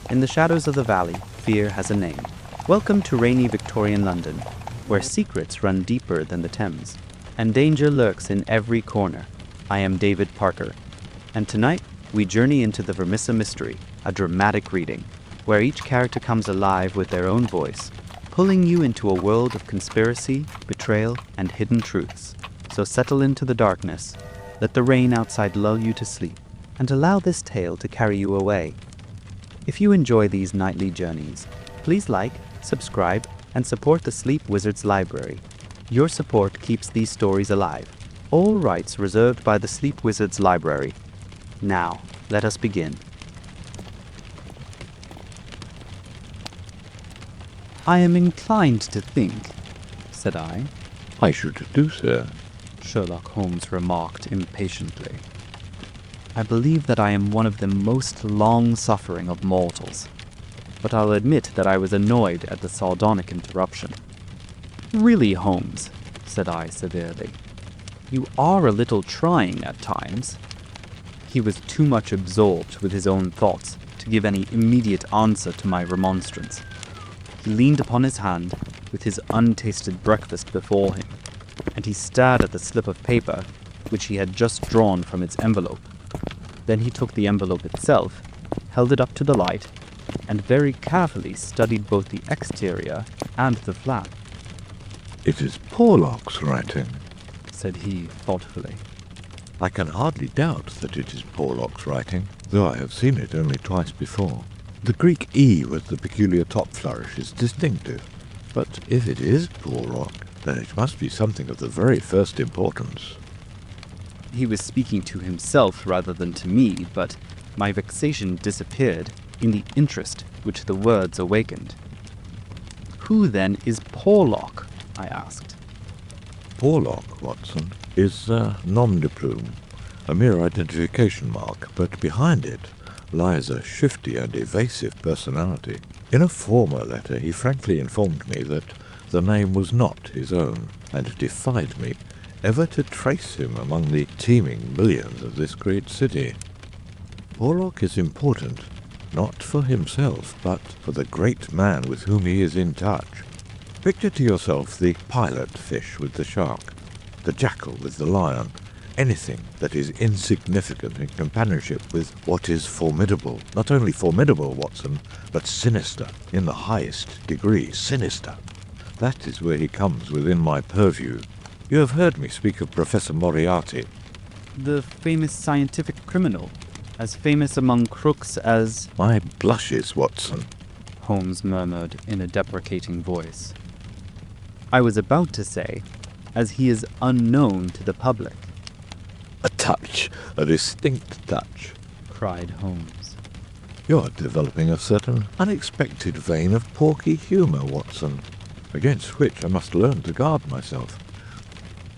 In the shadows of the valley, fear has a name. Welcome to rainy Victorian London, where secrets run deeper than the Thames, and danger lurks in every corner. I am David Parker, and tonight we journey into the Vermissa Mystery, a dramatic reading, where each character comes alive with their own voice, pulling you into a world of conspiracy, betrayal, and hidden truths. So settle into the darkness, let the rain outside lull you to sleep, and allow this tale to carry you away. If you enjoy these nightly journeys, please like, subscribe, and support the Sleep Wizards Library. Your support keeps these stories alive. All rights reserved by the Sleep Wizards Library. Now, let us begin. I am inclined to think, said I. I should do so, Sherlock Holmes remarked impatiently. I believe that I am one of the most long-suffering of mortals, but I'll admit that I was annoyed at the sardonic interruption. Really, Holmes, said I severely, you are a little trying at times. He was too much absorbed with his own thoughts to give any immediate answer to my remonstrance. He leaned upon his hand with his untasted breakfast before him, and he stared at the slip of paper which he had just drawn from its envelope. Then he took the envelope itself, held it up to the light, and very carefully studied both the exterior and the flap. "It is Porlock's writing," said he thoughtfully. "I can hardly doubt that it is Porlock's writing, though I have seen it only twice before. The Greek E with the peculiar top flourish is distinctive, but if it is Porlock, then it must be something of the very first importance." He was speaking to himself rather than to me, but my vexation disappeared in the interest which the words awakened. Who then is Porlock? I asked. Porlock, Watson, is a nom de plume, a mere identification mark, but behind it lies a shifty and evasive personality. In a former letter he frankly informed me that the name was not his own, and defied me ever to trace him among the teeming millions of this great city. Porlock is important, not for himself, but for the great man with whom he is in touch. Picture to yourself the pilot fish with the shark, the jackal with the lion, anything that is insignificant in companionship with what is formidable. Not only formidable, Watson, but sinister, in the highest degree sinister. That is where he comes within my purview. You have heard me speak of Professor Moriarty. The famous scientific criminal, as famous among crooks as... My blushes, Watson, Holmes murmured in a deprecating voice. I was about to say, as he is unknown to the public. A distinct touch, cried Holmes. You are developing a certain unexpected vein of porky humour, Watson, against which I must learn to guard myself.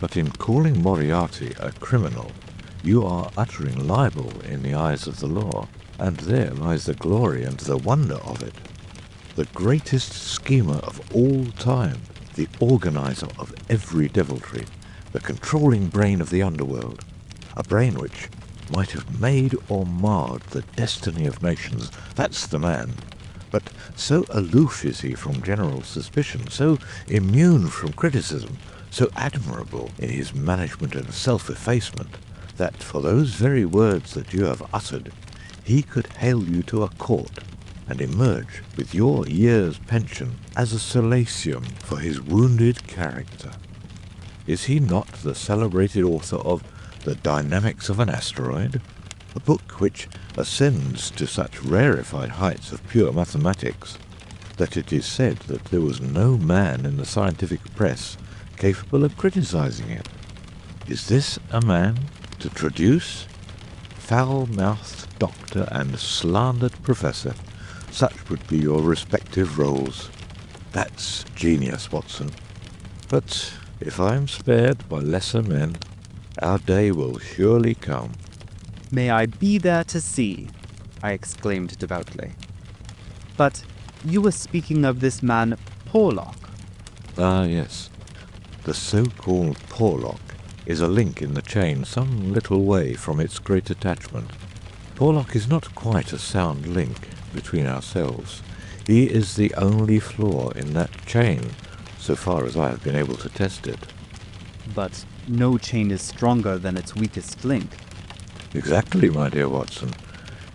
But in calling Moriarty a criminal, you are uttering libel in the eyes of the law, and there lies the glory and the wonder of it. The greatest schemer of all time, the organizer of every deviltry, the controlling brain of the underworld, a brain which might have made or marred the destiny of nations. That's the man. But so aloof is he from general suspicion, so immune from criticism, so admirable in his management and self-effacement, that for those very words that you have uttered, he could hail you to a court, and emerge with your year's pension as a solatium for his wounded character. Is he not the celebrated author of The Dynamics of an Asteroid, a book which ascends to such rarefied heights of pure mathematics that it is said that there was no man in the scientific press capable of criticizing it? Is this a man to traduce? Foul-mouthed doctor and slandered professor, such would be your respective roles. That's genius, Watson. But if I am spared by lesser men, our day will surely come. May I be there to see, I exclaimed devoutly. But you were speaking of this man Porlock. Ah, yes. The so-called Porlock is a link in the chain some little way from its great attachment. Porlock is not quite a sound link between ourselves. He is the only flaw in that chain, so far as I have been able to test it. But no chain is stronger than its weakest link. Exactly, my dear Watson.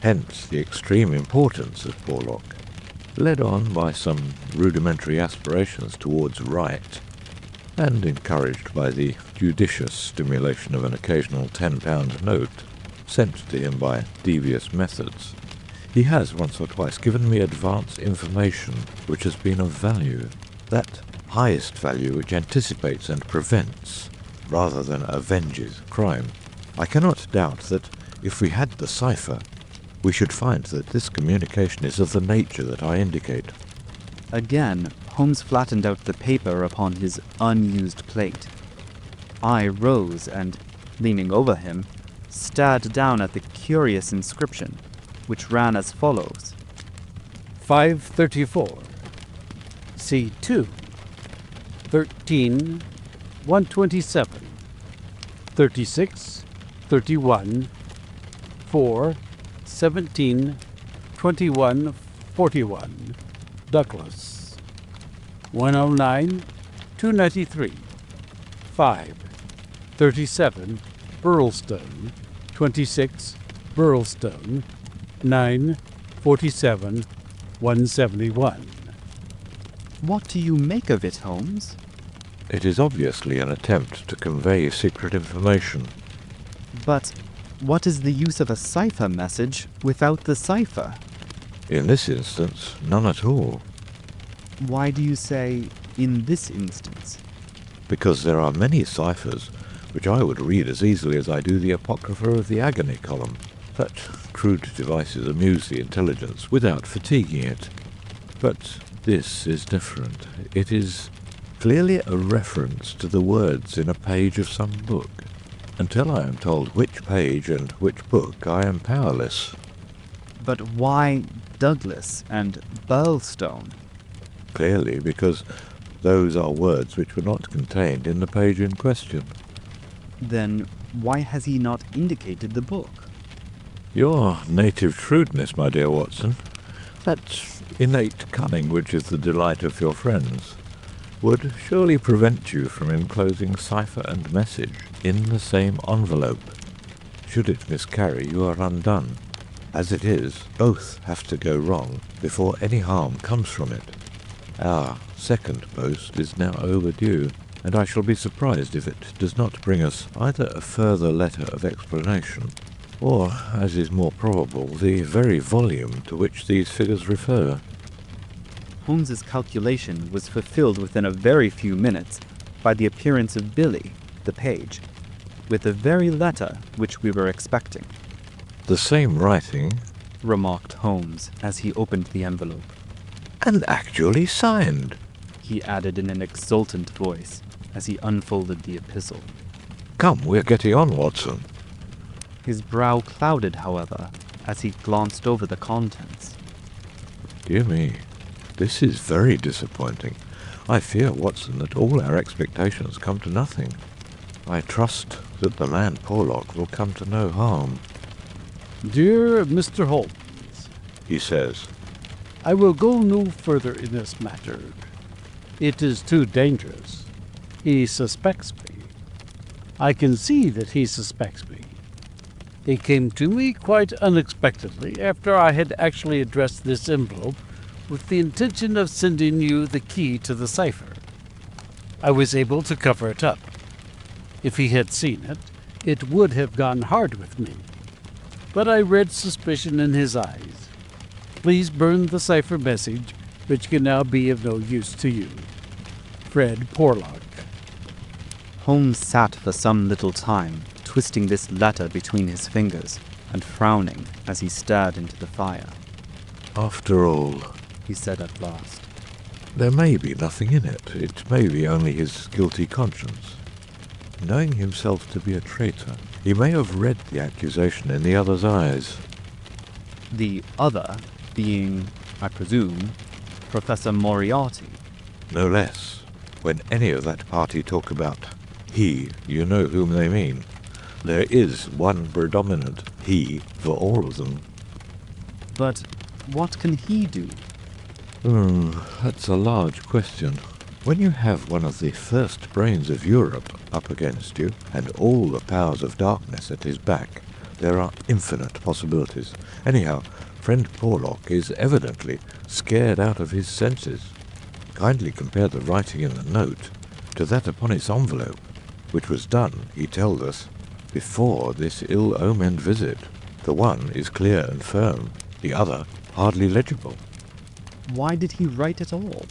Hence the extreme importance of Porlock. Led on by some rudimentary aspirations towards right, and encouraged by the judicious stimulation of an occasional £10 note sent to him by devious methods, he has once or twice given me advance information which has been of value. That highest value which anticipates and prevents, rather than avenges, crime. I cannot doubt that if we had the cipher, we should find that this communication is of the nature that I indicate. Again, Holmes flattened out the paper upon his unused plate. I rose and, leaning over him, stared down at the curious inscription, which ran as follows. 534. C2. 13. 127. 36. 31. 4. 17. 21. 41. Douglas. 109. 293. 5. 37. Burlstone. 26. Burlstone. 9. 47. 171. What do you make of it, Holmes? It is obviously an attempt to convey secret information. But what is the use of a cipher message without the cipher? In this instance, none at all, Why do you say, in this instance? because there are many ciphers which I would read as easily as I do the Apocrypha of the Agony column. Such crude devices amuse the intelligence without fatiguing it. But this is different. It is clearly a reference to the words in a page of some book. Until I am told which page and which book, I am powerless. But why Douglas and Burlstone? Clearly, because those are words which were not contained in the page in question. Then why has he not indicated the book? Your native shrewdness, my dear Watson, that innate cunning which is the delight of your friends, would surely prevent you from enclosing cipher and message in the same envelope. Should it miscarry, you are undone. As it is, both have to go wrong before any harm comes from it. Our second post is now overdue, and I shall be surprised if it does not bring us either a further letter of explanation, or, as is more probable, the very volume to which these figures refer. Holmes's calculation was fulfilled within a very few minutes by the appearance of Billy, the page, with the very letter which we were expecting. The same writing, Remarked Holmes as he opened the envelope. and actually signed. He added in an exultant voice as he unfolded the epistle. Come, we're getting on, Watson. His brow clouded, however, as he glanced over the contents. Dear me, this is very disappointing. I fear, Watson, that all our expectations come to nothing. I trust that the man Porlock will come to no harm, Dear Mr. Holmes, he says. I will go no further in this matter. It is too dangerous. He suspects me. I can see that he suspects me. He came to me quite unexpectedly after I had actually addressed this envelope with the intention of sending you the key to the cipher. I was able to cover it up. If he had seen it, it would have gone hard with me. But I read suspicion in his eyes. Please burn the cipher message, which can now be of no use to you. Fred Porlock. Holmes sat for some little time, twisting this letter between his fingers and frowning as he stared into the fire. After all, He said at last. there may be nothing in it. It may be only his guilty conscience. Knowing himself to be a traitor, he may have read the accusation in the other's eyes. The other being, I presume, Professor Moriarty. No less. When any of that party talk about he, you know whom they mean. There is one predominant, He for all of them. But what can he do? That's a large question. When you have one of the first brains of Europe up against you, and all the powers of darkness at his back, there are infinite possibilities. Anyhow, friend Porlock is evidently scared out of his senses. Kindly compare the writing in the note to that upon its envelope, which was done, he tells us, before this ill-omened visit. The one is clear and firm, the other hardly legible. Why did he write at all?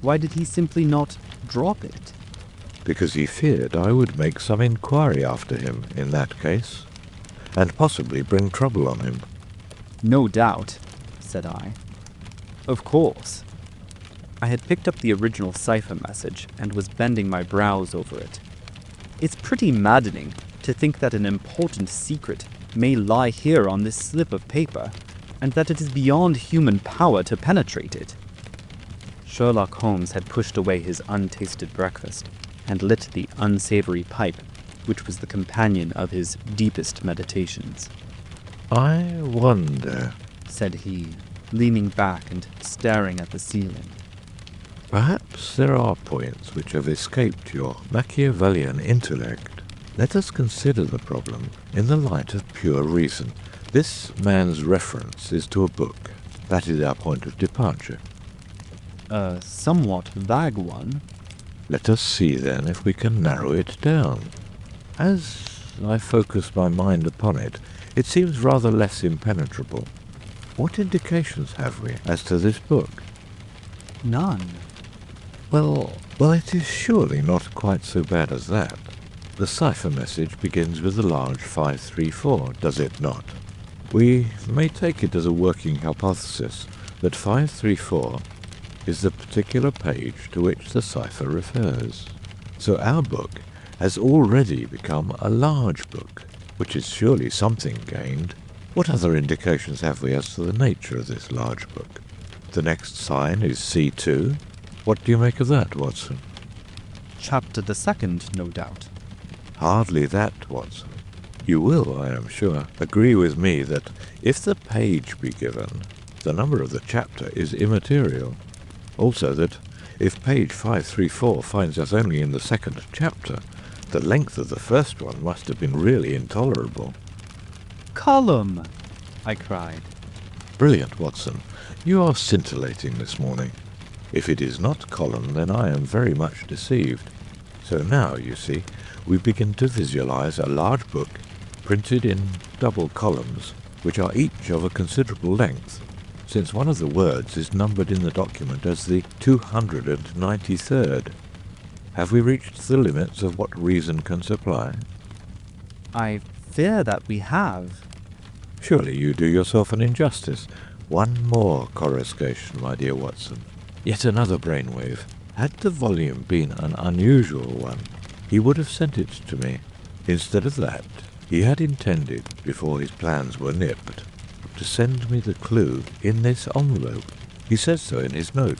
Why did he simply not drop it? Because he feared I would make some inquiry after him in that case, and possibly bring trouble on him. No doubt, said I. Of course. I had picked up the original cipher message and was bending my brows over it. It's pretty maddening to think that an important secret may lie here on this slip of paper, and that it is beyond human power to penetrate it. Sherlock Holmes had pushed away his untasted breakfast and lit the unsavory pipe, which was the companion of his deepest meditations. I wonder, said he, leaning back and staring at the ceiling. Perhaps there are points which have escaped your Machiavellian intellect. Let us consider the problem in the light of pure reason. This man's reference is to a book. That is our point of departure. A somewhat vague one. Let us see, then, if we can narrow it down. As I focus my mind upon it, it seems rather less impenetrable. What indications have we as to this book? None. Well, it is surely not quite so bad as that. The cipher message begins with the large 534, does it not? We may take it as a working hypothesis that 534 is the particular page to which the cipher refers. So our book has already become a large book, which is surely something gained. What other indications have we as to the nature of this large book? The next sign is C2. What do you make of that, Watson? Chapter the second, no doubt. Hardly that, Watson. You will, I am sure, agree with me that if the page be given, the number of the chapter is immaterial. Also that if page 534 finds us only in the second chapter, the length of the first one must have been really intolerable. Column! I cried. Brilliant, Watson. You are scintillating this morning. If it is not column, then I am very much deceived. So now, you see, we begin to visualize a large book printed in double columns, which are each of a considerable length, since one of the words is numbered in the document as the 293rd. Have we reached the limits of what reason can supply? I fear that we have. Surely you do yourself an injustice. One more coruscation, my dear Watson. Yet another brainwave. Had the volume been an unusual one, he would have sent it to me. Instead of that, he had intended, before his plans were nipped, to send me the clue in this envelope. He says so in his note.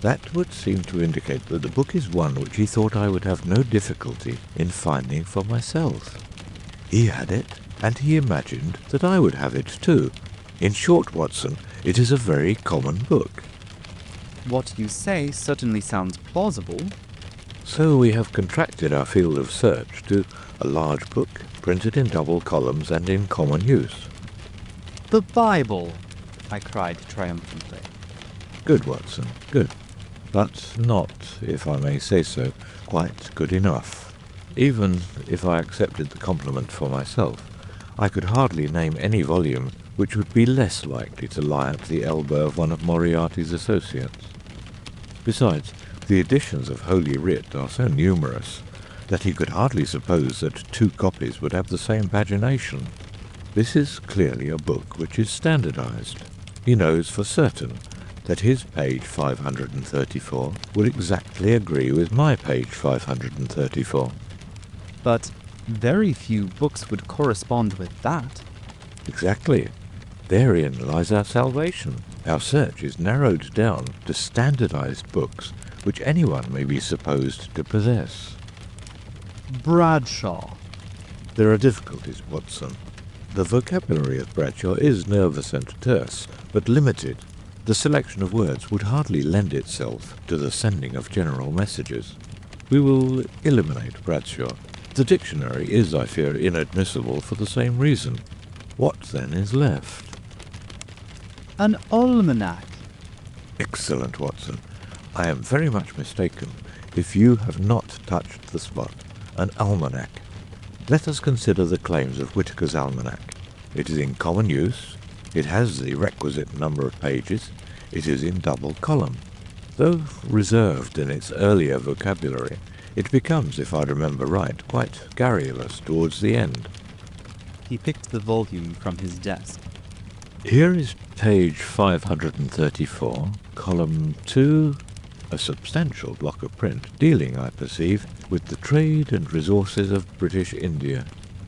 That would seem to indicate that the book is one which he thought I would have no difficulty in finding for myself. He had it, and he imagined that I would have it too. In short, Watson, it is a very common book. What you say certainly sounds plausible. So we have contracted our field of search to a large book, printed in double columns and in common use. The Bible! I cried triumphantly. Good, Watson, good. But not, if I may say so, quite good enough. Even if I accepted the compliment for myself, I could hardly name any volume which would be less likely to lie at the elbow of one of Moriarty's associates. Besides, the editions of Holy Writ are so numerous that he could hardly suppose that two copies would have the same pagination. This is clearly a book which is standardized. He knows for certain that his page 534 will exactly agree with my page 534. But very few books would correspond with that. Exactly. Therein lies our salvation. Our search is narrowed down to standardized books which anyone may be supposed to possess. Bradshaw. There are difficulties, Watson. The vocabulary of Bradshaw is nervous and terse, but limited. The selection of words would hardly lend itself to the sending of general messages. We will eliminate Bradshaw. The dictionary is, I fear, inadmissible for the same reason. What then is left? An almanac. Excellent, Watson. I am very much mistaken if you have not touched the spot. An almanac. Let us consider the claims of Whitaker's Almanac. It is in common use, it has the requisite number of pages, it is in double column. Though reserved in its earlier vocabulary, it becomes, if I remember right, quite garrulous towards the end. He picked the volume from his desk. Here is page 534, column 2, a substantial block of print, dealing, I perceive, with the trade and resources of British India.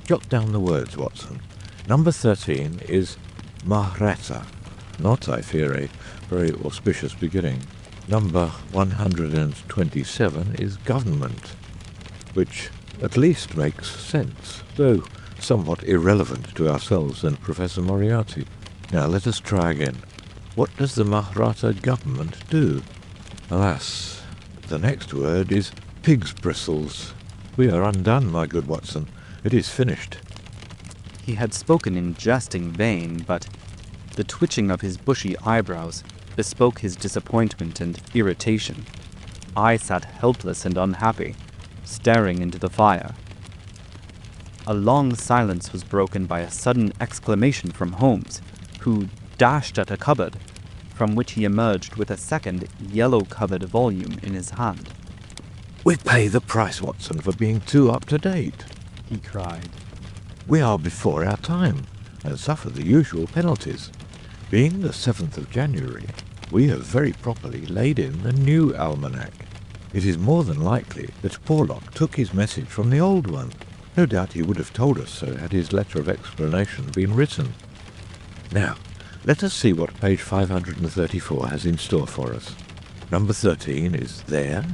Jot down the words, Watson. Number 13 is Mahratta, not, I fear, a very auspicious beginning. Number 127 is Government, which at least makes sense, though somewhat irrelevant to ourselves and Professor Moriarty. Now let us try again. What does the Mahratta government do? Alas, the next word is pig's bristles. We are undone, my good Watson. It is finished. He had spoken in jesting vein, but the twitching of his bushy eyebrows bespoke his disappointment and irritation. I sat helpless and unhappy, staring into the fire. A long silence was broken by a sudden exclamation from Holmes, who dashed at a cupboard, from which he emerged with a second yellow-covered volume in his hand. We pay the price, Watson, for being too up-to-date, he cried. We are before our time, and suffer the usual penalties. Being the 7th of January, we have very properly laid in the new almanac. It is more than likely that Porlock took his message from the old one. No doubt he would have told us so had his letter of explanation been written. Now, let us see what page 534 has in store for us. Number 13 is there,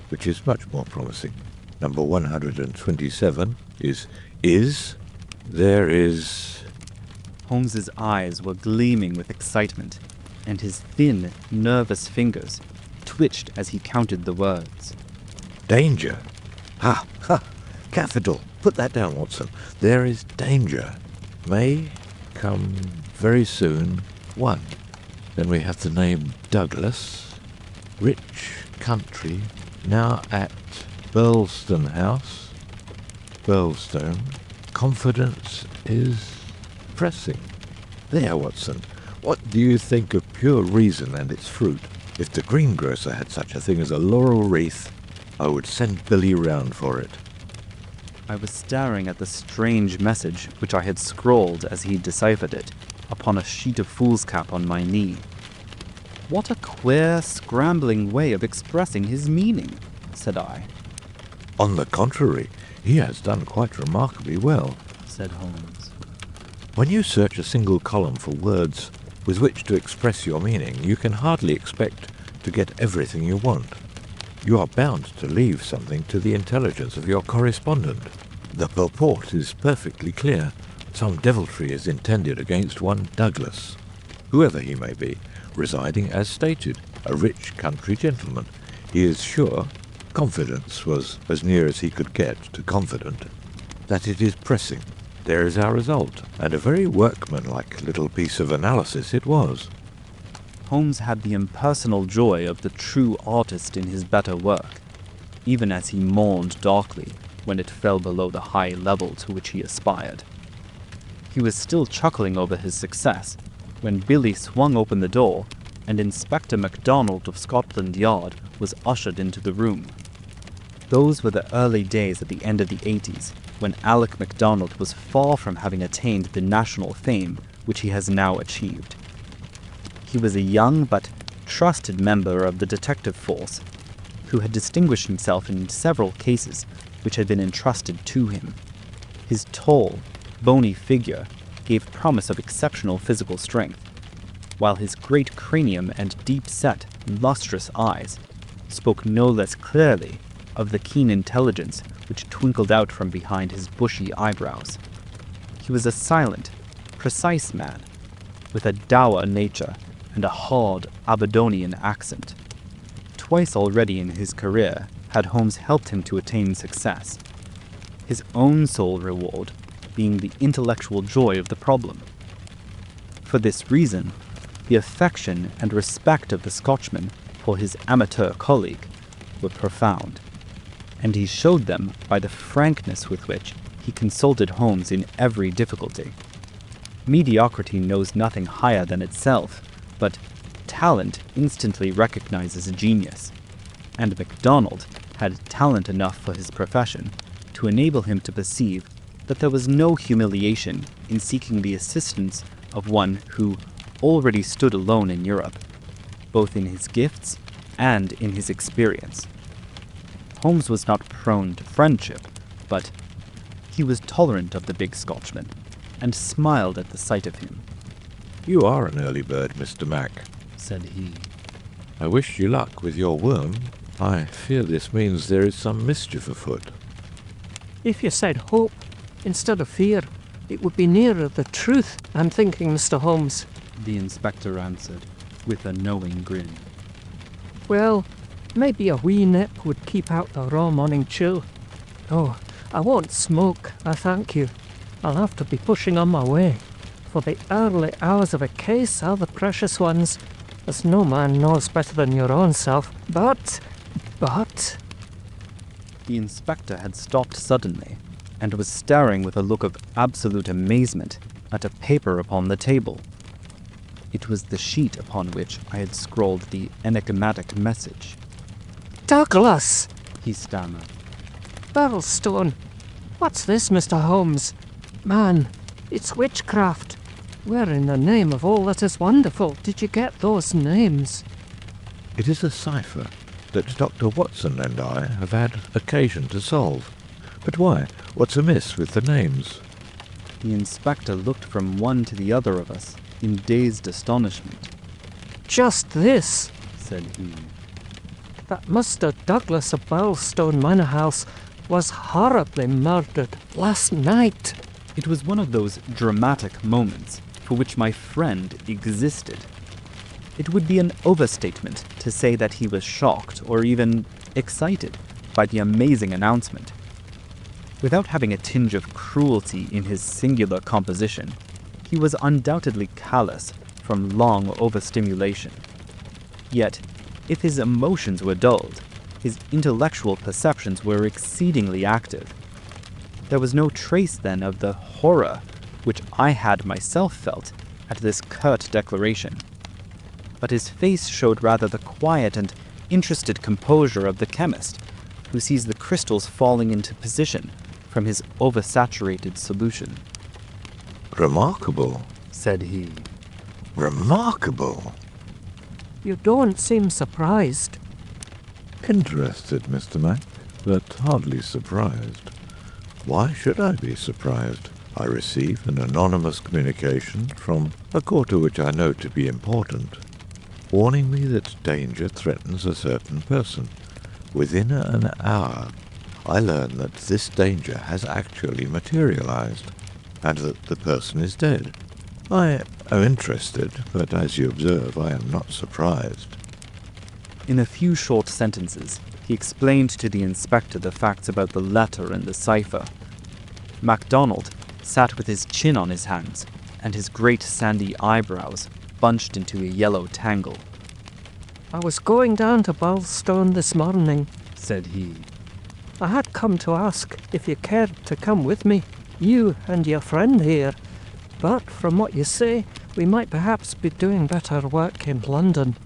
which is much more promising. Number 127 is. There is. Holmes's eyes were gleaming with excitement, and his thin, nervous fingers twitched as he counted the words. Danger. Ha! Capital. Put that down, Watson. There is danger. May come very soon. 1. Then we have the name Douglas. Rich country. Now at Burlstone House. Burlstone. Confidence is pressing. There, Watson. What do you think of pure reason and its fruit? If the greengrocer had such a thing as a laurel wreath, I would send Billy round for it. I was staring at the strange message which I had scrawled as he deciphered it upon a sheet of foolscap on my knee. What a queer, scrambling way of expressing his meaning, said I. On the contrary, he has done quite remarkably well, said Holmes. When you search a single column for words with which to express your meaning, you can hardly expect to get everything you want. You are bound to leave something to the intelligence of your correspondent. The purport is perfectly clear. Some deviltry is intended against one Douglas, whoever he may be, residing as stated, a rich country gentleman. He is sure, confidence was as near as he could get to confident, that it is pressing. There is our result, and a very workmanlike little piece of analysis it was. Holmes had the impersonal joy of the true artist in his better work, even as he mourned darkly when it fell below the high level to which he aspired. He was still chuckling over his success when Billy swung open the door and Inspector MacDonald of Scotland Yard was ushered into the room. Those were the early days at the end of the 80s, when Alec MacDonald was far from having attained the national fame which he has now achieved. He was a young but trusted member of the detective force, who had distinguished himself in several cases which had been entrusted to him. His tall, bony figure gave promise of exceptional physical strength, while his great cranium and deep-set, lustrous eyes spoke no less clearly of the keen intelligence which twinkled out from behind his bushy eyebrows. He was a silent, precise man, with a dour nature and a hard Aberdonian accent. Twice already in his career had Holmes helped him to attain success, his own sole reward being the intellectual joy of the problem. For this reason, the affection and respect of the Scotchman for his amateur colleague were profound, and he showed them by the frankness with which he consulted Holmes in every difficulty. Mediocrity knows nothing higher than itself, but talent instantly recognizes a genius, and MacDonald had talent enough for his profession to enable him to perceive that there was no humiliation in seeking the assistance of one who already stood alone in Europe, both in his gifts and in his experience. Holmes was not prone to friendship, but he was tolerant of the big Scotchman, and smiled at the sight of him. "You are an early bird, Mr. Mac," said he. "I wish you luck with your worm. I fear this means there is some mischief afoot." If you said hope instead of fear, it would be nearer the truth, I'm thinking, Mr. Holmes. The inspector answered, with a knowing grin. Well, maybe a wee nip would keep out the raw morning chill. Oh, I won't smoke, I thank you. I'll have to be pushing on my way, for the early hours of a case are the precious ones, as no man knows better than your own self. But... The inspector had stopped suddenly, and was staring with a look of absolute amazement at a paper upon the table. It was the sheet upon which I had scrawled the enigmatic message. Douglas! He stammered. Barrelstone! What's this, Mr. Holmes? Man, it's witchcraft. Where in the name of all that is wonderful did you get those names? It is a cipher that Dr. Watson and I have had occasion to solve. But why? What's amiss with the names? The inspector looked from one to the other of us in dazed astonishment. Just this, said he. That Mr. Douglas of Barrelstone Manor House was horribly murdered last night. It was one of those dramatic moments for which my friend existed. It would be an overstatement to say that he was shocked or even excited by the amazing announcement. Without having a tinge of cruelty in his singular composition, he was undoubtedly callous from long overstimulation. Yet, if his emotions were dulled, his intellectual perceptions were exceedingly active. There was no trace then of the horror which I had myself felt at this curt declaration, but his face showed rather the quiet and interested composure of the chemist, who sees the crystals falling into position from his oversaturated solution. "Remarkable," said he. "Remarkable." You don't seem surprised. Interested, Mr. Mac, but hardly surprised. Why should I be surprised? I receive an anonymous communication from a quarter which I know to be important, warning me that danger threatens a certain person. Within an hour, I learn that this danger has actually materialized, and that the person is dead. I am interested, but as you observe, I am not surprised. In a few short sentences, he explained to the inspector the facts about the letter and the cipher. MacDonald sat with his chin on his hands, and his great sandy eyebrows bunched into a yellow tangle. I was going down to Barrelstone this morning, said he. I had come to ask if you cared to come with me, you and your friend here. But from what you say, we might perhaps be doing better work in London.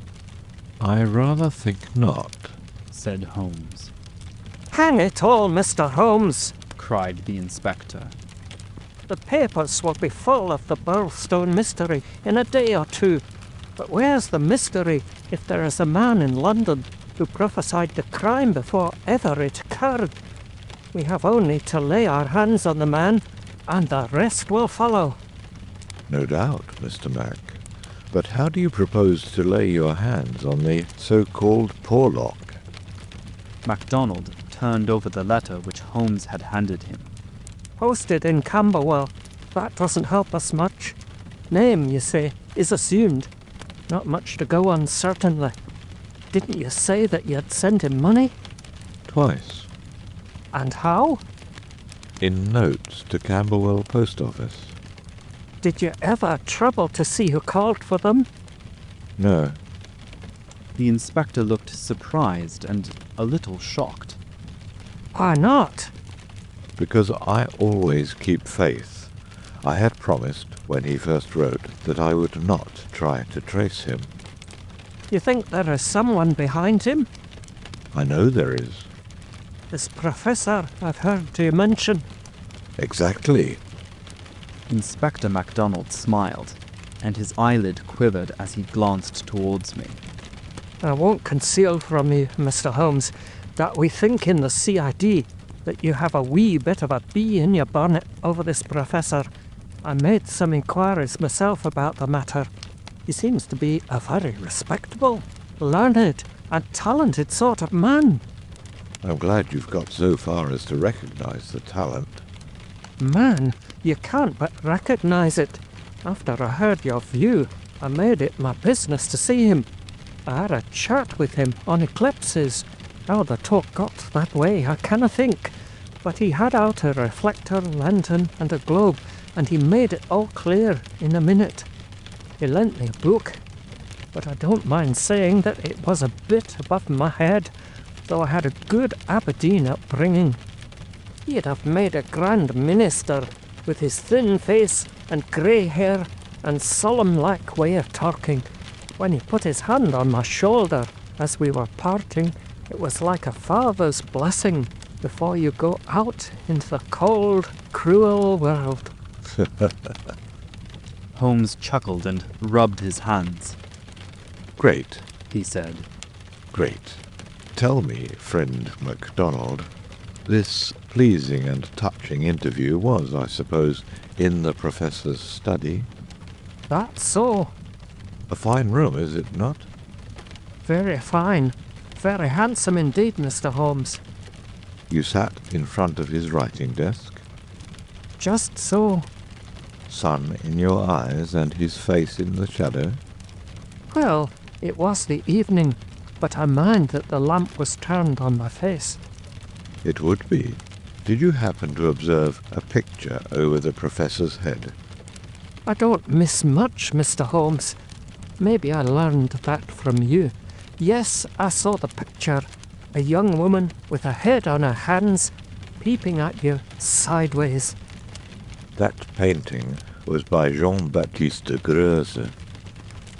I rather think not, said Holmes. Hang it all, Mr. Holmes, cried the inspector. The papers will be full of the Barrelstone mystery in a day or two. But where's the mystery if there is a man in London who prophesied the crime before ever it occurred? We have only to lay our hands on the man, and the rest will follow. No doubt, Mr. Mac. But how do you propose to lay your hands on the so-called Porlock? MacDonald turned over the letter which Holmes had handed him. Posted in Camberwell. That doesn't help us much. Name, you say, is assumed. Not much to go on, certainly. Didn't you say that you'd sent him money? Twice. And how? In notes to Camberwell Post Office. Did you ever trouble to see who called for them? No. The inspector looked surprised and a little shocked. Why not? Because I always keep faith. I had promised, when he first wrote, that I would not try to trace him. You think there is someone behind him? I know there is. This professor I've heard you mention. Exactly. Inspector MacDonald smiled, and his eyelid quivered as he glanced towards me. I won't conceal from you, Mr. Holmes, that we think in the CID that you have a wee bit of a bee in your bonnet over this professor. I made some inquiries myself about the matter. He seems to be a very respectable, learned, and talented sort of man. I'm glad you've got so far as to recognise the talent. Man, you can't but recognise it. After I heard your view, I made it my business to see him. I had a chat with him on eclipses. How the talk got that way, I canna think. But he had out a reflector, lantern, and a globe, and he made it all clear in a minute. He lent me a book, but I don't mind saying that it was a bit above my head, though I had a good Aberdeen upbringing. He'd have made a grand minister, with his thin face and grey hair and solemn-like way of talking. When he put his hand on my shoulder as we were parting, it was like a father's blessing before you go out into the cold, cruel world. Holmes chuckled and rubbed his hands. Great, He said. great. Tell me, friend MacDonald, this pleasing and touching interview was, I suppose, in the professor's study? That's so. A fine room, is it not? Very fine. Very handsome indeed, Mr. Holmes. You sat in front of his writing desk, Just so. sun in your eyes and his face in the shadow. Well, it was the evening, but I mind that the lamp was turned on my face. It would be. Did you happen to observe a picture over the professor's head? I don't miss much, Mr. Holmes. Maybe I learned that from you. Yes, I saw the picture. A young woman with her head on her hands, peeping at you sideways. That painting was by Jean-Baptiste Greuze.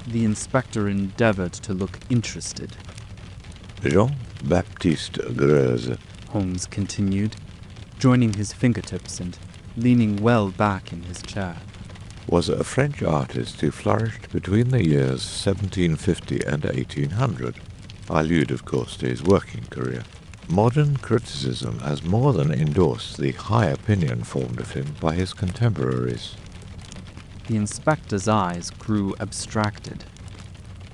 The inspector endeavored to look interested. Jean-Baptiste Greuze. Holmes continued, joining his fingertips and leaning well back in his chair. Was a French artist who flourished between the years 1750 and 1800. I allude, of course, to his working career. Modern criticism has more than endorsed the high opinion formed of him by his contemporaries. The inspector's eyes grew abstracted.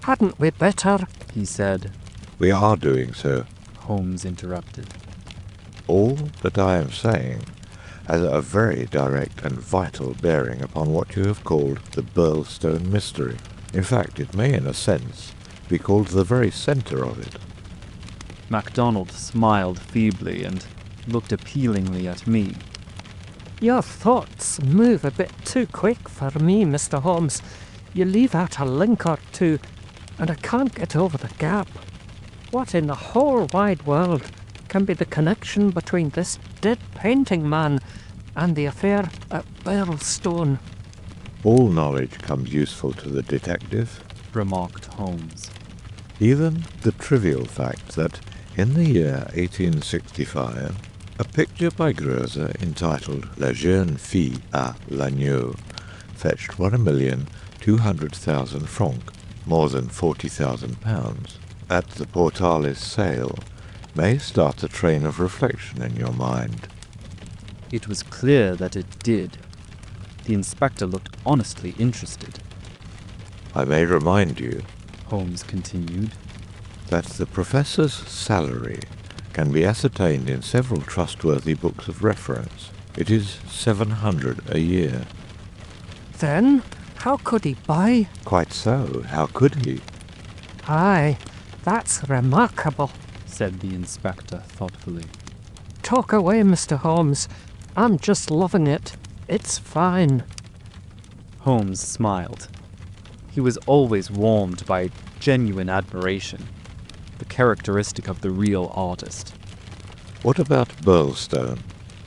Hadn't we better? He said. We are doing so. Holmes interrupted. All that I am saying has a very direct and vital bearing upon what you have called the Burlstone mystery. In fact, it may, in a sense, be called the very centre of it. MacDonald smiled feebly and looked appealingly at me. Your thoughts move a bit too quick for me, Mr. Holmes. You leave out a link or two, and I can't get over the gap. What in the whole wide world can be the connection between this dead painting man and the affair at Burlstone? All knowledge comes useful to the detective. Remarked Holmes. Even the trivial fact that, in the year 1865, a picture by Greuze entitled La Jeune Fille à l'Agneau fetched 1,200,000 francs, more than £40,000, at the Portalis sale, may start a train of reflection in your mind. It was clear that it did. The inspector looked honestly interested. I may remind you Holmes continued. that the professor's salary can be ascertained in several trustworthy books of reference. It is 700 a year. Then, How could he buy? Quite so. How could he? Aye, that's remarkable. said the inspector thoughtfully. Talk away, Mr. Holmes. I'm just loving it. It's fine. Holmes smiled. He was always warmed by genuine admiration, the characteristic of the real artist. What about Burlstone?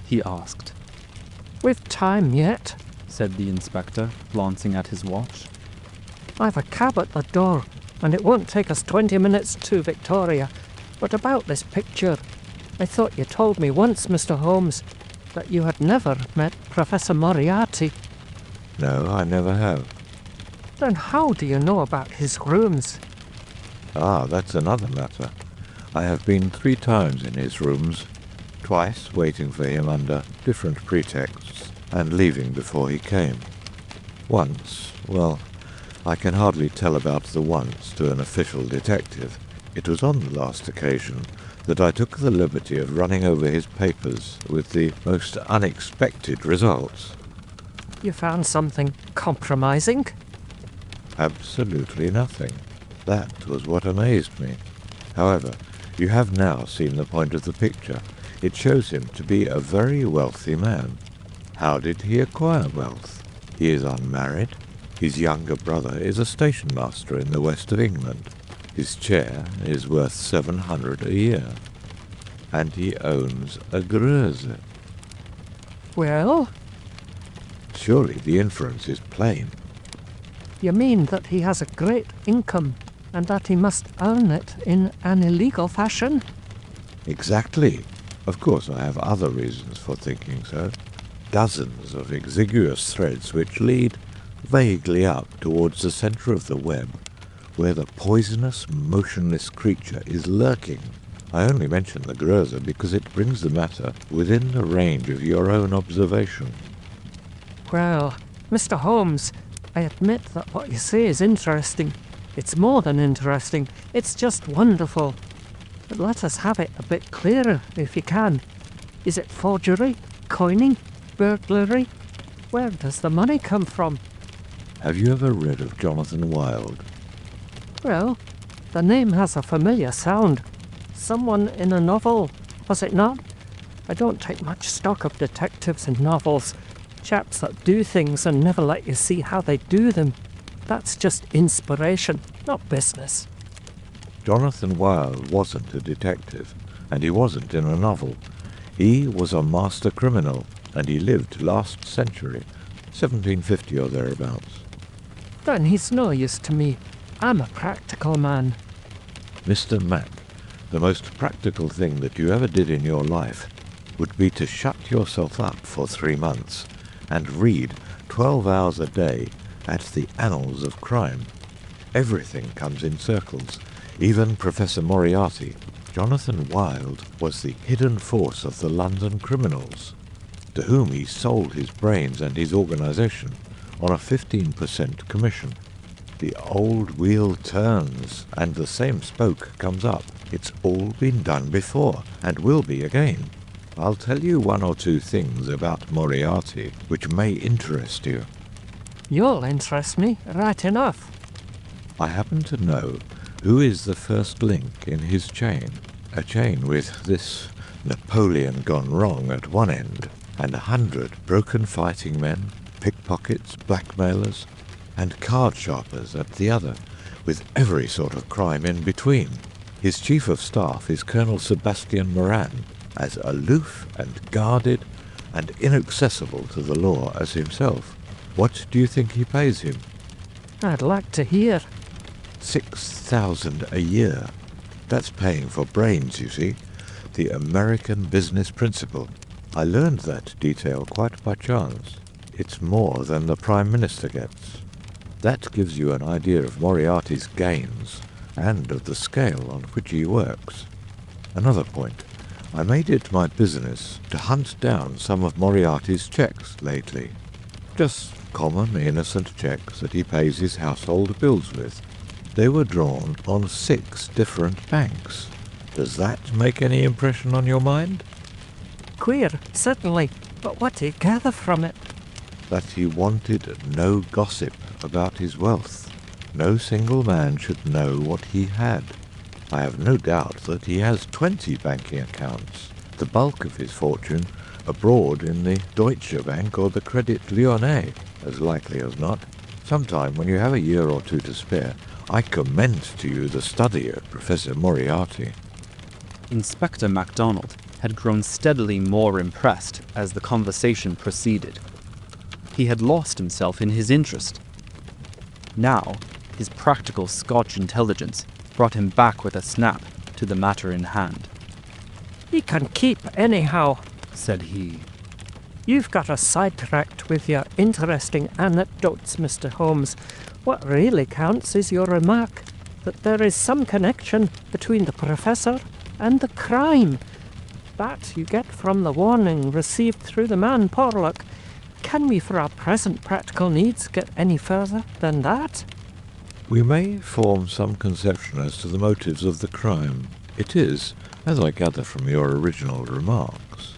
He asked. We've time yet. Said the inspector, glancing at his watch. I've a cab at the door, and it won't take us 20 minutes to Victoria. But about this picture, I thought you told me once, Mr. Holmes, that you had never met Professor Moriarty. No, I never have. Then how do you know about his rooms? Ah, that's another matter. I have been 3 times in his rooms, twice waiting for him under different pretexts, and leaving before he came. Once, well, I can hardly tell about the once to an official detective. It was on the last occasion that I took the liberty of running over his papers with the most unexpected results. You found something compromising? Absolutely nothing. That was what amazed me. However, you have now seen the point of the picture. It shows him to be a very wealthy man. How did he acquire wealth? He is unmarried. His younger brother is a station master in the west of England. His chair is worth 700 a year. And he owns a Gröse. Well, Surely the inference is plain. you mean that he has a great income, and that he must earn it in an illegal fashion? Exactly. Of course, I have other reasons for thinking so. Dozens of exiguous threads which lead vaguely up towards the centre of the web, where the poisonous, motionless creature is lurking. I only mention the Gröse because it brings the matter within the range of your own observation. Well, Mr. Holmes, I admit that what you say is interesting. It's more than interesting. It's just wonderful. But let us have it a bit clearer, if you can. Is it forgery? Coining? Burglary? Where does the money come from? Have you ever read of Jonathan Wild? Well, the name has a familiar sound. Someone in a novel, was it not? I don't take much stock of detectives in novels. Chaps that do things and never let you see how they do them. That's just inspiration, not business. Jonathan Wild wasn't a detective, and he wasn't in a novel. He was a master criminal, and he lived last century, 1750 or thereabouts. Then he's no use to me. I'm a practical man. Mr. Mac, the most practical thing that you ever did in your life would be to shut yourself up for 3 months and read 12 hours a day at the annals of crime. Everything comes in circles, even Professor Moriarty. Jonathan Wild was the hidden force of the London criminals, to whom he sold his brains and his organisation on a 15% commission. The old wheel turns, and the same spoke comes up. It's all been done before, and will be again. I'll tell you 1 or 2 things about Moriarty, which may interest you. You'll interest me, right enough. I happen to know who is the first link in his chain. A chain with this Napoleon gone wrong at one end, and 100 broken fighting men, pickpockets, blackmailers, and card sharpers at the other, with every sort of crime in between. His chief of staff is Colonel Sebastian Moran, as aloof and guarded and inaccessible to the law as himself. What do you think he pays him? I'd like to hear. 6,000 a year. That's paying for brains, you see. The American business principle. I learned that detail quite by chance. It's more than the Prime Minister gets. That gives you an idea of Moriarty's gains and of the scale on which he works. Another point. I made it my business to hunt down some of Moriarty's checks lately. Just common, innocent checks that he pays his household bills with. They were drawn on 6 different banks. Does that make any impression on your mind? Queer, certainly, but what do you gather from it? That he wanted no gossip about his wealth. No single man should know what he had. I have no doubt that he has 20 banking accounts, the bulk of his fortune abroad in the Deutsche Bank or the Credit Lyonnais, as likely as not. Sometime when you have a year or two to spare, I commend to you the study of Professor Moriarty. Inspector MacDonald had grown steadily more impressed as the conversation proceeded. He had lost himself in his interest. Now, his practical Scotch intelligence brought him back with a snap to the matter in hand. "He can keep anyhow," said he. "You've got us sidetracked with your interesting anecdotes, Mr. Holmes. What really counts is your remark that there is some connection between the professor and the crime. That you get from the warning received through the man Porlock. Can we, for our present practical needs, get any further than that?" We may form some conception as to the motives of the crime. It is, as I gather from your original remarks,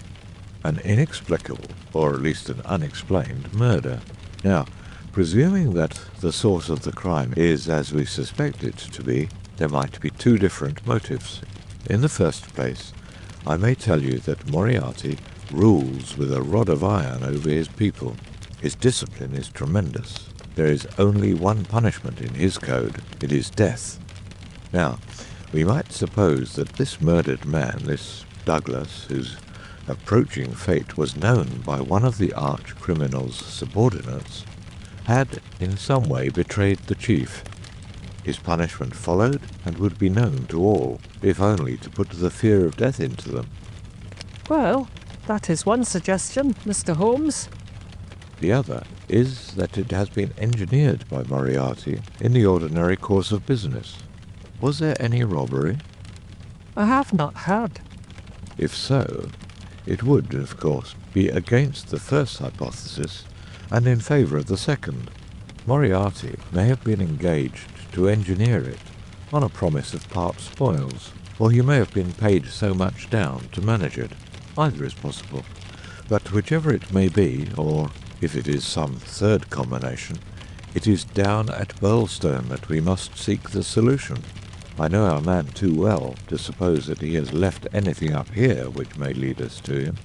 an inexplicable, or at least an unexplained, murder. Now, presuming that the source of the crime is as we suspect it to be, there might be two different motives. In the first place, I may tell you that Moriarty rules with a rod of iron over his people. His discipline is tremendous. There is only one punishment in his code. It is death. Now, we might suppose that this murdered man, this Douglas, whose approaching fate was known by one of the arch-criminal's subordinates, had in some way betrayed the chief. His punishment followed and would be known to all, if only to put the fear of death into them. Well, that is one suggestion, Mr. Holmes. The other is that it has been engineered by Moriarty in the ordinary course of business. Was there any robbery? I have not heard. If so, it would, of course, be against the first hypothesis and in favour of the second. Moriarty may have been engaged to engineer it on a promise of part spoils, or he may have been paid so much down to manage it. Either is possible. But whichever it may be, or if it is some third combination, it is down at Birlstone that we must seek the solution. I know our man too well to suppose that he has left anything up here which may lead us to him.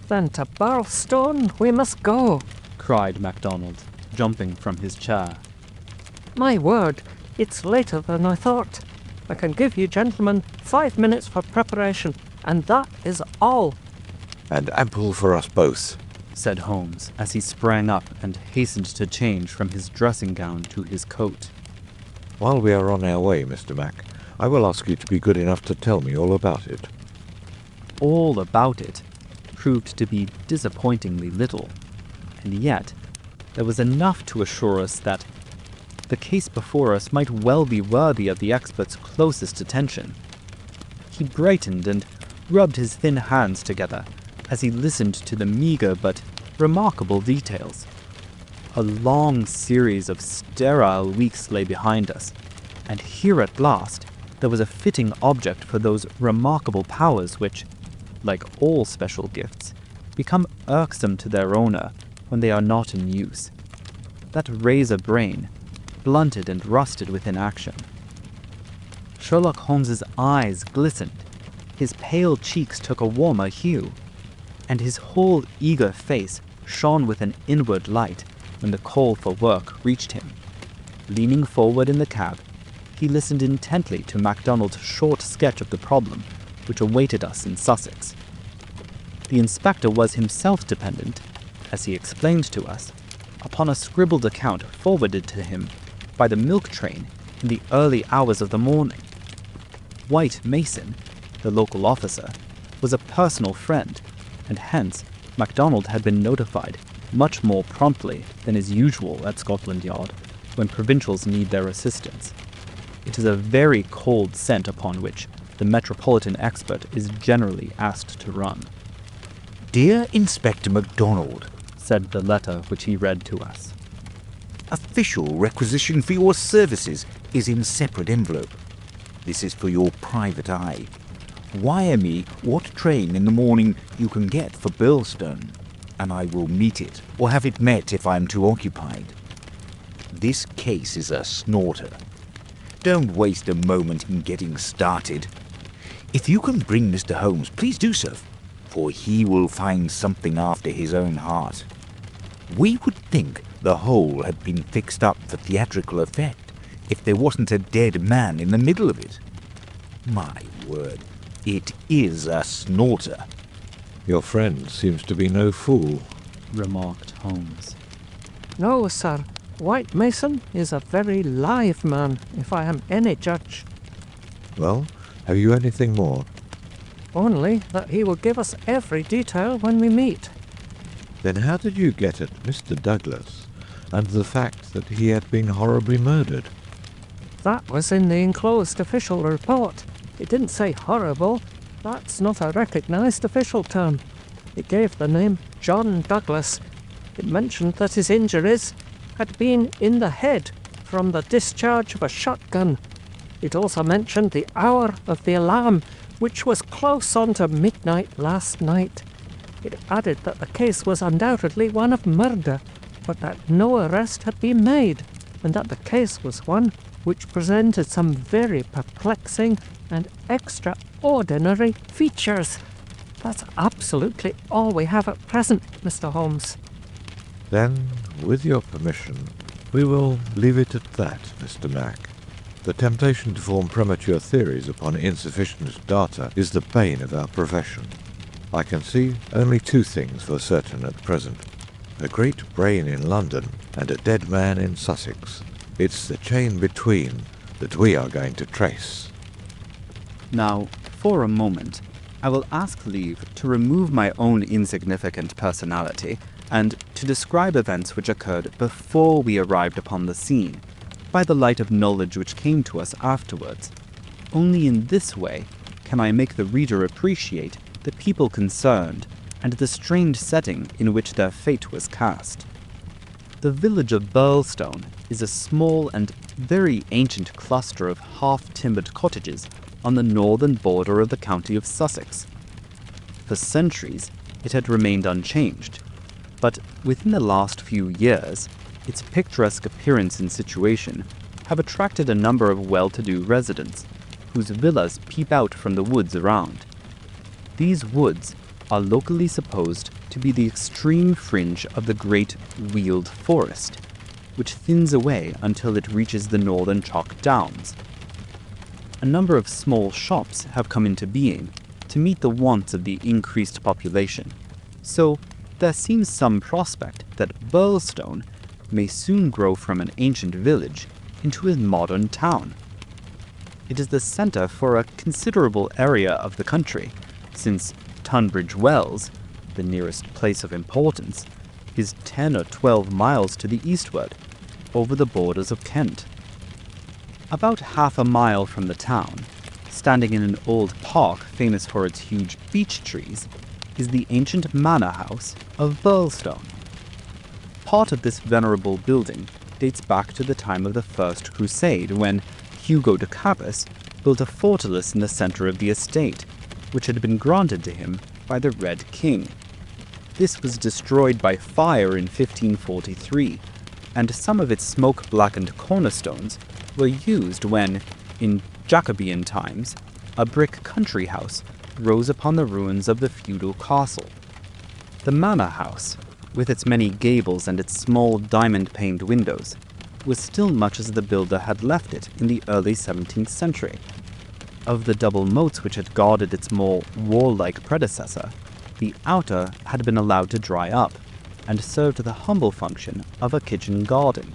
Then to Birlstone we must go. cried MacDonald, jumping from his chair. My word, it's later than I thought. I can give you gentlemen 5 minutes for preparation, and that is all. And ample for us both, said Holmes as he sprang up and hastened to change from his dressing gown to his coat. While we are on our way, Mr. Mac, I will ask you to be good enough to tell me all about it. All about it proved to be disappointingly little, and yet there was enough to assure us that the case before us might well be worthy of the expert's closest attention. He brightened and rubbed his thin hands together as he listened to the meager but remarkable details. A long series of sterile weeks lay behind us, and here at last there was a fitting object for those remarkable powers which, like all special gifts, become irksome to their owner when they are not in use. That razor brain, blunted and rusted with inaction. Sherlock Holmes's eyes glistened, his pale cheeks took a warmer hue, and his whole eager face shone with an inward light when the call for work reached him. Leaning forward in the cab, he listened intently to MacDonald's short sketch of the problem which awaited us in Sussex. The inspector was himself dependent, as he explained to us, upon a scribbled account forwarded to him by the milk train in the early hours of the morning. White Mason, the local officer, was a personal friend, and hence MacDonald had been notified much more promptly than is usual at Scotland Yard when provincials need their assistance. It is a very cold scent upon which the metropolitan expert is generally asked to run. Dear Inspector MacDonald, said the letter which he read to us. Official requisition for your services is in separate envelope. This is for your private eye. Wire me what train in the morning you can get for Birlstone, and I will meet it, or have it met if I am too occupied. This case is a snorter. Don't waste a moment in getting started. If you can bring Mr. Holmes, please do so, for he will find something after his own heart. We would think the whole had been fixed up for theatrical effect if there wasn't a dead man in the middle of it. My word, it is a snorter. Your friend seems to be no fool. remarked Holmes. No, sir. White Mason is a very live man, if I am any judge. Well, have you anything more? Only that he will give us every detail when we meet. Then how did you get at Mr. Douglas and the fact that he had been horribly murdered? That was in the enclosed official report. It didn't say horrible. That's not a recognised official term. It gave the name John Douglas. It mentioned that his injuries had been in the head from the discharge of a shotgun. It also mentioned the hour of the alarm, which was close on to midnight last night. It added that the case was undoubtedly one of murder, but that no arrest had been made, and that the case was one which presented some very perplexing and extraordinary features. That's absolutely all we have at present, Mr. Holmes. Then, with your permission, we will leave it at that, Mr. Mack. The temptation to form premature theories upon insufficient data is the bane of our profession. I can see only two things for certain at present. A great brain in London and a dead man in Sussex. It's the chain between that we are going to trace. Now, for a moment, I will ask leave to remove my own insignificant personality and to describe events which occurred before we arrived upon the scene, by the light of knowledge which came to us afterwards. Only in this way can I make the reader appreciate the people concerned and the strange setting in which their fate was cast. The village of Burlstone is a small and very ancient cluster of half-timbered cottages on the northern border of the county of Sussex. For centuries, it had remained unchanged, but within the last few years, its picturesque appearance and situation have attracted a number of well-to-do residents, whose villas peep out from the woods around. These woods are locally supposed to be the extreme fringe of the great Weald Forest, which thins away until it reaches the northern Chalk Downs. A number of small shops have come into being to meet the wants of the increased population, so there seems some prospect that Burlstone may soon grow from an ancient village into a modern town. It is the centre for a considerable area of the country, since Tunbridge Wells, the nearest place of importance, is 10 or 12 miles to the eastward, over the borders of Kent. About half a mile from the town, standing in an old park famous for its huge beech trees, is the ancient manor house of Burlstone. Part of this venerable building dates back to the time of the First Crusade, when Hugo de Capus built a fortalice in the centre of the estate, which had been granted to him by the Red King. This was destroyed by fire in 1543, and some of its smoke-blackened cornerstones were used when, in Jacobean times, a brick country house rose upon the ruins of the feudal castle. The manor house, with its many gables and its small diamond-paned windows, was still much as the builder had left it in the early 17th century. Of the double moats which had guarded its more warlike predecessor, the outer had been allowed to dry up, and served the humble function of a kitchen garden.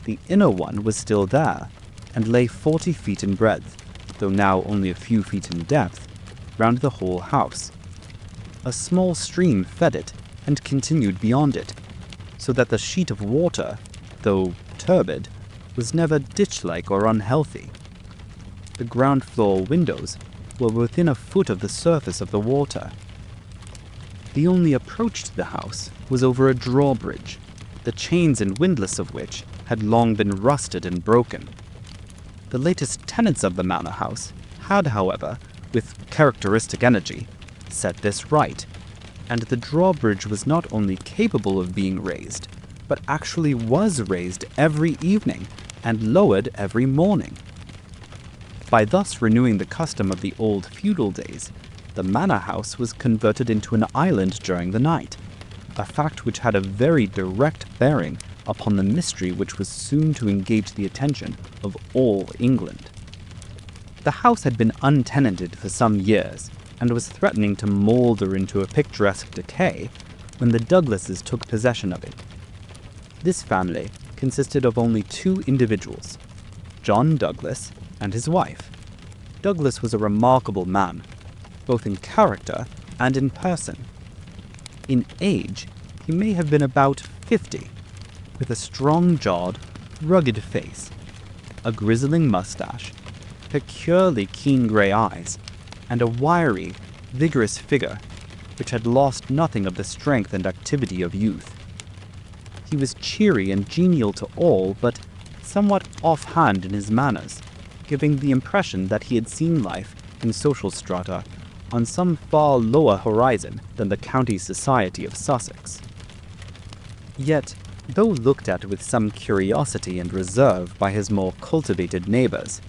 The inner one was still there, and lay 40 feet in breadth, though now only a few feet in depth, round the whole house. A small stream fed it, and continued beyond it, so that the sheet of water, though turbid, was never ditch-like or unhealthy. The ground floor windows were within a foot of the surface of the water. The only approach to the house was over a drawbridge, the chains and windlass of which had long been rusted and broken. The latest tenants of the manor house had, however, with characteristic energy, set this right, and the drawbridge was not only capable of being raised, but actually was raised every evening and lowered every morning. By thus renewing the custom of the old feudal days, the manor house was converted into an island during the night, a fact which had a very direct bearing upon the mystery which was soon to engage the attention of all England. The house had been untenanted for some years, and was threatening to moulder into a picturesque decay when the Douglases took possession of it. This family consisted of only two individuals, John Douglas and his wife. Douglas was a remarkable man, both in character and in person. In age, he may have been about 50, with a strong-jawed, rugged face, a grizzling mustache, peculiarly keen grey eyes, and a wiry, vigorous figure which had lost nothing of the strength and activity of youth. He was cheery and genial to all, but somewhat offhand in his manners, giving the impression that he had seen life in social strata on some far lower horizon than the county society of Sussex. Yet, though looked at with some curiosity and reserve by his more cultivated neighbours,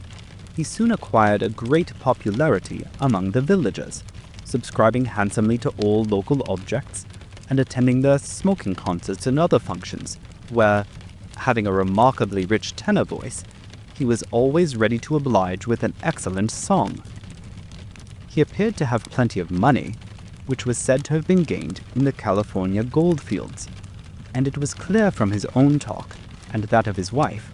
he soon acquired a great popularity among the villagers, subscribing handsomely to all local objects and attending their smoking concerts and other functions, where, having a remarkably rich tenor voice, he was always ready to oblige with an excellent song. He appeared to have plenty of money, which was said to have been gained in the California gold fields, and it was clear from his own talk and that of his wife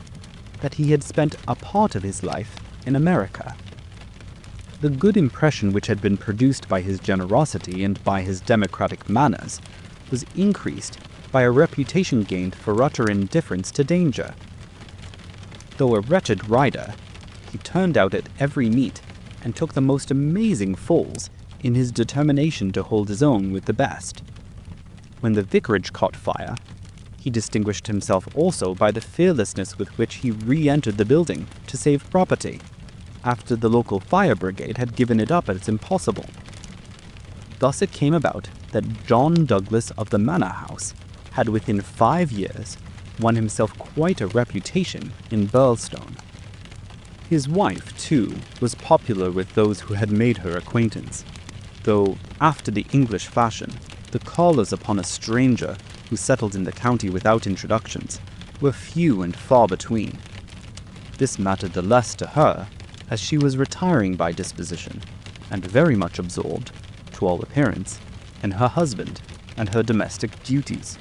that he had spent a part of his life in America. The good impression which had been produced by his generosity and by his democratic manners was increased by a reputation gained for utter indifference to danger. Though a wretched rider, he turned out at every meet and took the most amazing falls in his determination to hold his own with the best. When the vicarage caught fire, he distinguished himself also by the fearlessness with which he re-entered the building to save property, after the local fire brigade had given it up as impossible. Thus it came about that John Douglas of the Manor House had within 5 years won himself quite a reputation in Burlstone. His wife, too, was popular with those who had made her acquaintance, though, after the English fashion, the callers upon a stranger who settled in the county without introductions were few and far between. This mattered the less to her, as she was retiring by disposition, and very much absorbed, to all appearance, in her husband and her domestic duties.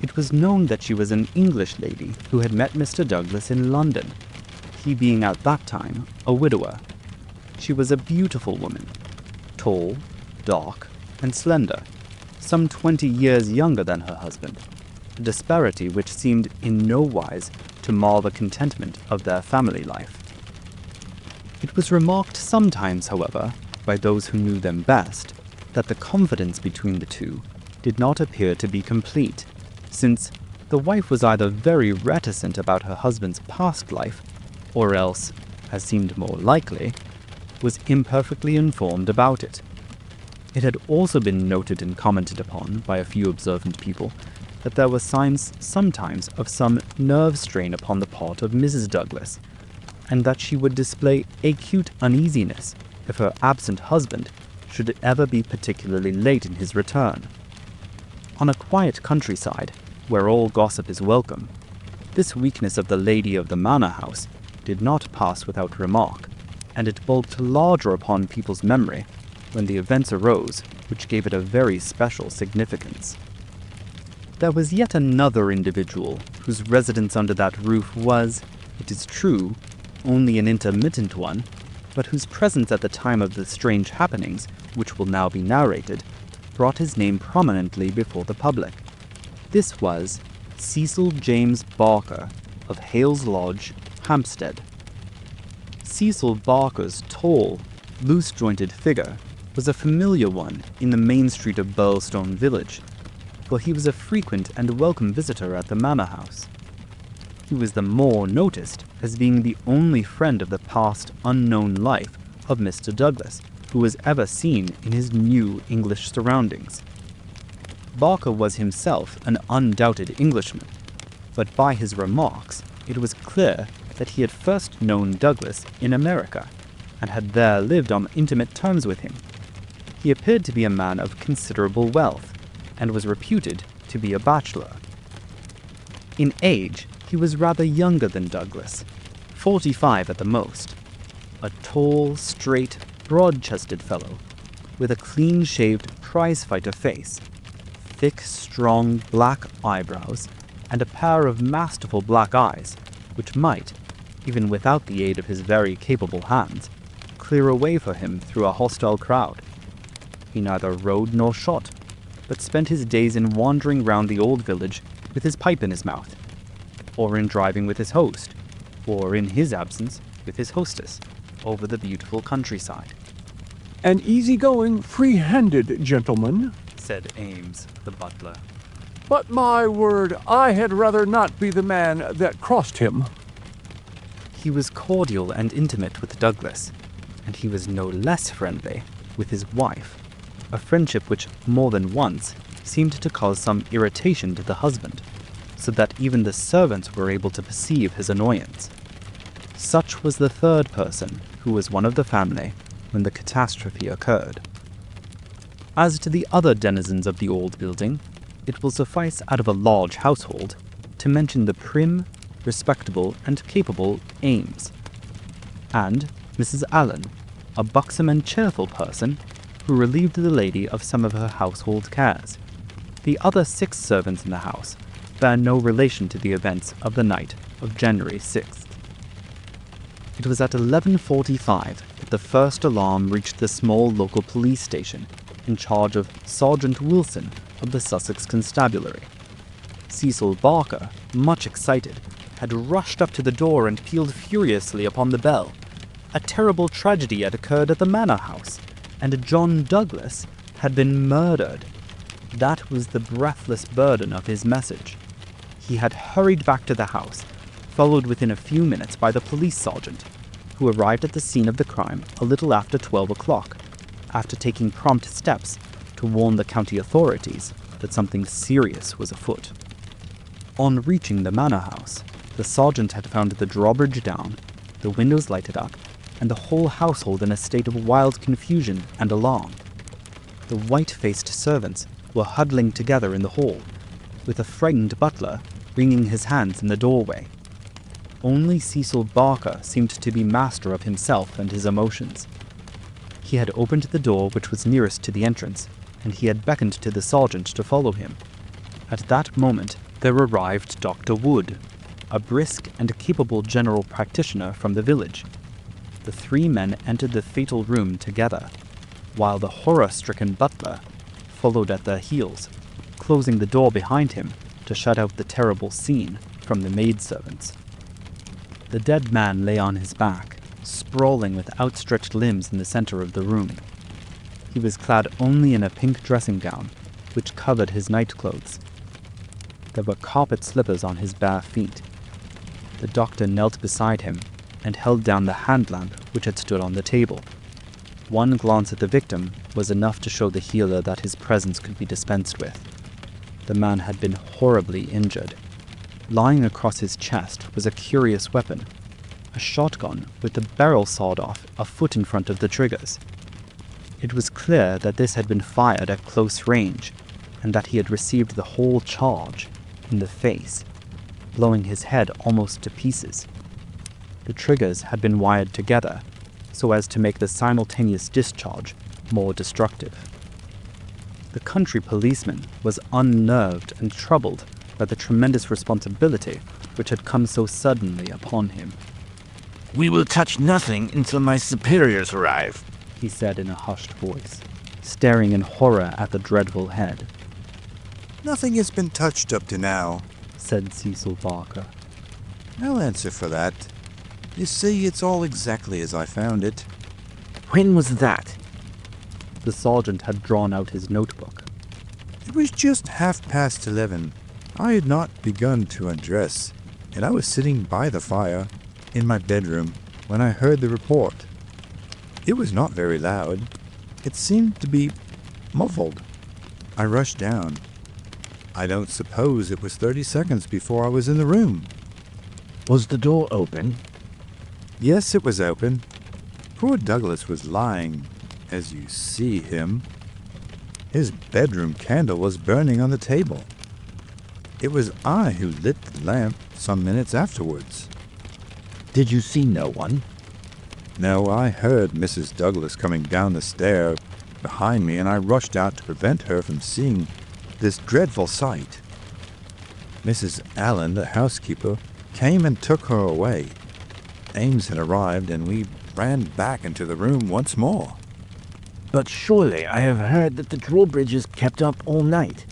It was known that she was an English lady who had met Mr. Douglas in London, he being at that time a widower. She was a beautiful woman, tall, dark, and slender, some 20 years younger than her husband, a disparity which seemed in no wise to mar the contentment of their family life. It was remarked sometimes, however, by those who knew them best, that the confidence between the two did not appear to be complete, since the wife was either very reticent about her husband's past life, or else, as seemed more likely, was imperfectly informed about it. It had also been noted and commented upon by a few observant people that there were signs sometimes of some nerve strain upon the part of Mrs. Douglas, and that she would display acute uneasiness if her absent husband should ever be particularly late in his return. On a quiet countryside, where all gossip is welcome, this weakness of the lady of the manor house did not pass without remark, and it bulked larger upon people's memory when the events arose which gave it a very special significance. There was yet another individual whose residence under that roof was, it is true, only an intermittent one, but whose presence at the time of the strange happenings, which will now be narrated, brought his name prominently before the public. This was Cecil James Barker of Hales Lodge, Hampstead. Cecil Barker's tall, loose-jointed figure was a familiar one in the main street of Burlstone village, for he was a frequent and welcome visitor at the manor house. He was the more noticed as being the only friend of the past unknown life of Mr. Douglas who was ever seen in his new English surroundings. Barker was himself an undoubted Englishman, but by his remarks, it was clear that he had first known Douglas in America, and had there lived on intimate terms with him. He appeared to be a man of considerable wealth, and was reputed to be a bachelor. In age, he was rather younger than Douglas, 45 at the most. A tall, straight, broad-chested fellow, with a clean-shaved prize-fighter face, thick, strong black eyebrows, and a pair of masterful black eyes, which might, even without the aid of his very capable hands, clear a way for him through a hostile crowd. He neither rode nor shot, but spent his days in wandering round the old village with his pipe in his mouth, or in driving with his host, or in his absence with his hostess, over the beautiful countryside. "An easy-going, free-handed gentleman," said Ames, the butler. "but my word, I had rather not be the man that crossed him." He was cordial and intimate with Douglas, and he was no less friendly with his wife, a friendship which, more than once, seemed to cause some irritation to the husband, so that even the servants were able to perceive his annoyance. Such was the third person, who was one of the family, when the catastrophe occurred. As to the other denizens of the old building, it will suffice out of a large household to mention the prim, respectable, and capable Ames, and Mrs. Allen, a buxom and cheerful person who relieved the lady of some of her household cares. The other 6 servants in the house bear no relation to the events of the night of January 6th. It was at 11:45 that the first alarm reached the small local police station in charge of Sergeant Wilson of the Sussex Constabulary. Cecil Barker, much excited, had rushed up to the door and pealed furiously upon the bell. A terrible tragedy had occurred at the manor house, and John Douglas had been murdered. That was the breathless burden of his message. He had hurried back to the house, followed within a few minutes by the police sergeant, who arrived at the scene of the crime a little after 12 o'clock, after taking prompt steps to warn the county authorities that something serious was afoot. On reaching the manor house, the sergeant had found the drawbridge down, the windows lighted up, and the whole household in a state of wild confusion and alarm. The white-faced servants were huddling together in the hall, with a frightened butler wringing his hands in the doorway. Only Cecil Barker seemed to be master of himself and his emotions. He had opened the door which was nearest to the entrance, and he had beckoned to the sergeant to follow him. At that moment there arrived Dr. Wood, a brisk and capable general practitioner from the village. The 3 men entered the fatal room together, while the horror-stricken butler followed at their heels, closing the door behind him to shut out the terrible scene from the maidservants. The dead man lay on his back, sprawling with outstretched limbs in the center of the room. He was clad only in a pink dressing gown, which covered his nightclothes. There were carpet slippers on his bare feet. The doctor knelt beside him and held down the hand lamp which had stood on the table. One glance at the victim was enough to show the healer that his presence could be dispensed with. The man had been horribly injured. Lying across his chest was a curious weapon, a shotgun with the barrel sawed off a foot in front of the triggers. It was clear that this had been fired at close range, and that he had received the whole charge in the face, blowing his head almost to pieces. The triggers had been wired together so as to make the simultaneous discharge more destructive. The country policeman was unnerved and troubled by the tremendous responsibility which had come so suddenly upon him. "We will touch nothing until my superiors arrive," he said in a hushed voice, staring in horror at the dreadful head. "Nothing has been touched up to now," said Cecil Barker. "I'll answer for that. You see, it's all exactly as I found it." "When was that?" The sergeant had drawn out his notebook. "It was just 11:30. I had not begun to undress, and I was sitting by the fire in my bedroom when I heard the report. It was not very loud. It seemed to be muffled. I rushed down. I don't suppose it was 30 seconds before I was in the room. Was the door open? Yes, it was open. Poor Douglas was lying, as you see him. His bedroom candle was burning on the table. It was I who lit the lamp some minutes afterwards. Did you see no one? No, I heard Mrs. Douglas coming down the stair behind me, and I rushed out to prevent her from seeing this dreadful sight. Mrs. Allen, the housekeeper, came and took her away. Ames had arrived, and we ran back into the room once more. But surely I have heard that the drawbridge is kept up all night.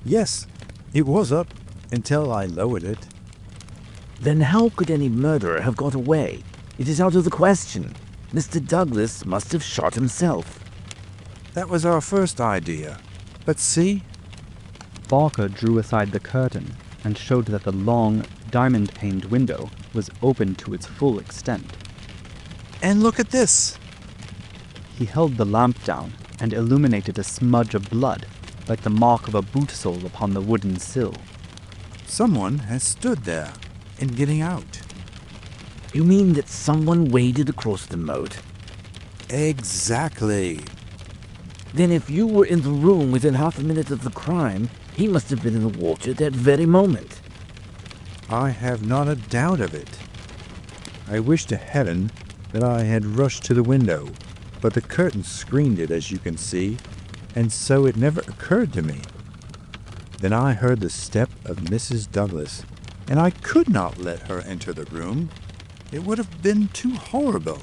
Yes, it was up until I lowered it. Then how could any murderer have got away? It is out of the question. Mr. Douglas must have shot himself. That was our first idea. But see, Barker drew aside the curtain and showed that the long, diamond-paned window was open to its full extent. and look at this. He held the lamp down and illuminated a smudge of blood, like the mark of a boot sole upon the wooden sill. Someone has stood there, in getting out. You mean that someone waded across the moat? Exactly. Then if you were in the room within half a minute of the crime, he must have been in the water that very moment. I have not a doubt of it. I wish to heaven that I had rushed to the window, but the curtain screened it, as you can see, and so it never occurred to me. Then I heard the step of Mrs. Douglas, and I could not let her enter the room. It would have been too horrible.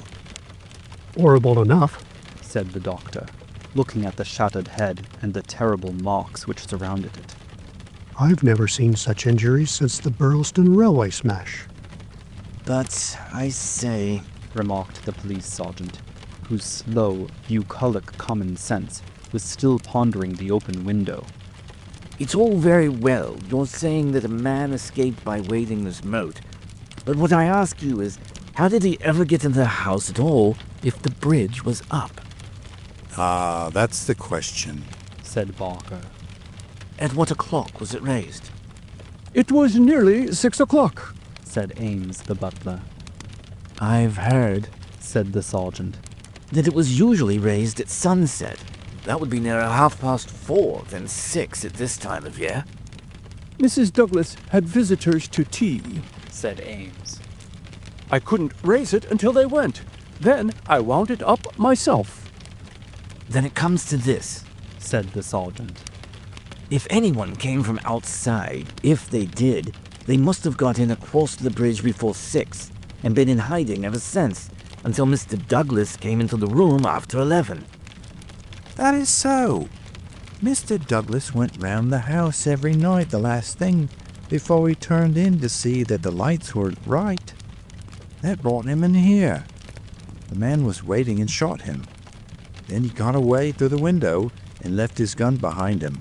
Horrible enough, said the doctor, looking at the shattered head and the terrible marks which surrounded it. I've never seen such injuries since the Burleston railway smash. But, I say, remarked the police sergeant, whose slow, bucolic common sense was still pondering the open window. It's all very well, you're saying that a man escaped by wading this moat. But what I ask you is, how did he ever get into the house at all if the bridge was up? Ah, that's the question, said Barker. At what o'clock was it raised? It was nearly 6 o'clock, said Ames, the butler. I've heard, said the sergeant, that it was usually raised at sunset. That would be nearer 4:30 than 6 at this time of year. Mrs. Douglas had visitors to tea. said Ames. I couldn't raise it until they went. Then I wound it up myself. Then it comes to this, said the sergeant. If anyone came from outside, if they did, they must have got in across the bridge before 6 and been in hiding ever since, until Mr. Douglas came into the room after 11. That is so. Mr. Douglas went round the house every night the last thing before he turned in to see that the lights were right. That brought him in here. The man was waiting and shot him. Then he got away through the window and left his gun behind him.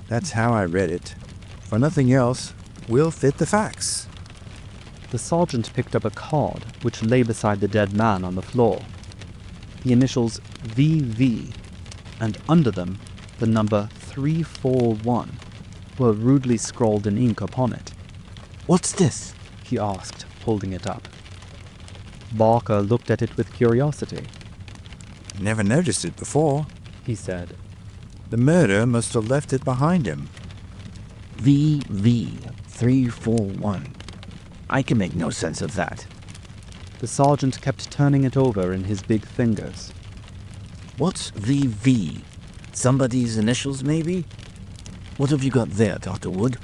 That's how I read it, for nothing else will fit the facts. The sergeant picked up a card which lay beside the dead man on the floor. The initials VV, and under them the number 341 were rudely scrawled in ink upon it. What's this? He asked, holding it up. Barker looked at it with curiosity. Never noticed it before, he said. The murderer must have left it behind him. VV 341. I can make no sense of that. The sergeant kept turning it over in his big fingers. What's VV? Somebody's initials, maybe? What have you got there, Dr. Wood?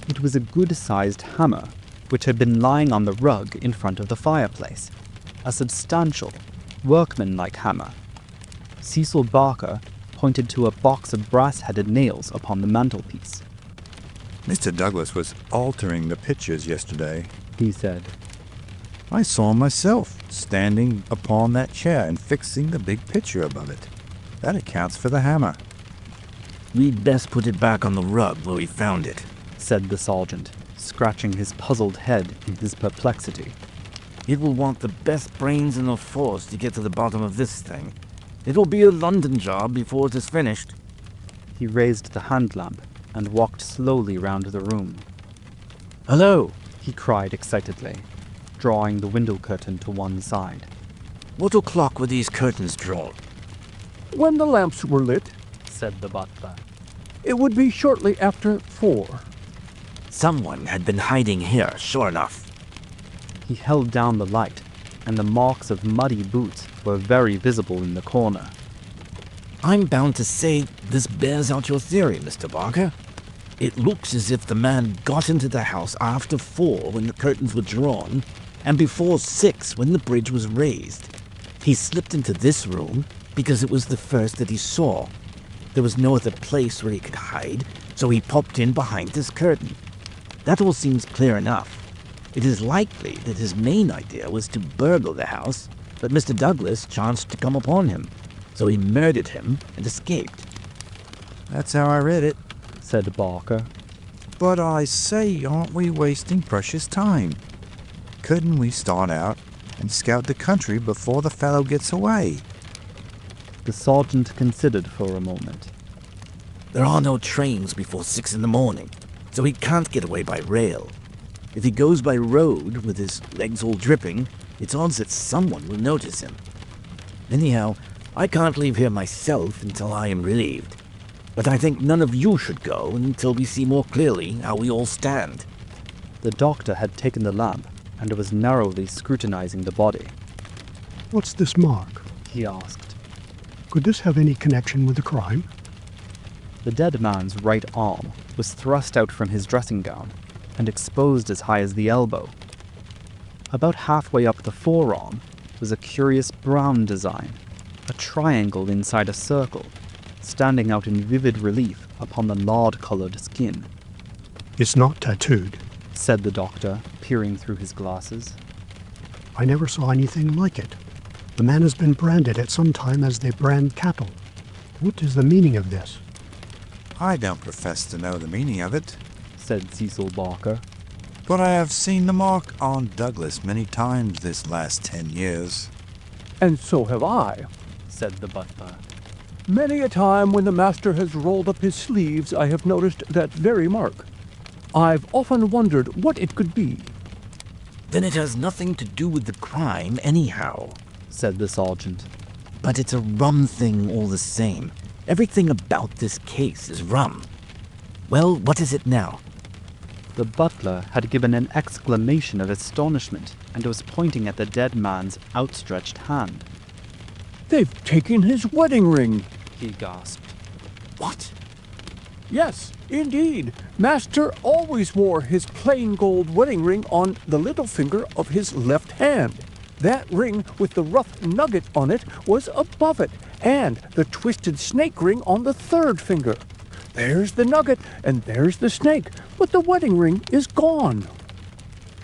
It was a good-sized hammer, which had been lying on the rug in front of the fireplace. A substantial, workmanlike hammer. Cecil Barker pointed to a box of brass-headed nails upon the mantelpiece. Mr. Douglas was altering the pictures yesterday, he said. I saw him myself standing upon that chair and fixing the big picture above it. That accounts for the hammer. We'd best put it back on the rug where we found it, said the sergeant, scratching his puzzled head in his perplexity. It will want the best brains in the force to get to the bottom of this thing. It will be a London job before it is finished. He raised the hand lamp and walked slowly round the room. Hello. He cried excitedly, drawing the window curtain to one side. What o'clock were these curtains drawn? When the lamps were lit, Said the butler. it would be shortly after 4. Someone had been hiding here, sure enough. He held down the light, and the marks of muddy boots were very visible in the corner. I'm bound to say this bears out your theory, Mr. Barker. It looks as if the man got into the house after 4 when the curtains were drawn, and before 6 when the bridge was raised. He slipped into this room because it was the first that he saw. There was no other place where he could hide, so he popped in behind this curtain. That all seems clear enough. It is likely that his main idea was to burgle the house, but Mr. Douglas chanced to come upon him, so he murdered him and escaped. That's how I read it. Said Barker. But I say, aren't we wasting precious time? Couldn't we start out and scout the country before the fellow gets away? The sergeant considered for a moment. There are no trains before 6 in the morning, so he can't get away by rail. If he goes by road with his legs all dripping, it's odds that someone will notice him. Anyhow, I can't leave here myself until I am relieved. But I think none of you should go until we see more clearly how we all stand. The doctor had taken the lamp and was narrowly scrutinizing the body. What's this mark? He asked. Could this have any connection with the crime? The dead man's right arm was thrust out from his dressing gown and exposed as high as the elbow. About halfway up the forearm was a curious brown design, a triangle inside a circle, standing out in vivid relief upon the lard-colored skin. It's not tattooed. Said the doctor, peering through his glasses. I never saw anything like it. The man has been branded at some time as they brand cattle. What is the meaning of this? I don't profess to know the meaning of it, Said Cecil Barker. but I have seen the mark on Douglas many times this last 10 years. And so have I. Said the butler. Many a time when the master has rolled up his sleeves, I have noticed that very mark. I've often wondered what it could be. Then it has nothing to do with the crime anyhow, Said the sergeant. but it's a rum thing all the same. Everything about this case is rum. Well, what is it now? The butler had given an exclamation of astonishment and was pointing at the dead man's outstretched hand. They've taken his wedding ring. He gasped. What? Yes, indeed. Master always wore his plain gold wedding ring on the little finger of his left hand. That ring with the rough nugget on it was above it, and the twisted snake ring on the third finger. There's the nugget, and there's the snake, but the wedding ring is gone.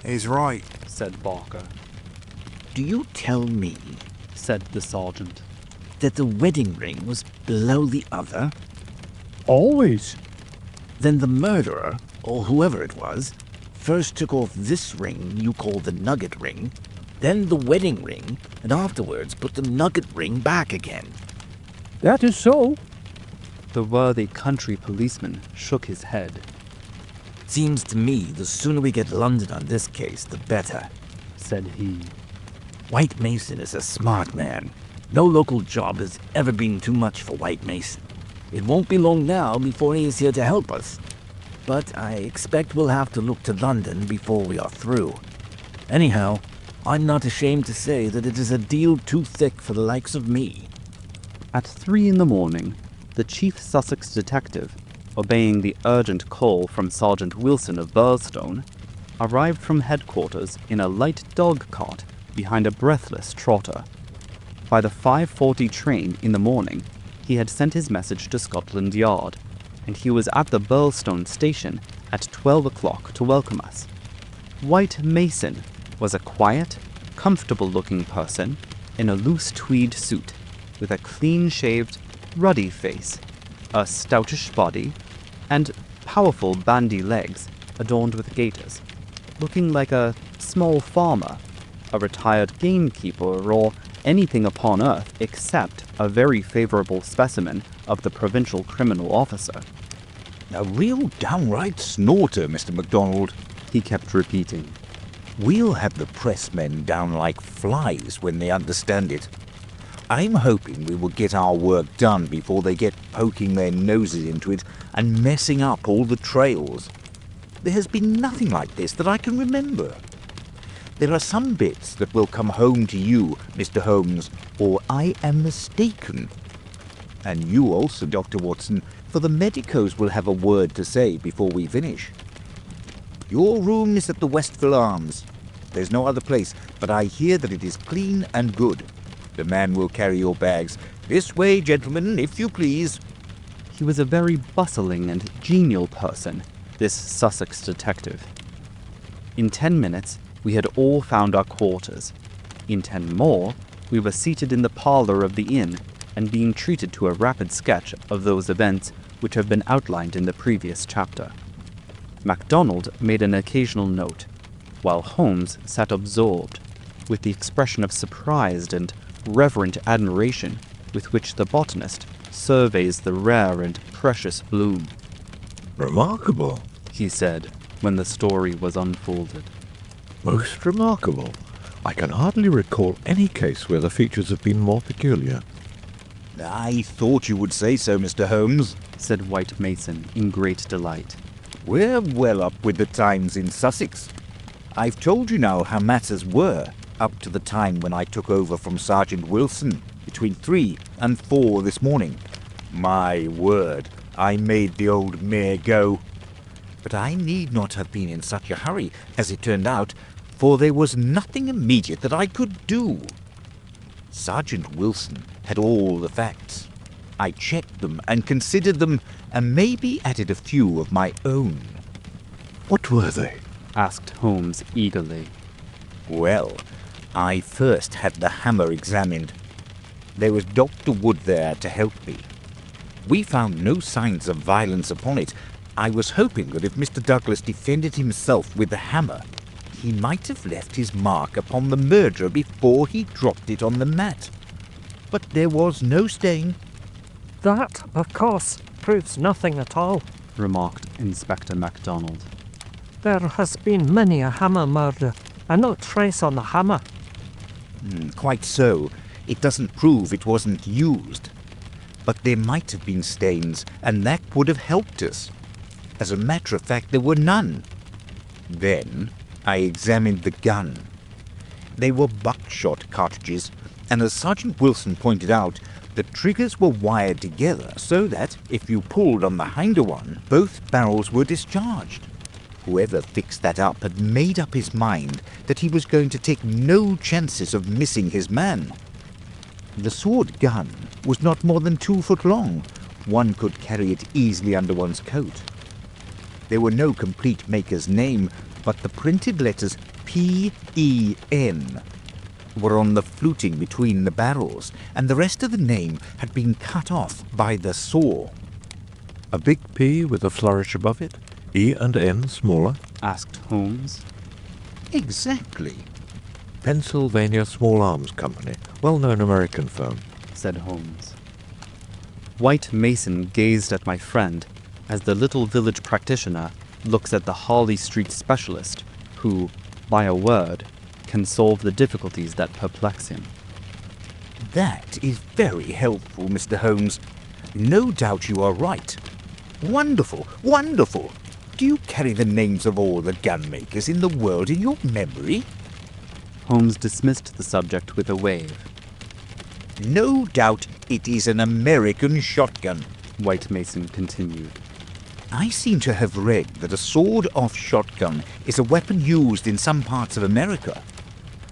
He's right. Said Barker. Do you tell me Said the sergeant. that the wedding ring was below the other? Always. Then the murderer, or whoever it was, first took off this ring you call the nugget ring, then the wedding ring, and afterwards put the nugget ring back again. That is so. The worthy country policeman shook his head. Seems to me the sooner we get London on this case, the better. Said he. White Mason is a smart man. No local job has ever been too much for White Mason. It won't be long now before he is here to help us. But I expect we'll have to look to London before we are through. Anyhow, I'm not ashamed to say that it is a deal too thick for the likes of me. At 3 in the morning, the chief Sussex detective, obeying the urgent call from Sergeant Wilson of Burlstone, arrived from headquarters in a light dog cart behind a breathless trotter. By the 5:40 train in the morning, he had sent his message to Scotland Yard, and he was at the Burlstone station at 12 o'clock to welcome us. White Mason was a quiet, comfortable-looking person in a loose tweed suit, with a clean-shaved, ruddy face, a stoutish body, and powerful bandy legs adorned with gaiters, looking like a small farmer, a retired gamekeeper, or anything upon earth except a very favorable specimen of the provincial criminal officer. A real downright snorter, Mr. MacDonald, he kept repeating. We'll have the pressmen down like flies when they understand it. I'm hoping we will get our work done before they get poking their noses into it and messing up all the trails. There has been nothing like this that I can remember. There are some bits that will come home to you, Mr. Holmes, or I am mistaken. And you also, Dr. Watson, for the medicos will have a word to say before we finish. Your room is at the Westville Arms. There's no other place, but I hear that it is clean and good. The man will carry your bags. This way, gentlemen, if you please. He was a very bustling and genial person, this Sussex detective. In 10 minutes, we had all found our quarters. In 10 more, we were seated in the parlor of the inn and being treated to a rapid sketch of those events which have been outlined in the previous chapter. MacDonald made an occasional note, while Holmes sat absorbed, with the expression of surprised and reverent admiration with which the botanist surveys the rare and precious bloom. Remarkable, he said, when the story was unfolded. Most remarkable. I can hardly recall any case where the features have been more peculiar. I thought you would say so, Mr. Holmes, said White Mason in great delight. We're well up with the times in Sussex. I've told you now how matters were up to the time when I took over from Sergeant Wilson between 3 and 4 this morning. My word, I made the old mare go. But I need not have been in such a hurry, as it turned out, for there was nothing immediate that I could do. Sergeant Wilson had all the facts. I checked them and considered them, and maybe added a few of my own. What were they? asked Holmes eagerly. Well, I first had the hammer examined. There was Dr. Wood there to help me. We found no signs of violence upon it. I was hoping that if Mr. Douglas defended himself with the hammer, he might have left his mark upon the murderer before he dropped it on the mat. But there was no stain. That, of course, proves nothing at all, remarked Inspector MacDonald. There has been many a hammer murder, and no trace on the hammer. Quite so. It doesn't prove it wasn't used. But there might have been stains, and that would have helped us. As a matter of fact, there were none. Then I examined the gun. They were buckshot cartridges, and as Sergeant Wilson pointed out, the triggers were wired together so that, if you pulled on the hinder one, both barrels were discharged. Whoever fixed that up had made up his mind that he was going to take no chances of missing his man. The sword gun was not more than 2 foot long. One could carry it easily under one's coat. There were no complete maker's name, but the printed letters P-E-N were on the fluting between the barrels, and the rest of the name had been cut off by the saw. A big P with a flourish above it? E and N smaller? asked Holmes. Exactly. Pennsylvania Small Arms Company, well-known American firm, said Holmes. White Mason gazed at my friend as the little village practitioner looks at the Harley Street specialist who, by a word, can solve the difficulties that perplex him. That is very helpful, Mr. Holmes. No doubt you are right. Wonderful, wonderful. Do you carry the names of all the gun makers in the world in your memory? Holmes dismissed the subject with a wave. No doubt it is an American shotgun, White Mason continued. I seem to have read that a sawed-off shotgun is a weapon used in some parts of America.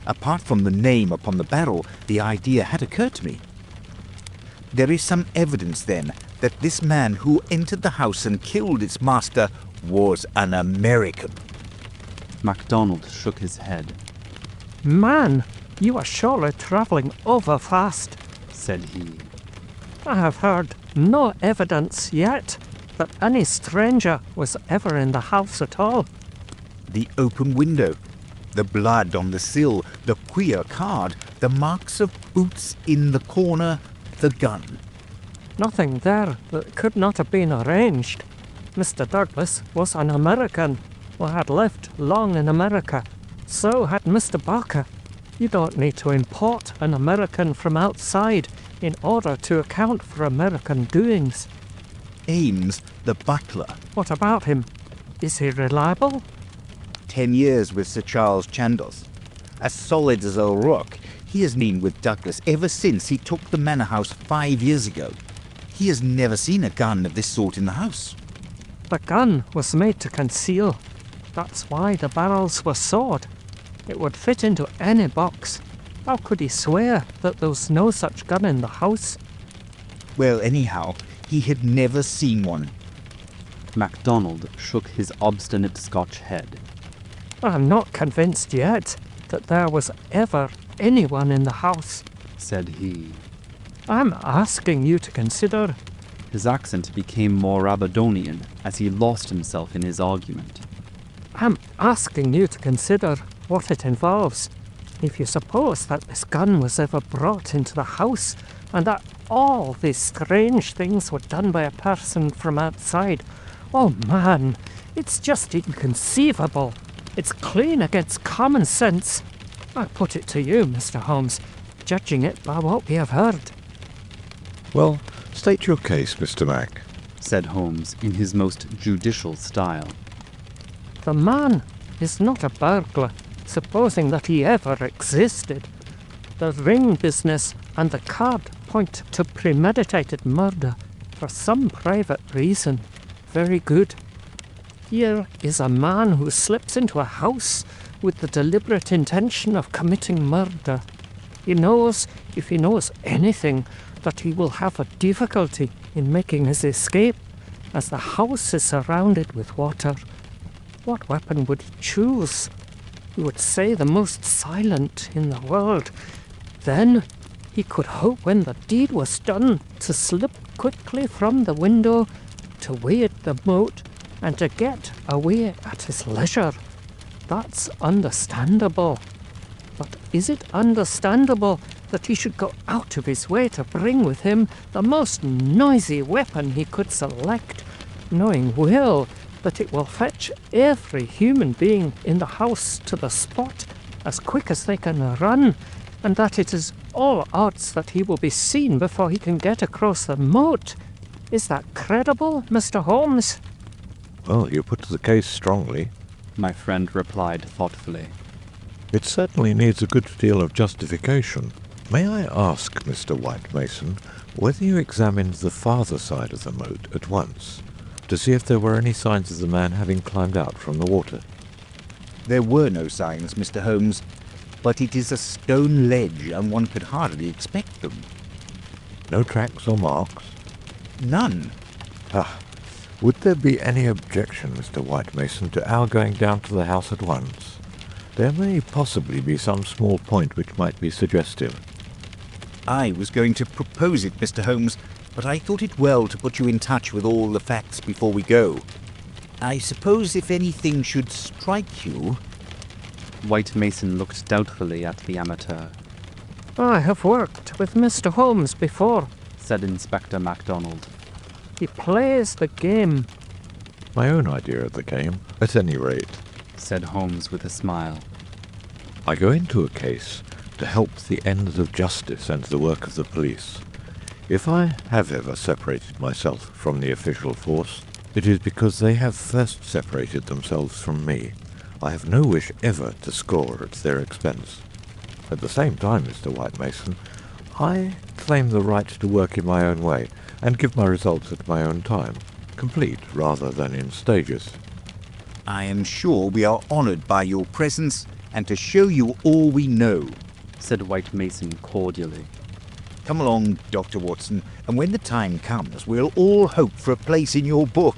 Apart from the name upon the barrel, the idea had occurred to me. There is some evidence, then, that this man who entered the house and killed its master was an American. MacDonald shook his head. Man, you are surely travelling over fast, said he. I have heard no evidence yet that any stranger was ever in the house at all. The open window, the blood on the sill, the queer card, the marks of boots in the corner, the gun. Nothing there that could not have been arranged. Mr. Douglas was an American, or had lived long in America. So had Mr. Barker. You don't need to import an American from outside in order to account for American doings. Ames, the butler. What about him? Is he reliable? 10 years with Sir Charles Chandos. As solid as a rock. He has been with Douglas ever since he took the manor house 5 years ago. He has never seen a gun of this sort in the house. The gun was made to conceal. That's why the barrels were sawed. It would fit into any box. How could he swear that there was no such gun in the house? Well, anyhow, he had never seen one. MacDonald shook his obstinate Scotch head. I'm not convinced yet that there was ever anyone in the house, said he. I'm asking you to consider. His accent became more Aberdonian as he lost himself in his argument. I'm asking you to consider what it involves. If you suppose that this gun was ever brought into the house, and that all these strange things were done by a person from outside, oh man, it's just inconceivable. It's clean against common sense. I put it to you, Mr. Holmes, judging it by what we have heard. Well, state your case, Mr. Mac, said Holmes in his most judicial style. The man is not a burglar, supposing that he ever existed. The ring business and the card point to premeditated murder for some private reason. Very good. Here is a man who slips into a house with the deliberate intention of committing murder. He knows, if he knows anything, that he will have a difficulty in making his escape, as the house is surrounded with water. What weapon would he choose? He would say the most silent in the world. Then he could hope when the deed was done to slip quickly from the window, to wade the moat, and to get away at his leisure. That's understandable. But is it understandable that he should go out of his way to bring with him the most noisy weapon he could select, knowing well that it will fetch every human being in the house to the spot as quick as they can run, and that it is all odds that he will be seen before he can get across the moat? Is that credible, Mr. Holmes? Well, you put the case strongly, my friend replied thoughtfully. It certainly needs a good deal of justification. May I ask, Mr. White Mason, whether you examined the farther side of the moat at once, to see if there were any signs of the man having climbed out from the water? There were no signs, Mr. Holmes, but it is a stone ledge and one could hardly expect them. No tracks or marks? None. Would there be any objection, Mr. White Mason, to our going down to the house at once? There may possibly be some small point which might be suggestive. I was going to propose it, Mr. Holmes, but I thought it well to put you in touch with all the facts before we go. I suppose if anything should strike you... White Mason looked doubtfully at the amateur. I have worked with Mr. Holmes before, said Inspector MacDonald. He plays the game. My own idea of the game, at any rate, said Holmes with a smile. I go into a case to help the ends of justice and the work of the police. If I have ever separated myself from the official force, it is because they have first separated themselves from me. I have no wish ever to score at their expense. At the same time, Mr. White Mason, I claim the right to work in my own way and give my results at my own time, complete rather than in stages. I am sure we are honoured by your presence and to show you all we know, said White Mason cordially. Come along, Dr. Watson, and when the time comes, we'll all hope for a place in your book.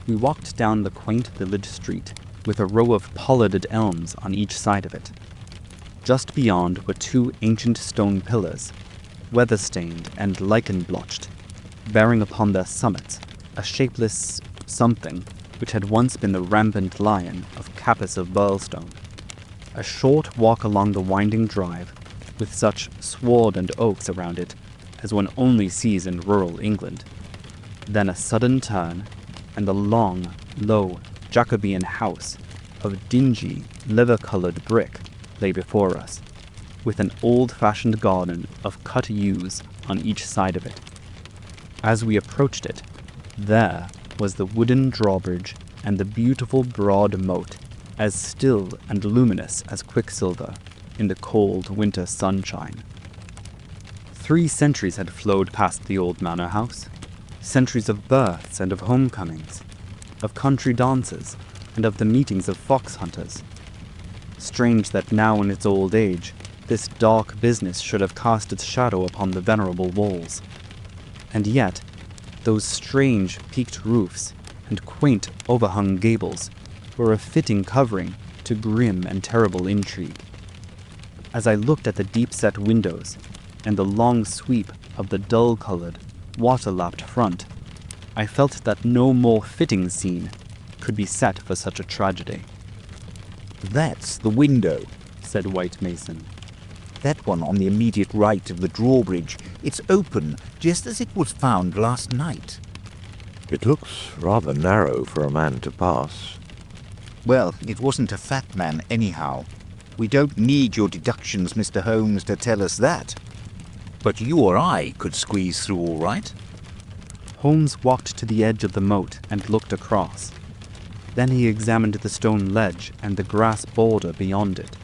We walked down the quaint village street, with a row of pollarded elms on each side of it. Just beyond were two ancient stone pillars, weather-stained and lichen-blotched, bearing upon their summits a shapeless something which had once been the rampant lion of Capus of Burlstone. A short walk along the winding drive, with such sward and oaks around it as one only sees in rural England. Then a sudden turn, and the long, low Jacobean house of dingy, liver-colored brick lay before us, with an old-fashioned garden of cut yews on each side of it. As we approached it, there was the wooden drawbridge and the beautiful broad moat, as still and luminous as quicksilver in the cold winter sunshine. 3 centuries had flowed past the old manor house, centuries of births and of homecomings, of country dances, and of the meetings of fox hunters. Strange that now in its old age, this dark business should have cast its shadow upon the venerable walls. And yet, those strange peaked roofs and quaint overhung gables were a fitting covering to grim and terrible intrigue. As I looked at the deep-set windows and the long sweep of the dull-colored, water-lapped front, I felt that no more fitting scene could be set for such a tragedy. "That's the window," said White Mason. "That one on the immediate right of the drawbridge. It's open, just as it was found last night." It looks rather narrow for a man to pass. "Well, it wasn't a fat man anyhow. We don't need your deductions, Mr. Holmes, to tell us that. But you or I could squeeze through all right." Holmes walked to the edge of the moat and looked across. Then he examined the stone ledge and the grass border beyond it.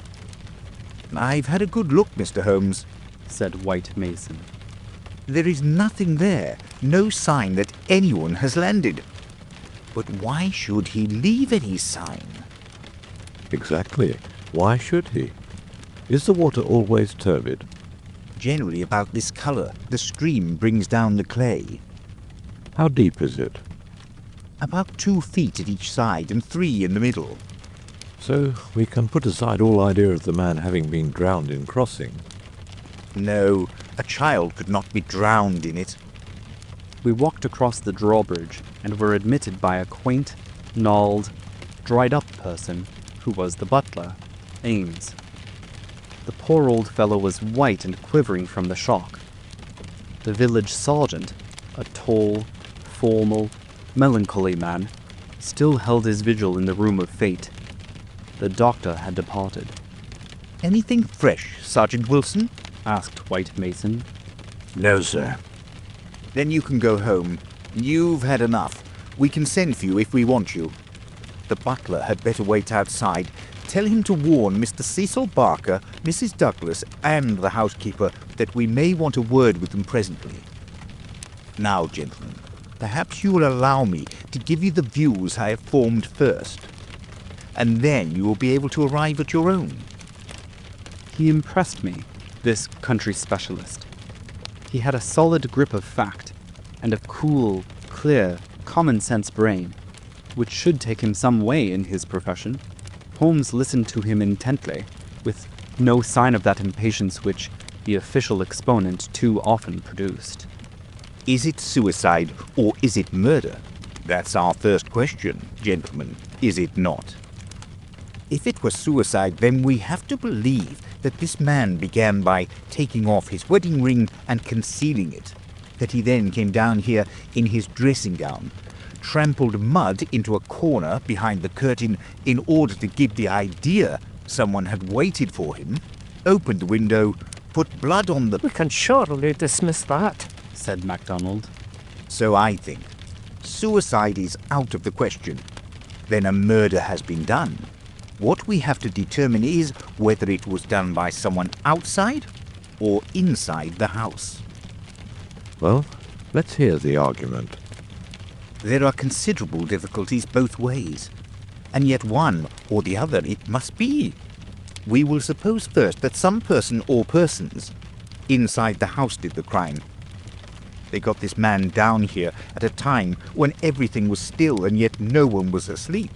"I've had a good look, Mr. Holmes," said White Mason. "There is nothing there, no sign that anyone has landed. But why should he leave any sign?" Exactly. Why should he? Is the water always turbid? "Generally about this color. The stream brings down the clay." How deep is it? "About 2 feet at each side and 3 in the middle." So we can put aside all idea of the man having been drowned in crossing. "No, a child could not be drowned in it." We walked across the drawbridge and were admitted by a quaint, gnarled, dried-up person who was the butler, Ames. The poor old fellow was white and quivering from the shock. The village sergeant, a tall, formal, melancholy man, still held his vigil in the room of fate. The doctor had departed. "Anything fresh, Sergeant Wilson?" asked White Mason. No, sir. "Then you can go home. You've had enough. We can send for you if we want you. The butler had better wait outside. Tell him to warn Mr. Cecil Barker, Mrs. Douglas, and the housekeeper that we may want a word with them presently. Now, gentlemen, perhaps you will allow me to give you the views I have formed first, and then you will be able to arrive at your own." He impressed me, this country specialist. He had a solid grip of fact, and a cool, clear, common-sense brain, which should take him some way in his profession. Holmes listened to him intently, with no sign of that impatience which the official exponent too often produced. "Is it suicide or is it murder? That's our first question, gentlemen, is it not? If it was suicide, then we have to believe that this man began by taking off his wedding ring and concealing it, that he then came down here in his dressing gown, trampled mud into a corner behind the curtain in order to give the idea someone had waited for him, opened the window, put blood on the—" We can surely dismiss that, said MacDonald. "So I think. Suicide is out of the question. Then a murder has been done. What we have to determine is whether it was done by someone outside or inside the house." Well, let's hear the argument. "There are considerable difficulties both ways, and yet one or the other it must be. We will suppose first that some person or persons inside the house did the crime. They got this man down here at a time when everything was still and yet no one was asleep.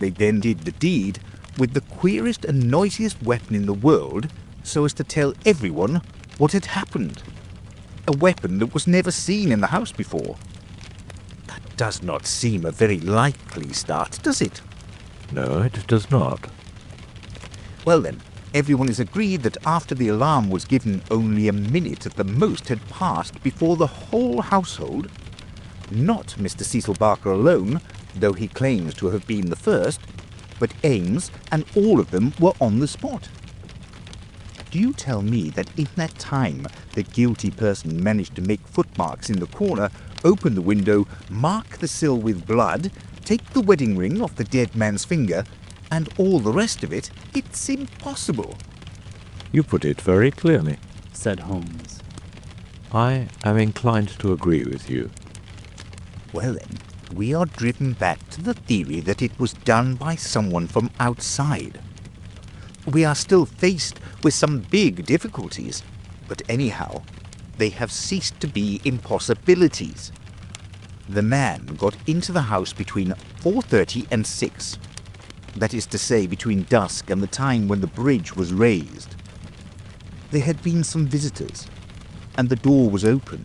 They then did the deed with the queerest and noisiest weapon in the world so as to tell everyone what had happened. A weapon that was never seen in the house before. That does not seem a very likely start, does it?" No, it does not. "Well then, everyone is agreed that after the alarm was given only a minute at the most had passed before the whole household, Not Mr. Cecil Barker alone, though he claims to have been the first, but Ames and all of them were on the spot. Do you tell me that in that time the guilty person managed to make footmarks in the corner, open the window, mark the sill with blood, take the wedding ring off the dead man's finger, and all the rest of it? It's impossible. You put it very clearly, said Holmes. I am inclined to agree with you. Well then, we are driven back to the theory that it was done by someone from outside. We are still faced with some big difficulties, but anyhow, they have ceased to be impossibilities. The man got into the house between 4:30 and 6. That is to say, between dusk and the time when the bridge was raised. There had been some visitors, and the door was open,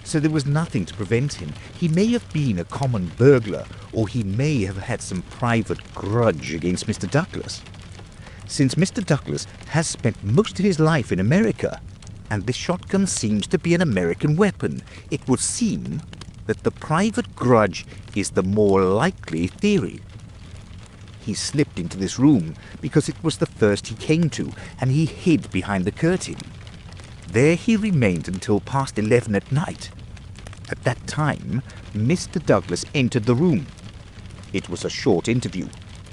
so there was nothing to prevent him. He may have been a common burglar, or he may have had some private grudge against Mr. Douglas. Since Mr. Douglas has spent most of his life in America, and the shotgun seems to be an American weapon, it would seem that the private grudge is the more likely theory. He slipped into this room because it was the first he came to, and he hid behind the curtain. There he remained until past 11 at night. At that time, Mr. Douglas entered the room. It was a short interview,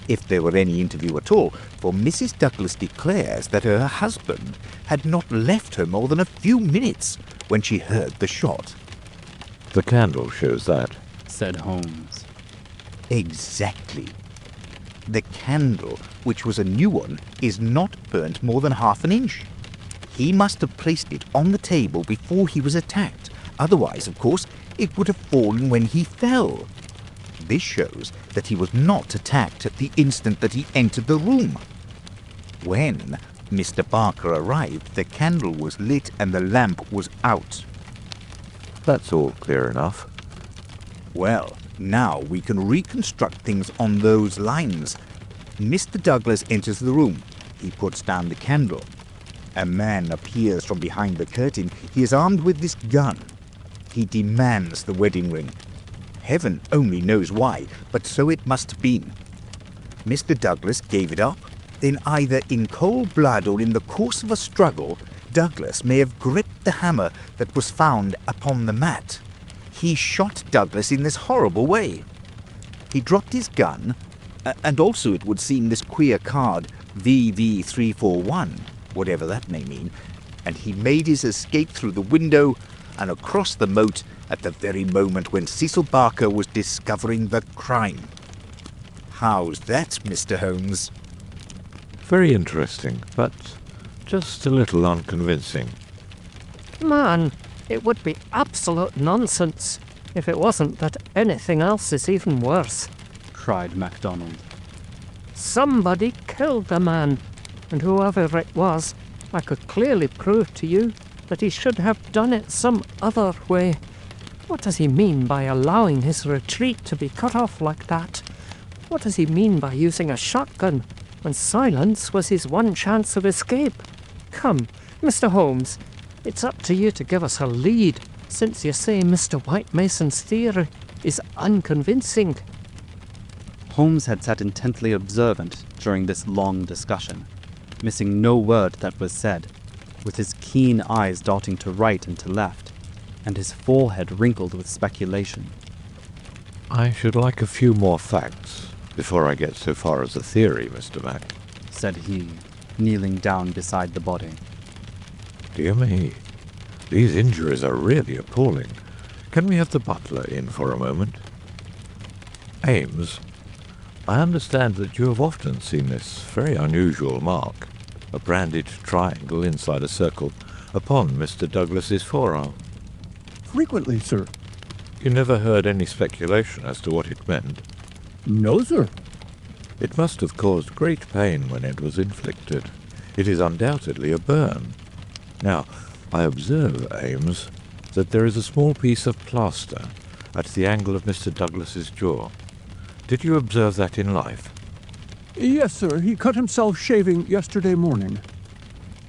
if there were any interview at all, for Mrs. Douglas declares that her husband had not left her more than a few minutes when she heard the shot. The candle shows that, said Holmes. Exactly. The candle, which was a new one, is not burnt more than half an inch. He must have placed it on the table before he was attacked. Otherwise, of course, it would have fallen when he fell. This shows that he was not attacked at the instant that he entered the room. When Mr. Barker arrived, the candle was lit and the lamp was out. That's all clear enough. Well, now we can reconstruct things on those lines. Mr. Douglas enters the room. He puts down the candle. A man appears from behind the curtain. He is armed with this gun. He demands the wedding ring. Heaven only knows why, but so it must have been. Mr. Douglas gave it up. Then either in cold blood or in the course of a struggle, Douglas may have gripped the hammer that was found upon the mat. He shot Douglas in this horrible way. He dropped his gun, and also it would seem this queer card, VV341, whatever that may mean, and he made his escape through the window and across the moat at the very moment when Cecil Barker was discovering the crime. How's that, Mr. Holmes? Very interesting, but just a little unconvincing. Man, it would be absolute nonsense if it wasn't that anything else is even worse, cried MacDonald. Somebody killed the man, and whoever it was, I could clearly prove to you that he should have done it some other way. What does he mean by allowing his retreat to be cut off like that? What does he mean by using a shotgun when silence was his one chance of escape? Come, Mr. Holmes, it's up to you to give us a lead, since you say Mr. White Mason's theory is unconvincing. Holmes had sat intently observant during this long discussion, missing no word that was said, with his keen eyes darting to right and to left, and his forehead wrinkled with speculation. I should like a few more facts before I get so far as a theory, Mr. Mac, said he, kneeling down beside the body. Dear me, these injuries are really appalling. Can we have the butler in for a moment? Ames, I understand that you have often seen this very unusual mark, a branded triangle inside a circle, upon Mr. Douglas's forearm. Frequently, sir. You never heard any speculation as to what it meant? No, sir. It must have caused great pain when it was inflicted. It is undoubtedly a burn. Now, I observe, Ames, that there is a small piece of plaster at the angle of Mr. Douglas's jaw. Did you observe that in life? Yes, sir. He cut himself shaving yesterday morning.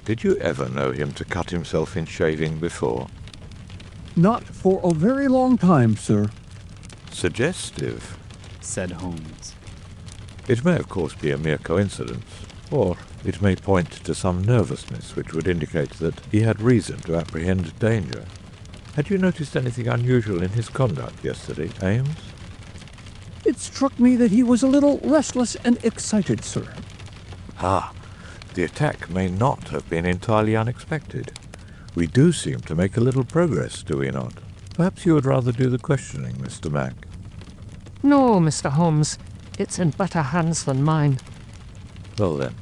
Did you ever know him to cut himself in shaving before? Not for a very long time, sir. Suggestive. said Holmes. It may of course be a mere coincidence, or it may point to some nervousness which would indicate that he had reason to apprehend danger. Had you noticed anything unusual in his conduct yesterday, Ames? It struck me that he was a little restless and excited, sir. Ah, the attack may not have been entirely unexpected. We do seem to make a little progress, do we not? Perhaps you would rather do the questioning, Mr. Mac. No, Mr. Holmes. It's in better hands than mine. Well then,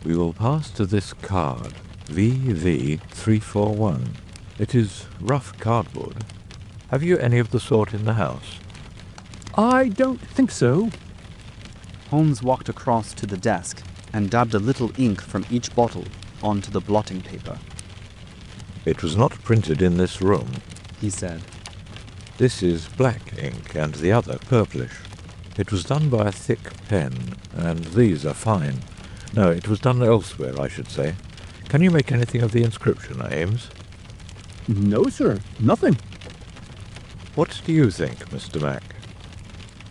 we will pass to this card, VV341. It is rough cardboard. Have you any of the sort in the house? I don't think so. Holmes walked across to the desk and dabbed a little ink from each bottle onto the blotting paper. It was not printed in this room, he said. This is black ink and the other purplish. It was done by a thick pen, and these are fine. No, it was done elsewhere, I should say. Can you make anything of the inscription, Ames? No, sir. Nothing. What do you think, Mr. Mac?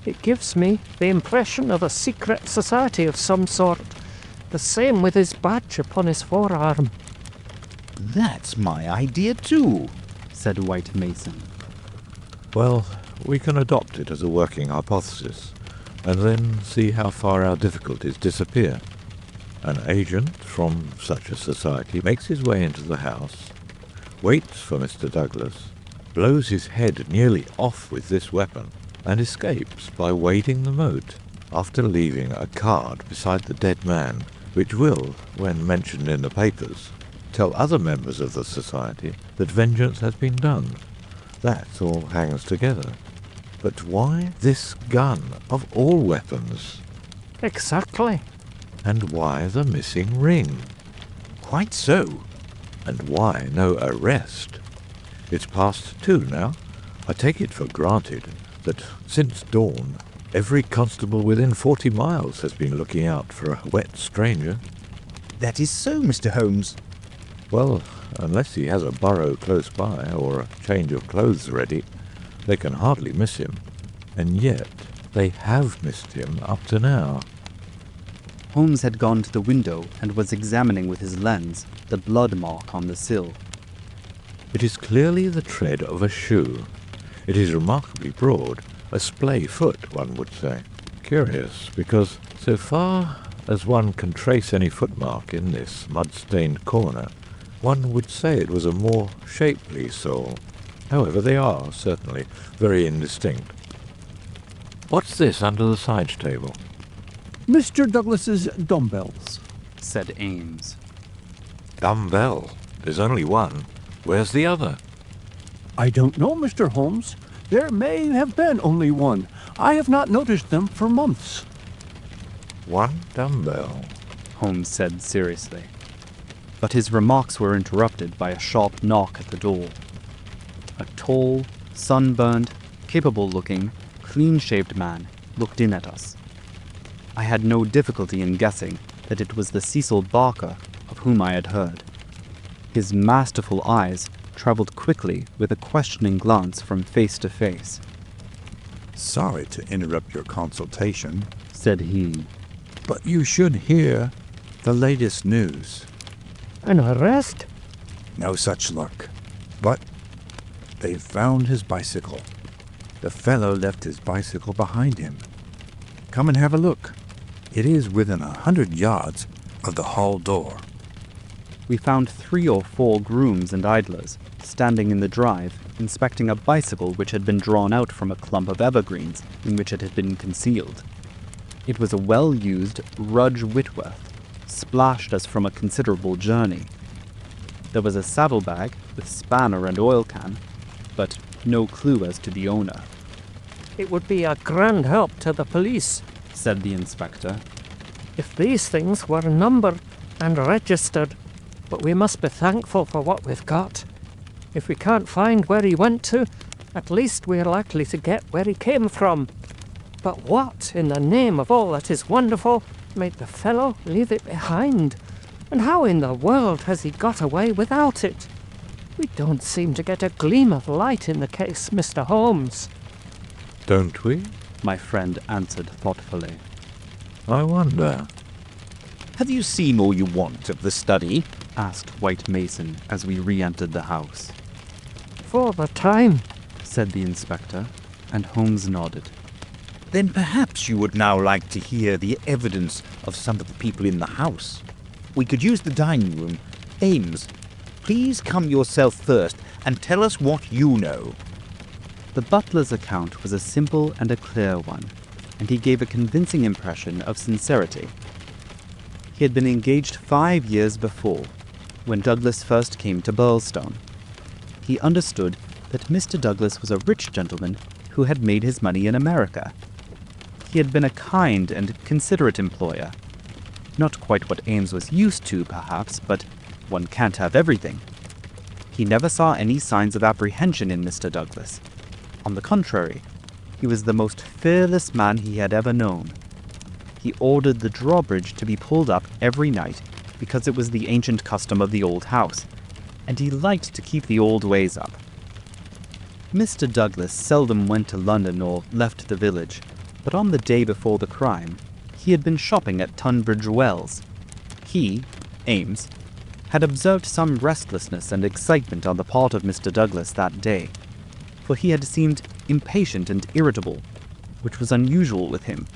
It gives me the impression of a secret society of some sort. The same with his badge upon his forearm. That's my idea too, said White Mason. Well, we can adopt it as a working hypothesis, and then see how far our difficulties disappear. An agent from such a society makes his way into the house, waits for Mr. Douglas, blows his head nearly off with this weapon, and escapes by wading the moat, after leaving a card beside the dead man, which will, when mentioned in the papers, tell other members of the society that vengeance has been done. That all hangs together. But why this gun, of all weapons? Exactly. And why the missing ring? Quite so. And why no arrest? It's past 2 now. I take it for granted that since dawn, every constable within 40 miles has been looking out for a wet stranger. That is so, Mr. Holmes. Well, unless he has a burrow close by or a change of clothes ready, they can hardly miss him. And yet, they have missed him up to now. Holmes had gone to the window and was examining with his lens the blood mark on the sill. It is clearly the tread of a shoe. It is remarkably broad, a splay foot, one would say. Curious, because so far as one can trace any footmark in this mud-stained corner, one would say it was a more shapely sole. However, they are, certainly, very indistinct. What's this under the side table? Mr. Douglas's dumbbells, said Ames. Dumbbell? There's only one. Where's the other? I don't know, Mr. Holmes. There may have been only one. I have not noticed them for months. One dumbbell, Holmes said seriously. But his remarks were interrupted by a sharp knock at the door. A tall, sunburned, capable-looking, clean-shaved man looked in at us. I had no difficulty in guessing that it was the Cecil Barker of whom I had heard. His masterful eyes traveled quickly with a questioning glance from face to face. Sorry to interrupt your consultation, said he, but you should hear the latest news. An arrest? No such luck. But they found his bicycle. The fellow left his bicycle behind him. Come and have a look. It is within 100 yards of the hall door. We found 3 or 4 grooms and idlers standing in the drive, inspecting a bicycle which had been drawn out from a clump of evergreens in which it had been concealed. It was a well-used Rudge Whitworth, splashed as from a considerable journey. There was a saddlebag with spanner and oil can, but no clue as to the owner. It would be a grand help to the police, said the inspector, if these things were numbered and registered. But we must be thankful for what we've got. If we can't find where he went to, at least we're likely to get where he came from. But what, in the name of all that is wonderful, made the fellow leave it behind? And how in the world has he got away without it? We don't seem to get a gleam of light in the case, Mr. Holmes. Don't we? My friend answered thoughtfully. I wonder. Have you seen all you want of the study? Asked White Mason as we re-entered the house. For the time. Said the inspector, and Holmes nodded. Then perhaps you would now like to hear the evidence of some of the people in the house. We could use the dining room. Ames, please come yourself first and tell us what you know. The butler's account was a simple and a clear one, and he gave a convincing impression of sincerity. He had been engaged 5 years before, when Douglas first came to Burlstone. He understood that Mr. Douglas was a rich gentleman who had made his money in America. He had been a kind and considerate employer. Not quite what Ames was used to, perhaps, but one can't have everything. He never saw any signs of apprehension in Mr. Douglas. On the contrary, he was the most fearless man he had ever known. He ordered the drawbridge to be pulled up every night because it was the ancient custom of the old house, and he liked to keep the old ways up. Mr. Douglas seldom went to London or left the village, but on the day before the crime, he had been shopping at Tunbridge Wells. He, Ames, had observed some restlessness and excitement on the part of Mr. Douglas that day, for he had seemed impatient and irritable, which was unusual with him.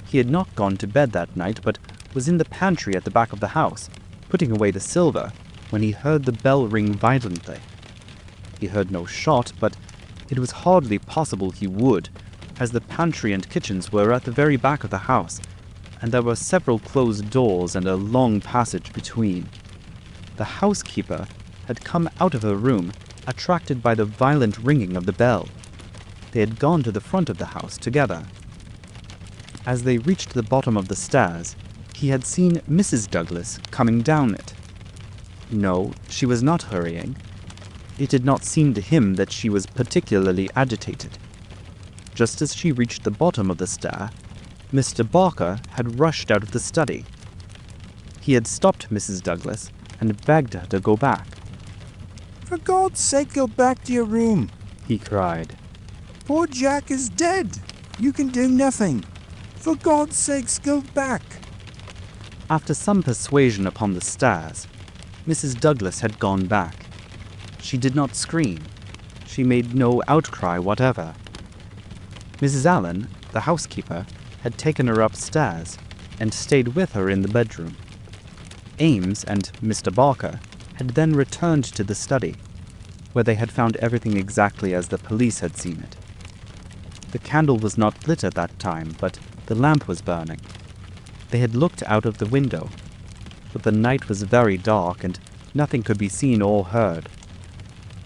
He had not gone to bed that night, but was in the pantry at the back of the house, putting away the silver, when he heard the bell ring violently. He heard no shot, but it was hardly possible he would, as the pantry and kitchens were at the very back of the house, and there were several closed doors and a long passage between. The housekeeper had come out of her room, attracted by the violent ringing of the bell. They had gone to the front of the house together. As they reached the bottom of the stairs, he had seen Mrs. Douglas coming down it. No, she was not hurrying. It did not seem to him that she was particularly agitated. Just as she reached the bottom of the stair, Mr. Barker had rushed out of the study. He had stopped Mrs. Douglas and begged her to go back. For God's sake, go back to your room, he cried. Poor Jack is dead. You can do nothing. For God's sakes, go back. After some persuasion upon the stairs, Mrs. Douglas had gone back. She did not scream. She made no outcry whatever. Mrs. Allen, the housekeeper, had taken her upstairs and stayed with her in the bedroom. Ames and Mr. Barker had then returned to the study, where they had found everything exactly as the police had seen it. The candle was not lit at that time, but the lamp was burning. They had looked out of the window, but the night was very dark and nothing could be seen or heard.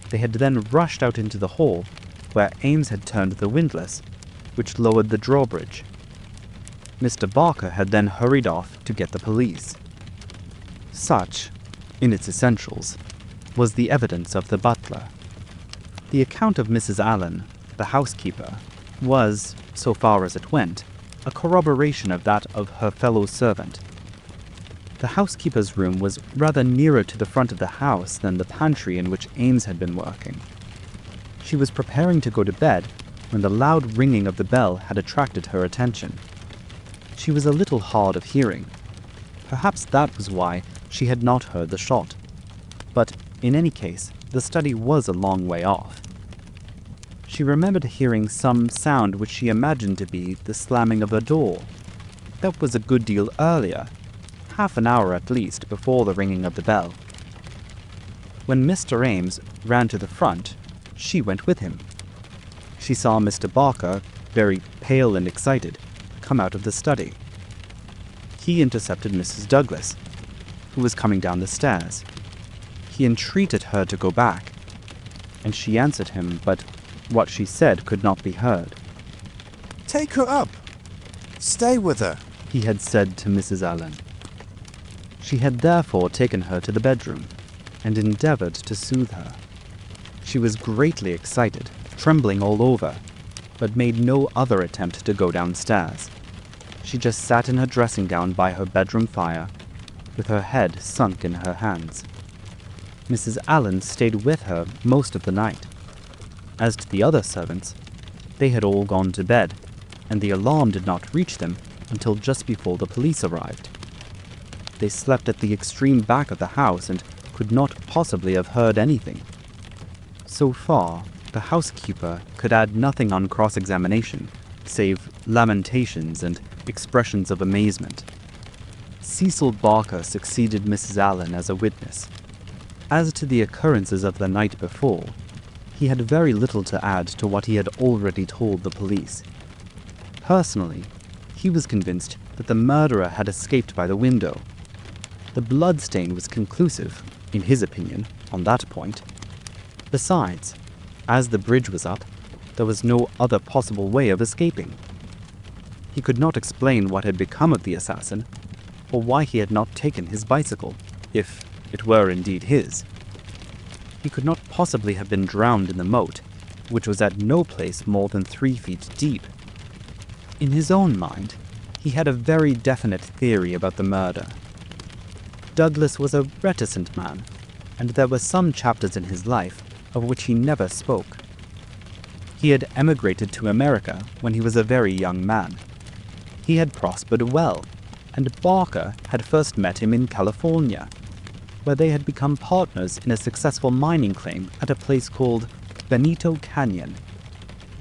They had then rushed out into the hall, where Ames had turned the windlass, which lowered the drawbridge. Mr. Barker had then hurried off to get the police. Such, in its essentials, was the evidence of the butler. The account of Mrs. Allen, the housekeeper, was, so far as it went, a corroboration of that of her fellow servant. The housekeeper's room was rather nearer to the front of the house than the pantry in which Ames had been working. She was preparing to go to bed when the loud ringing of the bell had attracted her attention. She was a little hard of hearing. Perhaps that was why she had not heard the shot. But, in any case, the study was a long way off. She remembered hearing some sound which she imagined to be the slamming of a door. That was a good deal earlier, half an hour at least before the ringing of the bell. When Mr. Ames ran to the front, she went with him. She saw Mr. Barker, very pale and excited, come out of the study. He intercepted Mrs. Douglas, who was coming down the stairs. He entreated her to go back, and she answered him, but what she said could not be heard. Take her up. Stay with her, he had said to Mrs. Allen. She had therefore taken her to the bedroom, and endeavored to soothe her. She was greatly excited, trembling all over, but made no other attempt to go downstairs. She just sat in her dressing gown by her bedroom fire, with her head sunk in her hands. Mrs. Allen stayed with her most of the night. As to the other servants, They had all gone to bed, and the alarm did not reach them until just before the police arrived. They slept at the extreme back of the house and could not possibly have heard anything. So far, the housekeeper could add nothing on cross-examination, save lamentations and expressions of amazement. Cecil Barker succeeded Mrs. Allen as a witness. As to the occurrences of the night before, he had very little to add to what he had already told the police. Personally, he was convinced that the murderer had escaped by the window. The bloodstain was conclusive, in his opinion, on that point. Besides, as the bridge was up, there was no other possible way of escaping. He could not explain what had become of the assassin, or why he had not taken his bicycle, if it were indeed his. He could not possibly have been drowned in the moat, which was at no place more than 3 feet deep. In his own mind, he had a very definite theory about the murder. Douglas was a reticent man, and there were some chapters in his life of which he never spoke. He had emigrated to America when he was a very young man. He had prospered well, and Barker had first met him in California, where they had become partners in a successful mining claim at a place called Benito Canyon.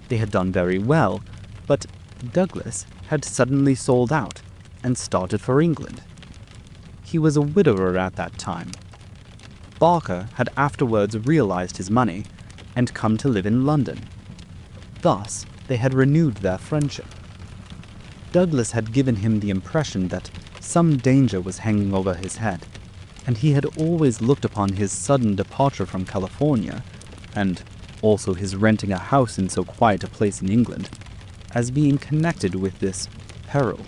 They had done very well, but Douglas had suddenly sold out and started for England. He was a widower at that time. Barker had afterwards realized his money and come to live in London. Thus, they had renewed their friendship. Douglas had given him the impression that some danger was hanging over his head, and he had always looked upon his sudden departure from California, and also his renting a house in so quiet a place in England, as being connected with this peril.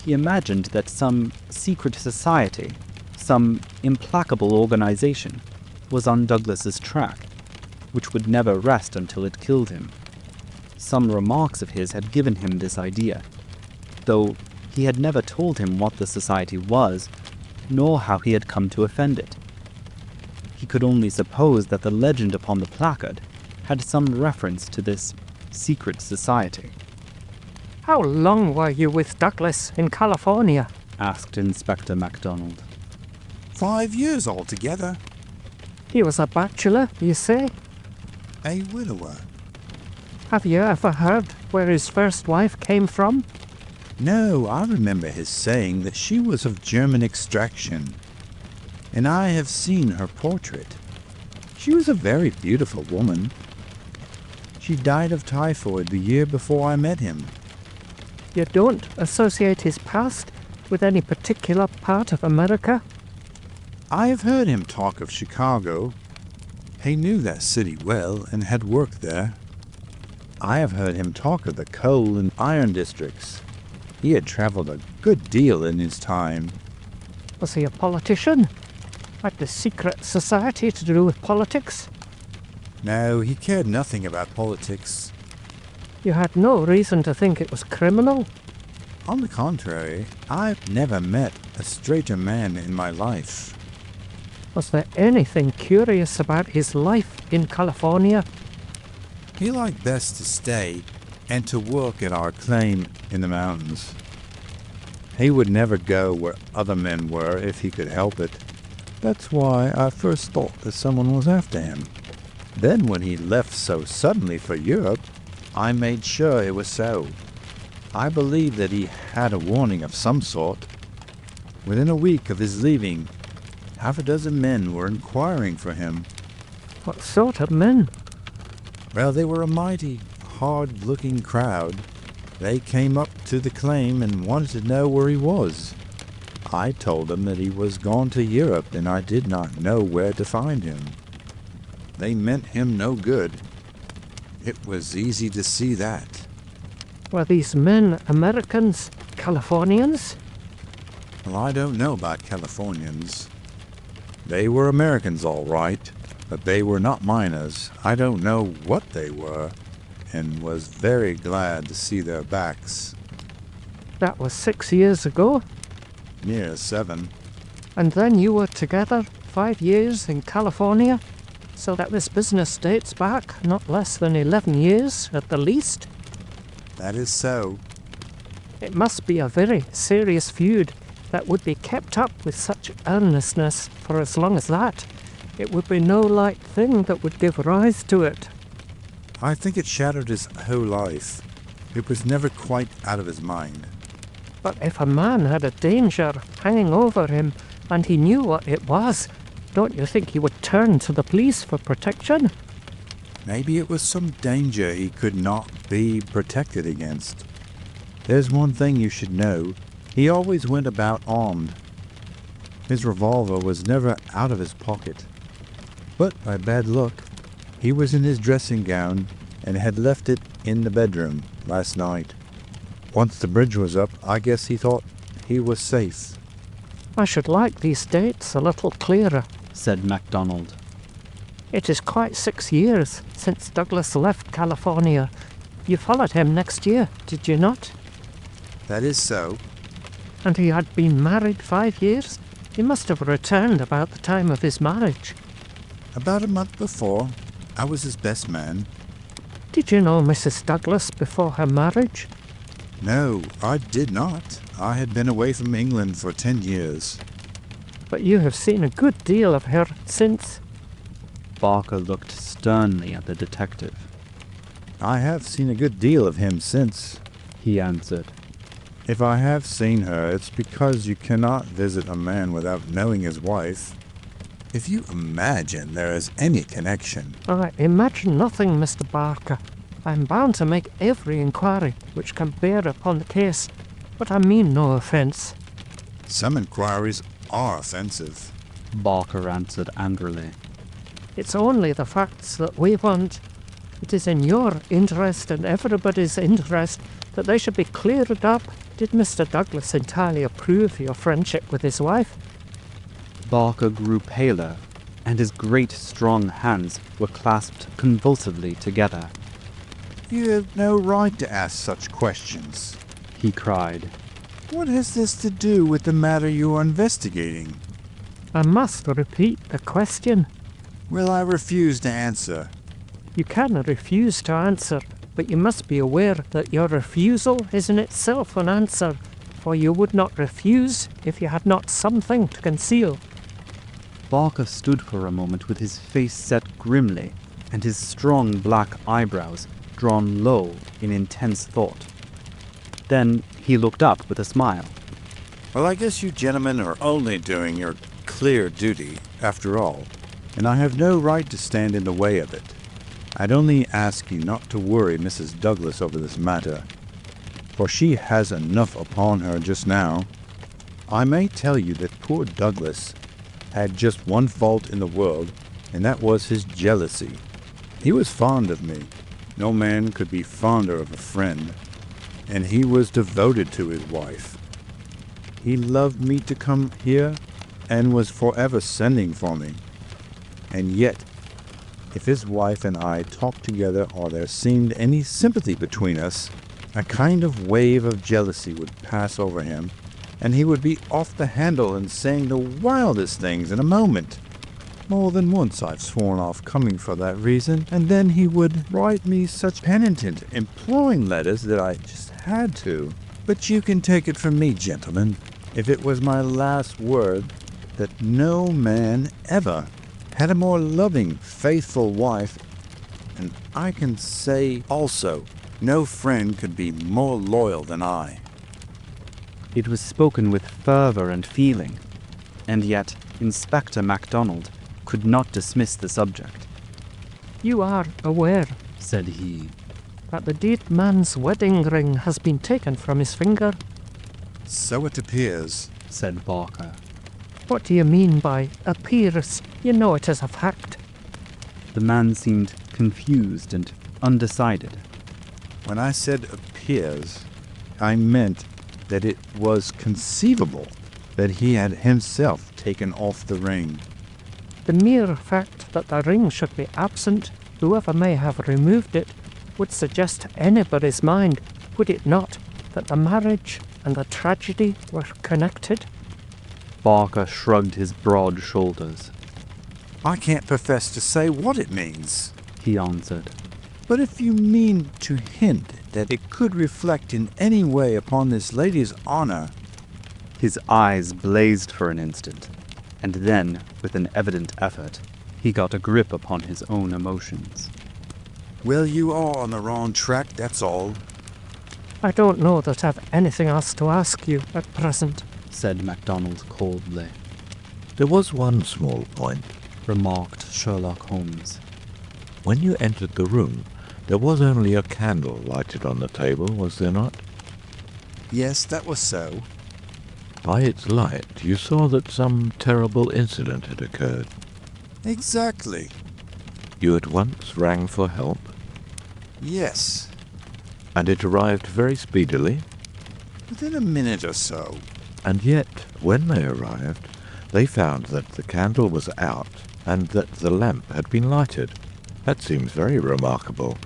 He imagined that some secret society, some implacable organization, was on Douglas's track, which would never rest until it killed him. Some remarks of his had given him this idea, though he had never told him what the society was, nor how he had come to offend it. He could only suppose that the legend upon the placard had some reference to this secret society. How long were you with Douglas in California? Asked Inspector MacDonald. 5 years altogether. He was a bachelor, you say? A widower. Have you ever heard where his first wife came from? No, I remember his saying that she was of German extraction, and I have seen her portrait. She was a very beautiful woman. She died of typhoid the year before I met him. You don't associate his past with any particular part of America? I have heard him talk of Chicago. He knew that city well and had worked there. I have heard him talk of the coal and iron districts. He had traveled a good deal in his time. Was he a politician? Like the secret society to do with politics? No, he cared nothing about politics. You had no reason to think it was criminal? On the contrary, I've never met a straighter man in my life. Was there anything curious about his life in California? He liked best to stay and to work at our claim in the mountains. He would never go where other men were if he could help it. That's why I first thought that someone was after him. Then when he left so suddenly for Europe, I made sure it was so. I believe that he had a warning of some sort. Within a week of his leaving, 6 men were inquiring for him. What sort of men? Well, they were a mighty hard-looking crowd. They came up to the claim and wanted to know where he was. I told them that he was gone to Europe and I did not know where to find him. They meant him no good. It was easy to see that. Were these men Americans, Californians? Well, I don't know about Californians. They were Americans all right, but they were not miners. I don't know what they were, and was very glad to see their backs. That was 6 years ago. Near 7. And then you were together 5 years in California? So that this business dates back not less than 11 years at the least? That is so. It must be a very serious feud that would be kept up with such earnestness for as long as that. It would be no light thing that would give rise to it. I think it shattered his whole life. It was never quite out of his mind. But if a man had a danger hanging over him and he knew what it was, don't you think he would turn to the police for protection? Maybe it was some danger he could not be protected against. There's one thing you should know. He always went about armed. His revolver was never out of his pocket. But by bad luck, he was in his dressing gown and had left it in the bedroom last night. Once the bridge was up, I guess he thought he was safe. I should like these dates a little clearer, said MacDonald. It is quite 6 years since Douglas left California. You followed him next year, did you not? That is so. And he had been married 5 years? He must have returned about the time of his marriage. About a month before, I was his best man. Did you know Mrs. Douglas before her marriage? No, I did not. I had been away from England for 10 years. But you have seen a good deal of her since. Barker looked sternly at the detective. I have seen a good deal of him since, he answered. If I have seen her, it's because you cannot visit a man without knowing his wife. If you imagine there is any connection... I imagine nothing, Mr. Barker. I am bound to make every inquiry which can bear upon the case, but I mean no offence. Some inquiries are offensive, Barker answered angrily. It's only the facts that we want. It is in your interest and everybody's interest that they should be cleared up. Did Mr. Douglas entirely approve your friendship with his wife? Barker grew paler, and his great strong hands were clasped convulsively together. You have no right to ask such questions, he cried. What has this to do with the matter you are investigating? I must repeat the question. Well, I refuse to answer. You can refuse to answer, but you must be aware that your refusal is in itself an answer, for you would not refuse if you had not something to conceal. Barker stood for a moment with his face set grimly, and his strong black eyebrows drawn low in intense thought. Then he looked up with a smile. Well, I guess you gentlemen are only doing your clear duty, after all, and I have no right to stand in the way of it. I'd only ask you not to worry Mrs. Douglas over this matter, for she has enough upon her just now. I may tell you that poor Douglas had just one fault in the world, and that was his jealousy. He was fond of me. No man could be fonder of a friend, and he was devoted to his wife. He loved me to come here, and was forever sending for me. And yet, if his wife and I talked together or there seemed any sympathy between us, a kind of wave of jealousy would pass over him, and he would be off the handle and saying the wildest things in a moment. More than once I've sworn off coming for that reason, and then he would write me such penitent, imploring letters that I just had to. But you can take it from me, gentlemen, if it was my last word, that no man ever had a more loving, faithful wife, and I can say also, no friend could be more loyal than I. It was spoken with fervour and feeling, and yet Inspector MacDonald could not dismiss the subject. You are aware, said he, that the dead man's wedding ring has been taken from his finger? So it appears, said Barker. What do you mean by appears? You know it is a fact. The man seemed confused and undecided. When I said appears, I meant that it was conceivable that he had himself taken off the ring. The mere fact that the ring should be absent, whoever may have removed it, would suggest to anybody's mind, would it not, that the marriage and the tragedy were connected? Barker shrugged his broad shoulders. I can't profess to say what it means. He answered. But if you mean to hint that it could reflect in any way upon this lady's honor... His eyes blazed for an instant, and then, with an evident effort, he got a grip upon his own emotions. Well, you are on the wrong track, that's all. I don't know that I've anything else to ask you at present, said MacDonald coldly. There was one small point, remarked Sherlock Holmes. When you entered the room, there was only a candle lighted on the table, was there not? Yes, that was so. By its light, you saw that some terrible incident had occurred. Exactly. You at once rang for help? Yes. And it arrived very speedily? Within a minute or so. And yet, when they arrived, they found that the candle was out and that the lamp had been lighted. That seems very remarkable.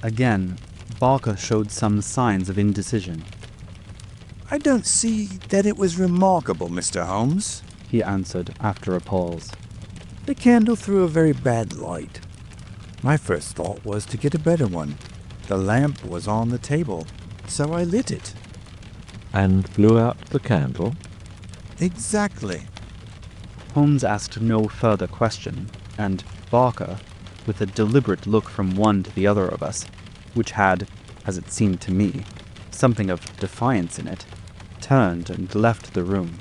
Again, Barker showed some signs of indecision. I don't see that it was remarkable, Mr. Holmes, he answered after a pause. The candle threw a very bad light. My first thought was to get a better one. The lamp was on the table, so I lit it. And blew out the candle? Exactly. Holmes asked no further question, and Barker, with a deliberate look from one to the other of us, which had, as it seemed to me, something of defiance in it, turned and left the room.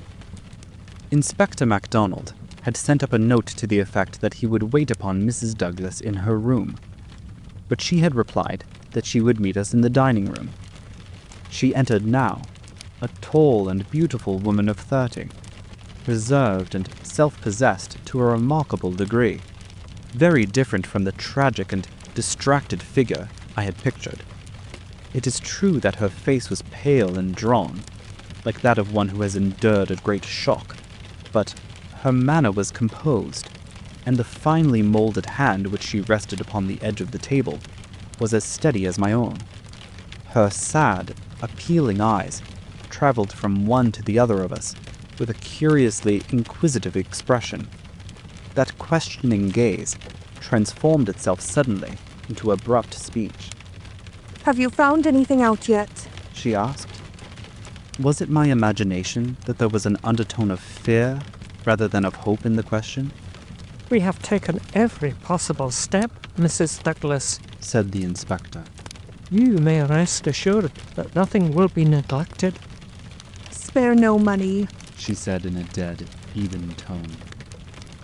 Inspector MacDonald had sent up a note to the effect that he would wait upon Mrs. Douglas in her room, but she had replied that she would meet us in the dining room. She entered now, a tall and beautiful woman of 30, reserved and self-possessed to a remarkable degree, very different from the tragic and distracted figure I had pictured. It is true that her face was pale and drawn, like that of one who has endured a great shock, but her manner was composed, and the finely molded hand which she rested upon the edge of the table was as steady as my own. Her sad, appealing eyes traveled from one to the other of us with a curiously inquisitive expression. That questioning gaze transformed itself suddenly into abrupt speech. Have you found anything out yet? She asked. Was it my imagination that there was an undertone of fear rather than of hope in the question? We have taken every possible step, Mrs. Douglas, said the inspector. You may rest assured that nothing will be neglected. Spare no money, she said in a dead, even tone.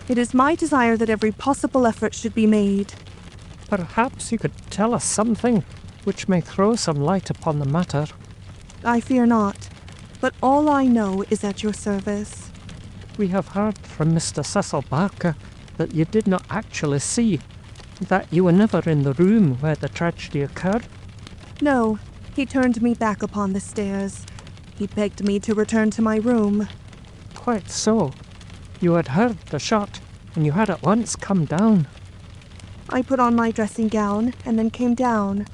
It is my desire that every possible effort should be made. Perhaps you could tell us something which may throw some light upon the matter. I fear not, but all I know is at your service. We have heard from Mr. Cecil Barker that you did not actually see, that you were never in the room where the tragedy occurred. No, he turned me back upon the stairs. He begged me to return to my room. Quite so. You had heard the shot, and you had at once come down. I put on my dressing gown and then came down.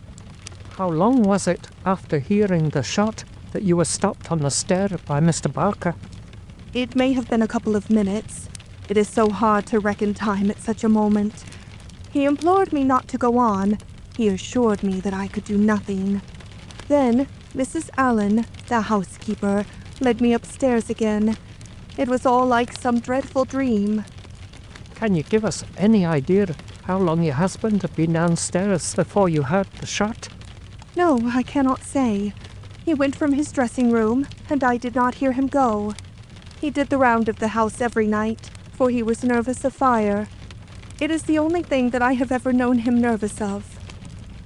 How long was it after hearing the shot that you were stopped on the stair by Mr. Barker? It may have been a couple of minutes. It is so hard to reckon time at such a moment. He implored me not to go on. He assured me that I could do nothing. Then Mrs. Allen, the housekeeper, led me upstairs again. It was all like some dreadful dream. Can you give us any idea how long your husband had been downstairs before you heard the shot? No, I cannot say. He went from his dressing room, and I did not hear him go. He did the round of the house every night, for he was nervous of fire. It is the only thing that I have ever known him nervous of.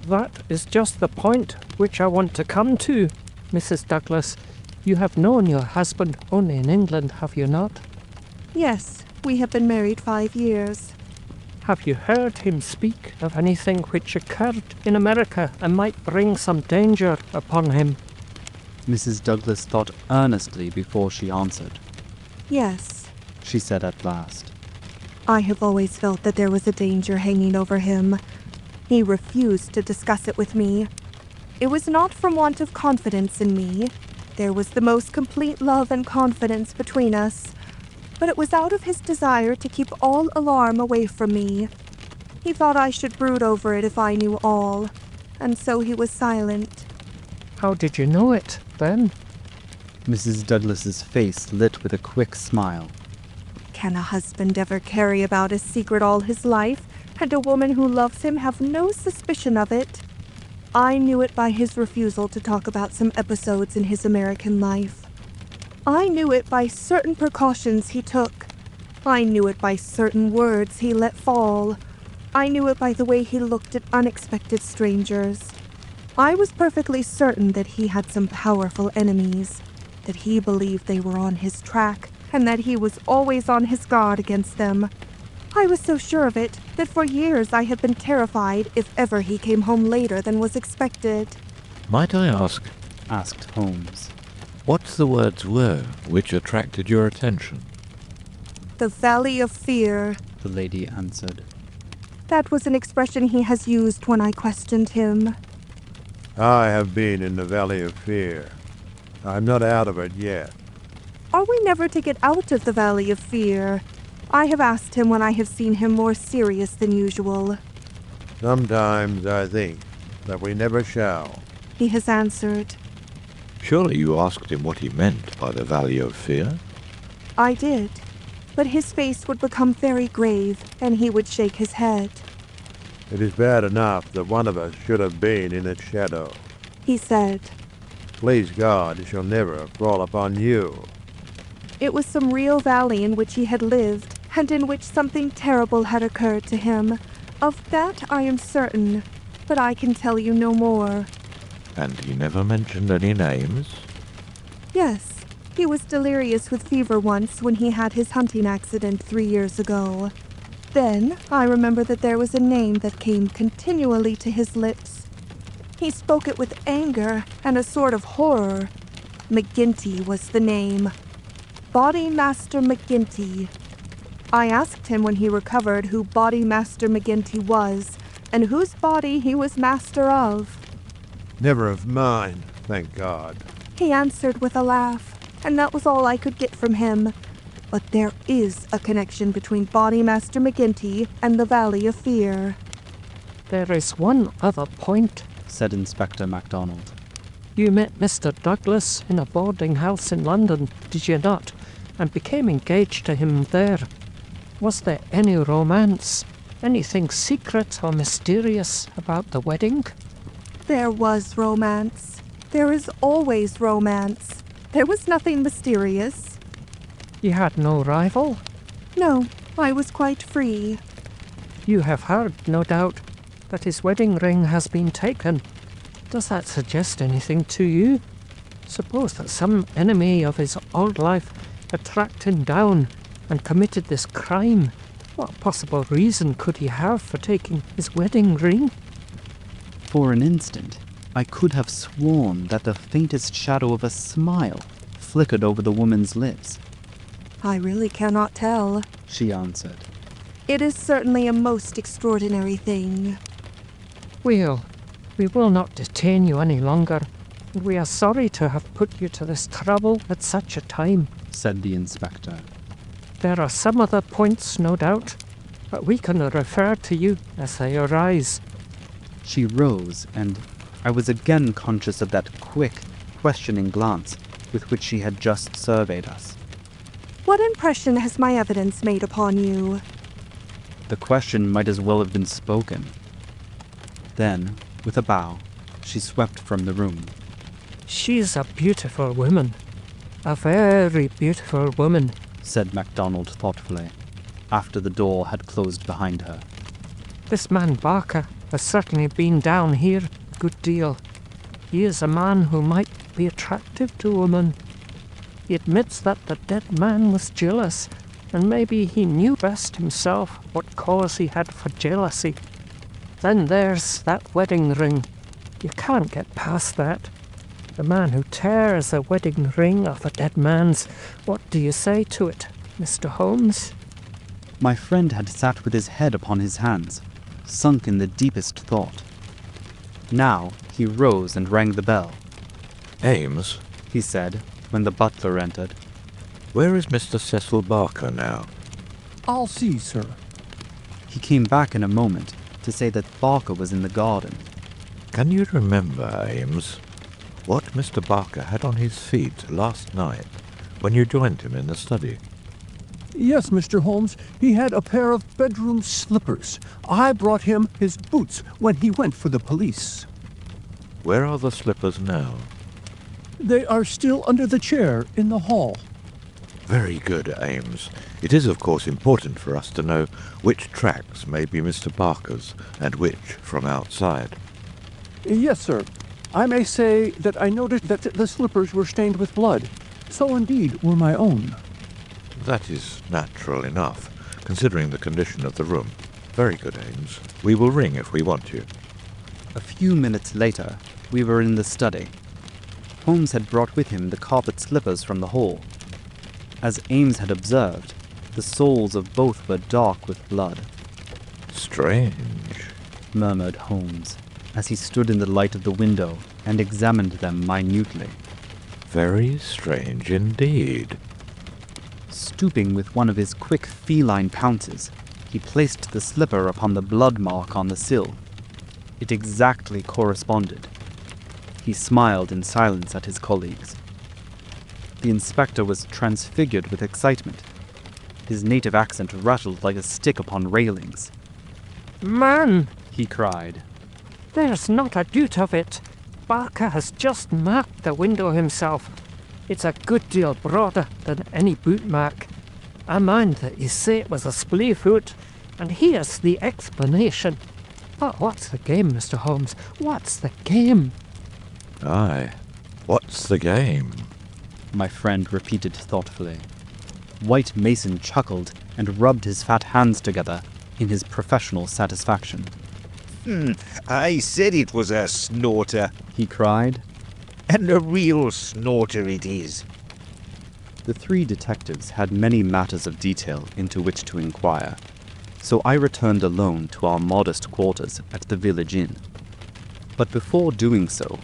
That is just the point which I want to come to, Mrs. Douglas. You have known your husband only in England, have you not? Yes, we have been married 5 years. Have you heard him speak of anything which occurred in America and might bring some danger upon him? Mrs. Douglas thought earnestly before she answered. Yes, she said at last. I have always felt that there was a danger hanging over him. He refused to discuss it with me. It was not from want of confidence in me. There was the most complete love and confidence between us. but it was out of his desire to keep all alarm away from me. He thought I should brood over it if I knew all, and so he was silent. How did you know it, then? Mrs. Douglas's face lit with a quick smile. Can a husband ever carry about a secret all his life, and a woman who loves him have no suspicion of it? I knew it by his refusal to talk about some episodes in his American life. I knew it by certain precautions he took. I knew it by certain words he let fall. I knew it by the way he looked at unexpected strangers. I was perfectly certain that he had some powerful enemies, that he believed they were on his track, and that he was always on his guard against them. I was so sure of it that for years I had been terrified if ever he came home later than was expected. Might I ask, Asked Holmes. what the words were which attracted your attention? The Valley of Fear. The lady answered. That was an expression he has used when I questioned him. I have been in the Valley of Fear. I'm not out of it yet. Are we never to get out of the Valley of Fear? I have asked him when I have seen him more serious than usual. Sometimes I think that we never shall. He has answered. Surely you asked him what he meant by the Valley of Fear? I did, but his face would become very grave, and he would shake his head. It is bad enough that one of us should have been in its shadow. He said. Please God, it shall never fall upon you. It was some real valley in which he had lived, and in which something terrible had occurred to him. Of that I am certain, but I can tell you no more. And he never mentioned any names? Yes, he was delirious with fever once when he had his hunting accident 3 years ago. Then I remember that there was a name that came continually to his lips. He spoke it with anger and a sort of horror. McGinty was the name. Body Master McGinty. I asked him when he recovered who Body Master McGinty was, and whose body he was master of. Never of mine, thank God. He answered with a laugh, and that was all I could get from him. But there is a connection between Body Master McGinty and the Valley of Fear. There is one other point, said Inspector MacDonald. You met Mr. Douglas in a boarding house in London, did you not, and became engaged to him there. Was there any romance, anything secret or mysterious about the wedding? There was romance. There is always romance. There was nothing mysterious. You had no rival? No, I was quite free. You have heard, no doubt, that his wedding ring has been taken. Does that suggest anything to you? Suppose that some enemy of his old life had tracked him down and committed this crime. What possible reason could he have for taking his wedding ring? For an instant, I could have sworn that the faintest shadow of a smile flickered over the woman's lips. I really cannot tell, she answered. It is certainly a most extraordinary thing. Well, we will not detain you any longer, and we are sorry to have put you to this trouble at such a time, said the inspector. There are some other points, no doubt, but we can refer to you as they arise. She rose, and I was again conscious of that quick, questioning glance with which she had just surveyed us. What impression has my evidence made upon you? The question might as well have been spoken. Then, with a bow, she swept from the room. She is a beautiful woman. A very beautiful woman, said MacDonald thoughtfully, after the door had closed behind her. This man Barker has certainly been down here a good deal. He is a man who might be attractive to women. He admits that the dead man was jealous, and maybe he knew best himself what cause he had for jealousy. Then there's that wedding ring. You can't get past that. The man who tears a wedding ring off a dead man's, what do you say to it, Mr. Holmes? My friend had sat with his head upon his hands, sunk in the deepest thought. Now he rose and rang the bell. Ames, he said, when the butler entered. Where is Mr. Cecil Barker now? I'll see, sir. He came back in a moment to say that Barker was in the garden. Can you remember, Ames, what Mr. Barker had on his feet last night when you joined him in the study? Yes, Mr. Holmes, he had a pair of bedroom slippers. I brought him his boots when he went for the police. Where are the slippers now? They are still under the chair in the hall. Very good, Ames. It is, of course, important for us to know which tracks may be Mr. Barker's and which from outside. Yes, sir. I may say that I noticed that the slippers were stained with blood. So indeed were my own. That is natural enough, considering the condition of the room. Very good, Ames. We will ring if we want you. A few minutes later, we were in the study. Holmes had brought with him the carpet slippers from the hall. As Ames had observed, the soles of both were dark with blood. Strange, murmured Holmes, as he stood in the light of the window and examined them minutely. Very strange indeed. Stooping with one of his quick feline pounces, he placed the slipper upon the blood mark on the sill. It exactly corresponded. He smiled in silence at his colleagues. The inspector was transfigured with excitement. His native accent rattled like a stick upon railings. Man, he cried. There's not a doubt of it. Barker has just marked the window himself. It's a good deal broader than any boot mark. I mind that you say it was a splay foot, and here's the explanation. But what's the game, Mr. Holmes? What's the game? Aye, what's the game? My friend repeated thoughtfully. White Mason chuckled and rubbed his fat hands together in his professional satisfaction. I said it was a snorter, he cried. And a real snorter it is. The three detectives had many matters of detail into which to inquire, so I returned alone to our modest quarters at the village inn. But before doing so,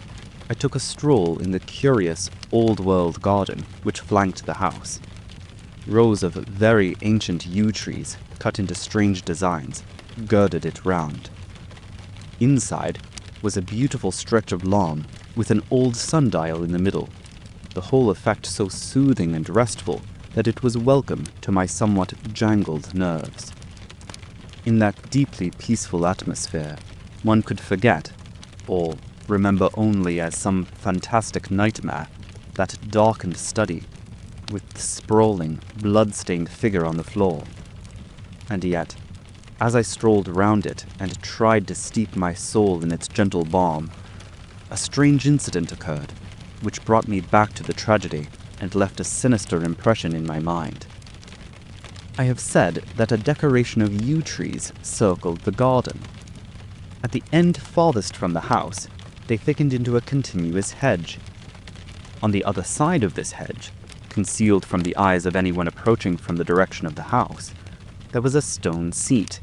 I took a stroll in the curious old-world garden which flanked the house. Rows of very ancient yew trees, cut into strange designs, girded it round. Inside was a beautiful stretch of lawn with an old sundial in the middle, the whole effect so soothing and restful that it was welcome to my somewhat jangled nerves. In that deeply peaceful atmosphere, one could forget, or remember only as some fantastic nightmare, that darkened study, with the sprawling, blood-stained figure on the floor. And yet, as I strolled round it and tried to steep my soul in its gentle balm, a strange incident occurred, which brought me back to the tragedy and left a sinister impression in my mind. I have said that a decoration of yew trees circled the garden. At the end farthest from the house, they thickened into a continuous hedge. On the other side of this hedge, concealed from the eyes of anyone approaching from the direction of the house, there was a stone seat.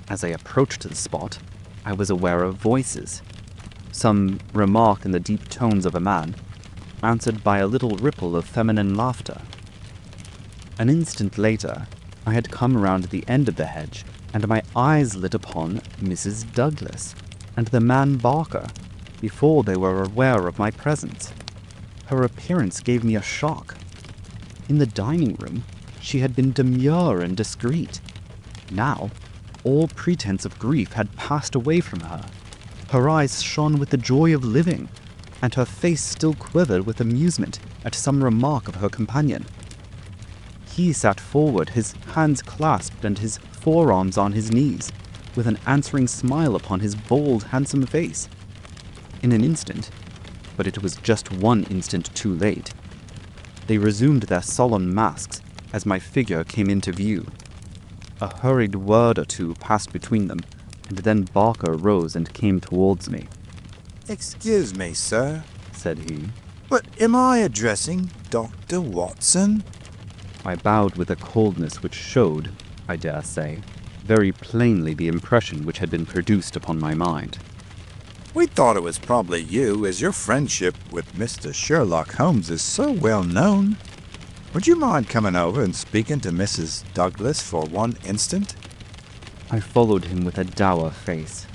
As I approached the spot, I was aware of voices. Some remark in the deep tones of a man, answered by a little ripple of feminine laughter. An instant later, I had come round the end of the hedge, and my eyes lit upon Mrs. Douglas and the man Barker, before they were aware of my presence. Her appearance gave me a shock. In the dining room, she had been demure and discreet. Now, all pretense of grief had passed away from her. Her eyes shone with the joy of living, and her face still quivered with amusement at some remark of her companion. He sat forward, his hands clasped and his forearms on his knees, with an answering smile upon his bold, handsome face. In an instant, but it was just one instant too late, they resumed their solemn masks as my figure came into view. A hurried word or two passed between them, and then Barker rose and came towards me. Excuse me, sir, said he. but am I addressing Dr. Watson? I bowed with a coldness which showed, I dare say, very plainly the impression which had been produced upon my mind. We thought it was probably you, as your friendship with Mr. Sherlock Holmes is so well known. Would you mind coming over and speaking to Mrs. Douglas for one instant? I followed him with a dour face.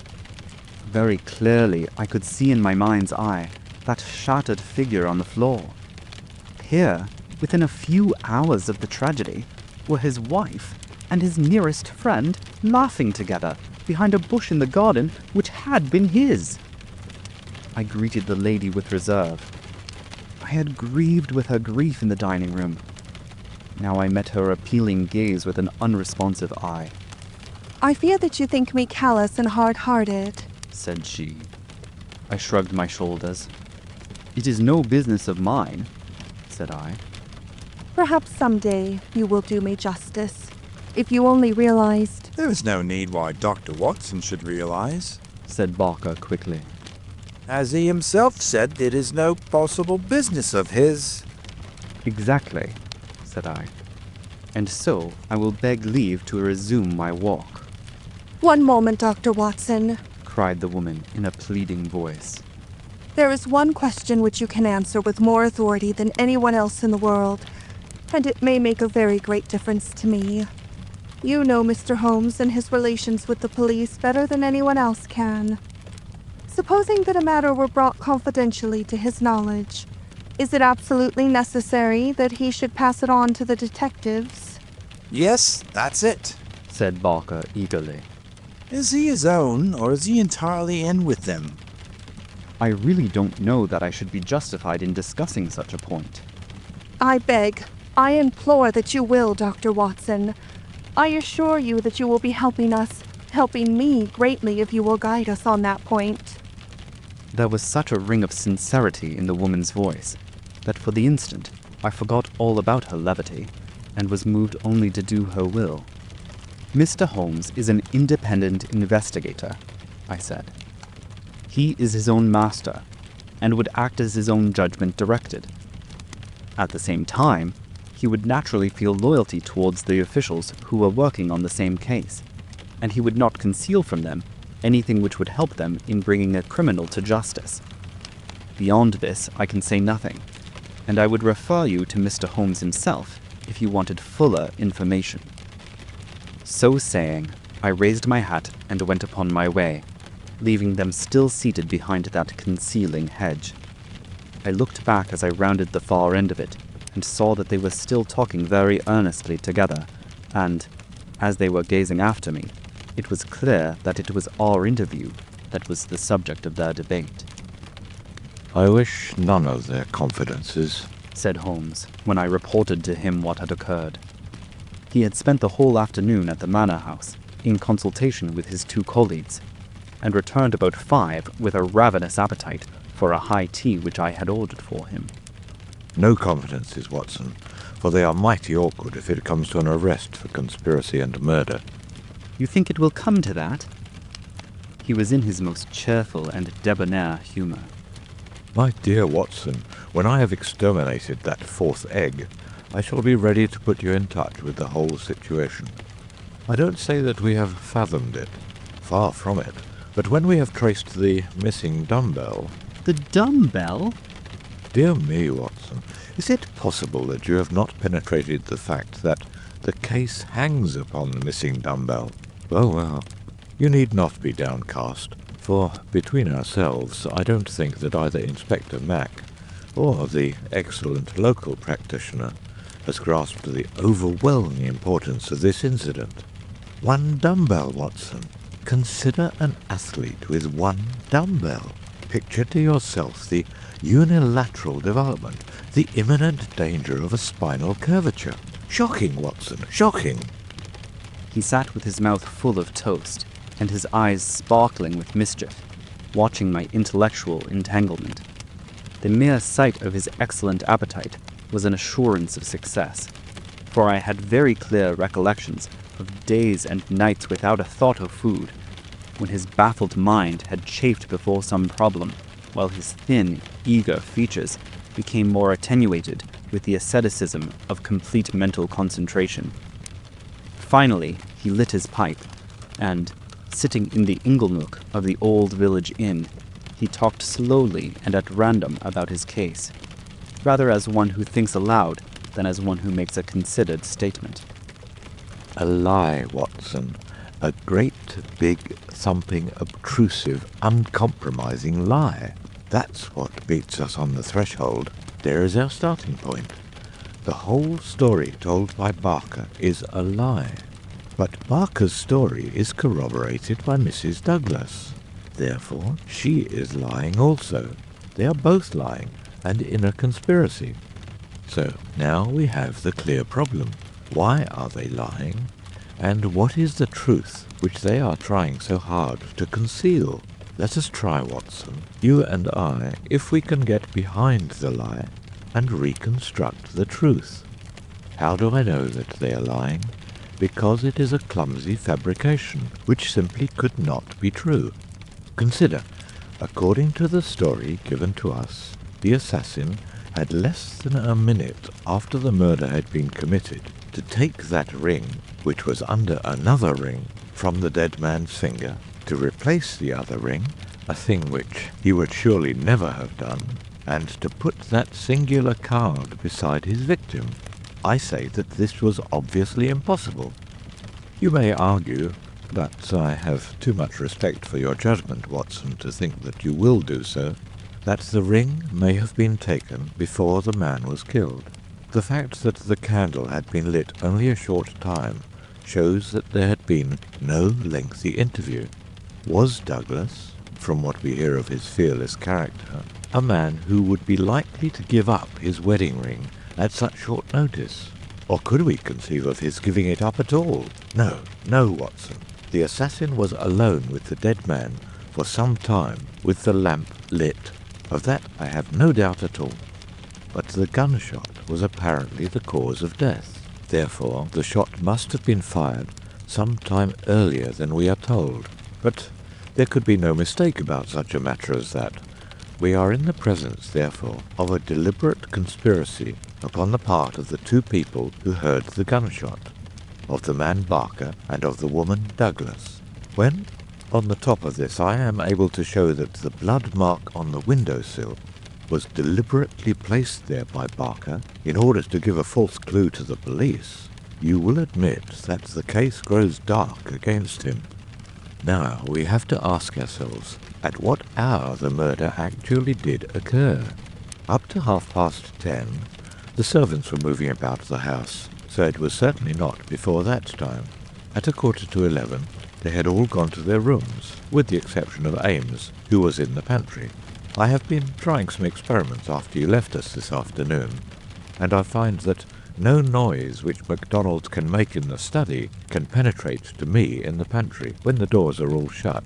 Very clearly, I could see in my mind's eye that shattered figure on the floor. Here, within a few hours of the tragedy, were his wife and his nearest friend laughing together behind a bush in the garden which had been his. I greeted the lady with reserve. I had grieved with her grief in the dining room. Now I met her appealing gaze with an unresponsive eye. I fear that you think me callous and hard-hearted, said she. I shrugged my shoulders. It is no business of mine, said I. Perhaps someday you will do me justice. If you only realized... There is no need why Dr. Watson should realize, said Barker quickly. As he himself said, it is no possible business of his. Exactly, said I. And so I will beg leave to resume my walk. One moment, Dr. Watson, cried the woman in a pleading voice. There is one question which you can answer with more authority than anyone else in the world, and it may make a very great difference to me. You know Mr. Holmes and his relations with the police better than anyone else can. Supposing that a matter were brought confidentially to his knowledge, is it absolutely necessary that he should pass it on to the detectives? Yes, that's it, said Barker eagerly. Is he his own, or is he entirely in with them? I really don't know that I should be justified in discussing such a point. I beg, I implore that you will, Dr. Watson. I assure you that you will be helping me greatly if you will guide us on that point. There was such a ring of sincerity in the woman's voice that for the instant I forgot all about her levity and was moved only to do her will. Mr. Holmes is an independent investigator, I said. He is his own master and would act as his own judgment directed. At the same time, he would naturally feel loyalty towards the officials who were working on the same case, and he would not conceal from them anything which would help them in bringing a criminal to justice. Beyond this, I can say nothing, and I would refer you to Mr. Holmes himself if you wanted fuller information. So saying, I raised my hat and went upon my way, leaving them still seated behind that concealing hedge. I looked back as I rounded the far end of it, and saw that they were still talking very earnestly together, and, as they were gazing after me, it was clear that it was our interview that was the subject of their debate. I wish none of their confidences, said Holmes, when I reported to him what had occurred. He had spent the whole afternoon at the manor house, in consultation with his two colleagues, and returned about 5 with a ravenous appetite for a high tea which I had ordered for him. No confidences, Watson, for they are mighty awkward if it comes to an arrest for conspiracy and murder. You think it will come to that? He was in his most cheerful and debonair humour. My dear Watson, when I have exterminated that 4th egg, I shall be ready to put you in touch with the whole situation. I don't say that we have fathomed it. Far from it. But when we have traced the missing dumbbell... The dumbbell? Dear me, Watson, is it possible that you have not penetrated the fact that the case hangs upon the missing dumbbell? Well, you need not be downcast, for between ourselves, I don't think that either Inspector Mac or the excellent local practitioner has grasped the overwhelming importance of this incident. 1 dumbbell, Watson. Consider an athlete with 1 dumbbell. Picture to yourself the unilateral development, the imminent danger of a spinal curvature. Shocking, Watson, shocking. He sat with his mouth full of toast, and his eyes sparkling with mischief, watching my intellectual entanglement. The mere sight of his excellent appetite was an assurance of success, for I had very clear recollections of days and nights without a thought of food, when his baffled mind had chafed before some problem, while his thin, eager features became more attenuated with the asceticism of complete mental concentration. Finally, he lit his pipe, and, sitting in the inglenook of the old village inn, he talked slowly and at random about his case, rather as one who thinks aloud than as one who makes a considered statement. A lie, Watson. A great, big, thumping, obtrusive, uncompromising lie. That's what beats us on the threshold. There is our starting point. The whole story told by Barker is a lie. But Barker's story is corroborated by Mrs. Douglas. Therefore, she is lying also. They are both lying, and in a conspiracy. So, now we have the clear problem. Why are they lying? And what is the truth which they are trying so hard to conceal? Let us try, Watson, you and I, if we can get behind the lie and reconstruct the truth. How do I know that they are lying? Because it is a clumsy fabrication, which simply could not be true. Consider, according to the story given to us, the assassin had less than a minute after the murder had been committed to take that ring, which was under another ring, from the dead man's finger, to replace the other ring, a thing which he would surely never have done, and to put that singular card beside his victim. I say that this was obviously impossible. You may argue, but I have too much respect for your judgment, Watson, to think that you will do so, that the ring may have been taken before the man was killed. The fact that the candle had been lit only a short time shows that there had been no lengthy interview. Was Douglas, from what we hear of his fearless character, a man who would be likely to give up his wedding ring at such short notice? Or could we conceive of his giving it up at all? No, no, Watson. The assassin was alone with the dead man for some time with the lamp lit. Of that I have no doubt at all. But the gunshot was apparently the cause of death. Therefore, the shot must have been fired some time earlier than we are told. But there could be no mistake about such a matter as that. We are in the presence, therefore, of a deliberate conspiracy upon the part of the two people who heard the gunshot, of the man Barker and of the woman Douglas. When, on the top of this, I am able to show that the blood mark on the windowsill was deliberately placed there by Barker in order to give a false clue to the police, you will admit that the case grows dark against him. Now we have to ask ourselves at what hour the murder actually did occur. Up to 10:30, the servants were moving about the house, so it was certainly not before that time. At 11:15, they had all gone to their rooms, with the exception of Ames, who was in the pantry. I have been trying some experiments after you left us this afternoon, and I find that no noise which MacDonald can make in the study can penetrate to me in the pantry when the doors are all shut.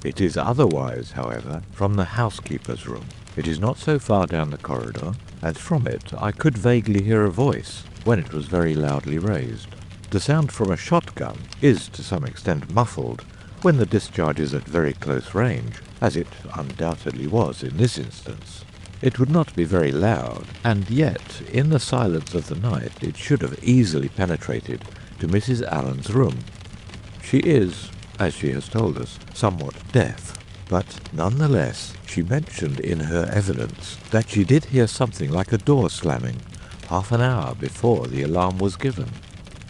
It is otherwise, however, from the housekeeper's room. It is not so far down the corridor, and from it I could vaguely hear a voice when it was very loudly raised. The sound from a shotgun is to some extent muffled when the discharge is at very close range, as it undoubtedly was in this instance. It would not be very loud, and yet, in the silence of the night, it should have easily penetrated to Mrs. Allen's room. She is, as she has told us, somewhat deaf, but nonetheless she mentioned in her evidence that she did hear something like a door slamming half an hour before the alarm was given.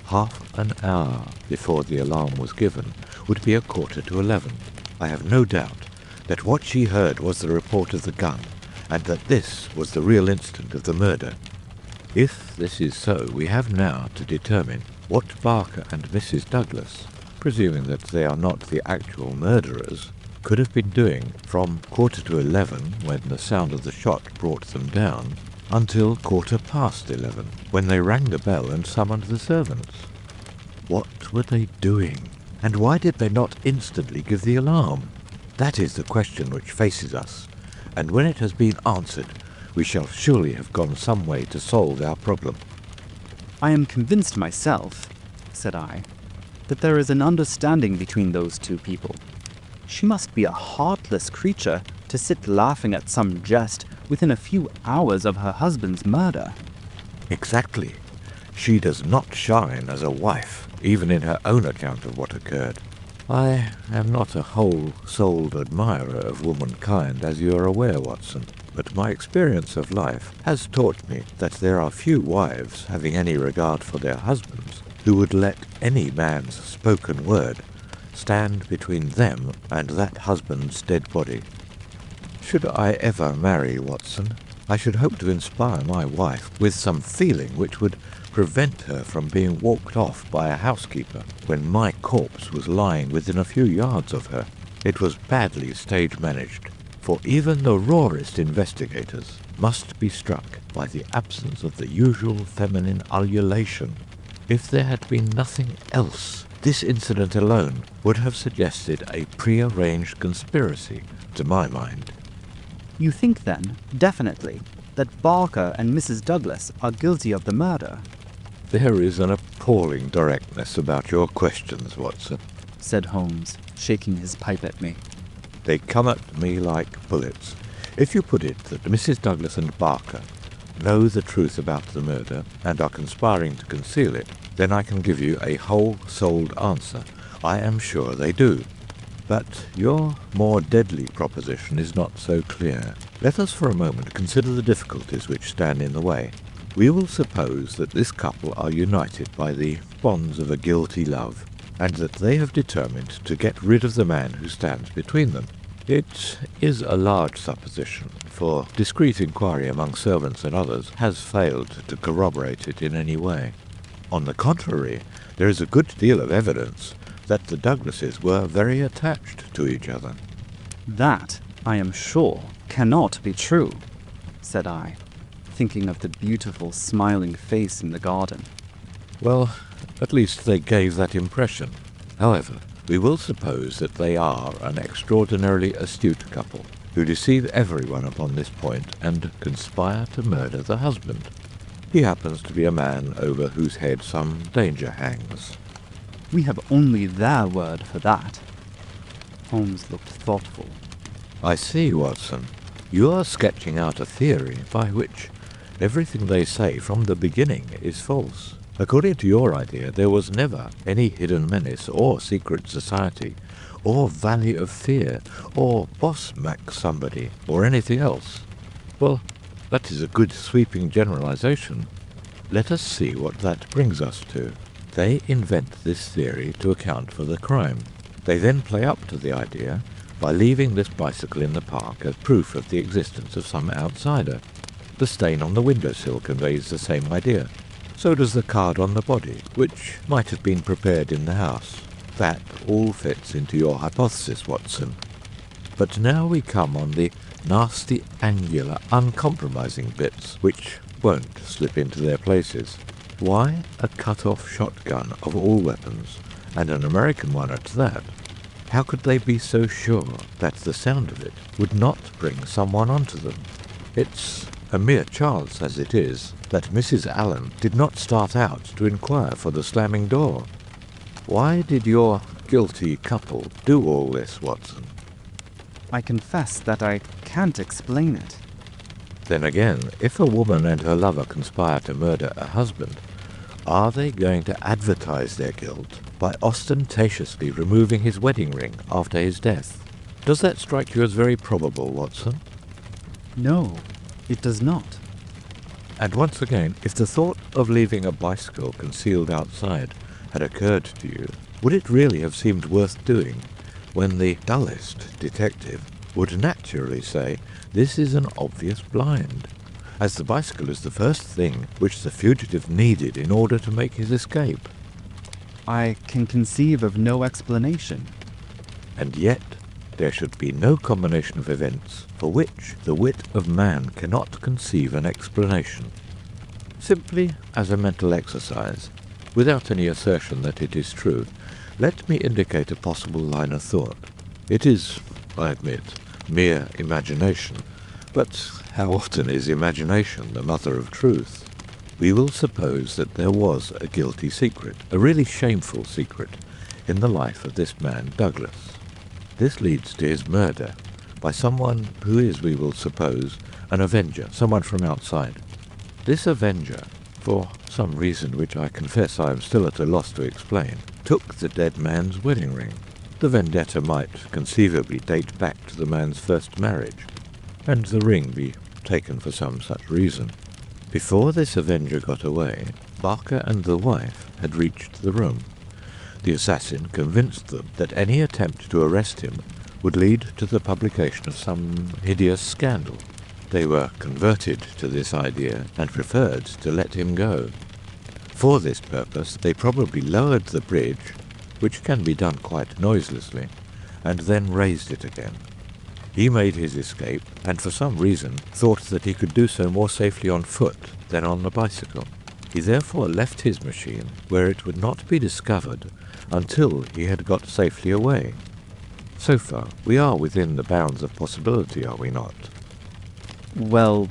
Half an hour before the alarm was given would be 11:15. I have no doubt that what she heard was the report of the gun, and that this was the real instant of the murder. If this is so, we have now to determine what Barker and Mrs. Douglas, presuming that they are not the actual murderers, could have been doing from 11:15, when the sound of the shot brought them down, until 11:15, when they rang the bell and summoned the servants. What were they doing? And why did they not instantly give the alarm? That is the question which faces us, and when it has been answered, we shall surely have gone some way to solve our problem. I am convinced myself, said I, that there is an understanding between those two people. She must be a heartless creature to sit laughing at some jest within a few hours of her husband's murder. Exactly. She does not shine as a wife, even in her own account of what occurred. I am not a whole-souled admirer of womankind, as you are aware, Watson, but my experience of life has taught me that there are few wives having any regard for their husbands who would let any man's spoken word stand between them and that husband's dead body. Should I ever marry, Watson, I should hope to inspire my wife with some feeling which would prevent her from being walked off by a housekeeper when my corpse was lying within a few yards of her. It was badly stage managed, for even the rawest investigators must be struck by the absence of the usual feminine ululation. If there had been nothing else, this incident alone would have suggested a prearranged conspiracy, to my mind. You think then, definitely, that Barker and Mrs. Douglas are guilty of the murder? There is an appalling directness about your questions, Watson, said Holmes, shaking his pipe at me. They come at me like bullets. If you put it that Mrs. Douglas and Barker know the truth about the murder and are conspiring to conceal it, then I can give you a whole-souled answer. I am sure they do. But your more deadly proposition is not so clear. Let us for a moment consider the difficulties which stand in the way. We will suppose that this couple are united by the bonds of a guilty love, and that they have determined to get rid of the man who stands between them. It is a large supposition, for discreet inquiry among servants and others has failed to corroborate it in any way. On the contrary, there is a good deal of evidence that the Douglases were very attached to each other. That, I am sure, cannot be true, said I, thinking of the beautiful smiling face in the garden. Well, at least they gave that impression. However, we will suppose that they are an extraordinarily astute couple, who deceive everyone upon this point and conspire to murder the husband. He happens to be a man over whose head some danger hangs. We have only their word for that. Holmes looked thoughtful. I see, Watson. You are sketching out a theory by which everything they say from the beginning is false. According to your idea, there was never any hidden menace or secret society or valley of fear or Boss somebody or anything else. Well, that is a good sweeping generalization. Let us see what that brings us to. They invent this theory to account for the crime. They then play up to the idea by leaving this bicycle in the park as proof of the existence of some outsider. The stain on the windowsill conveys the same idea. So does the card on the body, which might have been prepared in the house. That all fits into your hypothesis, Watson. But now we come on the nasty, angular, uncompromising bits, which won't slip into their places. Why a cut-off shotgun of all weapons, and an American one at that? How could they be so sure that the sound of it would not bring someone onto them? It's a mere chance, as it is, that Mrs. Allen did not start out to inquire for the slamming door. Why did your guilty couple do all this, Watson? I confess that I can't explain it. Then again, if a woman and her lover conspire to murder a husband, are they going to advertise their guilt by ostentatiously removing his wedding ring after his death? Does that strike you as very probable, Watson? No, it does not. And once again, if the thought of leaving a bicycle concealed outside had occurred to you, would it really have seemed worth doing when the dullest detective would naturally say, this is an obvious blind, as the bicycle is the first thing which the fugitive needed in order to make his escape? I can conceive of no explanation. And yet, there should be no combination of events for which the wit of man cannot conceive an explanation. Simply as a mental exercise, without any assertion that it is true, let me indicate a possible line of thought. It is, I admit, mere imagination, but how often is imagination the mother of truth? We will suppose that there was a guilty secret, a really shameful secret, in the life of this man Douglas. This leads to his murder by someone who is, we will suppose, an avenger, someone from outside. This avenger, for some reason which I confess I am still at a loss to explain, took the dead man's wedding ring. The vendetta might conceivably date back to the man's first marriage, and the ring be taken for some such reason. Before this avenger got away, Barker and the wife had reached the room. The assassin convinced them that any attempt to arrest him would lead to the publication of some hideous scandal. They were converted to this idea and preferred to let him go. For this purpose, they probably lowered the bridge, which can be done quite noiselessly, and then raised it again. He made his escape, and for some reason thought that he could do so more safely on foot than on the bicycle. He therefore left his machine where it would not be discovered until he had got safely away. So far, we are within the bounds of possibility, are we not? Well,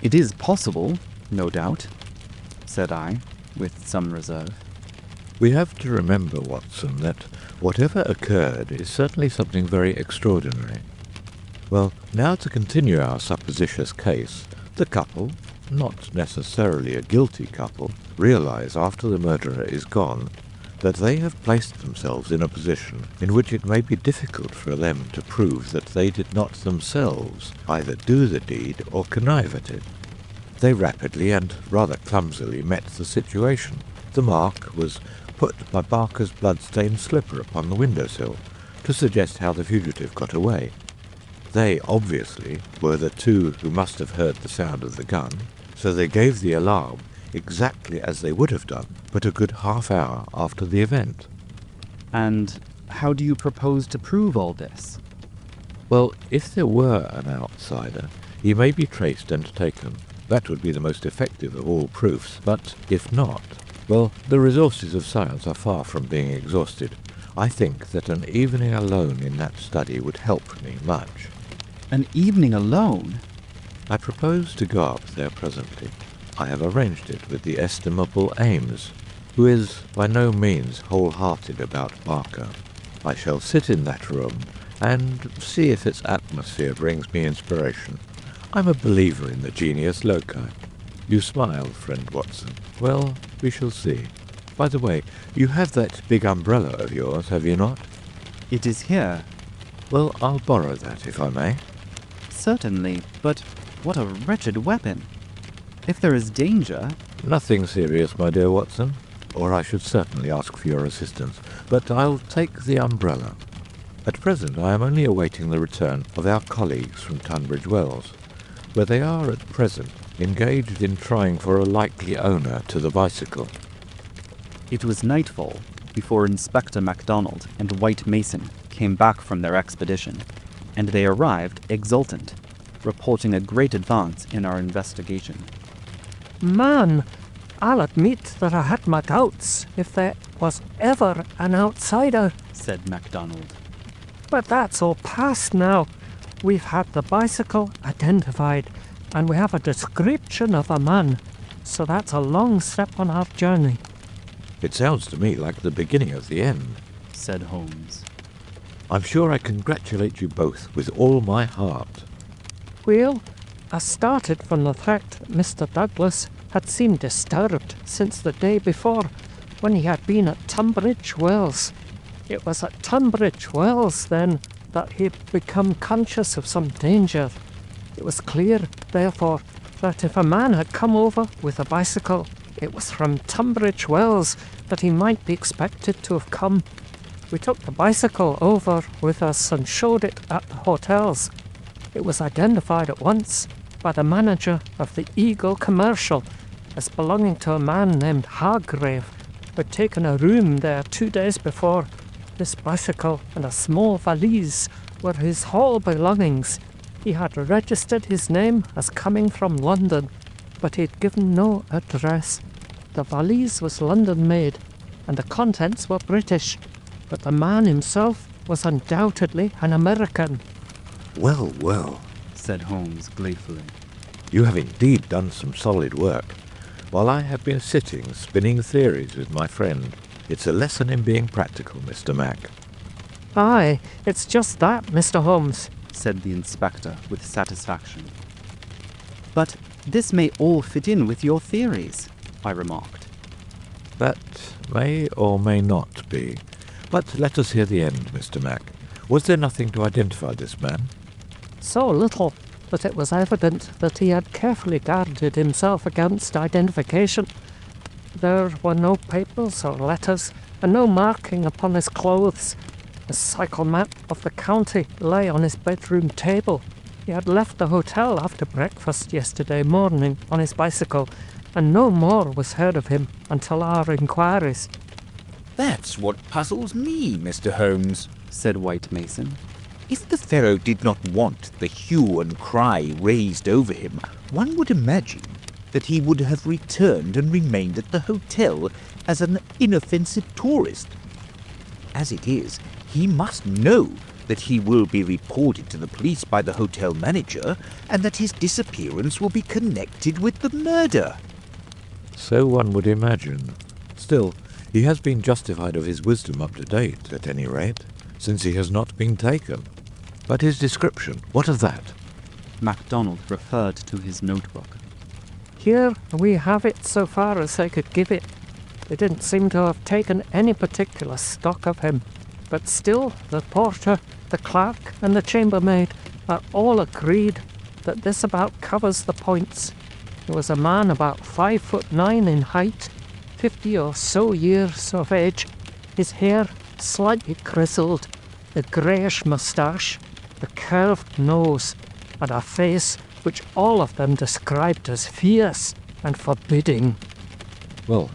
it is possible, no doubt, said I, with some reserve. We have to remember, Watson, that whatever occurred is certainly something very extraordinary. Well, now to continue our supposititious case, the couple, not necessarily a guilty couple, realize after the murderer is gone that they have placed themselves in a position in which it may be difficult for them to prove that they did not themselves either do the deed or connive at it. They rapidly and rather clumsily met the situation. The mark was put by Barker's blood-stained slipper upon the windowsill to suggest how the fugitive got away. They, obviously, were the two who must have heard the sound of the gun, so they gave the alarm exactly as they would have done, but a good half hour after the event. And how do you propose to prove all this? Well, if there were an outsider, he may be traced and taken. That would be the most effective of all proofs, but if not, well, the resources of science are far from being exhausted. I think that an evening alone in that study would help me much. An evening alone? I propose to go up there presently. I have arranged it with the estimable Ames, who is by no means wholehearted about Barker. I shall sit in that room and see if its atmosphere brings me inspiration. I'm a believer in the genius loci. You smile, friend Watson. Well, we shall see. By the way, you have that big umbrella of yours, have you not? It is here. Well, I'll borrow that, if I may. Certainly, but what a wretched weapon. If there is danger... Nothing serious, my dear Watson, or I should certainly ask for your assistance, but I'll take the umbrella. At present, I am only awaiting the return of our colleagues from Tunbridge Wells, where they are at present engaged in trying for a likely owner to the bicycle. It was nightfall before Inspector MacDonald and White Mason came back from their expedition, and they arrived exultant, reporting a great advance in our investigation. Man, I'll admit that I had my doubts if there was ever an outsider, said MacDonald. But that's all past now. We've had the bicycle identified, and we have a description of a man, so that's a long step on our journey. It sounds to me like the beginning of the end, said Holmes. I'm sure I congratulate you both with all my heart. Well, I started from the fact that Mr. Douglas had seemed disturbed since the day before, when he had been at Tunbridge Wells. It was at Tunbridge Wells, then, that he had become conscious of some danger. It was clear, therefore, that if a man had come over with a bicycle, it was from Tunbridge Wells that he might be expected to have come. We took the bicycle over with us and showed it at the hotels. It was identified at once by the manager of the Eagle Commercial as belonging to a man named Hargrave, who had taken a room there 2 days before. This bicycle and a small valise were his whole belongings. He had registered his name as coming from London, but he had given no address. The valise was London-made, and the contents were British, but the man himself was undoubtedly an American. Well, well, said Holmes gleefully. You have indeed done some solid work, while I have been sitting spinning theories with my friend. It's a lesson in being practical, Mr. Mac. Aye, it's just that, Mr. Holmes, said the inspector with satisfaction. But this may all fit in with your theories, I remarked. That may or may not be. But let us hear the end, Mr. Mac. Was there nothing to identify this man? So little but it was evident that he had carefully guarded himself against identification. There were no papers or letters, and no marking upon his clothes. A cycle map of the county lay on his bedroom table. He had left the hotel after breakfast yesterday morning on his bicycle, and no more was heard of him until our inquiries. That's what puzzles me, Mr. Holmes, said White Mason. If the Pharaoh did not want the hue and cry raised over him, one would imagine that he would have returned and remained at the hotel as an inoffensive tourist. As it is, he must know that he will be reported to the police by the hotel manager and that his disappearance will be connected with the murder. So one would imagine. Still, he has been justified of his wisdom up to date, at any rate, since he has not been taken. But his description, what of that? MacDonald referred to his notebook. Here we have it so far as I could give it. They didn't seem to have taken any particular stock of him, but still the porter, the clerk, and the chambermaid are all agreed that this about covers the points. He was a man about 5'9" in height, 50 or so years of age, his hair slightly grizzled, a greyish moustache, a curved nose, and a face which all of them described as fierce and forbidding. Well,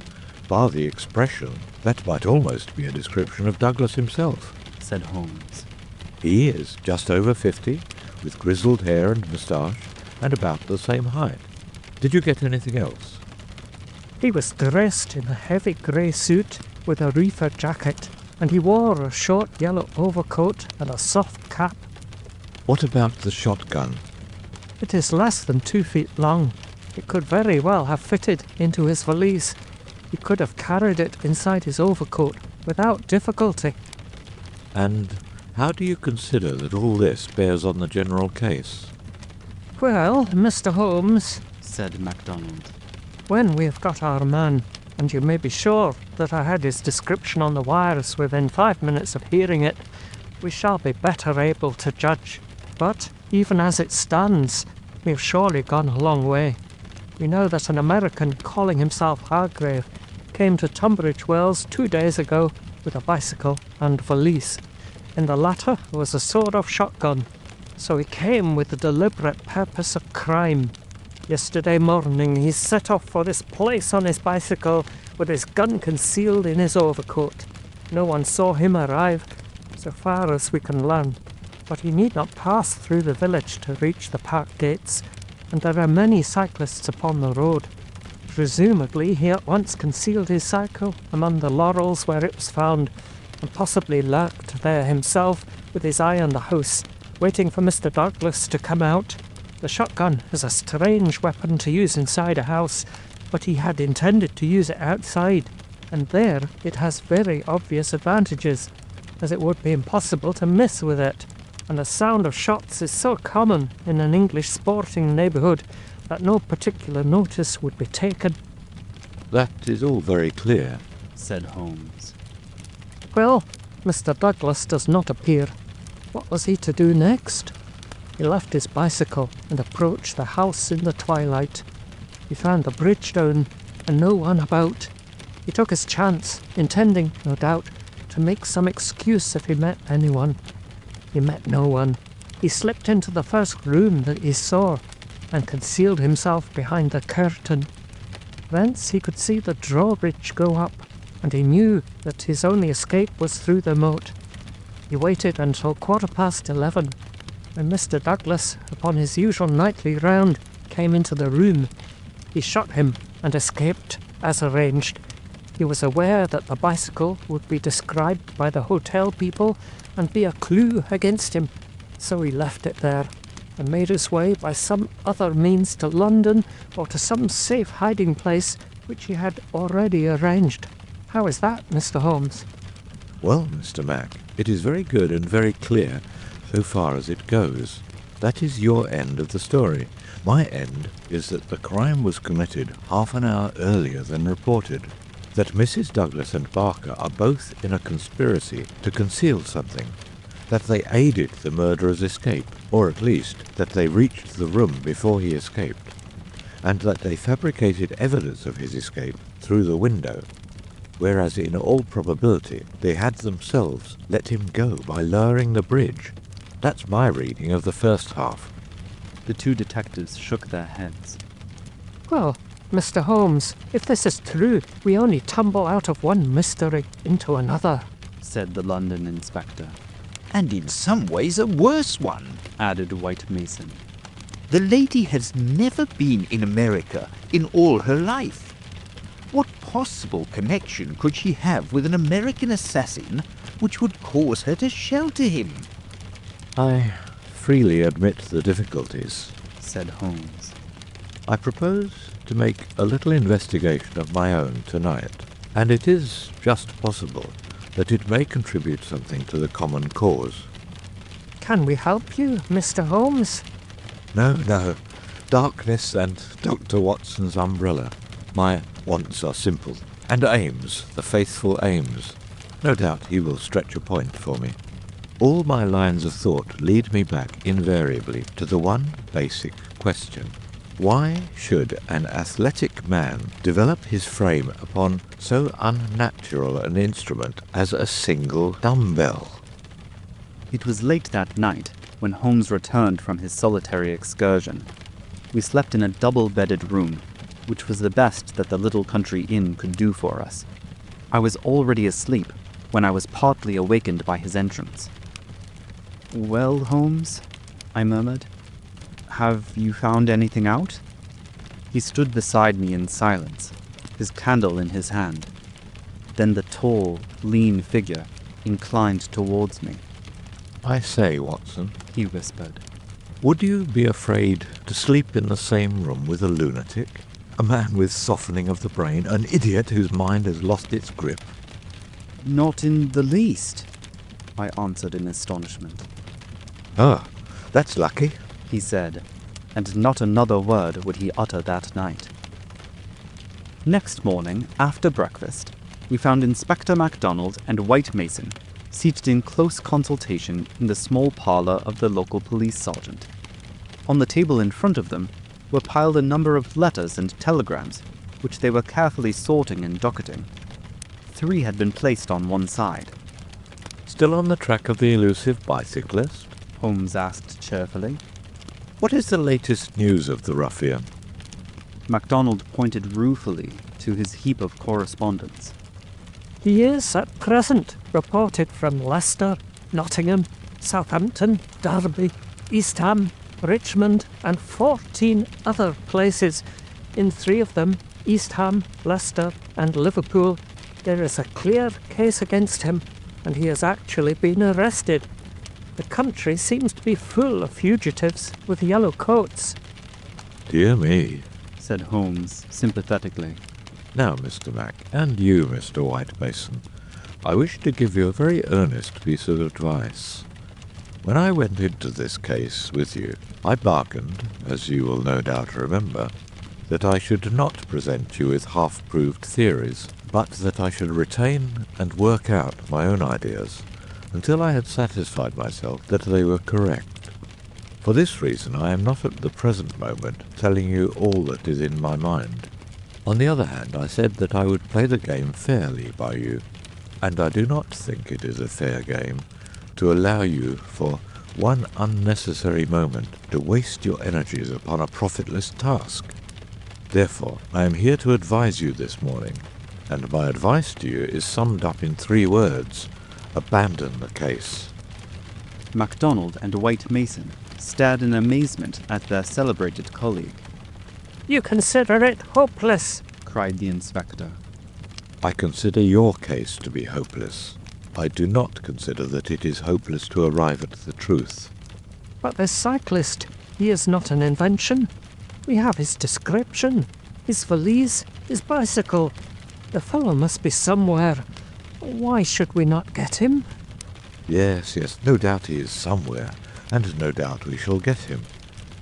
bar the expression, that might almost be a description of Douglas himself, said Holmes. He is just over 50, with grizzled hair and moustache, and about the same height. Did you get anything else? He was dressed in a heavy grey suit with a reefer jacket, and he wore a short yellow overcoat and a soft cap. What about the shotgun? It is less than 2 feet long. It could very well have fitted into his valise. He could have carried it inside his overcoat without difficulty. And how do you consider that all this bears on the general case? Well, Mr. Holmes, said MacDonald, when we have got our man, and you may be sure that I had his description on the wires within 5 minutes of hearing it, we shall be better able to judge. But, even as it stands, we have surely gone a long way. We know that an American calling himself Hargrave came to Tunbridge Wells 2 days ago with a bicycle and valise. In the latter was a sawed-off shotgun, so he came with the deliberate purpose of crime. Yesterday morning he set off for this place on his bicycle with his gun concealed in his overcoat. No one saw him arrive, so far as we can learn, but he need not pass through the village to reach the park gates, and there are many cyclists upon the road. Presumably he at once concealed his cycle among the laurels where it was found, and possibly lurked there himself with his eye on the house, waiting for Mr. Douglas to come out. The shotgun is a strange weapon to use inside a house, but he had intended to use it outside, and there it has very obvious advantages, as it would be impossible to miss with it, and the sound of shots is so common in an English sporting neighbourhood that no particular notice would be taken. That is all very clear, said Holmes. Well, Mr. Douglas does not appear. What was he to do next? He left his bicycle and approached the house in the twilight. He found the bridge down and no one about. He took his chance, intending, no doubt, to make some excuse if he met anyone. He met no one. He slipped into the first room that he saw and concealed himself behind the curtain. Thence he could see the drawbridge go up, and he knew that his only escape was through the moat. He waited until 11:15, when Mr. Douglas, upon his usual nightly round, came into the room. He shot him and escaped, as arranged. He was aware that the bicycle would be described by the hotel people and be a clue against him, so he left it there and made his way by some other means to London or to some safe hiding place which he had already arranged. How is that, Mr. Holmes? Well, Mr. Mac, it is very good and very clear, so far as it goes. That is your end of the story. My end is that the crime was committed half an hour earlier than reported, that Mrs. Douglas and Barker are both in a conspiracy to conceal something, that they aided the murderer's escape, or at least that they reached the room before he escaped, and that they fabricated evidence of his escape through the window, whereas in all probability they had themselves let him go by lowering the bridge. That's my reading of the first half. The two detectives shook their heads. Well, Mr. Holmes, if this is true, we only tumble out of one mystery into another, said the London inspector. And in some ways a worse one, added White Mason. The lady has never been in America in all her life. What possible connection could she have with an American assassin which would cause her to shelter him? I freely admit the difficulties, said Holmes. I propose to make a little investigation of my own tonight, and it is just possible that it may contribute something to the common cause. Can we help you, Mr. Holmes? No. Darkness and Dr. Watson's umbrella. My wants are simple, and aims, the faithful aims. No doubt he will stretch a point for me. All my lines of thought lead me back invariably to the one basic question. Why should an athletic man develop his frame upon so unnatural an instrument as a single dumbbell? It was late that night when Holmes returned from his solitary excursion. We slept in a double-bedded room, which was the best that the little country inn could do for us. I was already asleep when I was partly awakened by his entrance. "Well, Holmes," I murmured, "have you found anything out?" He stood beside me in silence, his candle in his hand. Then the tall, lean figure inclined towards me. I say, Watson, he whispered, would you be afraid to sleep in the same room with a lunatic? A man with softening of the brain, an idiot whose mind has lost its grip? "Not in the least," I answered in astonishment. Ah, that's lucky, he said, and not another word would he utter that night. Next morning, after breakfast, we found Inspector MacDonald and White Mason seated in close consultation in the small parlour of the local police sergeant. On the table in front of them were piled a number of letters and telegrams, which they were carefully sorting and docketing. 3 had been placed on one side. Still on the track of the elusive bicyclist? Holmes asked cheerfully. What is the latest news of the ruffian? MacDonald pointed ruefully to his heap of correspondence. He is, at present, reported from Leicester, Nottingham, Southampton, Derby, East Ham, Richmond, and 14 other places. In 3 of them, East Ham, Leicester, and Liverpool, there is a clear case against him, and he has actually been arrested. The country seems to be full of fugitives with yellow coats. Dear me, said Holmes sympathetically. Now, Mr. Mac, and you, Mr. White Mason, I wish to give you a very earnest piece of advice. When I went into this case with you, I bargained, as you will no doubt remember, that I should not present you with half-proved theories, but that I should retain and work out my own ideas until I had satisfied myself that they were correct. For this reason, I am not at the present moment telling you all that is in my mind. On the other hand, I said that I would play the game fairly by you, and I do not think it is a fair game to allow you for one unnecessary moment to waste your energies upon a profitless task. Therefore, I am here to advise you this morning, and my advice to you is summed up in 3 words: abandon the case. MacDonald and White Mason stared in amazement at their celebrated colleague. You consider it hopeless, cried the inspector. I consider your case to be hopeless. I do not consider that it is hopeless to arrive at the truth. But this cyclist, he is not an invention. We have his description, his valise, his bicycle. The fellow must be somewhere. Why should we not get him? Yes, no doubt he is somewhere, and no doubt we shall get him.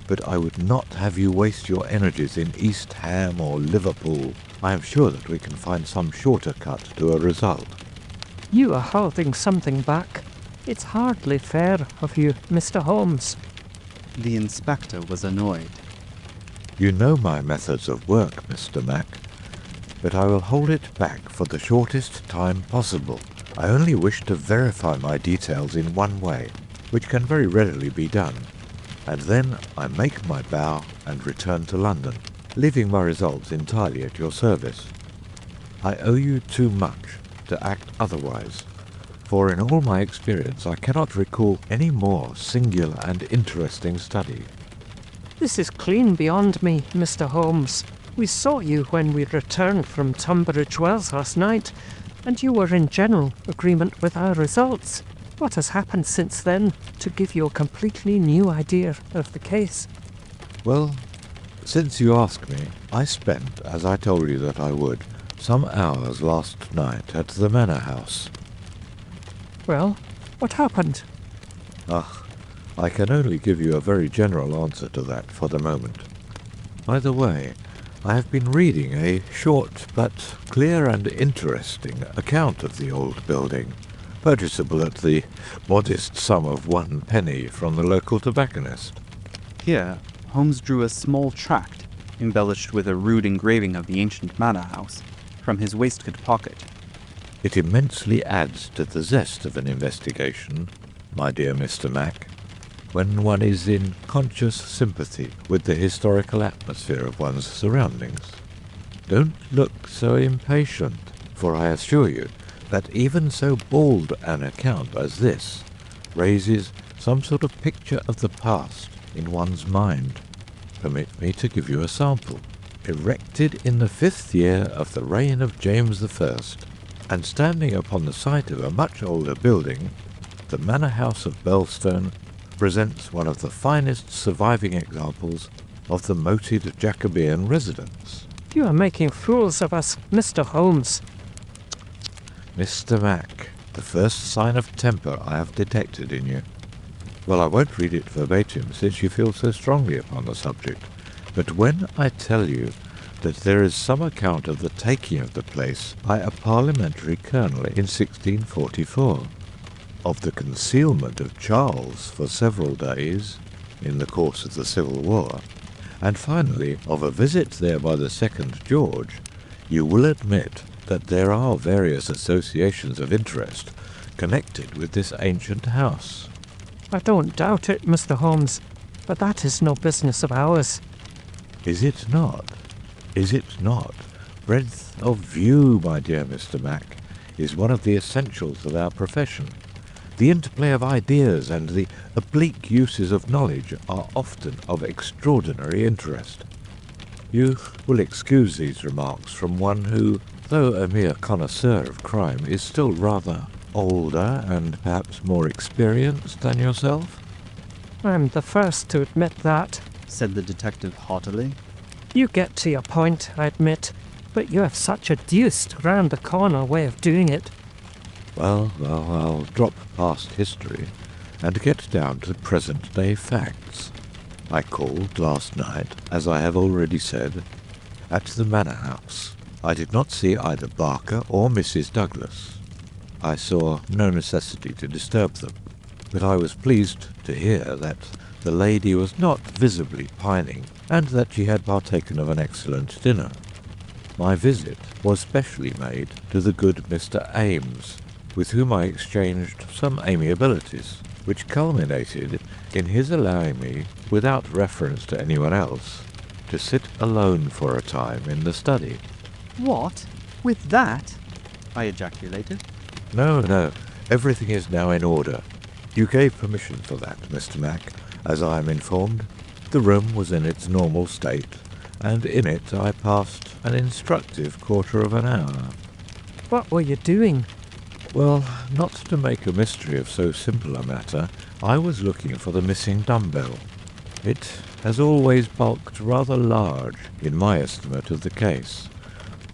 But I would not have you waste your energies in East Ham or Liverpool. I am sure that we can find some shorter cut to a result. You are holding something back. It's hardly fair of you, Mr. Holmes. The inspector was annoyed. You know my methods of work, Mr. Mac, but I will hold it back for the shortest time possible. I only wish to verify my details in one way, which can very readily be done, and then I make my bow and return to London, leaving my results entirely at your service. I owe you too much to act otherwise, for in all my experience I cannot recall any more singular and interesting study. This is clean beyond me, Mr. Holmes. We saw you when we returned from Tunbridge Wells last night, and you were in general agreement with our results. What has happened since then to give you a completely new idea of the case? Well, since you ask me, I spent, as I told you that I would, some hours last night at the Manor House. Well, what happened? I can only give you a very general answer to that for the moment. By the way, I have been reading a short but clear and interesting account of the old building, purchasable at the modest sum of 1 penny from the local tobacconist. Here, Holmes drew a small tract, embellished with a rude engraving of the ancient manor house, from his waistcoat pocket. It immensely adds to the zest of an investigation, my dear Mr. Mac, when one is in conscious sympathy with the historical atmosphere of one's surroundings. Don't look so impatient, for I assure you that even so bald an account as this raises some sort of picture of the past in one's mind. Permit me to give you a sample. Erected in the 5th year of the reign of James I, and standing upon the site of a much older building, the Manor House of Belstone presents one of the finest surviving examples of the moated Jacobean residence. You are making fools of us, Mr. Holmes. Mr. Mac, the first sign of temper I have detected in you. Well, I won't read it verbatim, since you feel so strongly upon the subject, but when I tell you that there is some account of the taking of the place by a parliamentary colonel in 1644, of the concealment of Charles for several days in the course of the Civil War, and finally of a visit there by the 2nd George, you will admit that there are various associations of interest connected with this ancient house. I don't doubt it, Mr. Holmes, but that is no business of ours. Is it not? Is it not? Breadth of view, my dear Mr. Mac, is one of the essentials of our profession. The interplay of ideas and the oblique uses of knowledge are often of extraordinary interest. You will excuse these remarks from one who, though a mere connoisseur of crime, is still rather older and perhaps more experienced than yourself. I'm the first to admit that, said the detective haughtily. You get to your point, I admit, but you have such a deuced round-the-corner way of doing it. Well, I'll drop past history and get down to present-day facts. I called last night, as I have already said, at the Manor House. I did not see either Barker or Mrs. Douglas. I saw no necessity to disturb them, but I was pleased to hear that the lady was not visibly pining, and that she had partaken of an excellent dinner. My visit was specially made to the good Mr. Ames, with whom I exchanged some amiabilities, which culminated in his allowing me, without reference to anyone else, to sit alone for a time in the study. What? With that? I ejaculated. No, everything is now in order. You gave permission for that, Mr. Mac, as I am informed. The room was in its normal state, and in it I passed an instructive quarter of an hour. What were you doing? Well, not to make a mystery of so simple a matter, I was looking for the missing dumbbell. It has always bulked rather large in my estimate of the case.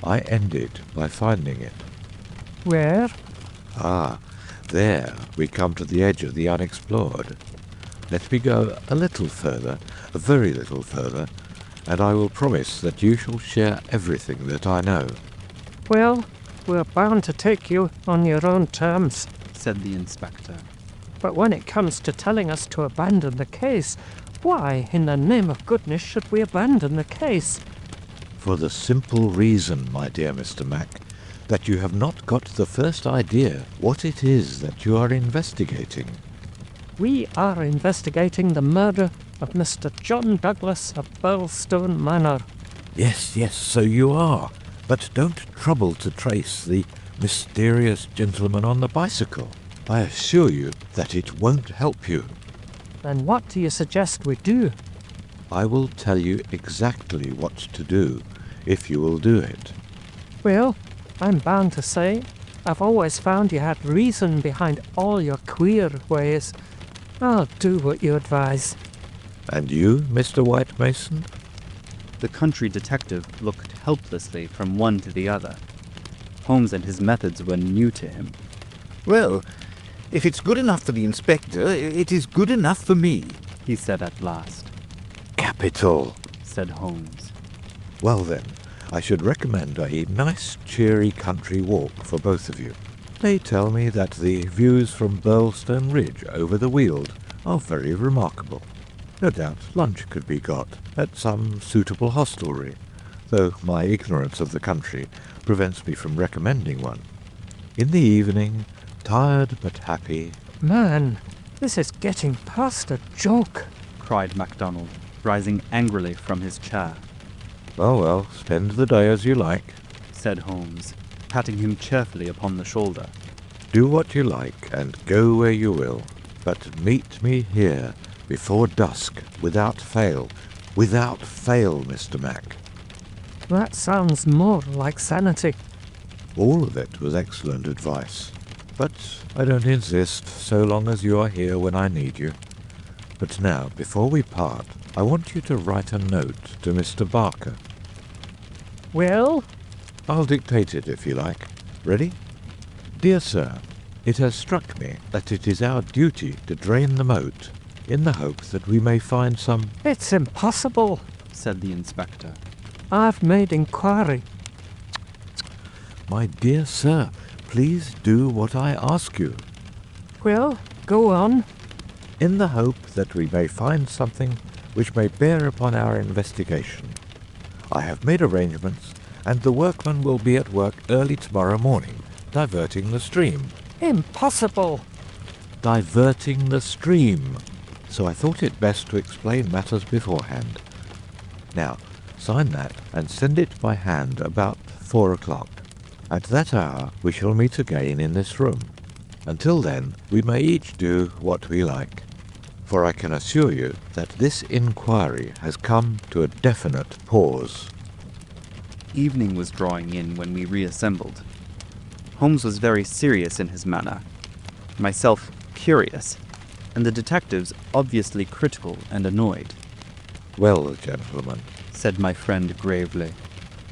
I ended by finding it. Where? There we come to the edge of the unexplored. Let me go a little further, a very little further, and I will promise that you shall share everything that I know. Well, we're bound to take you on your own terms, said the inspector. But when it comes to telling us to abandon the case, why, in the name of goodness, should we abandon the case? For the simple reason, my dear Mr. Mac, that you have not got the first idea what it is that you are investigating. We are investigating the murder of Mr. John Douglas of Burlstone Manor. Yes, so you are. But don't trouble to trace the mysterious gentleman on the bicycle. I assure you that it won't help you. Then what do you suggest we do? I will tell you exactly what to do, if you will do it. Well, I'm bound to say, I've always found you had reason behind all your queer ways. I'll do what you advise. And you, Mr. White Mason? The country detective looked helplessly from one to the other. Holmes and his methods were new to him. Well, if it's good enough for the inspector, it is good enough for me, he said at last. Capital, said Holmes. Well then, I should recommend a nice cheery country walk for both of you. They tell me that the views from Burlstone Ridge over the Weald are very remarkable. No doubt lunch could be got at some suitable hostelry, though my ignorance of the country prevents me from recommending one. In the evening, tired but happy... Man, this is getting past a joke, cried MacDonald, rising angrily from his chair. Well, spend the day as you like, said Holmes, patting him cheerfully upon the shoulder. Do what you like and go where you will, but meet me here before dusk, without fail, Mr. Mac. That sounds more like sanity. All of it was excellent advice, but I don't insist so long as you are here when I need you. But now, before we part, I want you to write a note to Mr. Barker. Well? I'll dictate it if you like. Ready? Dear Sir, it has struck me that it is our duty to drain the moat, in the hope that we may find some... It's impossible, said the inspector. I've made inquiry. My dear sir, please do what I ask you. Well, go on. In the hope that we may find something which may bear upon our investigation. I have made arrangements, and the workmen will be at work early tomorrow morning, diverting the stream. Impossible! Diverting the stream. So I thought it best to explain matters beforehand. Now, sign that and send it by hand about 4 o'clock. At that hour we shall meet again in this room. Until then, we may each do what we like. For I can assure you that this inquiry has come to a definite pause. Evening was drawing in when we reassembled. Holmes was very serious in his manner, myself curious, and the detectives obviously critical and annoyed. Well, gentlemen, said my friend gravely,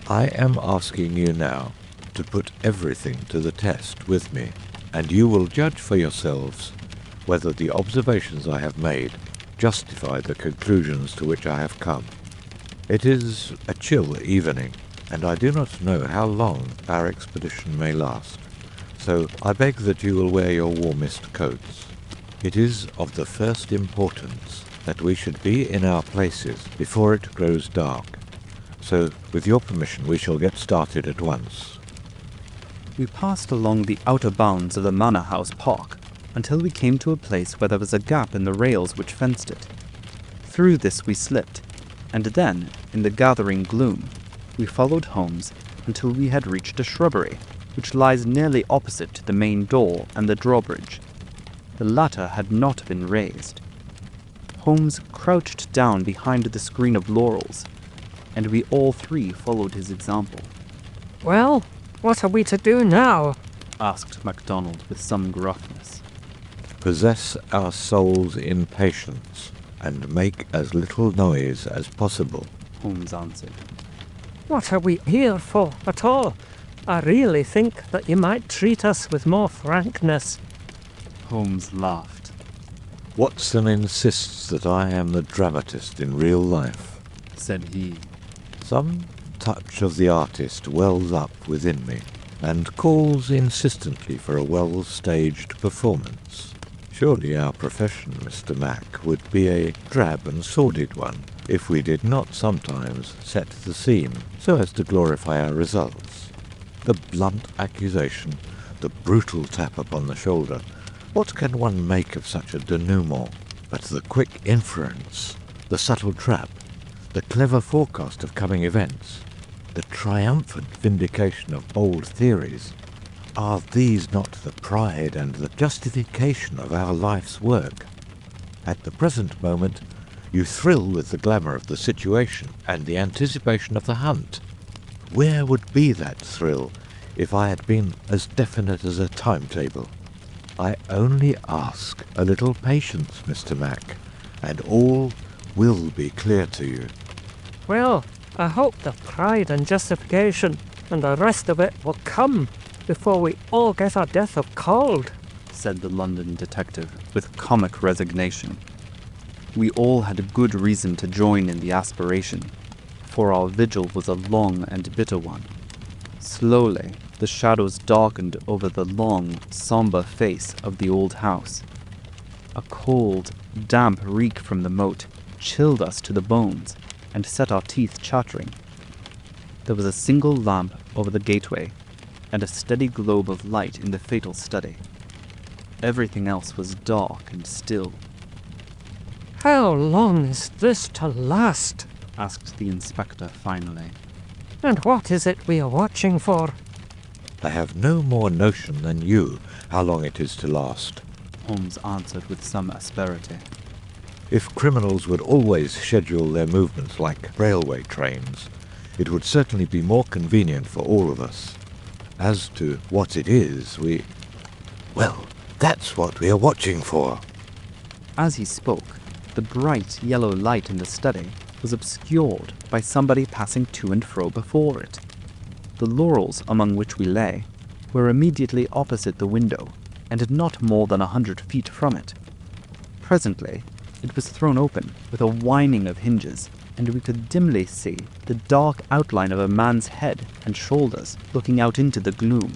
I am asking you now to put everything to the test with me, and you will judge for yourselves whether the observations I have made justify the conclusions to which I have come. It is a chill evening, and I do not know how long our expedition may last, so I beg that you will wear your warmest coats. It is of the first importance that we should be in our places before it grows dark, so with your permission we shall get started at once. We passed along the outer bounds of the Manor House Park until we came to a place where there was a gap in the rails which fenced it. Through this we slipped, and then, in the gathering gloom, we followed Holmes until we had reached a shrubbery, which lies nearly opposite to the main door and the drawbridge. The latter had not been raised. Holmes crouched down behind the screen of laurels, and we all three followed his example. Well, what are we to do now? Asked MacDonald with some gruffness. Possess our souls in patience, and make as little noise as possible, Holmes answered. What are we here for at all? I really think that you might treat us with more frankness. Holmes laughed. Watson insists that I am the dramatist in real life, said he. Some touch of the artist wells up within me, and calls insistently for a well-staged performance. Surely our profession, Mr. Mac, would be a drab and sordid one if we did not sometimes set the scene so as to glorify our results. The blunt accusation, the brutal tap upon the shoulder, what can one make of such a denouement? But the quick inference, the subtle trap, the clever forecast of coming events, the triumphant vindication of bold theories, are these not the pride and the justification of our life's work? At the present moment, you thrill with the glamour of the situation and the anticipation of the hunt. Where would be that thrill if I had been as definite as a timetable? I only ask a little patience, Mr. Mac, and all will be clear to you. Well, I hope the pride and justification and the rest of it will come before we all get our death of cold, said the London detective with comic resignation. We all had good reason to join in the aspiration, for our vigil was a long and bitter one. Slowly, the shadows darkened over the long, somber face of the old house. A cold, damp reek from the moat chilled us to the bones and set our teeth chattering. There was a single lamp over the gateway, and a steady globe of light in the fatal study. Everything else was dark and still. How long is this to last? Asked the inspector finally. And what is it we are watching for? I have no more notion than you how long it is to last, Holmes answered with some asperity. If criminals would always schedule their movements like railway trains, it would certainly be more convenient for all of us. As to what it is, well, that's what we are watching for. As he spoke, the bright yellow light in the study was obscured by somebody passing to and fro before it. The laurels among which we lay were immediately opposite the window, and not more than 100 feet from it. Presently, it was thrown open with a whining of hinges, and we could dimly see the dark outline of a man's head and shoulders looking out into the gloom.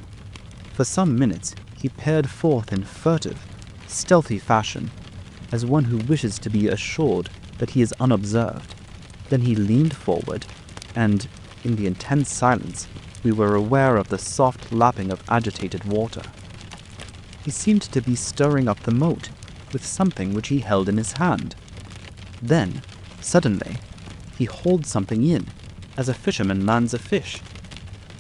For some minutes he peered forth in furtive, stealthy fashion, as one who wishes to be assured that he is unobserved. Then he leaned forward, and, in the intense silence, we were aware of the soft lapping of agitated water. He seemed to be stirring up the moat with something which he held in his hand. Then, suddenly, he hauled something in, as a fisherman lands a fish.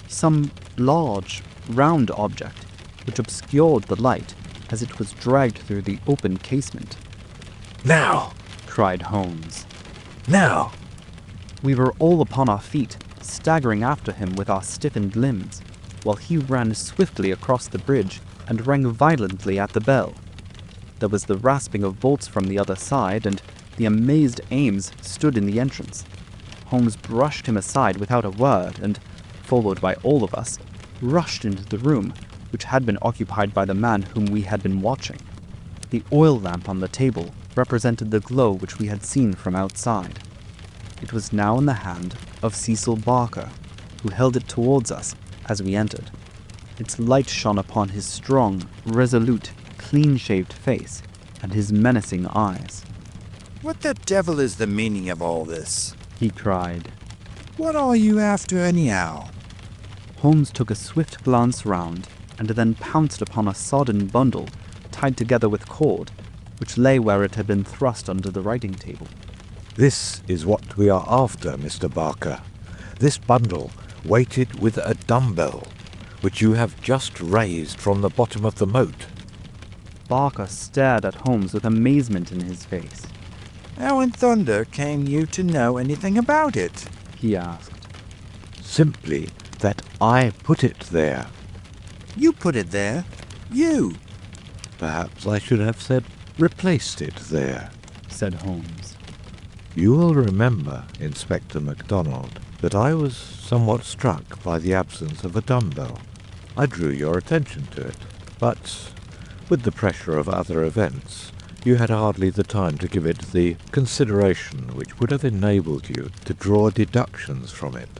Some large, round object, which obscured the light as it was dragged through the open casement. Now! Cried Holmes. Now! We were all upon our feet, staggering after him with our stiffened limbs, while he ran swiftly across the bridge and rang violently at the bell. There was the rasping of bolts from the other side, and the amazed Ames stood in the entrance. Holmes brushed him aside without a word, and, followed by all of us, rushed into the room, which had been occupied by the man whom we had been watching. The oil lamp on the table represented the glow which we had seen from outside. It was now in the hand of Cecil Barker, who held it towards us as we entered. Its light shone upon his strong, resolute, clean-shaved face and his menacing eyes. What the devil is the meaning of all this? He cried. What are you after anyhow? Holmes took a swift glance round, and then pounced upon a sodden bundle tied together with cord, which lay where it had been thrust under the writing table. This is what we are after, Mr. Barker. This bundle, weighted with a dumbbell, which you have just raised from the bottom of the moat. Barker stared at Holmes with amazement in his face. How in thunder came you to know anything about it? He asked. Simply that I put it there. You put it there? You? Perhaps I should have said replaced it there, said Holmes. You will remember, Inspector MacDonald, that I was somewhat struck by the absence of a dumbbell. I drew your attention to it, but with the pressure of other events, you had hardly the time to give it the consideration which would have enabled you to draw deductions from it.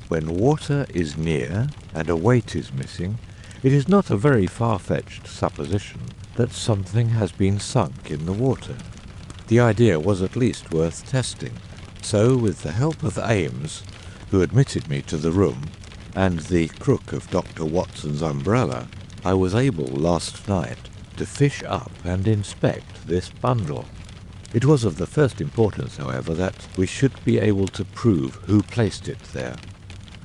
When water is near and a weight is missing, it is not a very far-fetched supposition that something has been sunk in the water. The idea was at least worth testing, so with the help of Ames, who admitted me to the room, and the crook of Dr. Watson's umbrella, I was able last night to fish up and inspect this bundle. It was of the first importance, however, that we should be able to prove who placed it there.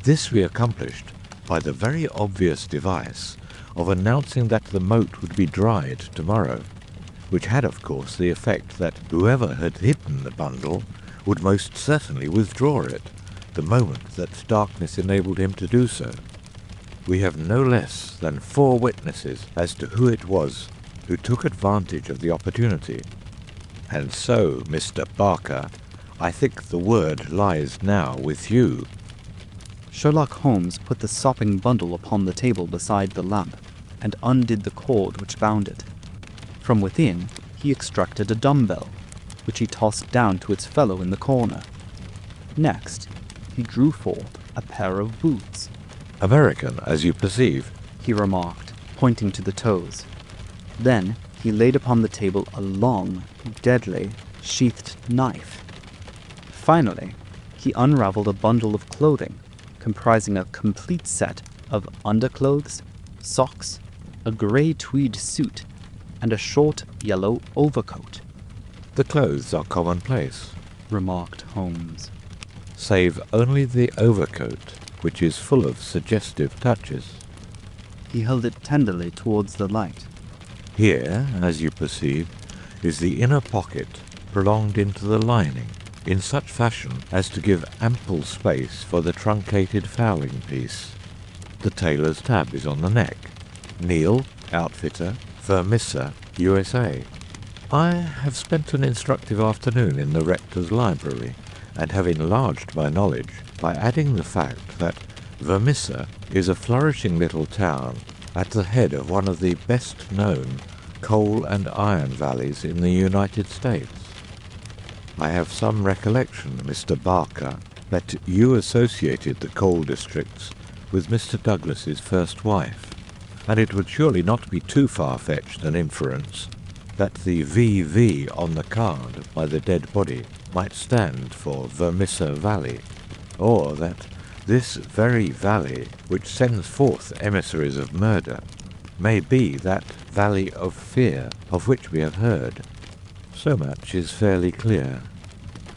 This we accomplished by the very obvious device of announcing that the moat would be dried tomorrow, which had of course the effect that whoever had hidden the bundle would most certainly withdraw it the moment that darkness enabled him to do so. We have no less than 4 witnesses as to who it was who took advantage of the opportunity. And so, Mr. Barker, I think the word lies now with you. Sherlock Holmes put the sopping bundle upon the table beside the lamp and undid the cord which bound it. From within, he extracted a dumbbell, which he tossed down to its fellow in the corner. Next, he drew forth a pair of boots. American, as you perceive, he remarked, pointing to the toes. Then he laid upon the table a long, deadly, sheathed knife. Finally, he unraveled a bundle of clothing, comprising a complete set of underclothes, socks, a grey tweed suit, and a short yellow overcoat. The clothes are commonplace, remarked Holmes, save only the overcoat, which is full of suggestive touches. He held it tenderly towards the light. Here, as you perceive, is the inner pocket prolonged into the lining, in such fashion as to give ample space for the truncated fowling piece. The tailor's tab is on the neck. Neil, outfitter, Vermissa, USA. I have spent an instructive afternoon in the rector's library, and have enlarged my knowledge by adding the fact that Vermissa is a flourishing little town at the head of one of the best-known coal and iron valleys in the United States. I have some recollection, Mr. Barker, that you associated the coal districts with Mr. Douglas's first wife, and it would surely not be too far-fetched an inference that the VV on the card by the dead body might stand for Vermissa Valley, or that this very valley, which sends forth emissaries of murder, may be that valley of fear of which we have heard. So much is fairly clear.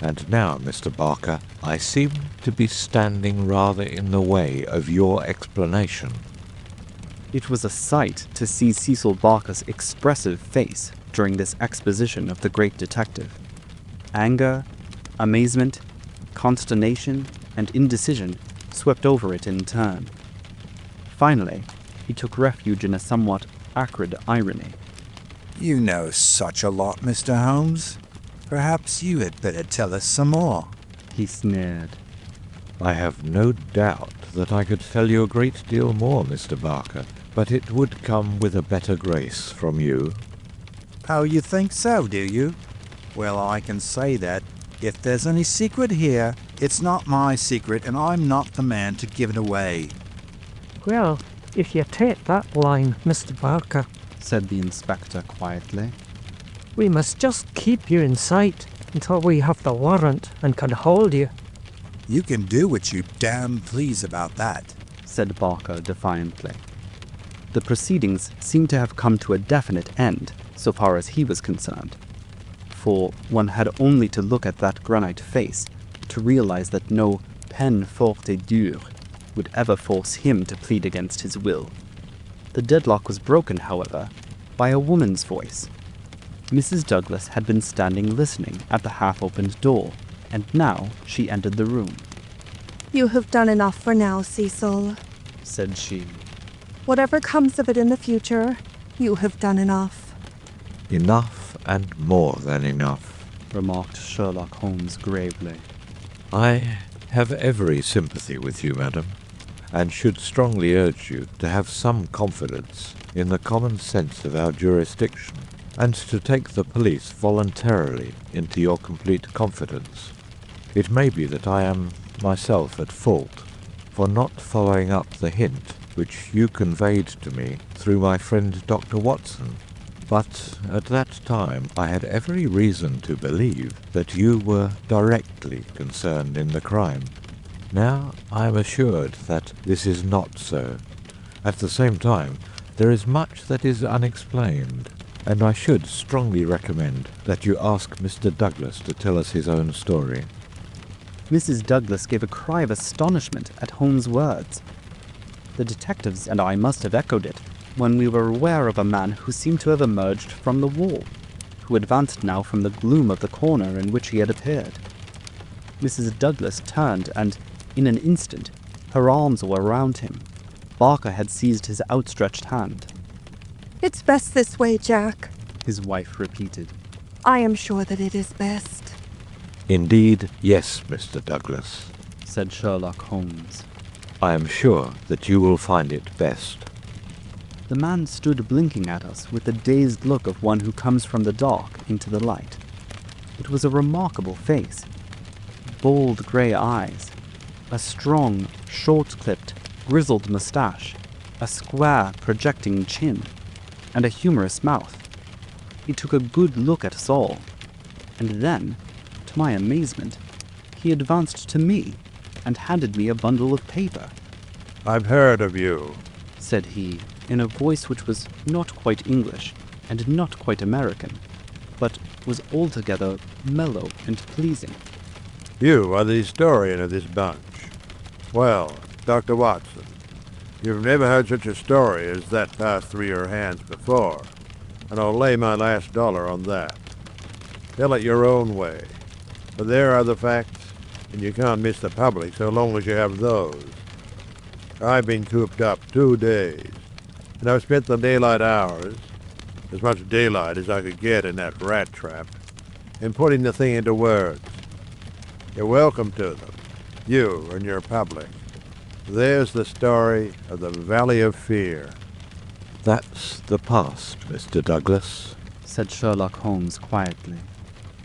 And now, Mr. Barker, I seem to be standing rather in the way of your explanation. It was a sight to see Cecil Barker's expressive face during this exposition of the great detective. Anger, amazement, consternation, and indecision swept over it in turn. Finally, he took refuge in a somewhat acrid irony. You know such a lot, Mr. Holmes. Perhaps you had better tell us some more. He sneered. I have no doubt that I could tell you a great deal more, Mr. Barker, but it would come with a better grace from you. Oh, you think so, do you? Well, I can say that if there's any secret here, it's not my secret, and I'm not the man to give it away. Well, if you take that line, Mr. Barker, said the inspector quietly, we must just keep you in sight until we have the warrant and can hold you. You can do what you damn please about that, said Barker defiantly. The proceedings seemed to have come to a definite end, so far as he was concerned. For one had only to look at that granite face to realize that no peine forte et dure would ever force him to plead against his will. The deadlock was broken, however, by a woman's voice. Mrs. Douglas had been standing listening at the half-opened door, and now she entered the room. You have done enough for now, Cecil, said she. Whatever comes of it in the future, you have done enough. Enough and more than enough, remarked Sherlock Holmes gravely. I have every sympathy with you, madam, and should strongly urge you to have some confidence in the common sense of our jurisdiction, and to take the police voluntarily into your complete confidence. It may be that I am myself at fault for not following up the hint which you conveyed to me through my friend Dr. Watson, But at that time I had every reason to believe that you were directly concerned in the crime. Now I am assured that this is not so. At the same time, there is much that is unexplained, and I should strongly recommend that you ask Mr. Douglas to tell us his own story. Mrs. Douglas gave a cry of astonishment at Holmes' words. The detectives and I must have echoed it when we were aware of a man who seemed to have emerged from the wall, who advanced now from the gloom of the corner in which he had appeared. Mrs. Douglas turned and, in an instant, her arms were around him. Barker had seized his outstretched hand. It's best this way, Jack. His wife repeated. I am sure that it is best. Indeed, yes, Mr. Douglas, said Sherlock Holmes. I am sure that you will find it best. The man stood blinking at us with the dazed look of one who comes from the dark into the light. It was a remarkable face. Bold grey eyes, a strong, short-clipped, grizzled moustache, a square, projecting chin, and a humorous mouth. He took a good look at us all, and then, to my amazement, he advanced to me and handed me a bundle of paper. I've heard of you, said he, in a voice which was not quite English and not quite American, but was altogether mellow and pleasing. You are the historian of this bunch. Well, Dr. Watson, you've never heard such a story as that passed through your hands before, and I'll lay my last dollar on that. Tell it your own way, but there are the facts, and you can't miss the public so long as you have those. I've been cooped up 2 days, and I've spent the daylight hours, as much daylight as I could get in that rat trap, in putting the thing into words. You're welcome to them, you and your public. There's the story of the Valley of Fear. That's the past, Mr. Douglas, said Sherlock Holmes quietly.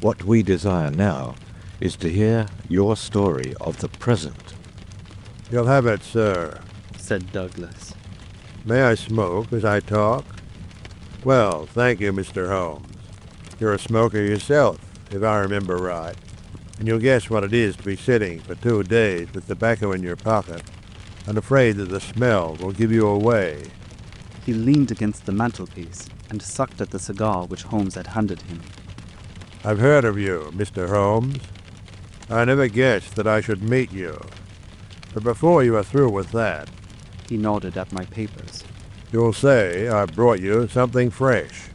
What we desire now is to hear your story of the present. You'll have it, sir, said Douglas. May I smoke as I talk? Well, thank you, Mr. Holmes. You're a smoker yourself, if I remember right, and you'll guess what it is to be sitting for 2 days with tobacco in your pocket and afraid that the smell will give you away. He leaned against the mantelpiece and sucked at the cigar which Holmes had handed him. I've heard of you, Mr. Holmes. I never guessed that I should meet you. But before you are through with that, he nodded at my papers. You'll say I brought you something fresh.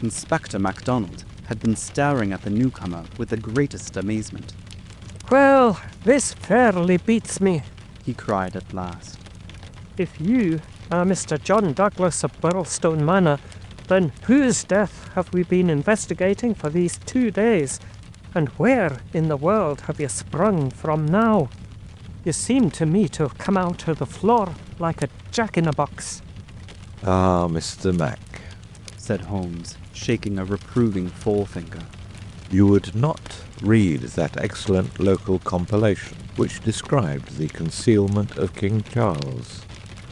Inspector MacDonald had been staring at the newcomer with the greatest amazement. Well, this fairly beats me, he cried at last. If you are Mr. John Douglas of Burlstone Manor, then whose death have we been investigating for these 2 days? And where in the world have you sprung from now? You seem to me to have come out of the floor like a jack-in-a-box. Ah, Mr. Mac, said Holmes, shaking a reproving forefinger. You would not read that excellent local compilation which described the concealment of King Charles.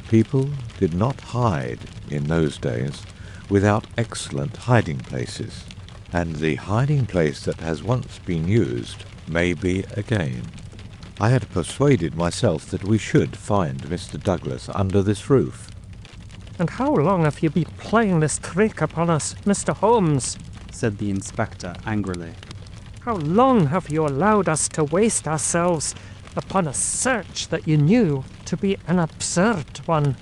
People did not hide in those days without excellent hiding places, and the hiding place that has once been used may be again. I had persuaded myself that we should find Mr. Douglas under this roof. And how long have you been playing this trick upon us, Mr. Holmes? said the inspector angrily. How long have you allowed us to waste ourselves upon a search that you knew to be an absurd one?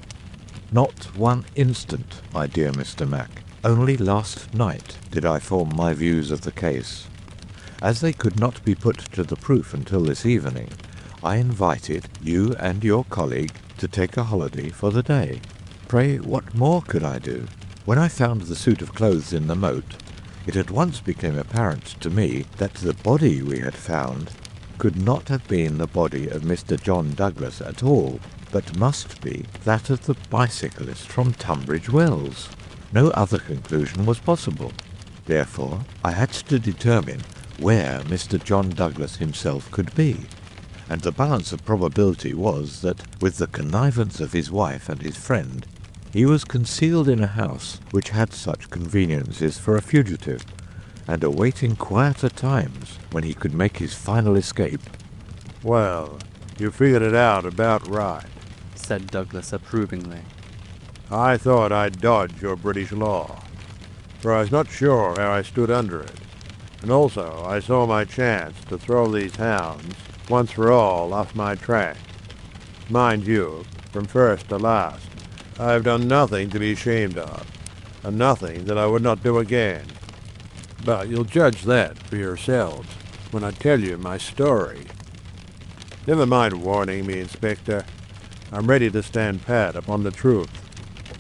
Not 1 instant, my dear Mr. Mac. Only last night did I form my views of the case. As they could not be put to the proof until this evening, I invited you and your colleague to take a holiday for the day. Pray, what more could I do? When I found the suit of clothes in the moat, it at once became apparent to me that the body we had found could not have been the body of Mr. John Douglas at all, but must be that of the bicyclist from Tunbridge Wells. No other conclusion was possible. Therefore, I had to determine where Mr. John Douglas himself could be, and the balance of probability was that, with the connivance of his wife and his friend, He was concealed in a house which had such conveniences for a fugitive, and awaiting quieter times when he could make his final escape. Well, you figured it out about right, said Douglas approvingly. I thought I'd dodge your British law, for I was not sure how I stood under it. And also, I saw my chance to throw these hounds, once for all, off my track. Mind you, from first to last, I have done nothing to be ashamed of, and nothing that I would not do again. But you'll judge that for yourselves when I tell you my story. Never mind warning me, Inspector. I'm ready to stand pat upon the truth.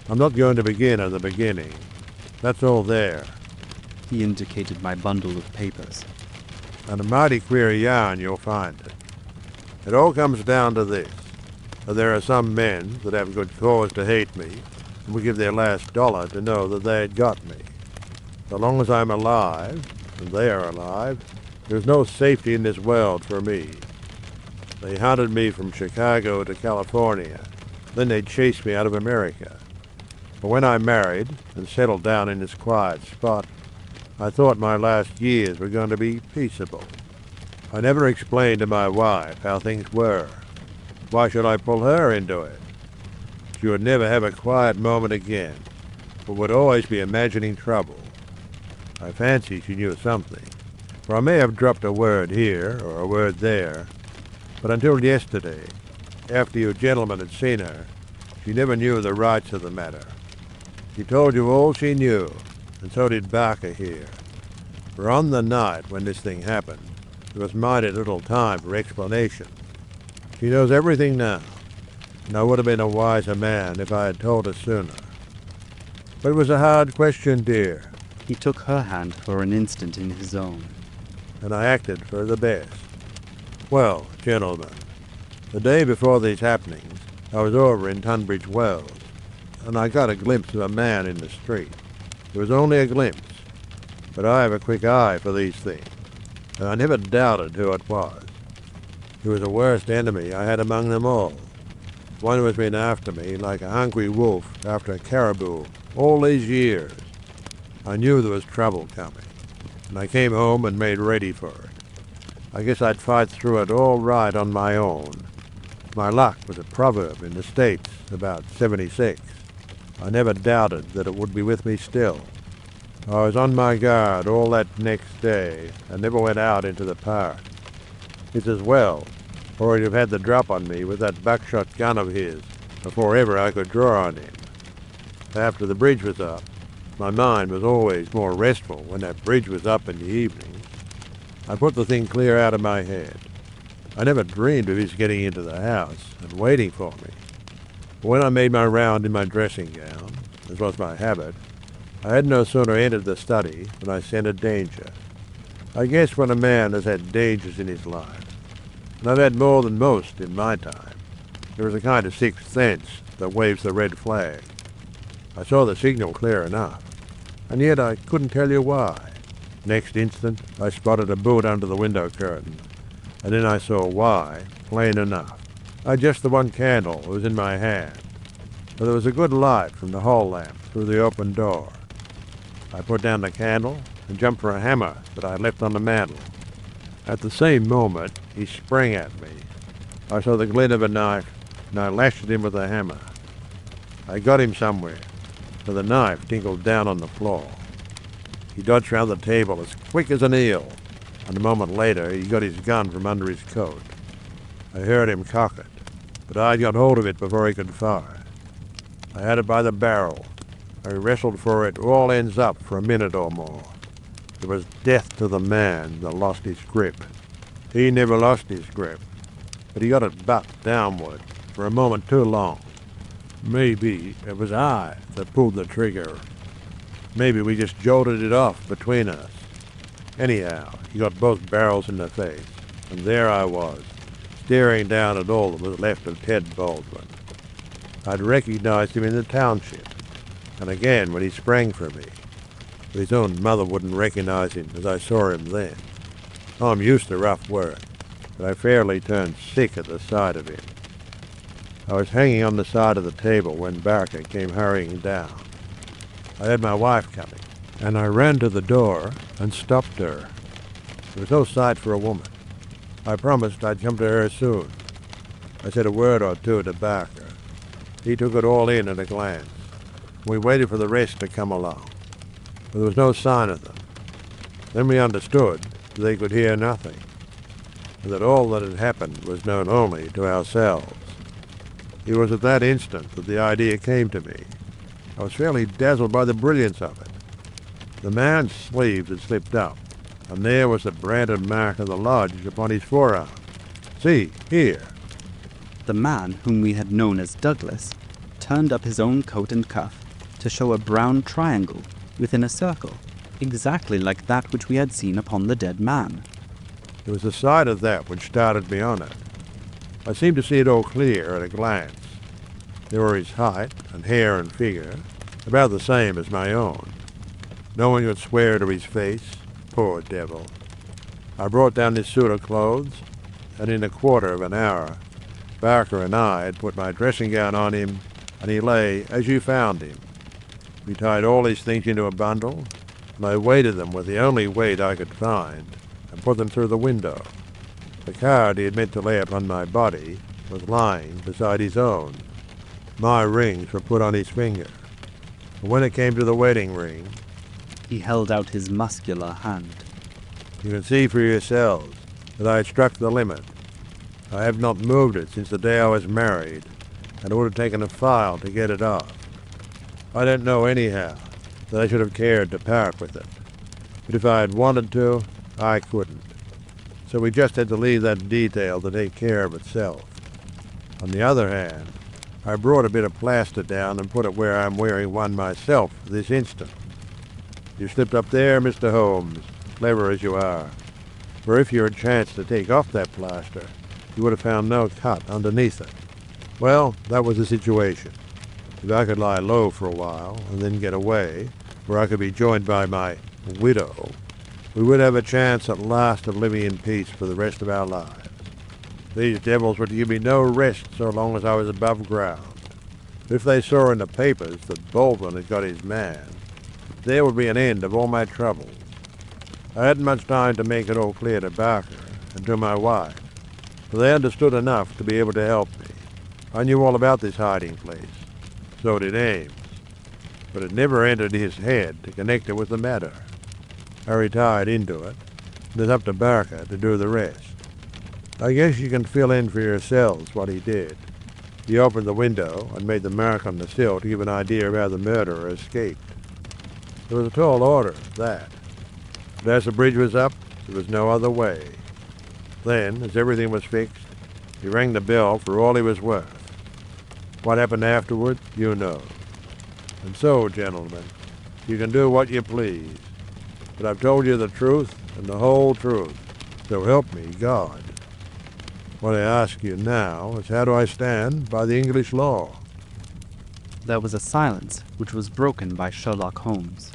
I'm not going to begin at the beginning. That's all there. He indicated my bundle of papers. And a mighty queer yarn you'll find it. It all comes down to this, that there are some men that have good cause to hate me, and would give their last dollar to know that they had got me. So long as I'm alive, and they are alive, there's no safety in this world for me. They hunted me from Chicago to California, then they chased me out of America. But when I married and settled down in this quiet spot, I thought my last years were going to be peaceable. I never explained to my wife how things were. Why should I pull her into it? She would never have a quiet moment again, but would always be imagining trouble. I fancy she knew something, for I may have dropped a word here or a word there, but until yesterday, after you gentlemen had seen her, she never knew the rights of the matter. She told you all she knew, and so did Barker here. For on the night when this thing happened, there was mighty little time for explanation. She knows everything now, and I would have been a wiser man if I had told her sooner. But it was a hard question, dear. He took her hand for an instant in his own. And I acted for the best. Well, gentlemen, the day before these happenings, I was over in Tunbridge Wells, and I got a glimpse of a man in the street. It was only a glimpse, but I have a quick eye for these things, and I never doubted who it was. He was the worst enemy I had among them all, one who has been after me like a hungry wolf after a caribou all these years. I knew there was trouble coming, and I came home and made ready for it. I guess I'd fight through it all right on my own. My luck was a proverb in the States about 76. I never doubted that it would be with me still. I was on my guard all that next day and never went out into the park. It's as well, or he'd have had the drop on me with that buckshot gun of his before ever I could draw on him. After the bridge was up, my mind was always more restful when that bridge was up in the evening. I put the thing clear out of my head. I never dreamed of his getting into the house and waiting for me. But when I made my round in my dressing gown, as was my habit, I had no sooner entered the study than I scented danger. I guess when a man has had dangers in his life, and I've had more than most in my time, there is a kind of sixth sense that waves the red flag. I saw the signal clear enough, and yet I couldn't tell you why. Next instant, I spotted a boot under the window curtain, and then I saw why, plain enough. I had just the one candle that was in my hand, but there was a good light from the hall lamp through the open door. I put down the candle and jumped for a hammer that I had left on the mantel. At the same moment, he sprang at me. I saw the glint of a knife, and I lashed at him with a hammer. I got him somewhere, for the knife tinkled down on the floor. He dodged round the table as quick as an eel, and a moment later he got his gun from under his coat. I heard him cock it, but I got hold of it before he could fire. I had it by the barrel. I wrestled for it all ends up for a minute or more. It was death to the man that lost his grip. He never lost his grip, but he got it butt downward for a moment too long. Maybe it was I that pulled the trigger. Maybe we just jolted it off between us. Anyhow, he got both barrels in the face, and there I was, staring down at all that was left of Ted Baldwin. I'd recognized him in the township, and again when he sprang for me. But his own mother wouldn't recognize him as I saw him then. I'm used to rough work, but I fairly turned sick at the sight of him. I was hanging on the side of the table when Barker came hurrying down. I had my wife coming, and I ran to the door and stopped her. There was no sight for a woman. I promised I'd come to her soon. I said a word or two to Barker. He took it all in at a glance. We waited for the rest to come along, but there was no sign of them. Then we understood that they could hear nothing, and that all that had happened was known only to ourselves. It was at that instant that the idea came to me. I was fairly dazzled by the brilliance of it. The man's sleeves had slipped up, and there was the branded mark of the lodge upon his forearm. See, here. The man, whom we had known as Douglas, turned up his own coat and cuff to show a brown triangle within a circle, exactly like that which we had seen upon the dead man. It was the sight of that which started me on it. I seemed to see it all clear at a glance. There were his height and hair and figure, about the same as my own. No one could swear to his face, poor devil. I brought down this suit of clothes, and in a quarter of an hour, Barker and I had put my dressing gown on him, and he lay as you found him. We tied all his things into a bundle, and I weighted them with the only weight I could find, and put them through the window. The card he had meant to lay upon my body was lying beside his own. My rings were put on his finger, and when it came to the wedding ring, He held out his muscular hand. you can see for yourselves that I had struck the limit. I have not moved it since the day I was married, and it would have taken a file to get it off. I don't know anyhow that I should have cared to part with it, but if I had wanted to, I couldn't. So we just had to leave that detail to take care of itself. On the other hand, I brought a bit of plaster down and put it where I'm wearing one myself this instant. You slipped up there, Mr. Holmes, clever as you are. For if you had chanced to take off that plaster, you would have found no cut underneath it. Well, that was the situation. If I could lie low for a while and then get away, where I could be joined by my widow, we would have a chance at last of living in peace for the rest of our lives. These devils were to give me no rest so long as I was above ground. If they saw in the papers that Baldwin had got his man, there would be an end of all my troubles. I hadn't much time to make it all clear to Barker and to my wife, but they understood enough to be able to help me. I knew all about this hiding place. So did Ames. But it never entered his head to connect it with the matter. I retired into it, and it's up to Barker to do the rest. I guess you can fill in for yourselves what he did. He opened the window and made the mark on the sill to give an idea of how the murderer escaped. It was a tall order, that. But as the bridge was up, there was no other way. Then, as everything was fixed, he rang the bell for all he was worth. What happened afterward, you know. And so, gentlemen, you can do what you please. But I've told you the truth and the whole truth. So help me, God. What I ask you now is, how do I stand by the English law? There was a silence which was broken by Sherlock Holmes.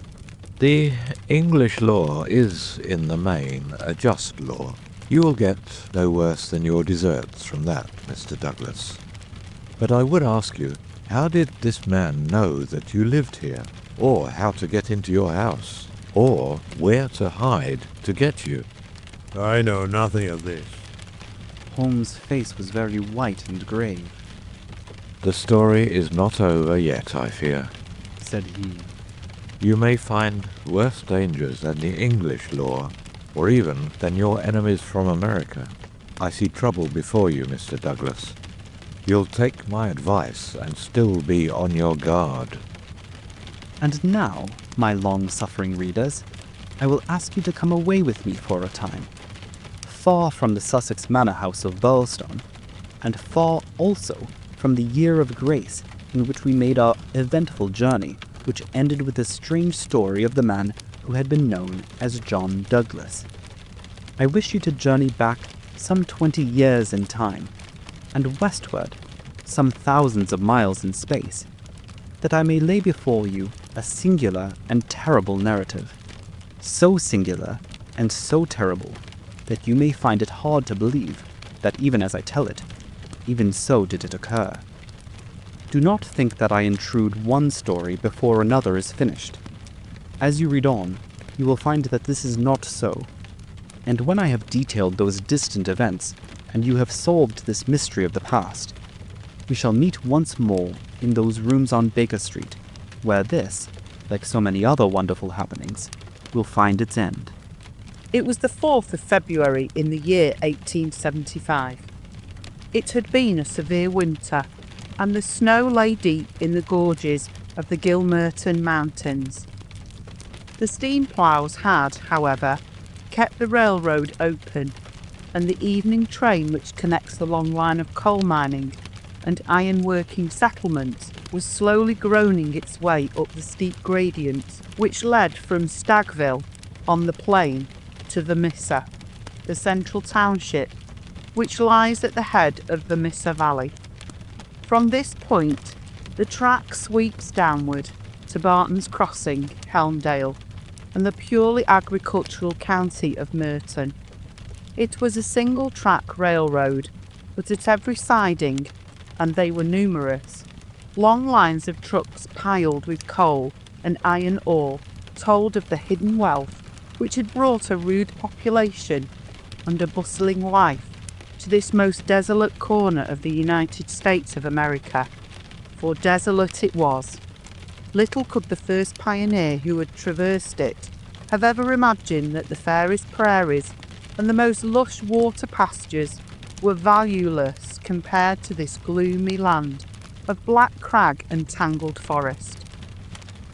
The English law is, in the main, a just law. You will get no worse than your deserts from that, Mr. Douglas. But I would ask you, how did this man know that you lived here, or how to get into your house, or where to hide to get you? I know nothing of this. Holmes' face was very white and grave. The story is not over yet, I fear, said he. You may find worse dangers than the English law, or even than your enemies from America. I see trouble before you, Mr. Douglas. You'll take my advice and still be on your guard. And now, my long-suffering readers, I will ask you to come away with me for a time, far from the Sussex manor house of Burlstone, and far also from the year of grace in which we made our eventful journey, which ended with the strange story of the man who had been known as John Douglas. I wish you to journey back some 20 years in time, and westward, some thousands of miles in space, that I may lay before you a singular and terrible narrative, so singular and so terrible that you may find it hard to believe that even as I tell it, even so did it occur. Do not think that I intrude one story before another is finished. As you read on, you will find that this is not so. And when I have detailed those distant events, and you have solved this mystery of the past, we shall meet once more in those rooms on Baker Street, where this, like so many other wonderful happenings, will find its end. It was the 4th of February in the year 1875. It had been a severe winter, and the snow lay deep in the gorges of the Gilmerton Mountains. The steam ploughs had, however, kept the railroad open, and the evening train which connects the long line of coal mining and iron-working settlements was slowly groaning its way up the steep gradients which led from Stagville on the plain to Vermissa, the central township, which lies at the head of Vermissa Valley. From this point, the track sweeps downward to Barton's Crossing, Helmdale, and the purely agricultural county of Merton. It was a single-track railroad, but at every siding, and they were numerous, long lines of trucks piled with coal and iron ore told of the hidden wealth which had brought a rude population and a bustling life to this most desolate corner of the United States of America. For desolate it was. Little could the first pioneer who had traversed it have ever imagined that the fairest prairies and the most lush water pastures were valueless compared to this gloomy land of black crag and tangled forest.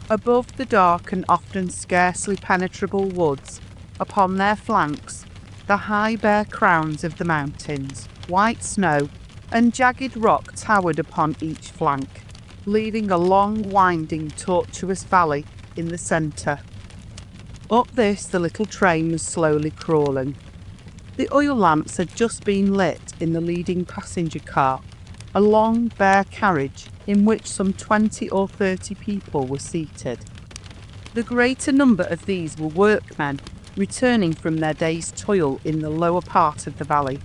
Above the dark and often scarcely penetrable woods, upon their flanks, the high bare crowns of the mountains, white snow and jagged rock towered upon each flank, leaving a long, winding, tortuous valley in the centre. Up this the little train was slowly crawling. The oil lamps had just been lit in the leading passenger car, a long, bare carriage in which some 20 or 30 people were seated. The greater number of these were workmen returning from their day's toil in the lower part of the valley.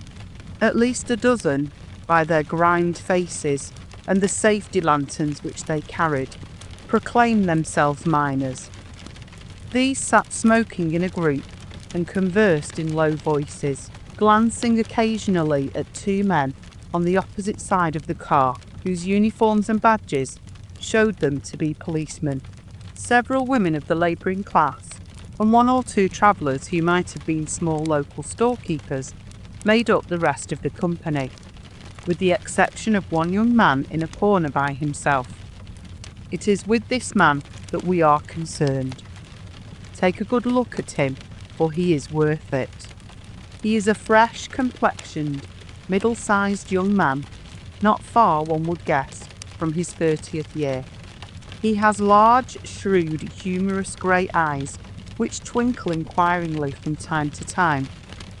At least a dozen, by their grimed faces and the safety lanterns which they carried, proclaimed themselves miners. These sat smoking in a group and conversed in low voices, glancing occasionally at two men on the opposite side of the car, whose uniforms and badges showed them to be policemen. Several women of the labouring class, and one or two travellers who might have been small local storekeepers, made up the rest of the company, with the exception of one young man in a corner by himself. It is with this man that we are concerned. Take a good look at him, for he is worth it. He is a fresh-complexioned, middle-sized young man, not far, one would guess, from his 30th year. He has large, shrewd, humorous grey eyes, which twinkle inquiringly from time to time,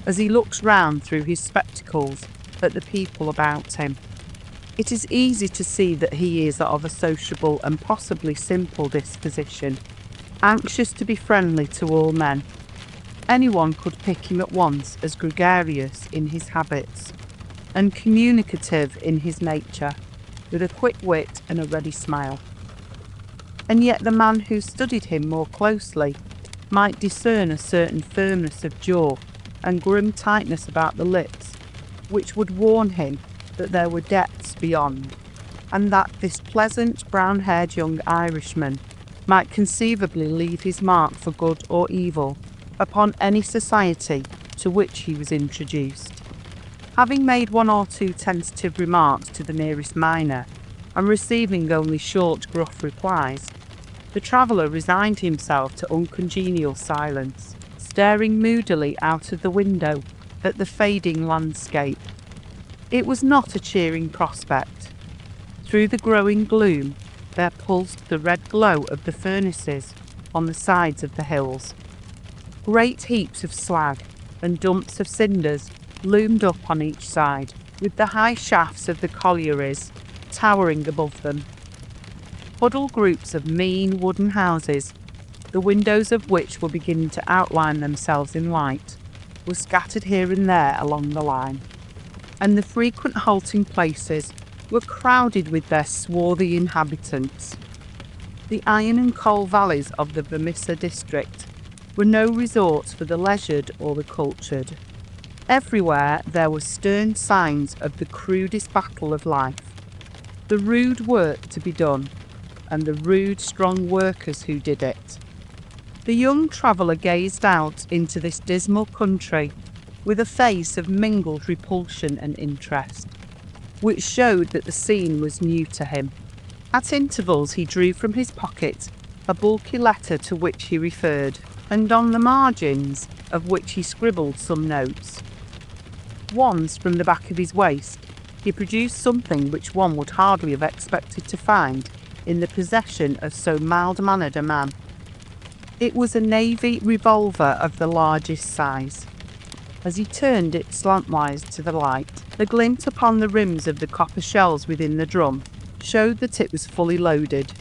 as he looks round through his spectacles at the people about him. It is easy to see that he is of a sociable and possibly simple disposition, anxious to be friendly to all men. Anyone could pick him at once as gregarious in his habits and communicative in his nature, with a quick wit and a ready smile. And yet the man who studied him more closely might discern a certain firmness of jaw and grim tightness about the lips, which would warn him that there were depths beyond, and that this pleasant, brown-haired young Irishman might conceivably leave his mark for good or evil upon any society to which he was introduced. Having made one or two tentative remarks to the nearest miner, and receiving only short, gruff replies, the traveller resigned himself to uncongenial silence, staring moodily out of the window at the fading landscape. It was not a cheering prospect. Through the growing gloom there pulsed the red glow of the furnaces on the sides of the hills. Great heaps of slag and dumps of cinders loomed up on each side, with the high shafts of the collieries towering above them. Huddled groups of mean wooden houses, the windows of which were beginning to outline themselves in light, were scattered here and there along the line, and the frequent halting places were crowded with their swarthy inhabitants. The iron and coal valleys of the Vermissa district were no resorts for the leisured or the cultured. Everywhere there were stern signs of the crudest battle of life, the rude work to be done, and the rude, strong workers who did it. The young traveller gazed out into this dismal country with a face of mingled repulsion and interest, which showed that the scene was new to him. At intervals he drew from his pocket a bulky letter to which he referred, and on the margins of which he scribbled some notes. Once, from the back of his waist, he produced something which one would hardly have expected to find in the possession of so mild-mannered a man. It was a navy revolver of the largest size. As he turned it slantwise to the light, the glint upon the rims of the copper shells within the drum showed that it was fully loaded.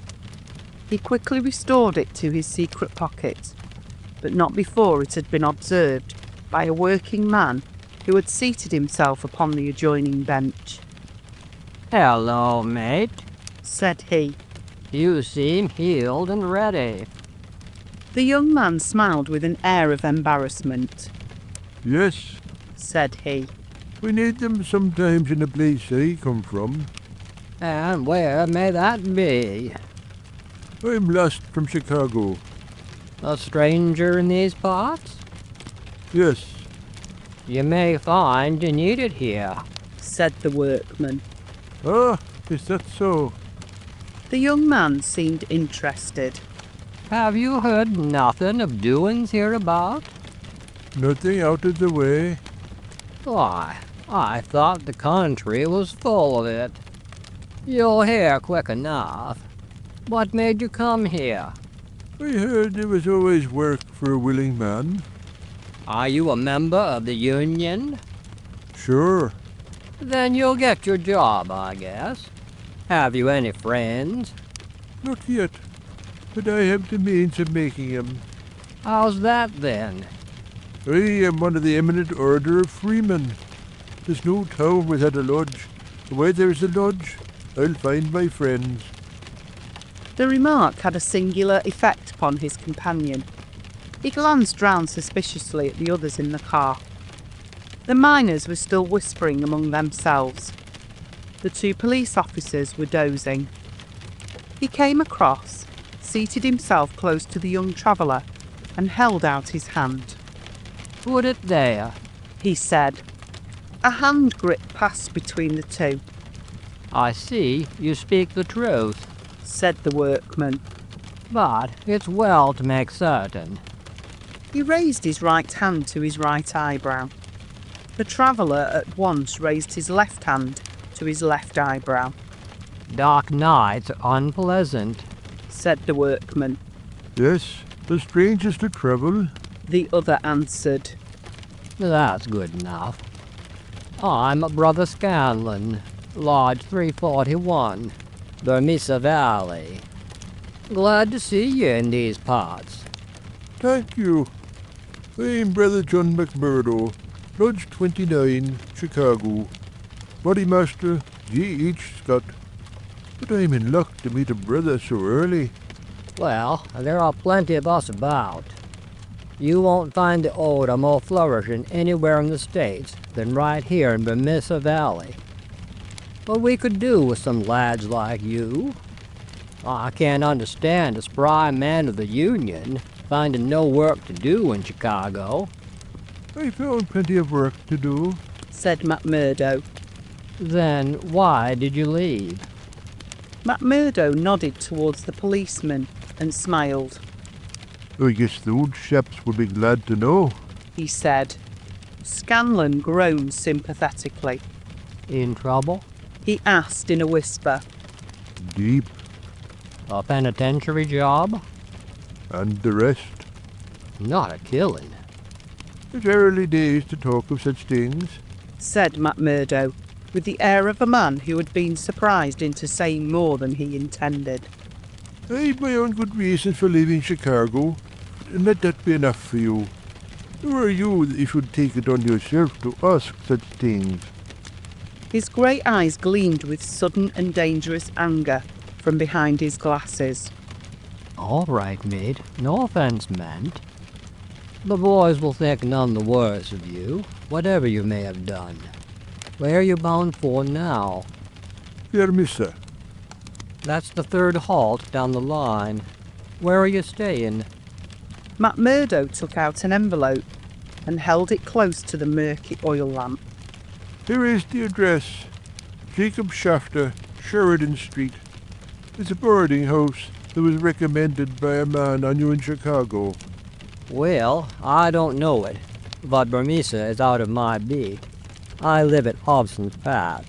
He quickly restored it to his secret pocket, but not before it had been observed by a working man who had seated himself upon the adjoining bench. "Hello, mate," said he. "You seem healed and ready." The young man smiled with an air of embarrassment. "Yes," said he. "we need them sometimes in the place I come from." "And where may that be?" "I'm lost from Chicago." "A stranger in these parts?" "Yes." "You may find you need it here," said the workman. "Ah, is that so?" The young man seemed interested. "Have you heard nothing of doings hereabout?" "Nothing out of the way." "Why, I thought the country was full of it. You'll hear quick enough. What made you come here?" "I heard there was always work for a willing man." "Are you a member of the union?" "Sure." "Then you'll get your job, I guess. Have you any friends?" "Not yet, but I have the means of making them." "How's that, then?" "I am one of the eminent order of Freeman. There's no town without a lodge. Where there's a lodge, I'll find my friends." The remark had a singular effect upon his companion. He glanced round suspiciously at the others in the car. The miners were still whispering among themselves. The two police officers were dozing. He came across, seated himself close to the young traveller, and held out his hand. "Put it there," he said. A hand grip passed between the two. "I see you speak the truth," said the workman. "But it's well to make certain." He raised his right hand to his right eyebrow. The traveller at once raised his left hand to his left eyebrow. "Dark nights are unpleasant," said the workman. "Yes, the strangest to travel," the other answered. "That's good enough. I'm Brother Scanlon, Lodge 341, Vermissa Valley. Glad to see you in these parts." "Thank you. I'm Brother John McMurdo, Lodge 29, Chicago. Body Master G.H. Scott. But I'm in luck to meet a brother so early." "Well, there are plenty of us about. You won't find the order more flourishing anywhere in the States than right here in Vermissa Valley. What we could do with some lads like you? I can't understand a spry man of the Union finding no work to do in Chicago." "I found plenty of work to do," said McMurdo. "Then why did you leave?" McMurdo nodded towards the policeman and smiled. "I guess those chaps would be glad to know," he said. Scanlon groaned sympathetically. "In trouble?" he asked in a whisper. "Deep." "A penitentiary job?" "And the rest." "Not a killing." "It's early days to talk of such things," said McMurdo, with the air of a man who had been surprised into saying more than he intended. "I've my own good reasons for leaving Chicago, and let that be enough for you. Who are you that you should take it on yourself to ask such things?" His grey eyes gleamed with sudden and dangerous anger from behind his glasses. All right, mate. No offense meant. The boys will think none the worse of you, whatever you may have done. Where are you bound for now? Vermissa. That's the third halt down the line. Where are you staying? McMurdo took out an envelope and held it close to the murky oil lamp. Here is the address. Jacob Shafter, Sheridan Street. It's a boarding house that was recommended by a man I knew in Chicago. Well, I don't know it, but Vermissa is out of my beat. I live at Hobson's Patch,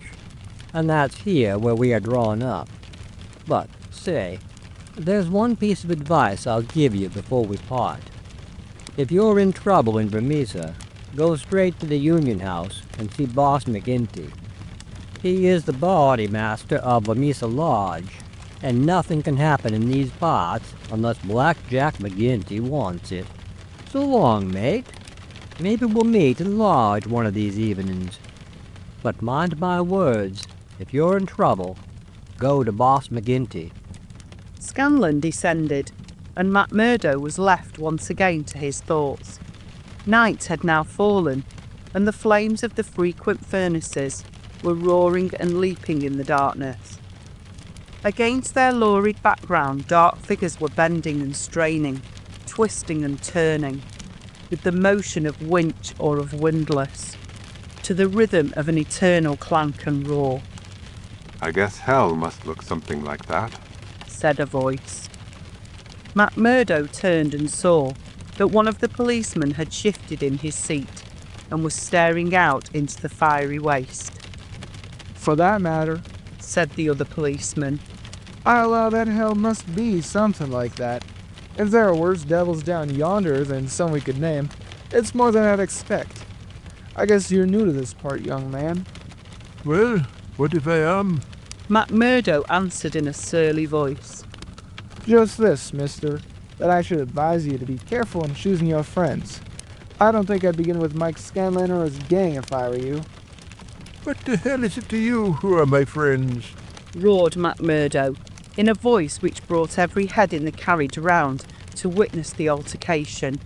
and that's here where we are drawn up. But, say, there's one piece of advice I'll give you before we part. If you're in trouble in Vermissa, go straight to the Union House and see Boss McGinty. He is the body master of Vermissa Lodge, and nothing can happen in these parts unless Black Jack McGinty wants it. So long, mate. Maybe we'll meet in Lodge one of these evenings. But mind my words, if you're in trouble, go to Boss McGinty. Scanlan descended, and McMurdo was left once again to his thoughts. Night had now fallen, and the flames of the frequent furnaces were roaring and leaping in the darkness. Against their lurid background, dark figures were bending and straining, twisting and turning, with the motion of winch or of windlass, to the rhythm of an eternal clank and roar. I guess hell must look something like that, said a voice. McMurdo turned and saw that one of the policemen had shifted in his seat and was staring out into the fiery waste. For that matter, said the other policeman, I allow that hell must be something like that. If there are worse devils down yonder than some we could name, it's more than I'd expect. I guess you're new to this part, young man. Well, what if I am? McMurdo answered in a surly voice. Just this, mister, that I should advise you to be careful in choosing your friends. I don't think I'd begin with Mike Scanlan or his gang if I were you. What the hell is it to you who are my friends? Roared McMurdo, in a voice which brought every head in the carriage round to witness the altercation.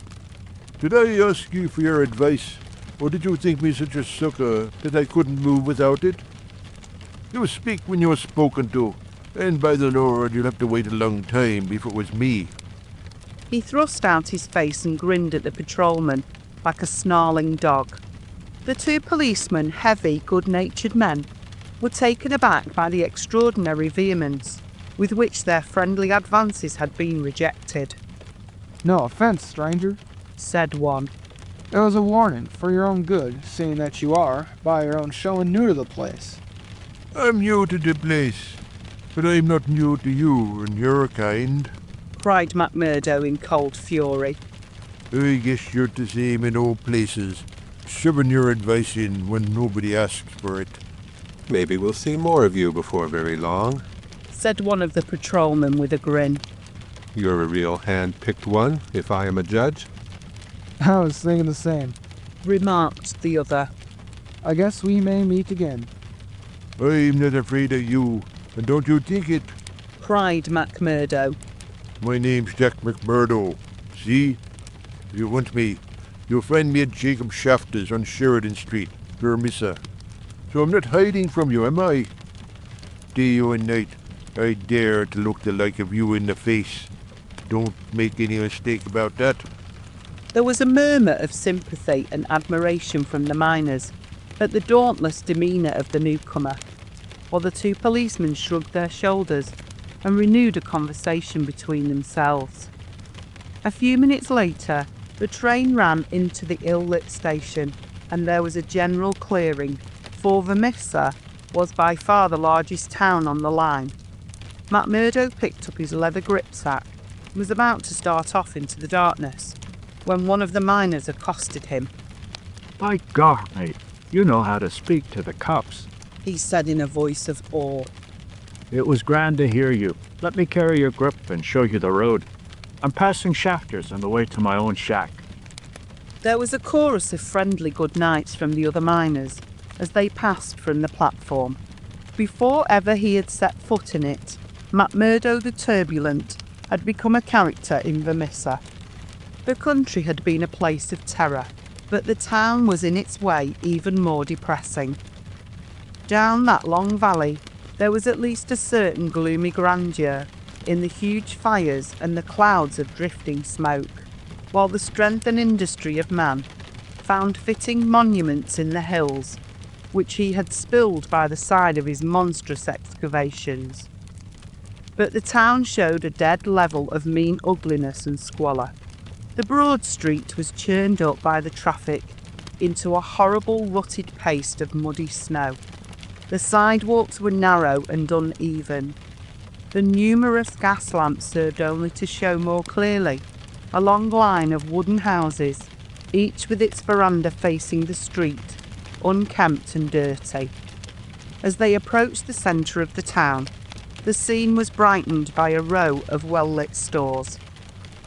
Did I ask you for your advice, or did you think me such a sucker that I couldn't move without it? You speak when you're spoken to, and by the Lord, you'll have to wait a long time before it was me. He thrust out his face and grinned at the patrolman like a snarling dog. The two policemen, heavy, good-natured men, were taken aback by the extraordinary vehemence with which their friendly advances had been rejected. No offense, stranger, said one. It was a warning for your own good, seeing that you are, by your own showing, new to the place. I'm new to the place, but I'm not new to you and your kind, cried McMurdo in cold fury. I guess you're the same in all places, shoving your advice in when nobody asks for it. Maybe we'll see more of you before very long, said one of the patrolmen with a grin. You're a real hand-picked one, if I am a judge. I was thinking the same, remarked the other. I guess we may meet again. I'm not afraid of you, and don't you think it, cried McMurdo. My name's Jack McMurdo. See? If you want me, you'll find me at Jacob Shafter's on Sheridan Street, Vermissa. So I'm not hiding from you, am I? Day or night, I dare to look the like of you in the face. Don't make any mistake about that. There was a murmur of sympathy and admiration from the miners at the dauntless demeanour of the newcomer, while the two policemen shrugged their shoulders and renewed a conversation between themselves. A few minutes later, the train ran into the ill-lit station, and there was a general clearing, for Vermissa was by far the largest town on the line. McMurdo picked up his leather gripsack and was about to start off into the darkness, when one of the miners accosted him. By God, mate, you know how to speak to the cops, he said in a voice of awe. It was grand to hear you. Let me carry your grip and show you the road. I'm passing Shafters on the way to my own shack. There was a chorus of friendly good nights from the other miners, as they passed from the platform. Before ever he had set foot in it, McMurdo the Turbulent had become a character in Vermissa. The country had been a place of terror, but the town was in its way even more depressing. Down that long valley, there was at least a certain gloomy grandeur in the huge fires and the clouds of drifting smoke, while the strength and industry of man found fitting monuments in the hills, which he had spilled by the side of his monstrous excavations. But the town showed a dead level of mean ugliness and squalor. The broad street was churned up by the traffic into a horrible rutted paste of muddy snow. The sidewalks were narrow and uneven. The numerous gas lamps served only to show more clearly a long line of wooden houses, each with its veranda facing the street, unkempt and dirty. As they approached the centre of the town, the scene was brightened by a row of well-lit stores,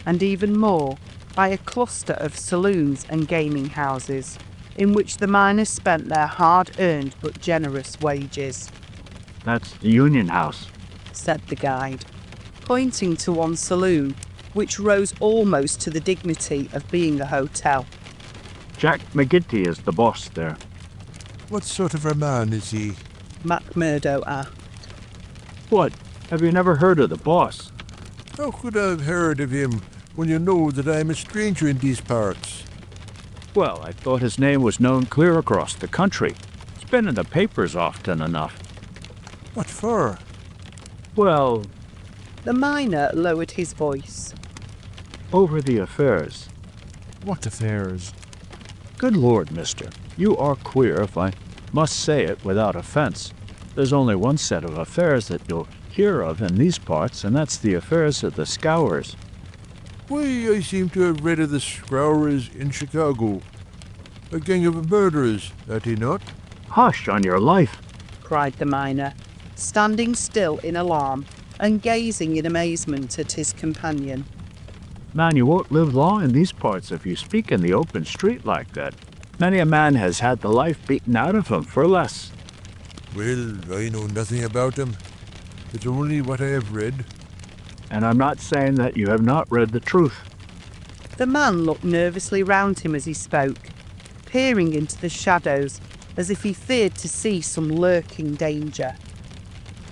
and even more by a cluster of saloons and gaming houses, in which the miners spent their hard-earned but generous wages. That's the Union House, said the guide, pointing to one saloon, which rose almost to the dignity of being a hotel. Jack McGinty is the boss there. What sort of a man is he? McMurdo asked. What? Have you never heard of the boss? How could I have heard of him when you know that I am a stranger in these parts? Well, I thought his name was known clear across the country. It's been in the papers often enough. What for? Well... The miner lowered his voice. Over the affairs. What affairs? Good Lord, mister. You are queer, if I must say it without offense. There's only one set of affairs that you'll hear of in these parts, and that's the affairs of the Scowrers. Why, I seem to have read of the Scowrers in Chicago. A gang of murderers, are they not? Hush, on your life, cried the miner, standing still in alarm and gazing in amazement at his companion. Man, you won't live long in these parts if you speak in the open street like that. Many a man has had the life beaten out of him for less. Well, I know nothing about them. It's only what I have read. And I'm not saying that you have not read the truth. The man looked nervously round him as he spoke, peering into the shadows as if he feared to see some lurking danger.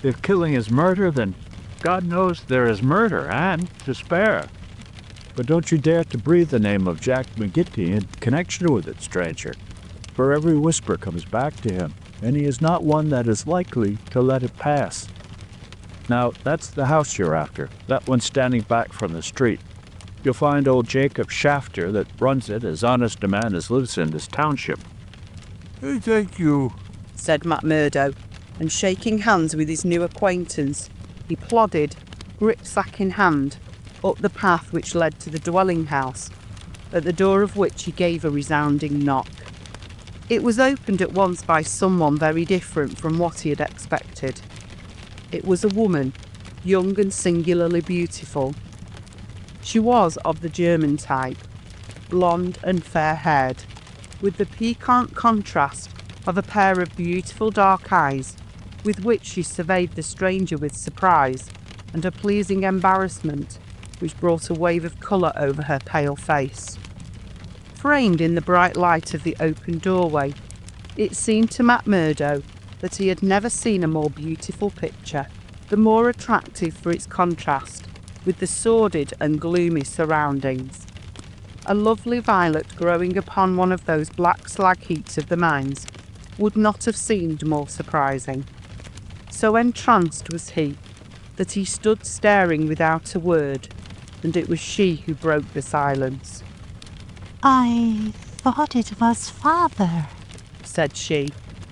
If killing is murder, then God knows there is murder, and to spare. But don't you dare to breathe the name of Jack McGinty in connection with it, stranger, for every whisper comes back to him, and he is not one that is likely to let it pass. Now, that's the house you're after, that one standing back from the street. You'll find old Jacob Shafter that runs it as honest a man as lives in this township. Hey, thank you, said McMurdo, and shaking hands with his new acquaintance, he plodded, gripsack in hand, up the path which led to the dwelling house, at the door of which he gave a resounding knock. It was opened at once by someone very different from what he had expected. It was a woman, young and singularly beautiful. She was of the German type, blonde and fair-haired, with the piquant contrast of a pair of beautiful dark eyes, with which she surveyed the stranger with surprise and a pleasing embarrassment which brought a wave of colour over her pale face. Framed in the bright light of the open doorway, it seemed to McMurdo that he had never seen a more beautiful picture, the more attractive for its contrast with the sordid and gloomy surroundings. A lovely violet growing upon one of those black slag heaps of the mines would not have seemed more surprising. So entranced was he that he stood staring without a word, and it was she who broke the silence. I thought it was father, said she,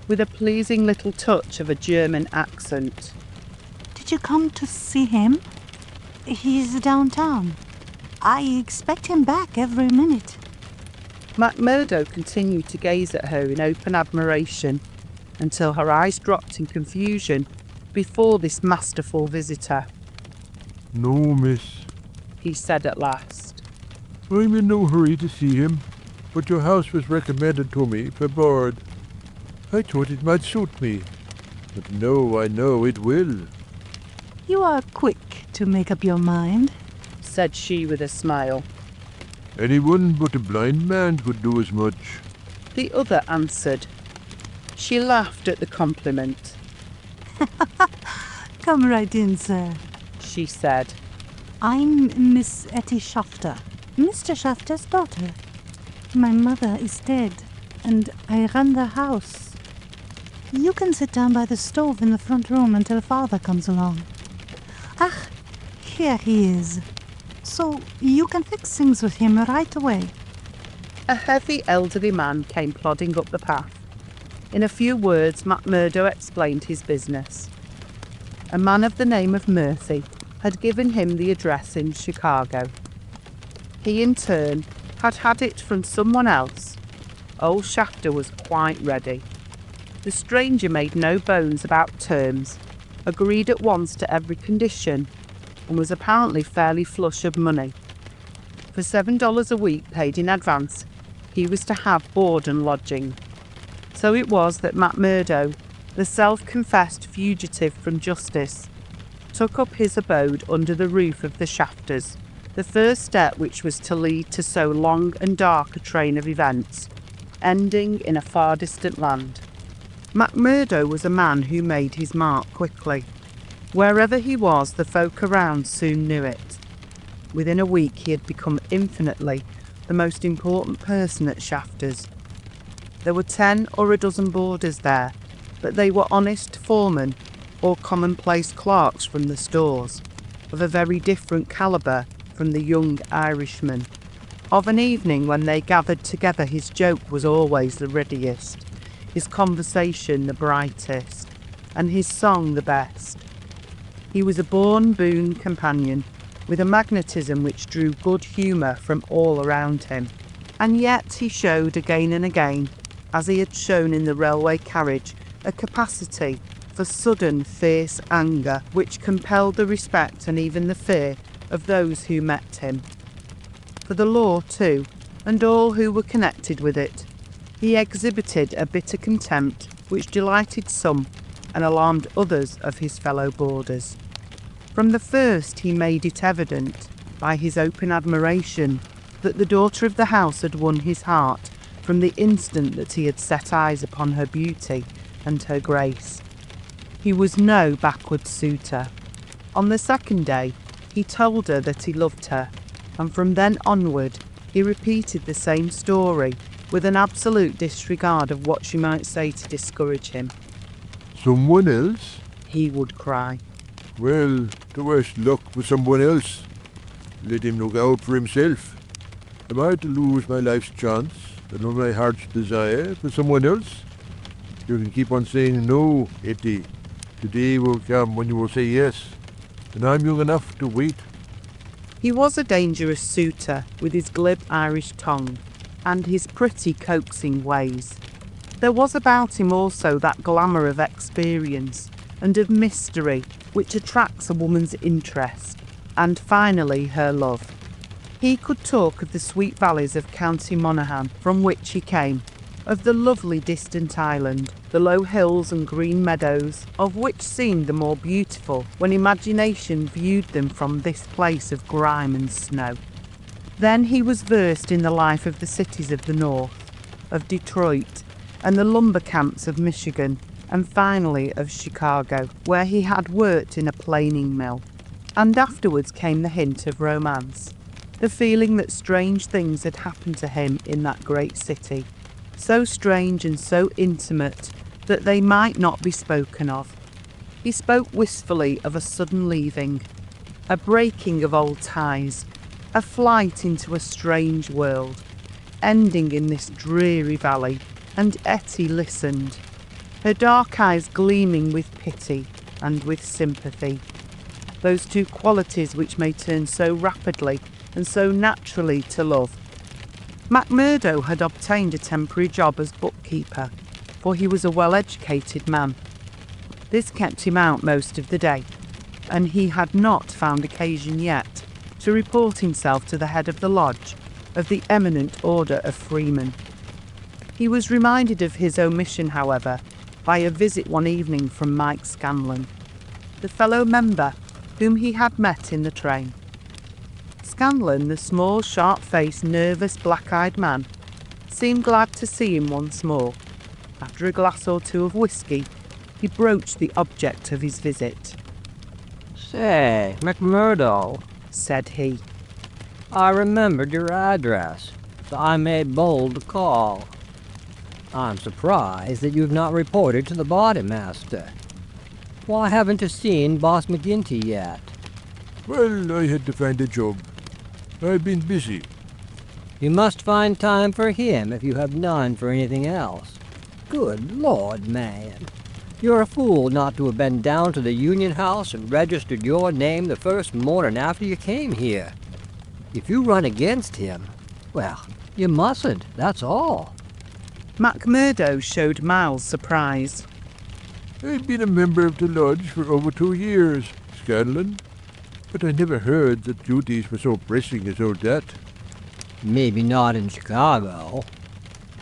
with a pleasing little touch of a German accent. Did you come to see him? He's downtown. I expect him back every minute. McMurdo continued to gaze at her in open admiration until her eyes dropped in confusion before this masterful visitor. No, miss, he said at last. I'm in no hurry to see him, but your house was recommended to me for board. I thought it might suit me, but now I know it will. You are quick to make up your mind, said she with a smile. Anyone but a blind man could do as much. The other answered. She laughed at the compliment. Come right in, sir, she said. I'm Miss Ettie Shafter, Mr. Shafter's daughter. My mother is dead, and I run the house. You can sit down by the stove in the front room until father comes along. Ah, here he is. So you can fix things with him right away. A heavy elderly man came plodding up the path. In a few words, McMurdo explained his business. A man of the name of Murphy had given him the address in Chicago. He, in turn, had had it from someone else. Old Shafter was quite ready. The stranger made no bones about terms, agreed at once to every condition, and was apparently fairly flush of money. For $7 a week paid in advance, he was to have board and lodging. So it was that McMurdo, the self-confessed fugitive from justice, took up his abode under the roof of the Shafters, the first step which was to lead to so long and dark a train of events, ending in a far distant land. McMurdo was a man who made his mark quickly. Wherever he was, the folk around soon knew it. Within a week he had become infinitely the most important person at Shafters. There were 10 or a dozen boarders there, but they were honest foremen or commonplace clerks from the stores, of a very different calibre from the young Irishman. Of an evening when they gathered together, his joke was always the readiest, his conversation the brightest, and his song the best. He was a born boon companion, with a magnetism which drew good humour from all around him. And yet he showed again and again, as he had shown in the railway carriage, a capacity for sudden fierce anger which compelled the respect and even the fear of those who met him. For the law too, and all who were connected with it, he exhibited a bitter contempt which delighted some and alarmed others of his fellow boarders. From the first he made it evident, by his open admiration, that the daughter of the house had won his heart from the instant that he had set eyes upon her beauty and her grace. He was no backward suitor. On the second day he told her that he loved her, and from then onward he repeated the same story with an absolute disregard of what she might say to discourage him. Someone else? He would cry. Well, the worst luck with someone else. Let him look out for himself. Am I to lose my life's chance and all my heart's desire for someone else? You can keep on saying no, Ettie. Today will come when you will say yes, and I'm young enough to wait. He was a dangerous suitor, with his glib Irish tongue and his pretty coaxing ways. There was about him also that glamour of experience and of mystery which attracts a woman's interest, and finally her love. He could talk of the sweet valleys of County Monaghan, from which he came, of the lovely distant island, the low hills and green meadows, of which seemed the more beautiful when imagination viewed them from this place of grime and snow. Then he was versed in the life of the cities of the north, of Detroit, and the lumber camps of Michigan, and finally of Chicago, where he had worked in a planing mill. And afterwards came the hint of romance, the feeling that strange things had happened to him in that great city, so strange and so intimate that they might not be spoken of. He spoke wistfully of a sudden leaving, a breaking of old ties, a flight into a strange world, ending in this dreary valley, and Ettie listened, her dark eyes gleaming with pity and with sympathy, those two qualities which may turn so rapidly and so naturally to love. McMurdo had obtained a temporary job as bookkeeper, for he was a well-educated man. This kept him out most of the day, and he had not found occasion yet to report himself to the head of the lodge of the eminent order of Freeman. He was reminded of his omission, however, by a visit one evening from Mike Scanlon, the fellow member whom he had met in the train. Scanlon, the small, sharp-faced, nervous, black-eyed man, seemed glad to see him once more. After a glass or two of whisky, he broached the object of his visit. Say, McMurdo, said he. I remembered your address, so I made bold to call. I'm surprised that you've not reported to the bodymaster. Why haven't you seen Boss McGinty yet? Well, I had to find a job. I've been busy. You must find time for him if you have none for anything else. Good Lord, man. You're a fool not to have been down to the Union House and registered your name the first morning after you came here. If you run against him, well, you mustn't, that's all. McMurdo showed mild surprise. I've been a member of the lodge for over 2 years, Scanlon, but I never heard that duties were so pressing as all that. Maybe not in Chicago.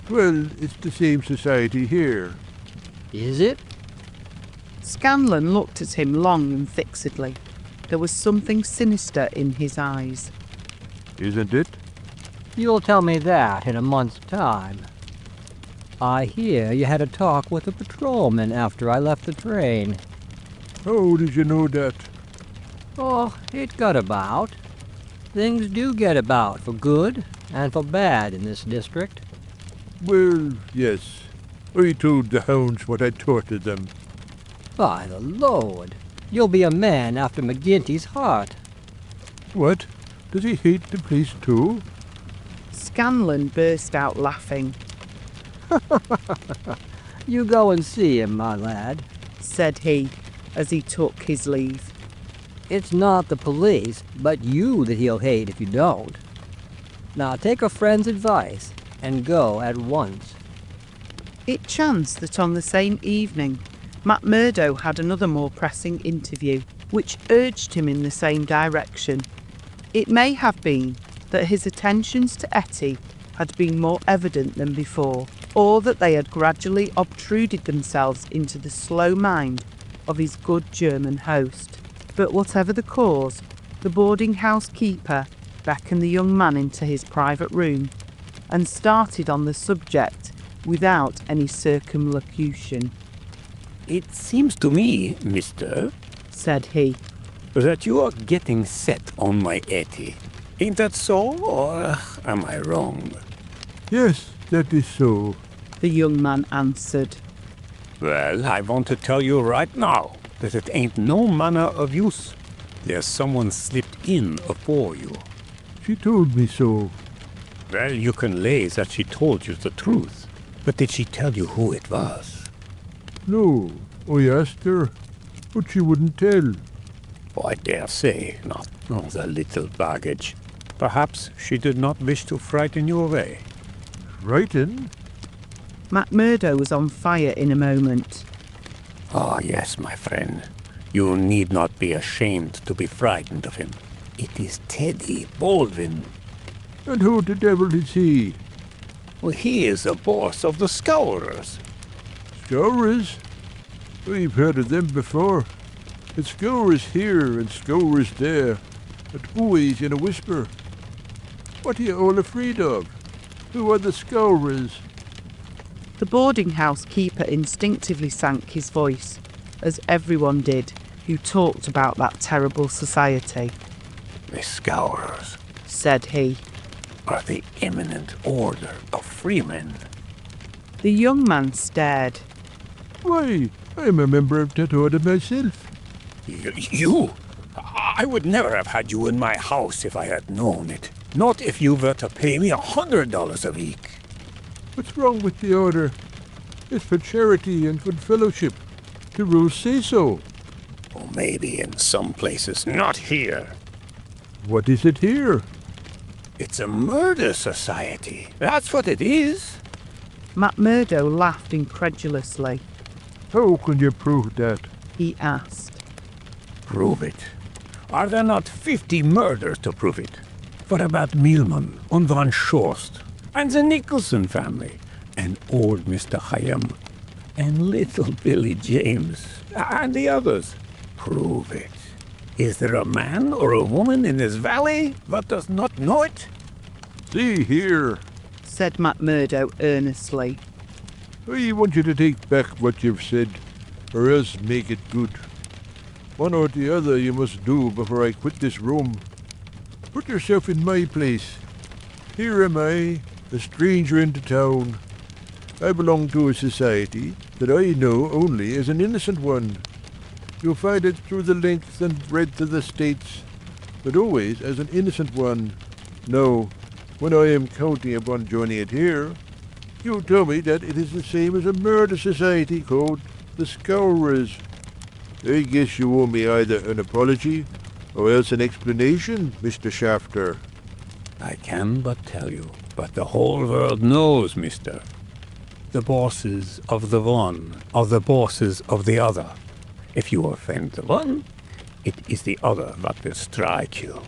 Well, it's the same society here. Is it? Scanlon looked at him long and fixedly. There was something sinister in his eyes. Isn't it? You'll tell me that in a month's time. I hear you had a talk with a patrolman after I left the train. How did you know that? Oh, it got about. Things do get about for good and for bad in this district. Well, yes. I told the hounds what I tortured them. By the Lord, you'll be a man after McGinty's heart. What? Does he hate the place too? Scanlon burst out laughing. You go and see him, my lad, said he, as he took his leave. It's not the police, but you that he'll hate if you don't. Now take a friend's advice and go at once. It chanced that on the same evening, McMurdo had another more pressing interview, which urged him in the same direction. It may have been that his attentions to Ettie had been more evident than before, or that they had gradually obtruded themselves into the slow mind of his good German host. But whatever the cause, the boarding-house keeper beckoned the young man into his private room and started on the subject without any circumlocution. It seems to me, mister, said he, that you are getting set on my Ettie. Ain't that so, or am I wrong? Yes, that is so, the young man answered. Well, I want to tell you right now that it ain't no manner of use. There's someone slipped in afore you. She told me so. Well, you can lay that she told you the truth. But did she tell you who it was? No, I asked her, but she wouldn't tell. Oh, I dare say not. Oh, the little baggage. Perhaps she did not wish to frighten you away. Frighten? McMurdo was on fire in a moment. Ah, yes, my friend. You need not be ashamed to be frightened of him. It is Teddy Baldwin. And who the devil is he? Well, he is the boss of the Scowrers. Scowrers? We've heard of them before. It's Scowrers here and Scowrers there, and always in a whisper. What are you all afraid of? Who are the Scowrers? The boarding-house keeper instinctively sank his voice, as everyone did who talked about that terrible society. The Scowrers, said he, are the eminent order of Freeman. The young man stared. Why, I'm a member of that order myself. You? I would never have had you in my house if I had known it. Not if you were to pay me $100 a week. What's wrong with the order? It's for charity and good fellowship. The rules say so. Or maybe in some places, not here. What is it here? It's a murder society. That's what it is. McMurdo laughed incredulously. How can you prove that? He asked. Prove it? Are there not 50 murders to prove it? What about Mielman and Van Shorst and the Nicholson family and old Mr. Hyam, and little Billy James, and the others. Prove it. Is there a man or a woman in this valley that does not know it? See here, said McMurdo earnestly. I want you to take back what you've said, or else make it good. One or the other you must do before I quit this room. Put yourself in my place. Here am I, a stranger into town. I belong to a society that I know only as an innocent one. You'll find it through the length and breadth of the states, but always as an innocent one. Now, when I am counting upon joining it here, you tell me that it is the same as a murder society called the Scowrers. I guess you owe me either an apology or else an explanation, Mr. Shafter. I can but tell you, but the whole world knows, mister. The bosses of the one are the bosses of the other. If you offend the one, it is the other that will strike you.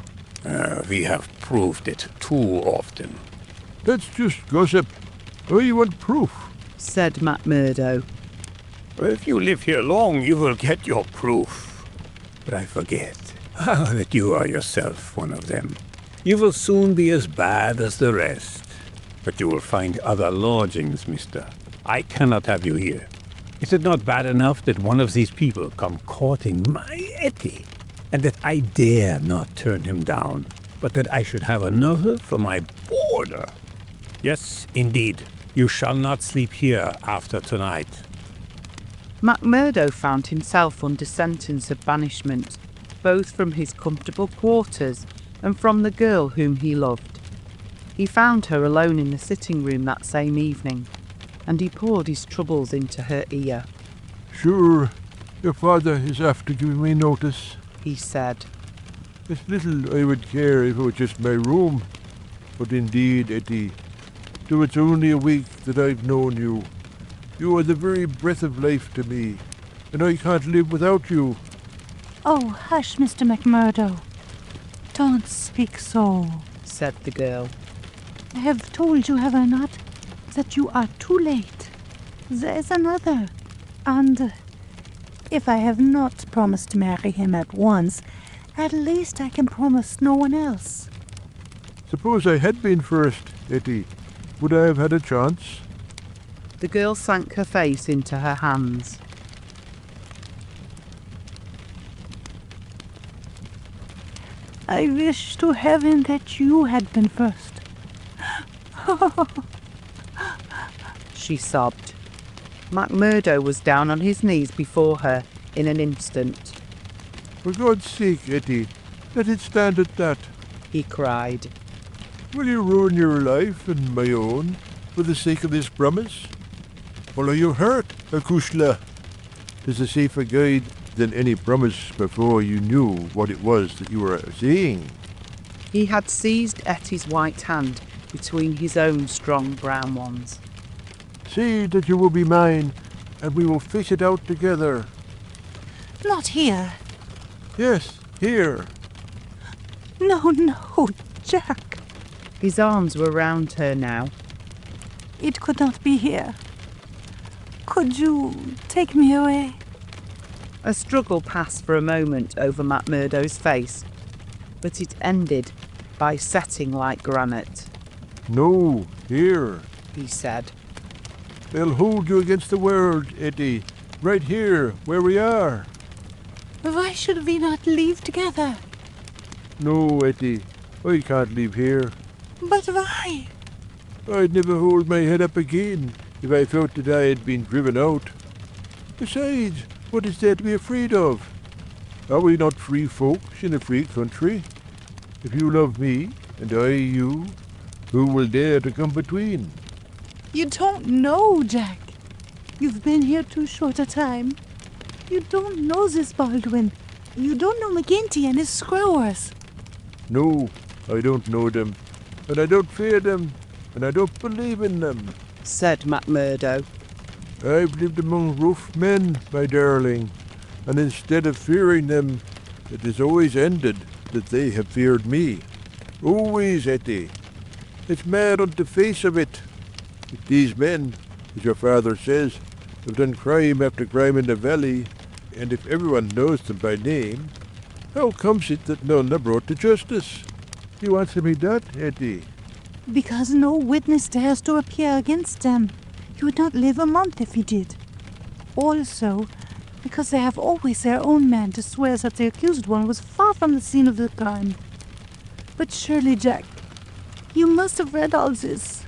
We have proved it too often. That's just gossip. I want proof, said McMurdo. If you live here long, you will get your proof. But I forget that you are yourself one of them. You will soon be as bad as the rest. But you will find other lodgings, mister. I cannot have you here. Is it not bad enough that one of these people come courting my Ettie, and that I dare not turn him down, but that I should have another for my boarder? Yes, indeed. You shall not sleep here after tonight. McMurdo found himself under sentence of banishment, both from his comfortable quarters and from the girl whom he loved. He found her alone in the sitting room that same evening, and he poured his troubles into her ear. Sure, your father is after giving me notice, he said. It's little I would care if it was just my room, but indeed, Ettie, though it's only a week that I've known you, you are the very breath of life to me, and I can't live without you. Oh, hush, Mr. McMurdo. Don't speak so, said the girl. I have told you, have I not, that you are too late. There is another, and if I have not promised to marry him at once, at least I can promise no one else. Suppose I had been first, Ettie, would I have had a chance? The girl sank her face into her hands. I wish to heaven that you had been first. She sobbed. McMurdo was down on his knees before her in an instant. For God's sake, Ettie, let it stand at that, he cried. Will you ruin your life and my own for the sake of this promise? Or are you hurt, Akushla? 'Tis a safer guide than any promise before you knew what it was that you were saying. He had seized Ettie's white hand between his own strong brown ones. Say that you will be mine, and we will face it out together. Not here. Yes, here. No, no, Jack. His arms were round her now. It could not be here. Could you take me away? A struggle passed for a moment over McMurdo's face, but it ended by setting like granite. No, here, he said. They'll hold you against the world, Ettie, right here, where we are. Why should we not leave together? No, Ettie, I can't leave here. But why? I'd never hold my head up again if I felt that I had been driven out. Besides, what is there to be afraid of? Are we not free folks in a free country? If you love me, and I you, who will dare to come between? You don't know, Jack. You've been here too short a time. You don't know this Baldwin. You don't know McGinty and his Scowrers. No, I don't know them, and I don't fear them, and I don't believe in them, said McMurdo. I've lived among rough men, my darling, and instead of fearing them, it has always ended that they have feared me. Always, Ettie. It's mad on the face of it. If these men, as your father says, have done crime after crime in the valley, and if everyone knows them by name, how comes it that none are brought to justice? You answer me that, Ettie. Because no witness dares to appear against them. He would not live a month if he did. Also, because they have always their own man to swear that the accused one was far from the scene of the crime. But surely, Jack, you must have read all this.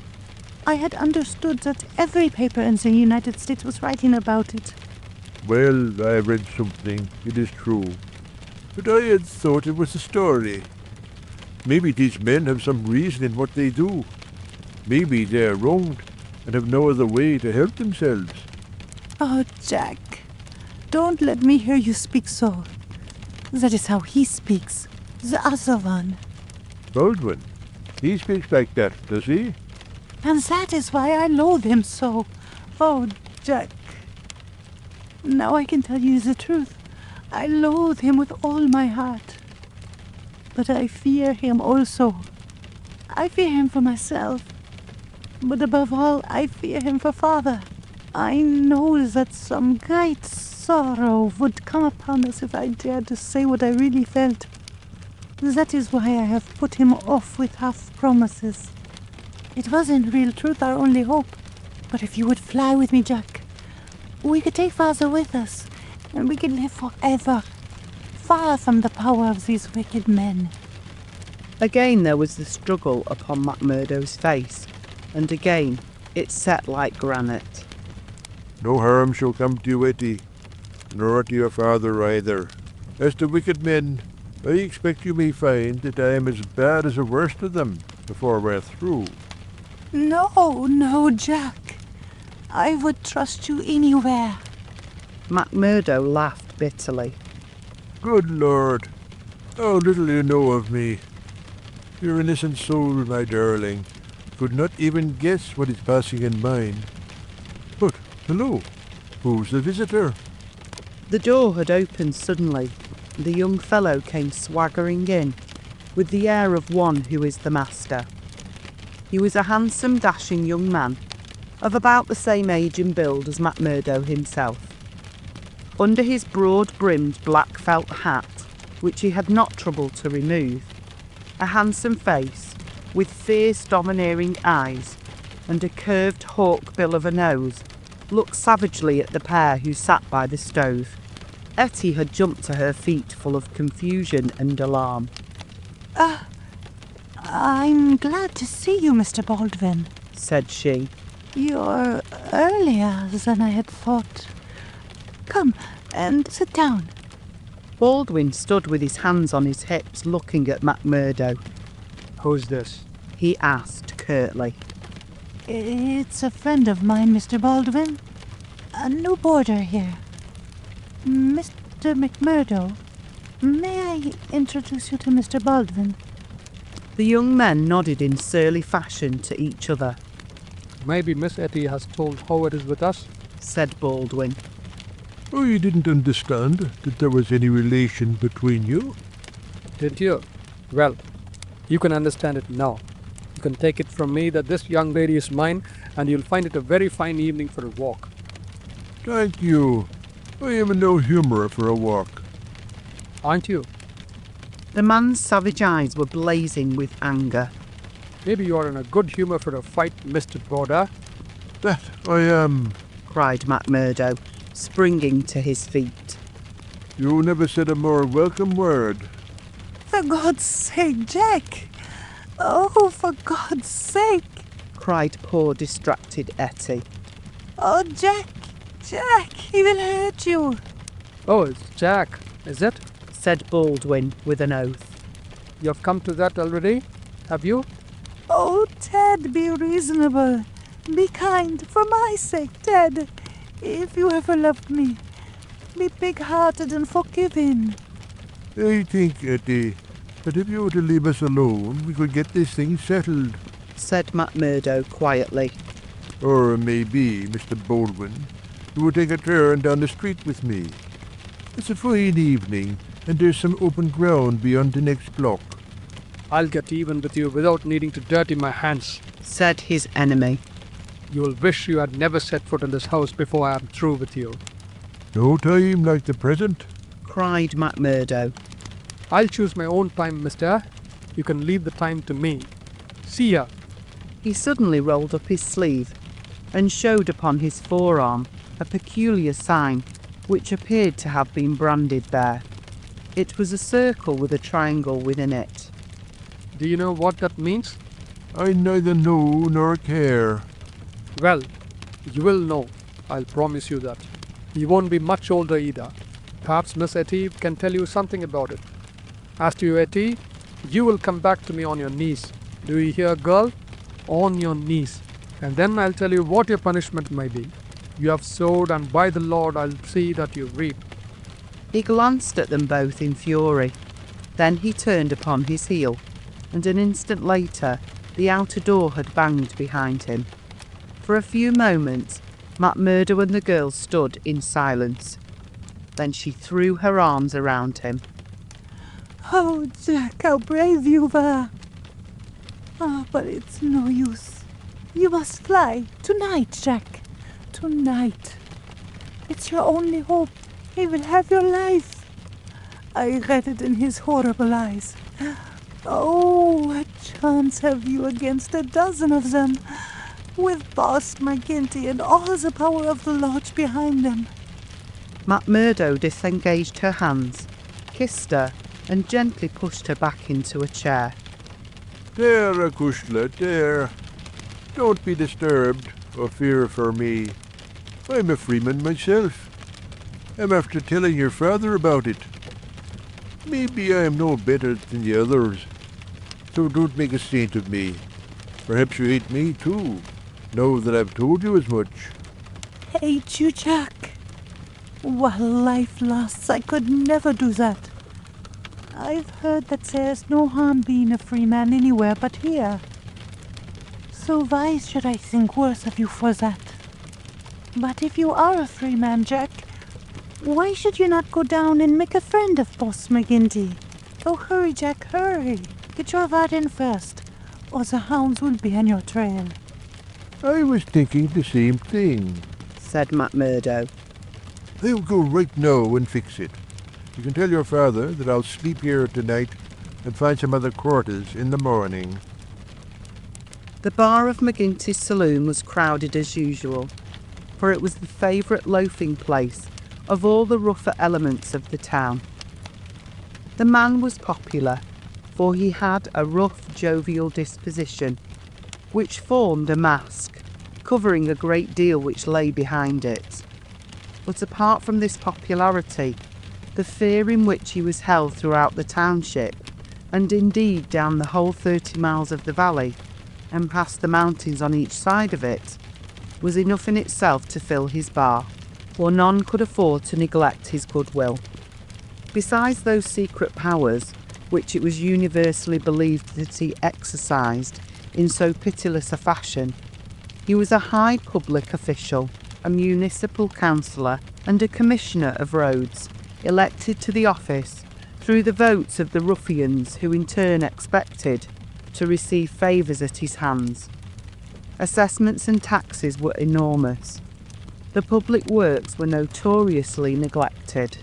I had understood that every paper in the United States was writing about it. Well, I read something, it is true. But I had thought it was a story. Maybe these men have some reason in what they do. Maybe they are wronged and have no other way to help themselves. Oh, Jack, don't let me hear you speak so. That is how he speaks, the other one. Baldwin, he speaks like that, does he? And that is why I loathe him so. Oh, Jack. Now I can tell you the truth. I loathe him with all my heart. But I fear him also. I fear him for myself. But above all, I fear him for father. I know that some great sorrow would come upon us if I dared to say what I really felt. That is why I have put him off with half promises. It was in real truth our only hope. But if you would fly with me, Jack, we could take father with us, and we could live forever, far from the power of these wicked men. Again there was the struggle upon McMurdo's face, and again it set like granite. No harm shall come to you, Ettie, nor to your father either. As to wicked men, I expect you may find that I am as bad as the worst of them before we're through. No, Jack. I would trust you anywhere. McMurdo laughed bitterly. Good Lord, how little you know of me. Your innocent soul, my darling, could not even guess what is passing in mine. But, hello, who's the visitor? The door had opened suddenly. The young fellow came swaggering in, with the air of one who is the master. He was a handsome, dashing young man, of about the same age and build as McMurdo himself. Under his broad-brimmed black felt hat, which he had not troubled to remove, a handsome face, with fierce domineering eyes, and a curved hawk bill of a nose, looked savagely at the pair who sat by the stove. Ettie had jumped to her feet full of confusion and alarm. I'm glad to see you, Mr. Baldwin, said she. You're earlier than I had thought. Come and sit down. Baldwin stood with his hands on his hips looking at McMurdo. Who's this? He asked curtly. It's a friend of mine, Mr. Baldwin. A new boarder here. Mr. McMurdo, may I introduce you to Mr. Baldwin? The young men nodded in surly fashion to each other. Maybe Miss Ettie has told how it is with us, said Baldwin. Oh, you didn't understand that there was any relation between you? Didn't you? Well, you can understand it now. You can take it from me that this young lady is mine, and you'll find it a very fine evening for a walk. Thank you. I am in no humour for a walk. Aren't you? The man's savage eyes were blazing with anger. Maybe you are in a good humour for a fight, Mr. Boarder. That I am, cried McMurdo, springing to his feet. You never said a more welcome word. For God's sake, Jack! Oh, for God's sake! cried poor distracted Ettie. Oh, Jack! Jack! He will hurt you! Oh, it's Jack, is it? said Baldwin with an oath. You have come to that already, have you? Oh, Ted, be reasonable. Be kind, for my sake, Ted. If you ever loved me, be big-hearted and forgiving. I think, Ettie, that if you were to leave us alone, we could get this thing settled, said McMurdo quietly. Or maybe, Mr. Baldwin, you will take a turn down the street with me. It's a fine evening, and there's some open ground beyond the next block. I'll get even with you without needing to dirty my hands, said his enemy. You will wish you had never set foot in this house before I am through with you. No time like the present, cried McMurdo. I'll choose my own time, mister. You can leave the time to me. See ya. He suddenly rolled up his sleeve and showed upon his forearm a peculiar sign which appeared to have been branded there. It was a circle with a triangle within it. Do you know what that means? I neither know nor care. Well, you will know. I'll promise you that. You won't be much older either. Perhaps Miss Ettie can tell you something about it. As to you, Ettie, you will come back to me on your knees. Do you hear, girl? On your knees. And then I'll tell you what your punishment may be. You have sowed, and by the Lord I'll see that you reap. He glanced at them both in fury. Then he turned upon his heel, and an instant later the outer door had banged behind him. For a few moments, McMurdo and the girl stood in silence. Then she threw her arms around him. Oh, Jack, how brave you were. But it's no use. You must fly. Tonight, Jack. Tonight. It's your only hope. He will have your life. I read it in his horrible eyes. Oh, what chance have you against a dozen of them, with Boss McGinty and all the power of the lodge behind them? McMurdo disengaged her hands, kissed her, and gently pushed her back into a chair. There, Acushla, there. Don't be disturbed or fear for me. I'm a Freeman myself. I'm after telling your father about it. Maybe I am no better than the others, so don't make a saint of me. Perhaps you hate me too, now that I've told you as much. Hate you, Jack? While life lasts, I could never do that. I've heard that there's no harm being a free man anywhere but here. So why should I think worse of you for that? But if you are a free man, Jack, why should you not go down and make a friend of Boss McGinty? Oh, hurry, Jack, hurry. Get your word in first, or the hounds will be on your trail. I was thinking the same thing, said McMurdo. I'll go right now and fix it. You can tell your father that I'll sleep here tonight and find some other quarters in the morning. The bar of McGinty's saloon was crowded as usual, for it was the favourite loafing place of all the rougher elements of the town. The man was popular, for he had a rough, jovial disposition, which formed a mask, covering a great deal which lay behind it. But apart from this popularity, the fear in which he was held throughout the township, and indeed down the whole 30 miles of the valley, and past the mountains on each side of it, was enough in itself to fill his bar, for none could afford to neglect his goodwill. Besides those secret powers, which it was universally believed that he exercised in so pitiless a fashion, he was a high public official, a municipal councillor, and a commissioner of roads, elected to the office through the votes of the ruffians who in turn expected to receive favours at his hands. Assessments and taxes were enormous. The public works were notoriously neglected.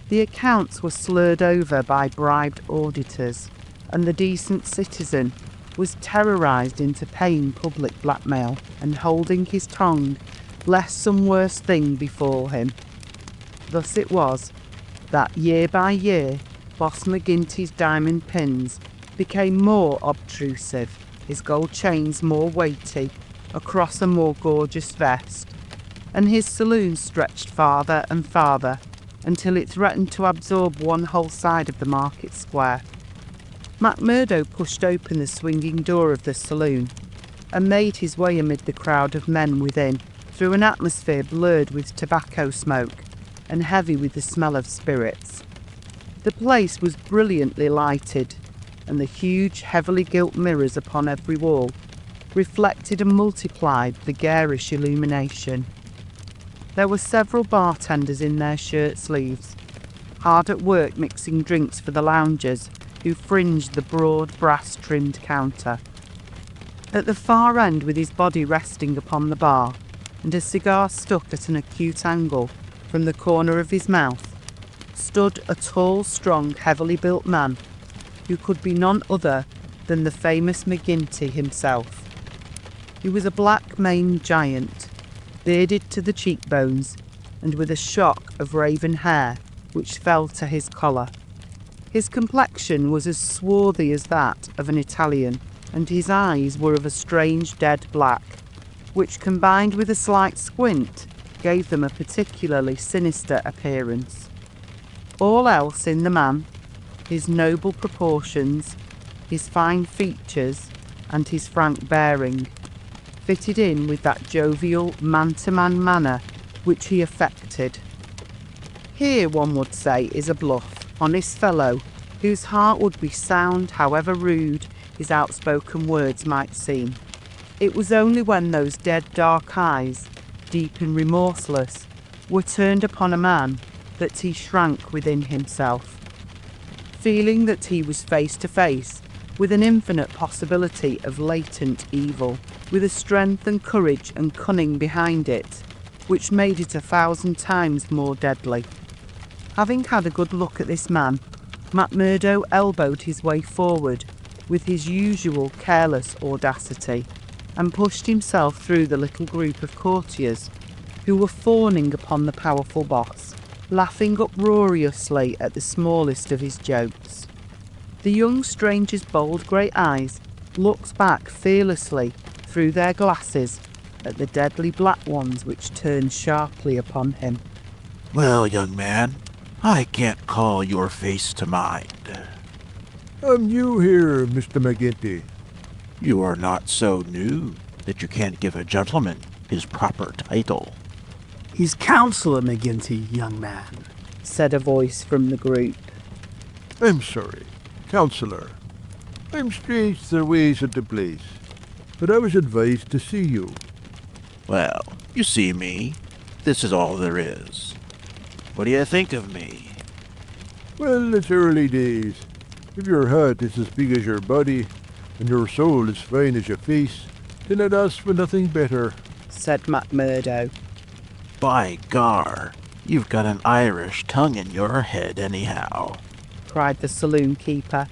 The accounts were slurred over by bribed auditors, and the decent citizen was terrorised into paying public blackmail and holding his tongue lest some worse thing befall him. Thus it was that year by year Boss McGinty's diamond pins became more obtrusive, his gold chains more weighty across a more gorgeous vest, and his saloon stretched farther and farther until it threatened to absorb one whole side of the market square. McMurdo pushed open the swinging door of the saloon and made his way amid the crowd of men within, through an atmosphere blurred with tobacco smoke and heavy with the smell of spirits. The place was brilliantly lighted, and the huge, heavily gilt mirrors upon every wall reflected and multiplied the garish illumination. There were several bartenders in their shirt sleeves, hard at work mixing drinks for the loungers who fringed the broad brass-trimmed counter. At the far end, with his body resting upon the bar and a cigar stuck at an acute angle from the corner of his mouth, stood a tall, strong, heavily built man who could be none other than the famous McGinty himself. He was a black-maned giant, bearded to the cheekbones and with a shock of raven hair which fell to his collar. His complexion was as swarthy as that of an Italian, and his eyes were of a strange dead black, which combined with a slight squint gave them a particularly sinister appearance. All else in the man, his noble proportions, his fine features, and his frank bearing, fitted in with that jovial man-to-man manner which he affected. Here, one would say, is a bluff, honest fellow, whose heart would be sound however rude his outspoken words might seem. It was only when those dead dark eyes, deep and remorseless, were turned upon a man that he shrank within himself, feeling that he was face to face with an infinite possibility of latent evil, with a strength and courage and cunning behind it, which made it 1,000 times more deadly. Having had a good look at this man, McMurdo elbowed his way forward with his usual careless audacity, and pushed himself through the little group of courtiers who were fawning upon the powerful boss, laughing uproariously at the smallest of his jokes. The young stranger's bold grey eyes looked back fearlessly through their glasses at the deadly black ones which turned sharply upon him. Well, young man, I can't call your face to mind. I'm new here, Mr. McGinty. You are not so new that you can't give a gentleman his proper title. He's Counselor McGinty, young man, said a voice from the group. I'm sorry, Counselor. I'm strange to the ways of the place, but I was advised to see you. Well, you see me. This is all there is. What do you think of me? Well, it's early days. If your heart is as big as your body, and your soul as fine as your face, then I'd ask for nothing better, said McMurdo. By gar, you've got an Irish tongue in your head anyhow, cried the saloon keeper,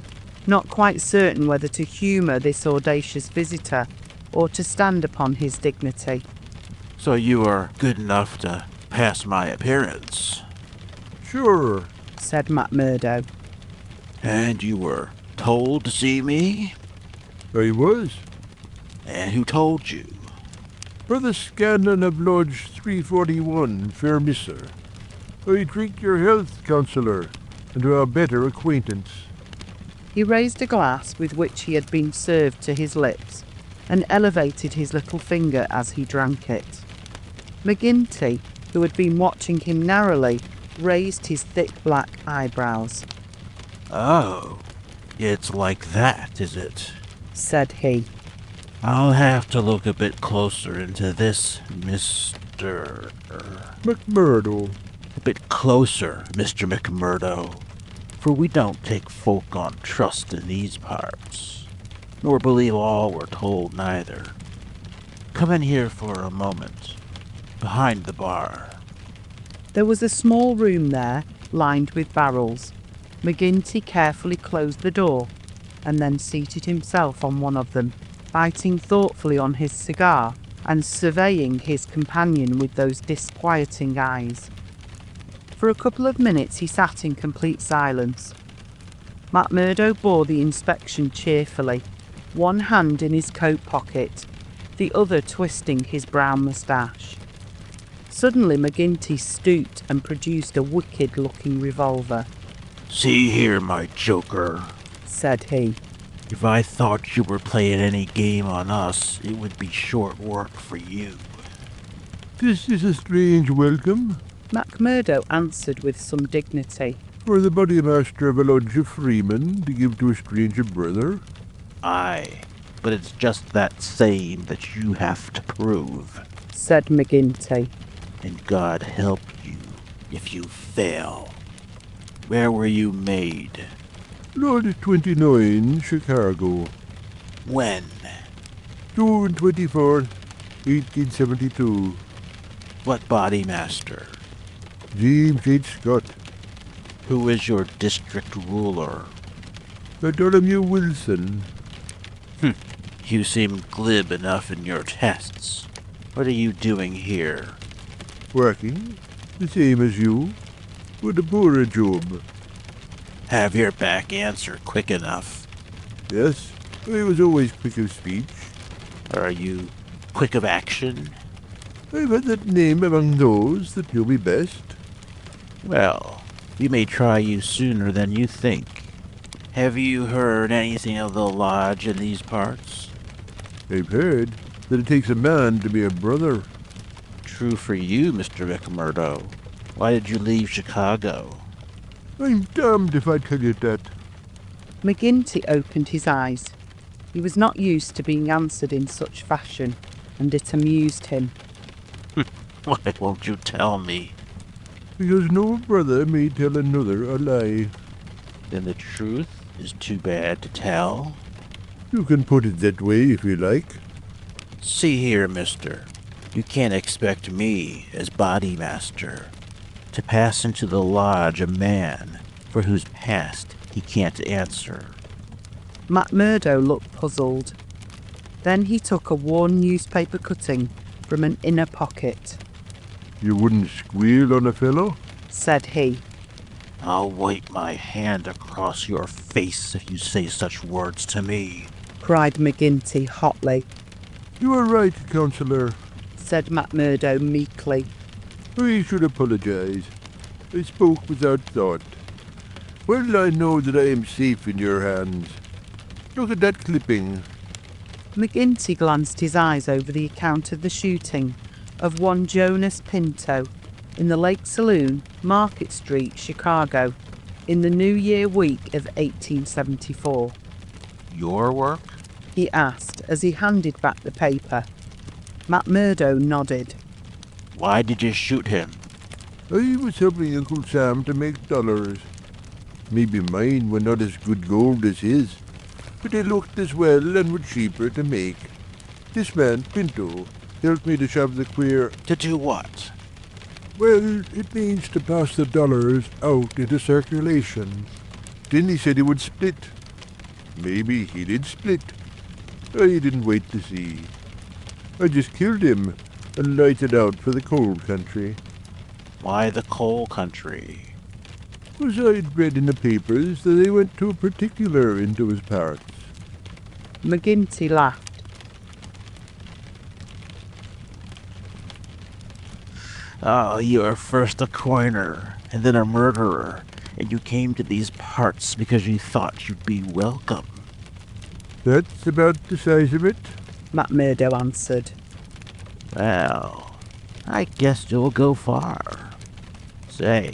not quite certain whether to humour this audacious visitor or to stand upon his dignity. So you are good enough to pass my appearance? Sure, said McMurdo. And you were told to see me? I was. And who told you? Brother Scanlon of Lodge 341, Vermissa. I drink your health, Counselor, and to our better acquaintance. He raised a glass with which he had been served to his lips, and elevated his little finger as he drank it. McGinty, who had been watching him narrowly, raised his thick black eyebrows. Oh, it's like that, is it? Said he. I'll have to look a bit closer into this, Mr. McMurdo. A bit closer, Mr. McMurdo, for we don't take folk on trust in these parts, nor believe all we're told neither. Come in here for a moment, behind the bar. There was a small room there, lined with barrels. McGinty carefully closed the door, and then seated himself on one of them, biting thoughtfully on his cigar and surveying his companion with those disquieting eyes. For a couple of minutes he sat in complete silence. McMurdo bore the inspection cheerfully, one hand in his coat pocket, the other twisting his brown moustache. Suddenly McGinty stooped and produced a wicked-looking revolver. See here, my joker, said he. If I thought you were playing any game on us, it would be short work for you. This is a strange welcome, McMurdo answered with some dignity. For the bodymaster of a lodge of Freeman to give to a stranger brother? Aye, but it's just that same that you have to prove, said McGinty. And God help you if you fail. Where were you made? Lodge 29, Chicago. When? June 24th, 1872. What body master? James H. Scott. Who is your district ruler? Bartholomew Wilson. You seem glib enough in your tests. What are you doing here? Working, the same as you, with a poorer job. Have your back answer quick enough. Yes, I was always quick of speech. Are you quick of action? I've had that name among those that knew me best. Well, we may try you sooner than you think. Have you heard anything of the lodge in these parts? I've heard that it takes a man to be a brother. True for you, Mr. McMurdo. Why did you leave Chicago? I'm damned if I tell you that. McGinty opened his eyes. He was not used to being answered in such fashion, and it amused him. Why won't you tell me? Because no brother may tell another a lie. Then the truth is too bad to tell? You can put it that way if you like. See here, mister. You can't expect me, as body master, to pass into the lodge a man for whose past he can't answer. McMurdo looked puzzled. Then he took a worn newspaper cutting from an inner pocket. You wouldn't squeal on a fellow? Said he. I'll wipe my hand across your face if you say such words to me, cried McGinty hotly. You are right, Counselor, said McMurdo meekly. I should apologize. I spoke without thought. Well, I know that I am safe in your hands. Look at that clipping. McGinty glanced his eyes over the account of the shooting of one Jonas Pinto in the Lake Saloon, Market Street, Chicago, in the New Year week of 1874. Your work? He asked as he handed back the paper. McMurdo nodded. Why did you shoot him? I was helping Uncle Sam to make dollars. Maybe mine were not as good gold as his, but they looked as well and were cheaper to make. This man, Pinto, helped me to shove the queer... To do what? Well, it means to pass the dollars out into circulation. Then he said he would split. Maybe he did split. I didn't wait to see. I just killed him and lighted out for the coal country. Why the coal country? Was I'd read in the papers that they went too particular into his parts. McGinty laughed. Oh, you are first a coiner, and then a murderer, and you came to these parts because you thought you'd be welcome. That's about the size of it, McMurdo answered. Well, I guess you'll go far. Say,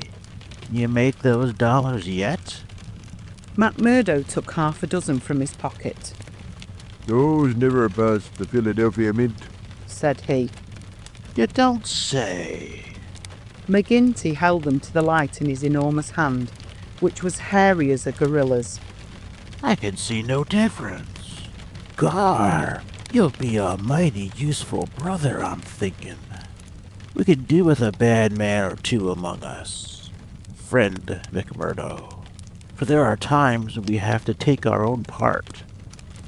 can you make those dollars yet? McMurdo took half a dozen from his pocket. Those never passed the Philadelphia Mint, said he. You don't say. McGinty held them to the light in his enormous hand, which was hairy as a gorilla's. I can see no difference. Gar, you'll be a mighty useful brother, I'm thinking. We could do with a bad man or two among us. Friend McMurdo. For there are times when we have to take our own part.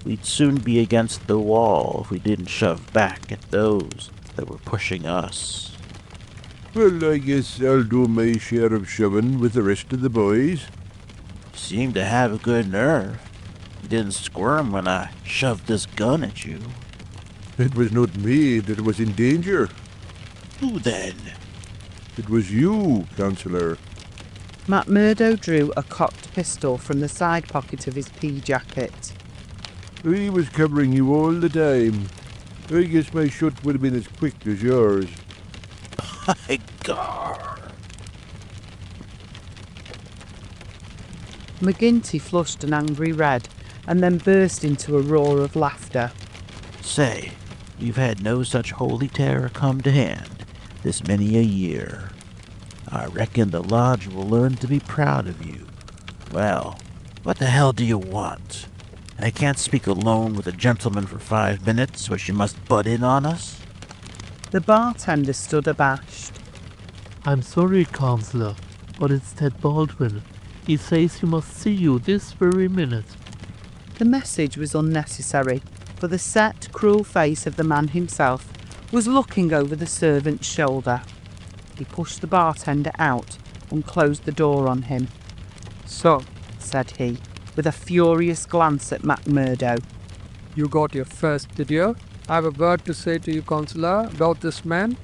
We'd soon be against the wall if we didn't shove back at those that were pushing us. Well, I guess I'll do my share of shoving with the rest of the boys. You seem to have a good nerve. You didn't squirm when I shoved this gun at you. It was not me that was in danger. Who then? It was you, Counselor. McMurdo drew a cocked pistol from the side pocket of his pea jacket. I was covering you all the time. I guess my shot would have been as quick as yours. My God. McGinty flushed an angry red and then burst into a roar of laughter. Say, you've had no such holy terror come to hand this many a year. I reckon the lodge will learn to be proud of you. Well, what the hell do you want? and I can't speak alone with a gentleman for 5 minutes, so she must butt in on us? The bartender stood abashed. I'm sorry, Counselor, but it's Ted Baldwin. He says he must see you this very minute. The message was unnecessary, for the set, cruel face of the man himself was looking over the servant's shoulder. He pushed the bartender out and closed the door on him. So, said he, with a furious glance at McMurdo. You got your first, did you? I have a word to say to you, Counselor, about this man.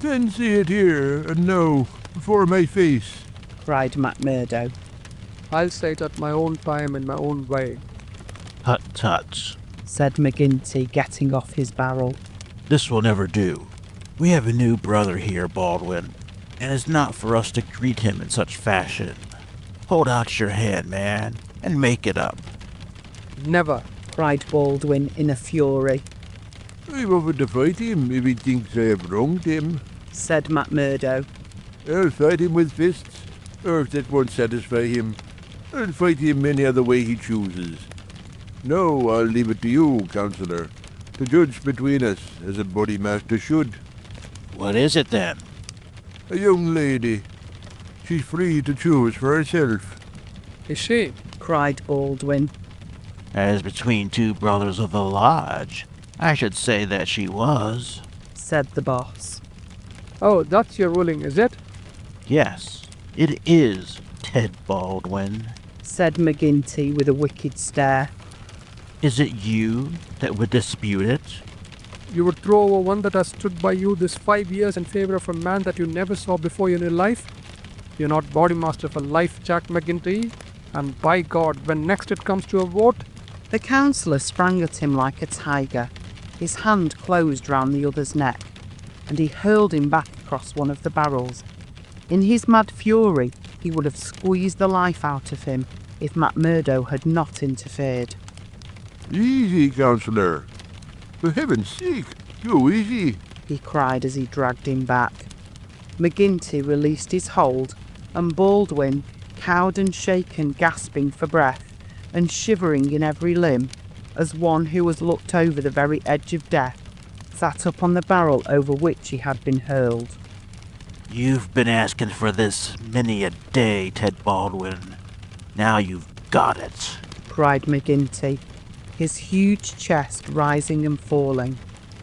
Then say it here and now, before my face, cried McMurdo. I'll say it at my own time in my own way. Tut tut, said McGinty, getting off his barrel. This will never do. We have a new brother here, Baldwin, and it's not for us to greet him in such fashion. Hold out your hand, man, and make it up. Never, cried Baldwin in a fury. I'm offered to fight him if he thinks I have wronged him, said McMurdo. I'll fight him with fists, or if that won't satisfy him, I'll fight him any other way he chooses. No, I'll leave it to you, Counselor, to judge between us as a body master should. What is it then? A young lady. She's free to choose for herself. Is she? cried Baldwin. As between 2 brothers of the lodge, I should say that she was, said the boss. Oh, that's your ruling, is it? Yes, it is, Ted Baldwin, said McGinty with a wicked stare. Is it you that would dispute it? You would throw over one that has stood by you this 5 years in favor of a man that you never saw before in your life? You're not bodymaster for life, Jack McGinty. And by God, when next it comes to a vote... The counsellor sprang at him like a tiger. His hand closed round the other's neck, and he hurled him back across one of the barrels. In his mad fury, he would have squeezed the life out of him if McMurdo had not interfered. Easy, Counselor. For heaven's sake, go easy, he cried as he dragged him back. McGinty released his hold, and Baldwin, cowed and shaken, gasping for breath, and shivering in every limb, as one who has looked over the very edge of death, sat up on the barrel over which he had been hurled. You've been asking for this many a day, Ted Baldwin. Now you've got it, cried McGinty, his huge chest rising and falling.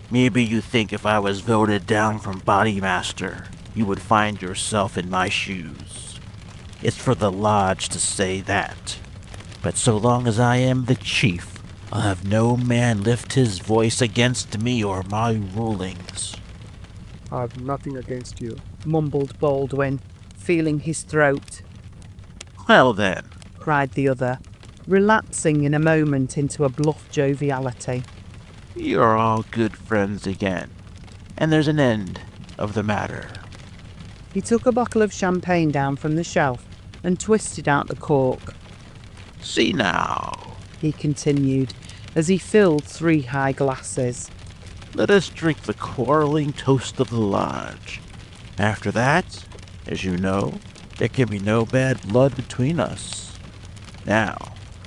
Maybe you think if I was voted down from Bodymaster, you would find yourself in my shoes. It's for the lodge to say that. But so long as I am the chief, I'll have no man lift his voice against me or my rulings. I have nothing against you, mumbled Baldwin, feeling his throat. Well then, cried the other, relapsing in a moment into a bluff joviality. You're all good friends again, and there's an end of the matter. He took a bottle of champagne down from the shelf and twisted out the cork. See now, he continued, as he filled 3 high glasses. Let us drink the quarreling toast of the lodge. After that, as you know, there can be no bad blood between us. Now,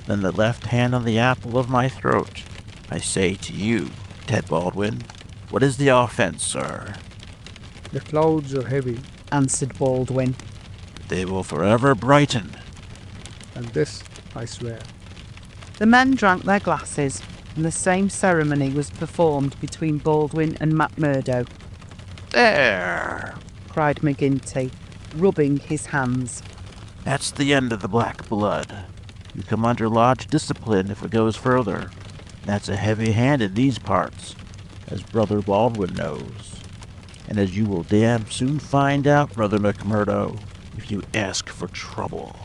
then the left hand on the apple of my throat, I say to you, Ted Baldwin, what is the offense, sir? The clouds are heavy, answered Baldwin. They will forever brighten. And this, I swear. The men drank their glasses, and the same ceremony was performed between Baldwin and McMurdo. There, cried McGinty, rubbing his hands. That's the end of the black blood. You come under lodge discipline if it goes further. That's a heavy hand in these parts, as Brother Baldwin knows. And as you will damn soon find out, Brother McMurdo, if you ask for trouble.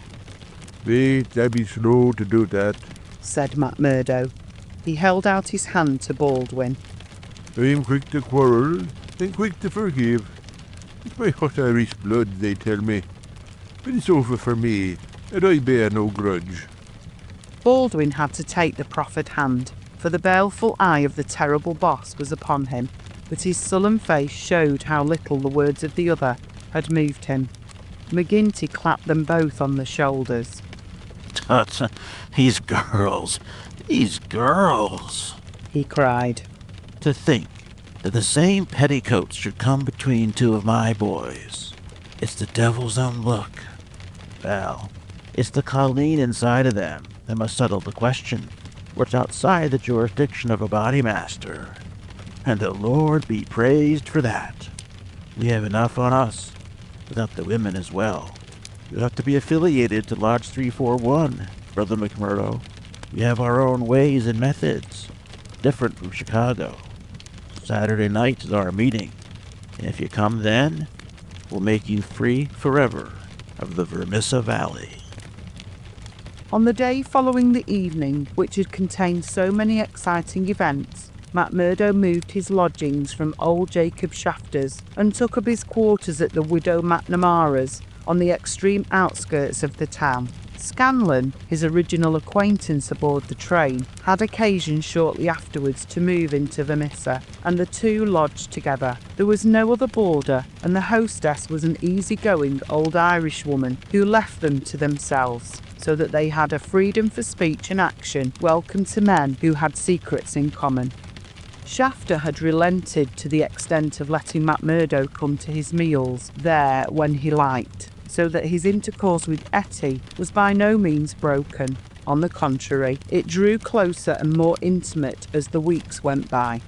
Wait, I be slow to do that, said McMurdo. He held out his hand to Baldwin. I'm quick to quarrel, and quick to forgive. It's my hot Irish blood, they tell me. But it's over for me, and I bear no grudge. Baldwin had to take the proffered hand, for the baleful eye of the terrible boss was upon him, but his sullen face showed how little the words of the other had moved him. McGinty clapped them both on the shoulders. Tut, these girls, These girls, he cried. To think that the same petticoats should come between two of my boys. It's the devil's own look. Well, it's the Colleen inside of them that must settle the question, for it's outside the jurisdiction of a body master. And the Lord be praised for that. We have enough on us, without the women as well. You'll have to be affiliated to Lodge 341, Brother McMurdo. We have our own ways and methods, different from Chicago. Saturday night is our meeting, and if you come then, we'll make you free forever of the Vermissa Valley. On the day following the evening, which had contained so many exciting events, McMurdo moved his lodgings from old Jacob Shafter's and took up his quarters at the widow McNamara's on the extreme outskirts of the town. Scanlon, his original acquaintance aboard the train, had occasion shortly afterwards to move into Vermissa, and the two lodged together. There was no other boarder, and the hostess was an easy-going old Irish woman who left them to themselves, so that they had a freedom for speech and action welcome to men who had secrets in common. Shafter had relented to the extent of letting McMurdo come to his meals there when he liked, so that his intercourse with Ettie was by no means broken. On the contrary, it drew closer and more intimate as the weeks went by.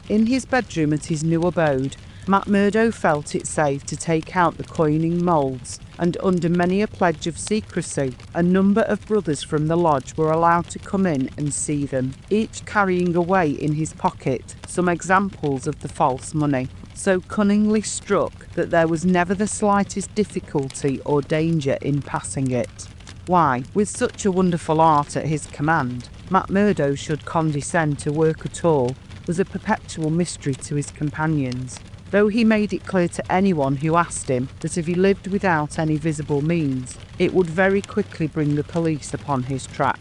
In his bedroom at his new abode, McMurdo felt it safe to take out the coining moulds, and under many a pledge of secrecy, a number of brothers from the lodge were allowed to come in and see them, each carrying away in his pocket some examples of the false money, so cunningly struck that there was never the slightest difficulty or danger in passing it. Why, with such a wonderful art at his command, McMurdo should condescend to work at all was a perpetual mystery to his companions, though he made it clear to anyone who asked him that if he lived without any visible means, it would very quickly bring the police upon his track.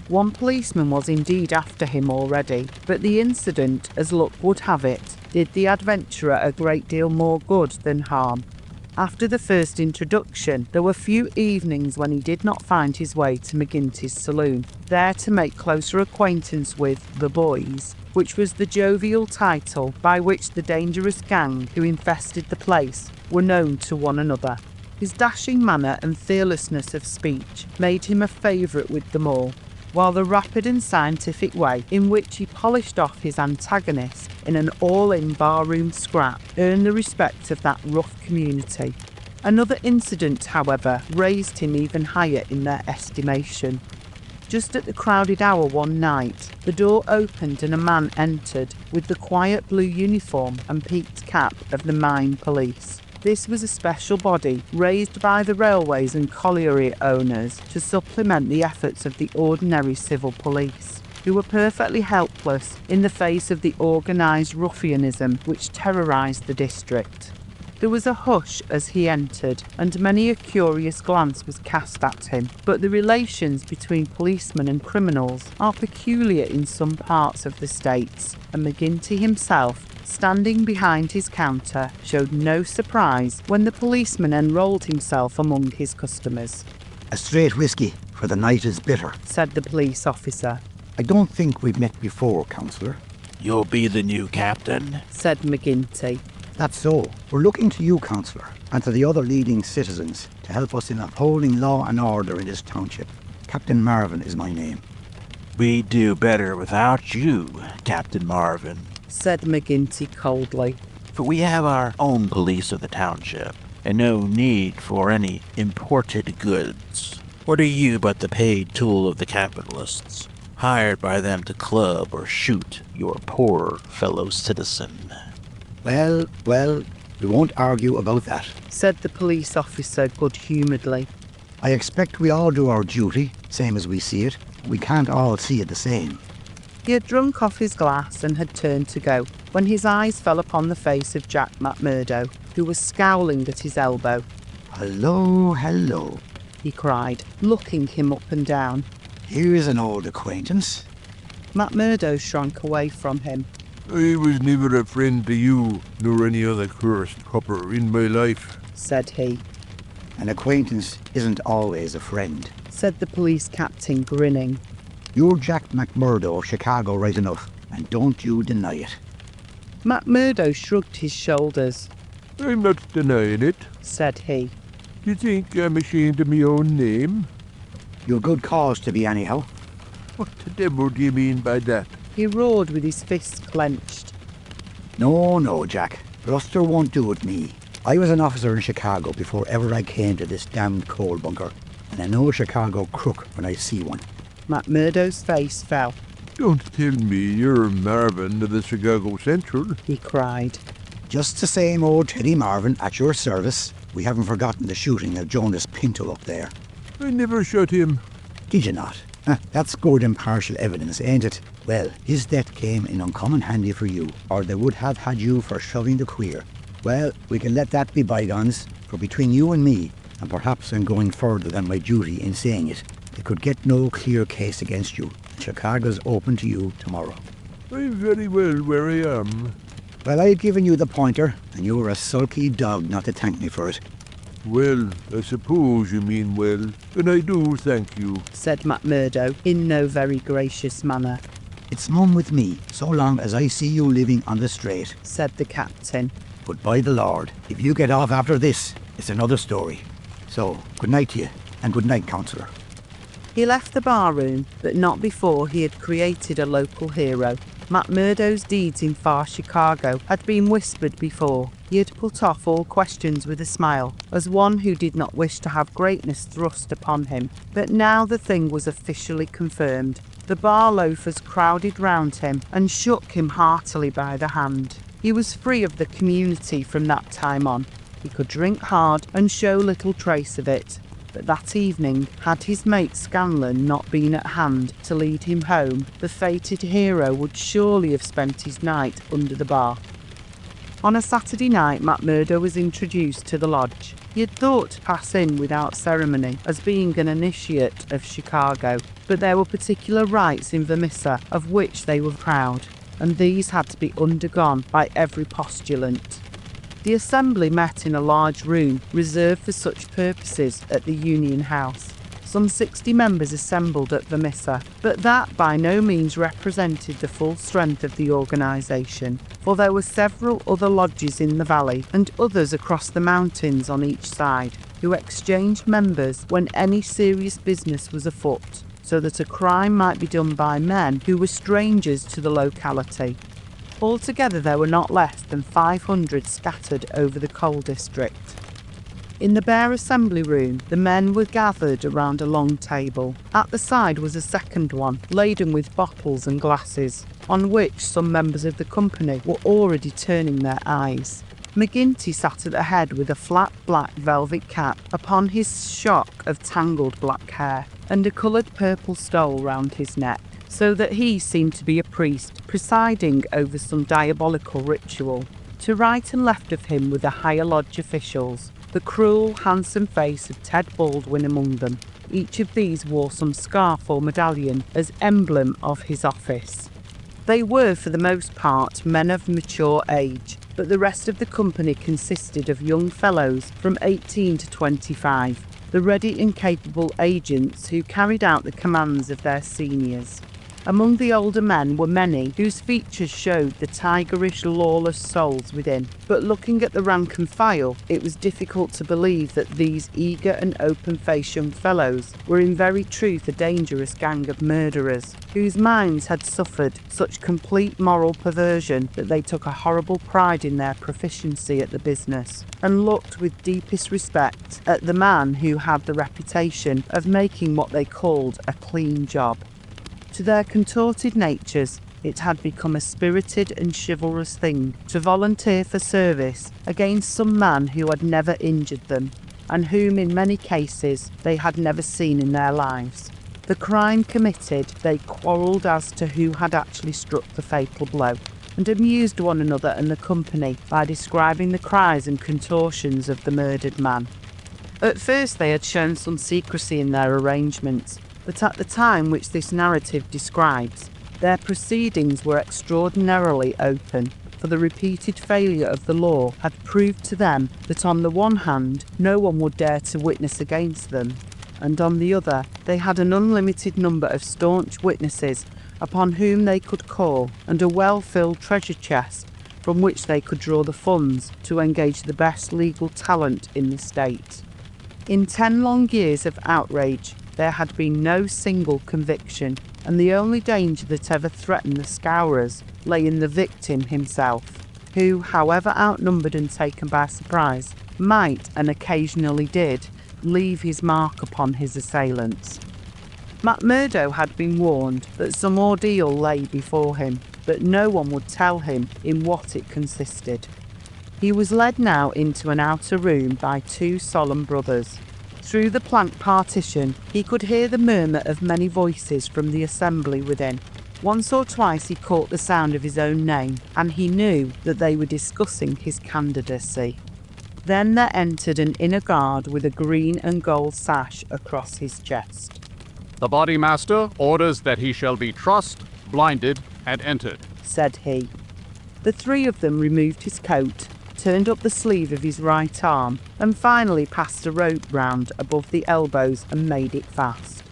One policeman was indeed after him already, but the incident, as luck would have it, did the adventurer a great deal more good than harm. After the first introduction, there were few evenings when he did not find his way to McGinty's saloon, there to make closer acquaintance with the boys, which was the jovial title by which the dangerous gang who infested the place were known to one another. His dashing manner and fearlessness of speech made him a favourite with them all, while the rapid and scientific way in which he polished off his antagonist in an all-in barroom scrap earned the respect of that rough community. Another incident, however, raised him even higher in their estimation. Just at the crowded hour one night, the door opened and a man entered with the quiet blue uniform and peaked cap of the mine police. This was a special body raised by the railways and colliery owners to supplement the efforts of the ordinary civil police, who were perfectly helpless in the face of the organised ruffianism which terrorised the district. There was a hush as he entered, and many a curious glance was cast at him, but the relations between policemen and criminals are peculiar in some parts of the States, and McGinty himself, standing behind his counter, showed no surprise when the policeman enrolled himself among his customers. "A straight whiskey, for the night is bitter," said the police officer. "I don't think we've met before, councillor." You'll be the new captain, said McGinty. "That's so. We're looking to you, councillor, and to the other leading citizens to help us in upholding law and order in this township. Captain Marvin is my name." We'd do better without you, Captain Marvin, said McGinty coldly. For we have our own police of the township, and no need for any imported goods. What are you but the paid tool of the capitalists, hired by them to club or shoot your poor fellow citizen? Well, we won't argue about that, said the police officer good-humouredly. I expect we all do our duty, same as we see it. We can't all see it the same. He had drunk off his glass and had turned to go, when his eyes fell upon the face of Jack McMurdo, who was scowling at his elbow. "Hello, hello," he cried, looking him up and down. "Here's an old acquaintance." McMurdo shrank away from him. "I was never a friend to you, nor any other cursed copper in my life," said he. "An acquaintance isn't always a friend," said the police captain, grinning. You're Jack McMurdo of Chicago right enough, and don't you deny it. McMurdo shrugged his shoulders. I'm not denying it, said he. Do you think I'm ashamed of my own name? You've good cause to be anyhow. What the devil do you mean by that? He roared with his fists clenched. No, Jack. Bluster won't do with me. I was an officer in Chicago before ever I came to this damned coal bunker, and I know a Chicago crook when I see one. McMurdo's face fell. Don't tell me you're Marvin of the Chicago Central, he cried. Just the same old Teddy Marvin at your service. We haven't forgotten the shooting of Jonas Pinto up there. I never shot him. Did you not? That's good impartial evidence, ain't it? Well, his death came in uncommon handy for you, or they would have had you for shoving the queer. Well, we can let that be bygones, for between you and me, and perhaps I'm going further than my duty in saying it, they could get no clear case against you. Chicago's open to you tomorrow. I'm very well where I am. Well, I've given you the pointer, and you were a sulky dog not to thank me for it. Well, I suppose you mean well, and I do thank you, said McMurdo in no very gracious manner. It's none with me, so long as I see you living on the straight, said the captain. But by the Lord, if you get off after this, it's another story. So, good night to you, and good night, counsellor. He left the bar room, but not before he had created a local hero. McMurdo's deeds in far Chicago had been whispered before. He had put off all questions with a smile, as one who did not wish to have greatness thrust upon him. But now the thing was officially confirmed. The bar loafers crowded round him and shook him heartily by the hand. He was free of the community from that time on. He could drink hard and show little trace of it. But that evening, had his mate Scanlon not been at hand to lead him home, the fated hero would surely have spent his night under the bar. On a Saturday night, McMurdo was introduced to the lodge. He had thought to pass in without ceremony, as being an initiate of Chicago, but there were particular rites in Vermissa of which they were proud, and these had to be undergone by every postulant. The assembly met in a large room reserved for such purposes at the Union House. Some 60 members assembled at Vermissa, but that by no means represented the full strength of the organisation, for there were several other lodges in the valley and others across the mountains on each side, who exchanged members when any serious business was afoot, so that a crime might be done by men who were strangers to the locality. Altogether there were not less than 500 scattered over the coal district. In the bare assembly room, the men were gathered around a long table. At the side was a second one, laden with bottles and glasses, on which some members of the company were already turning their eyes. McGinty sat at the head with a flat black velvet cap upon his shock of tangled black hair, and a coloured purple stole round his neck, so that he seemed to be a priest presiding over some diabolical ritual. To right and left of him were the higher lodge officials, the cruel, handsome face of Ted Baldwin among them. Each of these wore some scarf or medallion as emblem of his office. They were, for the most part, men of mature age, but the rest of the company consisted of young fellows from 18 to 25, the ready and capable agents who carried out the commands of their seniors. Among the older men were many whose features showed the tigerish, lawless souls within, but looking at the rank and file, it was difficult to believe that these eager and open-faced young fellows were in very truth a dangerous gang of murderers, whose minds had suffered such complete moral perversion that they took a horrible pride in their proficiency at the business, and looked with deepest respect at the man who had the reputation of making what they called a clean job. To their contorted natures, it had become a spirited and chivalrous thing to volunteer for service against some man who had never injured them, and whom in many cases they had never seen in their lives. The crime committed, they quarrelled as to who had actually struck the fatal blow, and amused one another and the company by describing the cries and contortions of the murdered man. At first they had shown some secrecy in their arrangements, but at the time which this narrative describes, their proceedings were extraordinarily open, for the repeated failure of the law had proved to them that on the one hand no one would dare to witness against them, and on the other they had an unlimited number of staunch witnesses upon whom they could call, and a well-filled treasure chest from which they could draw the funds to engage the best legal talent in the state. In 10 long years of outrage, there had been no single conviction, and the only danger that ever threatened the Scowrers lay in the victim himself, who, however outnumbered and taken by surprise, might, and occasionally did, leave his mark upon his assailants. McMurdo had been warned that some ordeal lay before him, but no one would tell him in what it consisted. He was led now into an outer room by 2 solemn brothers. Through the plank partition, he could hear the murmur of many voices from the assembly within. Once or twice he caught the sound of his own name, and he knew that they were discussing his candidacy. Then there entered an inner guard with a green and gold sash across his chest. "The body master orders that he shall be trussed, blinded, and entered," said he. The 3 of them removed his coat, turned up the sleeve of his right arm, and finally passed a rope round above the elbows and made it fast.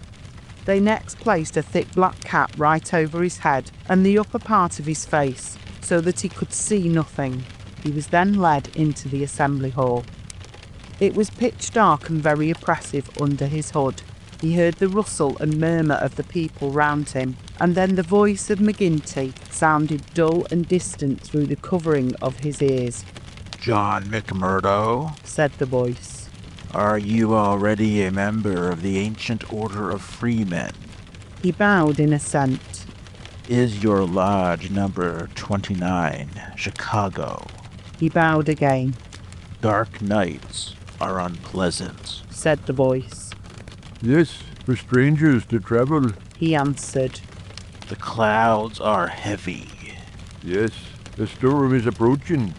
They next placed a thick black cap right over his head and the upper part of his face, so that he could see nothing. He was then led into the assembly hall. It was pitch dark and very oppressive under his hood. He heard the rustle and murmur of the people round him, and then the voice of McGinty sounded dull and distant through the covering of his ears. "John McMurdo," said the voice, "are you already a member of the ancient order of Freeman?" He bowed in assent. "Is your lodge number 29, Chicago?" He bowed again. "Dark nights are unpleasant," said the voice. "Yes, for strangers to travel," he answered. "The clouds are heavy." "Yes, a storm is approaching."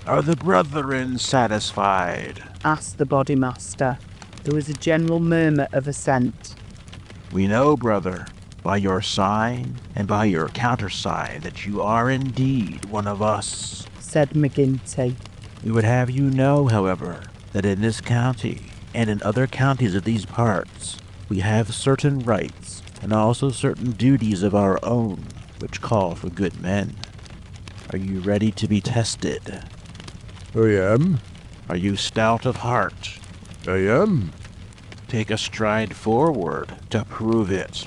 "Are the brethren satisfied?" asked the bodymaster. There was a general murmur of assent. "We know, brother, by your sign and by your countersign, that you are indeed one of us," said McGinty. "We would have you know, however, that in this county and in other counties of these parts, we have certain rights and also certain duties of our own which call for good men. Are you ready to be tested?" "I am." "Are you stout of heart?" "I am." "Take a stride forward to prove it."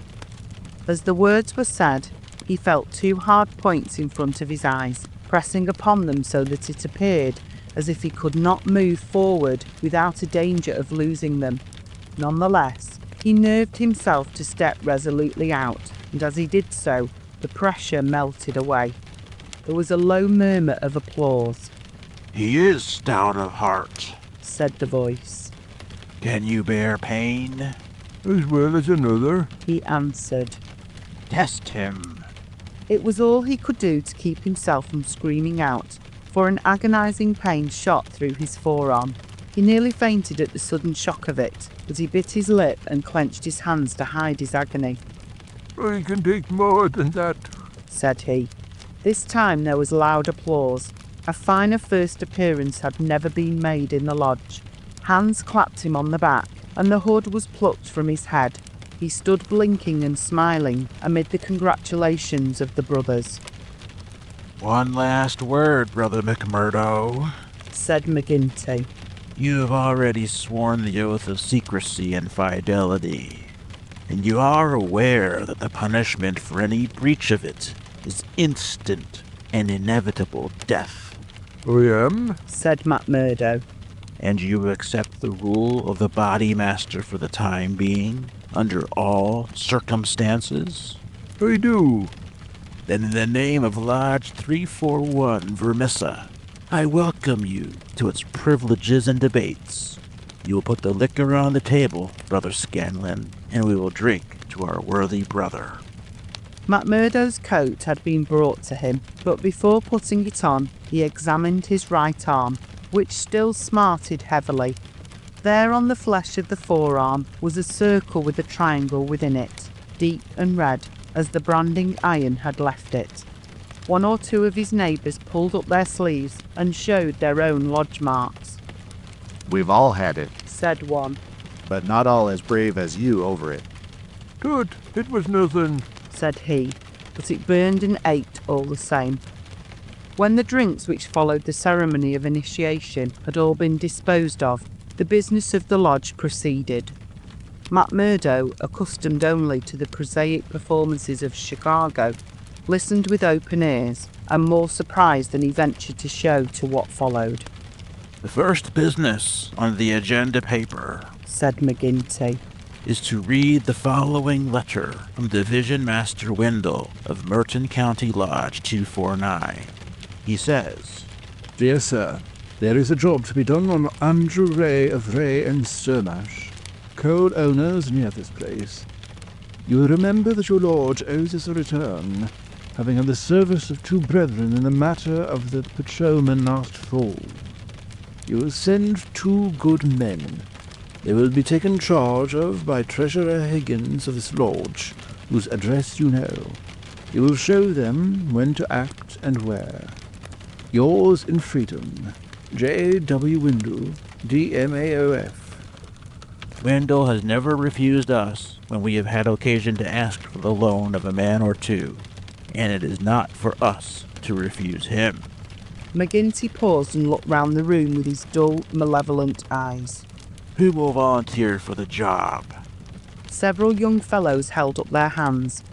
As the words were said, he felt 2 hard points in front of his eyes, pressing upon them so that it appeared as if he could not move forward without a danger of losing them. Nonetheless, he nerved himself to step resolutely out, and as he did so, the pressure melted away. There was a low murmur of applause. "He is stout of heart," said the voice. "Can you bear pain?" "As well as another," he answered. "Test him." It was all he could do to keep himself from screaming out, for an agonizing pain shot through his forearm. He nearly fainted at the sudden shock of it, but he bit his lip and clenched his hands to hide his agony. "I can take more than that," said he. This time there was loud applause. A finer first appearance had never been made in the lodge. Hands clapped him on the back, and the hood was plucked from his head. He stood blinking and smiling amid the congratulations of the brothers. "One last word, Brother McMurdo," said McGinty. "You have already sworn the oath of secrecy and fidelity, and you are aware that the punishment for any breach of it is instant and inevitable death." "I am," said McMurdo. "And you accept the rule of the body master for the time being, under all circumstances?" "I do." "Then in the name of Lodge 341 Vermissa, I welcome you to its privileges and debates. You will put the liquor on the table, Brother Scanlon, and we will drink to our worthy brother." McMurdo's coat had been brought to him, but before putting it on, he examined his right arm, which still smarted heavily. There on the flesh of the forearm was a circle with a triangle within it, deep and red, as the branding iron had left it. 1 or 2 of his neighbours pulled up their sleeves and showed their own lodge marks. "We've all had it," said one. but not all as brave as you over it. Tut, it was nothing, said he, but it burned and ached all the same. When the drinks which followed the ceremony of initiation had all been disposed of, the business of the lodge proceeded. McMurdo, accustomed only to the prosaic performances of Chicago, listened with open ears, and more surprised than he ventured to show to what followed. The first business on the agenda paper, said McGinty, is to read the following letter from Division Master Wendell of Merton County Lodge 249. He says, Dear Sir, there is a job to be done on Andrew Ray of Ray and Surmash, coal owners near this place. You will remember that your lodge owes us a return, having had the service of 2 brethren in the matter of the patrolman last fall. You will send 2 good men. They will be taken charge of by Treasurer Higgins of this lodge, whose address you know. You will show them when to act and where. Yours in freedom, J. W. Wendell, DMAOF. Wendell has never refused us when we have had occasion to ask for the loan of a man or 2, and it is not for us to refuse him. McGinty paused and looked round the room with his dull, malevolent eyes. Who will volunteer for the job? Several young fellows held up their hands.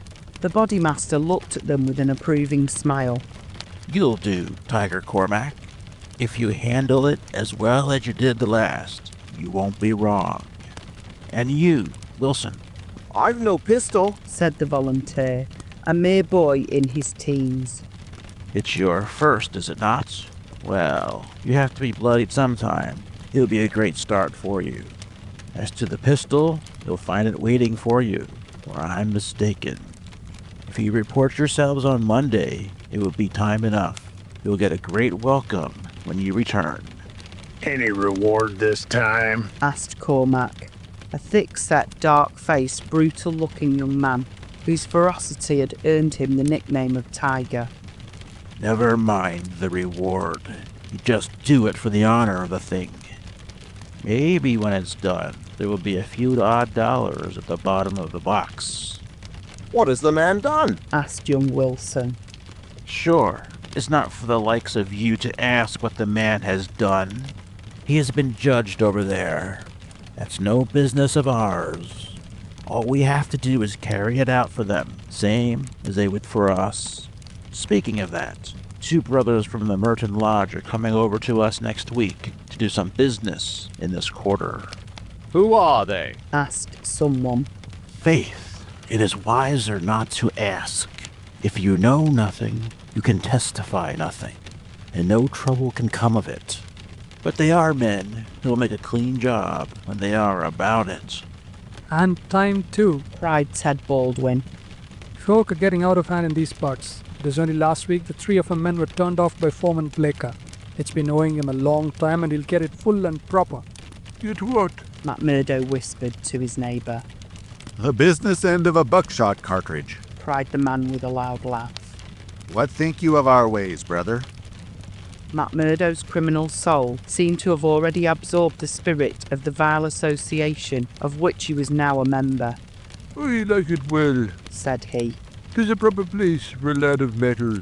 The bodymaster looked at them with an approving smile. You'll do, Tiger Cormac. If you handle it as well as you did the last, you won't be wrong. And you, Wilson. I've no pistol, said the volunteer, a mere boy in his teens. It's your first, is it not? Well, you have to be bloodied sometime. It'll be a great start for you. As to the pistol, you'll find it waiting for you, or I'm mistaken. If you report yourselves on Monday, it will be time enough. You'll get a great welcome when you return. Any reward this time? Asked Cormac, a thick-set, dark-faced, brutal-looking young man whose ferocity had earned him the nickname of Tiger. Never mind the reward. You just do it for the honor of the thing. Maybe when it's done, there will be a few odd dollars at the bottom of the box. What has the man done? Asked young Wilson. Sure, it's not for the likes of you to ask what the man has done. He has been judged over there. That's no business of ours. All we have to do is carry it out for them, same as they would for us. Speaking of that, 2 brothers from the Merton Lodge are coming over to us next week to do some business in this quarter. Who are they? Asked someone. Faith, it is wiser not to ask. If you know nothing, you can testify nothing, and no trouble can come of it. But they are men who will make a clean job when they are about it. And time too, cried Ted Baldwin. Folk are getting out of hand in these parts. It was only last week the 3 of our men were turned off by Foreman Blaker. It's been owing him a long time and he'll get it full and proper. Get what? McMurdo whispered to his neighbour. The business end of a buckshot cartridge, cried the man with a loud laugh. What think you of our ways, brother? McMurdo's criminal soul seemed to have already absorbed the spirit of the vile association of which he was now a member. I like it well, said he. 'Tis a proper place for a lad of metal.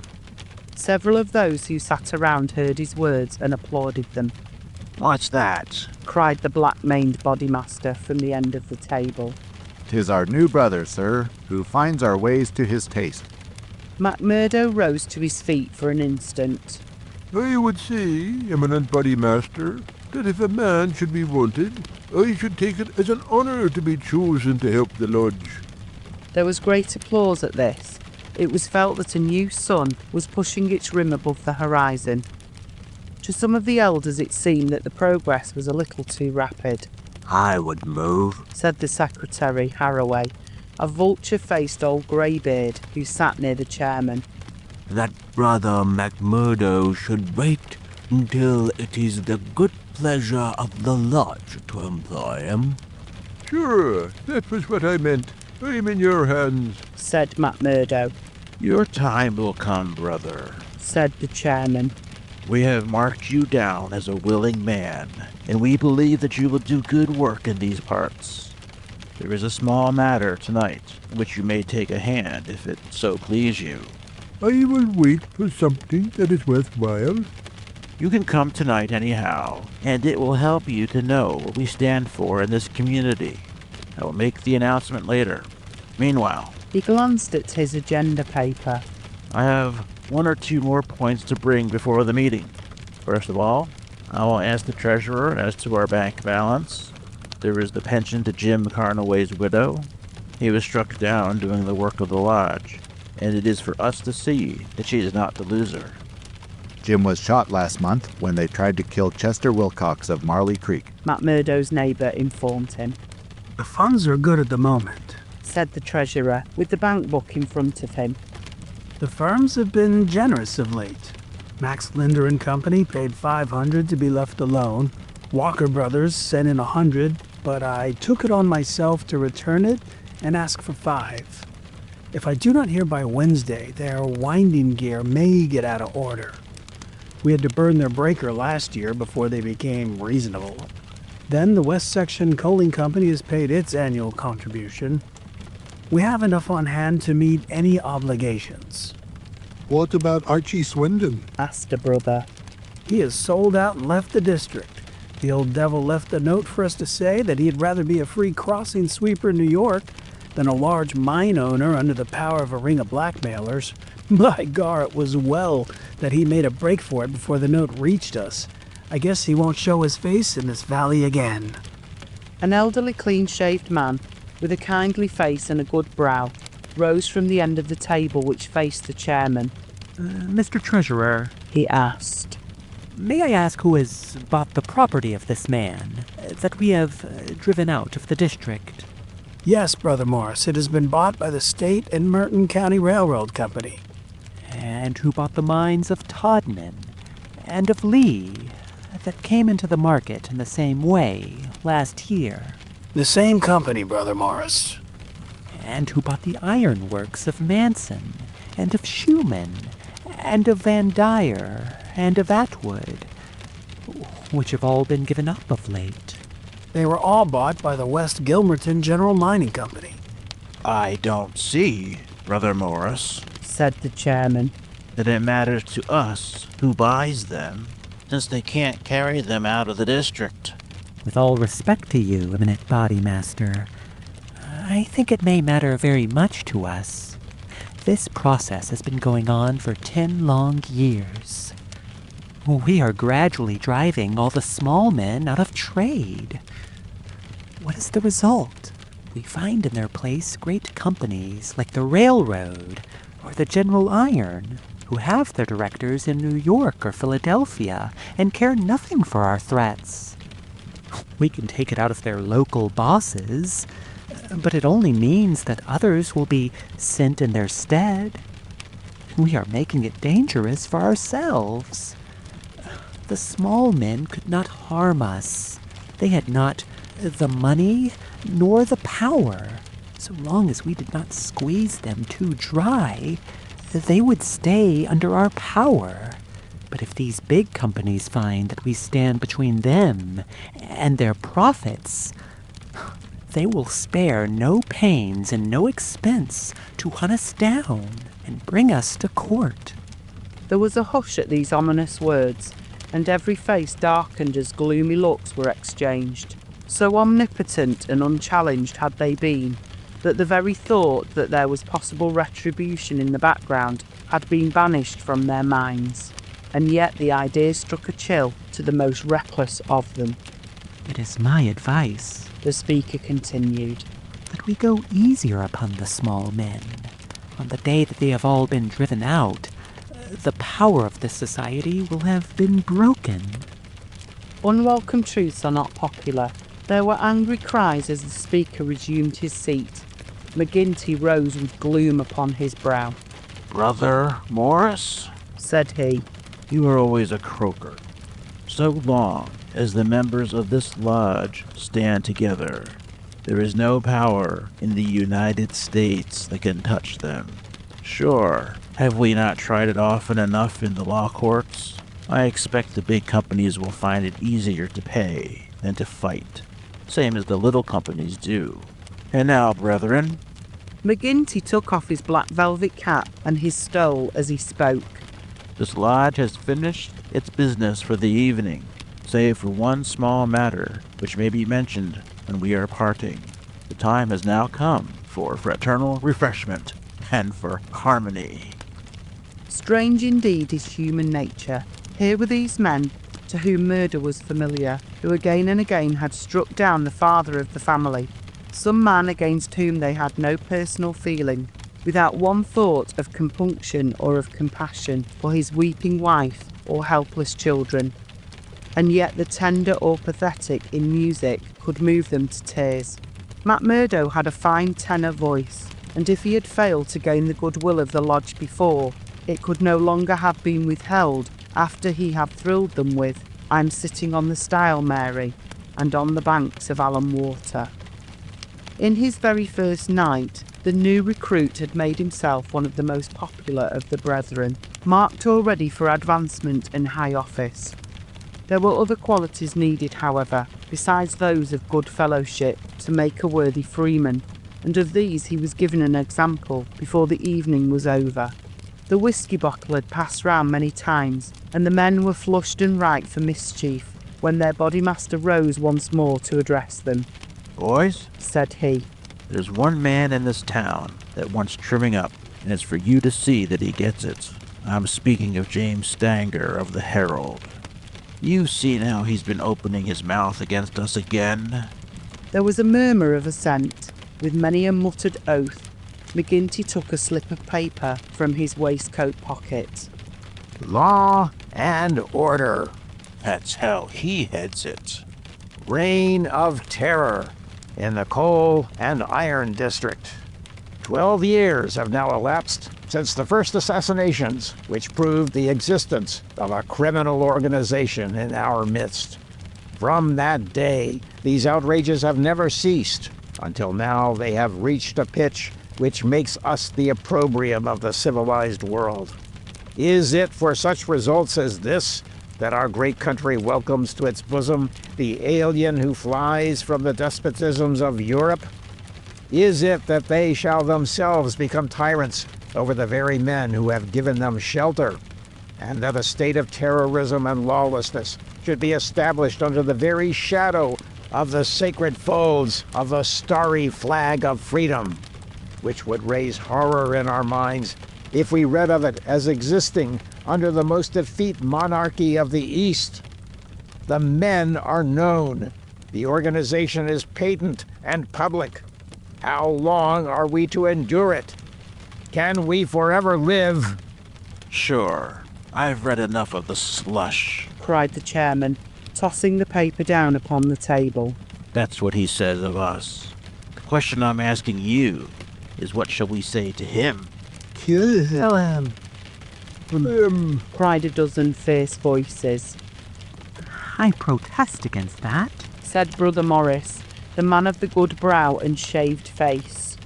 Several of those who sat around heard his words and applauded them. What's that? Cried the black-maned bodymaster from the end of the table. 'Tis our new brother, sir, who finds our ways to his taste. McMurdo rose to his feet for an instant. I would say, eminent bodymaster, that if a man should be wanted, I should take it as an honour to be chosen to help the lodge. There was great applause at this. It was felt that a new sun was pushing its rim above the horizon. To some of the elders it seemed that the progress was a little too rapid. I would move, said the secretary, Harroway, a vulture-faced old greybeard who sat near the chairman. That brother McMurdo should wait until it is the good pleasure of the lodge to employ him. Sure, that was what I meant. I'm in your hands, said McMurdo. Your time will come, brother, said the chairman. We have marked you down as a willing man, and we believe that you will do good work in these parts. There is a small matter tonight, in which you may take a hand, if it so please you. I will wait for something that is worthwhile. You can come tonight anyhow, and it will help you to know what we stand for in this community. I will make the announcement later. Meanwhile, he glanced at his agenda paper. I have one or two more points to bring before the meeting. First of all, I will ask the treasurer as to our bank balance. There is the pension to Jim Carnaway's widow. He was struck down doing the work of the lodge, and it is for us to see that she is not the loser. Jim was shot last month when they tried to kill Chester Wilcox of Marley Creek, McMurdo's neighbour informed him. The funds are good at the moment, said the treasurer, with the bank book in front of him. The firms have been generous of late. Max Linder and Company paid $500 to be left alone. Walker Brothers sent in $100, but I took it on myself to return it and ask for $5. If I do not hear by Wednesday, their winding gear may get out of order. We had to burn their breaker last year before they became reasonable. Then the West Section Coaling Company has paid its annual contribution. We have enough on hand to meet any obligations. What about Archie Swindon? Asked a brother. He has sold out and left the district. The old devil left a note for us to say that he'd rather be a free crossing sweeper in New York than a large mine owner under the power of a ring of blackmailers. By gar, it was well that he made a break for it before the note reached us. I guess he won't show his face in this valley again. An elderly, clean-shaved man with a kindly face and a good brow rose from the end of the table which faced the chairman. Mr. Treasurer, he asked, may I ask who has bought the property of this man that we have driven out of the district? Yes, Brother Morris, it has been bought by the State and Merton County Railroad Company. And who bought the mines of Todman and of Lee that came into the market in the same way last year? The same company, Brother Morris. And who bought the ironworks of Manson and of Schumann and of Van Dyer and of Atwood, which have all been given up of late? They were all bought by the West Gilmerton General Mining Company. I don't see, Brother Morris, said the chairman, that it matters to us who buys them, since they can't carry them out of the district. With all respect to you, eminent body master, I think it may matter very much to us. This process has been going on for 10 long years. We are gradually driving all the small men out of trade. What is the result? We find in their place great companies like the railroad or the General Iron, who have their directors in New York or Philadelphia and care nothing for our threats. We can take it out of their local bosses, but it only means that others will be sent in their stead. We are making it dangerous for ourselves. The small men could not harm us. They had not the money nor the power. So long as we did not squeeze them too dry, they would stay under our power. But if these big companies find that we stand between them and their profits, they will spare no pains and no expense to hunt us down and bring us to court. There was a hush at these ominous words, and every face darkened as gloomy looks were exchanged. So omnipotent and unchallenged had they been, that the very thought that there was possible retribution in the background had been banished from their minds. And yet the idea struck a chill to the most reckless of them. It is my advice, the speaker continued, that we go easier upon the small men. On the day that they have all been driven out, the power of this society will have been broken. Unwelcome truths are not popular. There were angry cries as the speaker resumed his seat. McGinty rose with gloom upon his brow. Brother Morris, said he, you are always a croaker. So long as the members of this lodge stand together, there is no power in the United States that can touch them. Sure, have we not tried it often enough in the law courts? I expect the big companies will find it easier to pay than to fight, same as the little companies do. And now, brethren, McGinty took off his black velvet cap and his stole as he spoke. this lodge has finished its business for the evening, save for one small matter which may be mentioned when we are parting. The time has now come for fraternal refreshment and for harmony. Strange indeed is human nature. Here were these men to whom murder was familiar, who again and again had struck down the father of the family, some man against whom they had no personal feeling, without one thought of compunction or of compassion for his weeping wife or helpless children. And yet the tender or pathetic in music could move them to tears. McMurdo had a fine tenor voice, and if he had failed to gain the goodwill of the lodge before, it could no longer have been withheld after he had thrilled them with "I'm sitting on the stile, Mary," and "On the banks of Allan Water." In his very first night, the new recruit had made himself one of the most popular of the brethren, marked already for advancement and high office. There were other qualities needed, however, besides those of good fellowship, to make a worthy freeman, and of these he was given an example before the evening was over. The whisky bottle had passed round many times, and the men were flushed and ripe for mischief, when their bodymaster rose once more to address them. Boys, said he, there's one man in this town that wants trimming up, and it's for you to see that he gets it. I'm speaking of James Stanger of the Herald. You see now he's been opening his mouth against us again. There was a murmur of assent. With many a muttered oath, McGinty took a slip of paper from his waistcoat pocket. Law and order. That's how he heads it. Reign of terror in the coal and iron district. 12 years have now elapsed since the first assassinations, which proved the existence of a criminal organization in our midst. From that day, these outrages have never ceased, until now they have reached a pitch which makes us the opprobrium of the civilized world. Is it for such results as this that our great country welcomes to its bosom the alien who flies from the despotisms of Europe? Is it that they shall themselves become tyrants over the very men who have given them shelter, and that a state of terrorism and lawlessness should be established under the very shadow of the sacred folds of the starry flag of freedom, which would raise horror in our minds if we read of it as existing under the most effete monarchy of the East? The men are known. The organization is patent and public. How long are we to endure it? Can we forever live? Sure, I've read enough of the slush, cried the chairman, tossing the paper down upon the table. That's what he says of us. The question I'm asking you is, what shall we say to him? Kill him. Cried a dozen fierce voices. I protest against that, said Brother Morris, the man of the good brow and shaved face.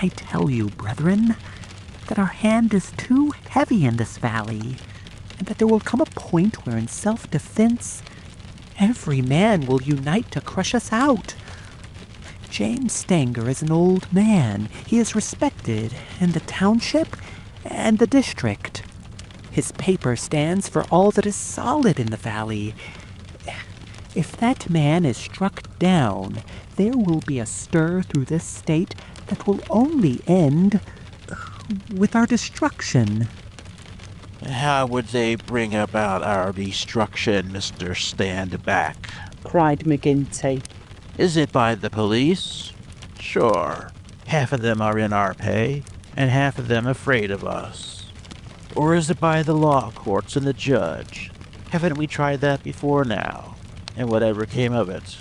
I tell you, brethren, that our hand is too heavy in this valley, and that there will come a point where in self-defense every man will unite to crush us out. James Stanger is an old man. He is respected in the township and the district. His paper stands for all that is solid in the valley. If that man is struck down, there will be a stir through this state that will only end with our destruction. How would they bring about our destruction, Mr. Standback? Cried McGinty. Is it by the police? Sure. Half of them are in our pay, and half of them afraid of us. Or is it by the law courts and the judge? Haven't we tried that before now? And whatever came of it?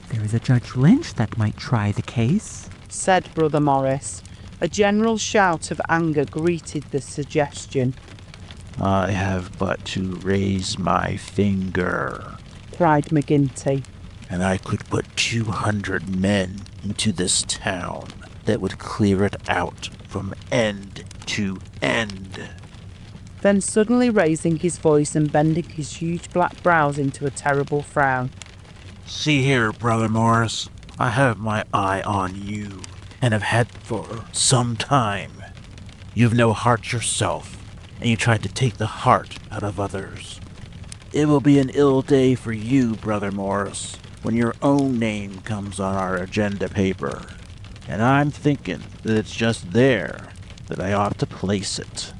There is a Judge Lynch that might try the case, said Brother Morris. A general shout of anger greeted the suggestion. I have but to raise my finger, cried McGinty. And I could put 200 men into this town that would clear it out from end to end. then suddenly raising his voice and bending his huge black brows into a terrible frown. See here, Brother Morris, I have my eye on you, and have had for some time. You've no heart yourself, and you tried to take the heart out of others. It will be an ill day for you, Brother Morris, when your own name comes on our agenda paper. And I'm thinking that it's just there that I ought to place it.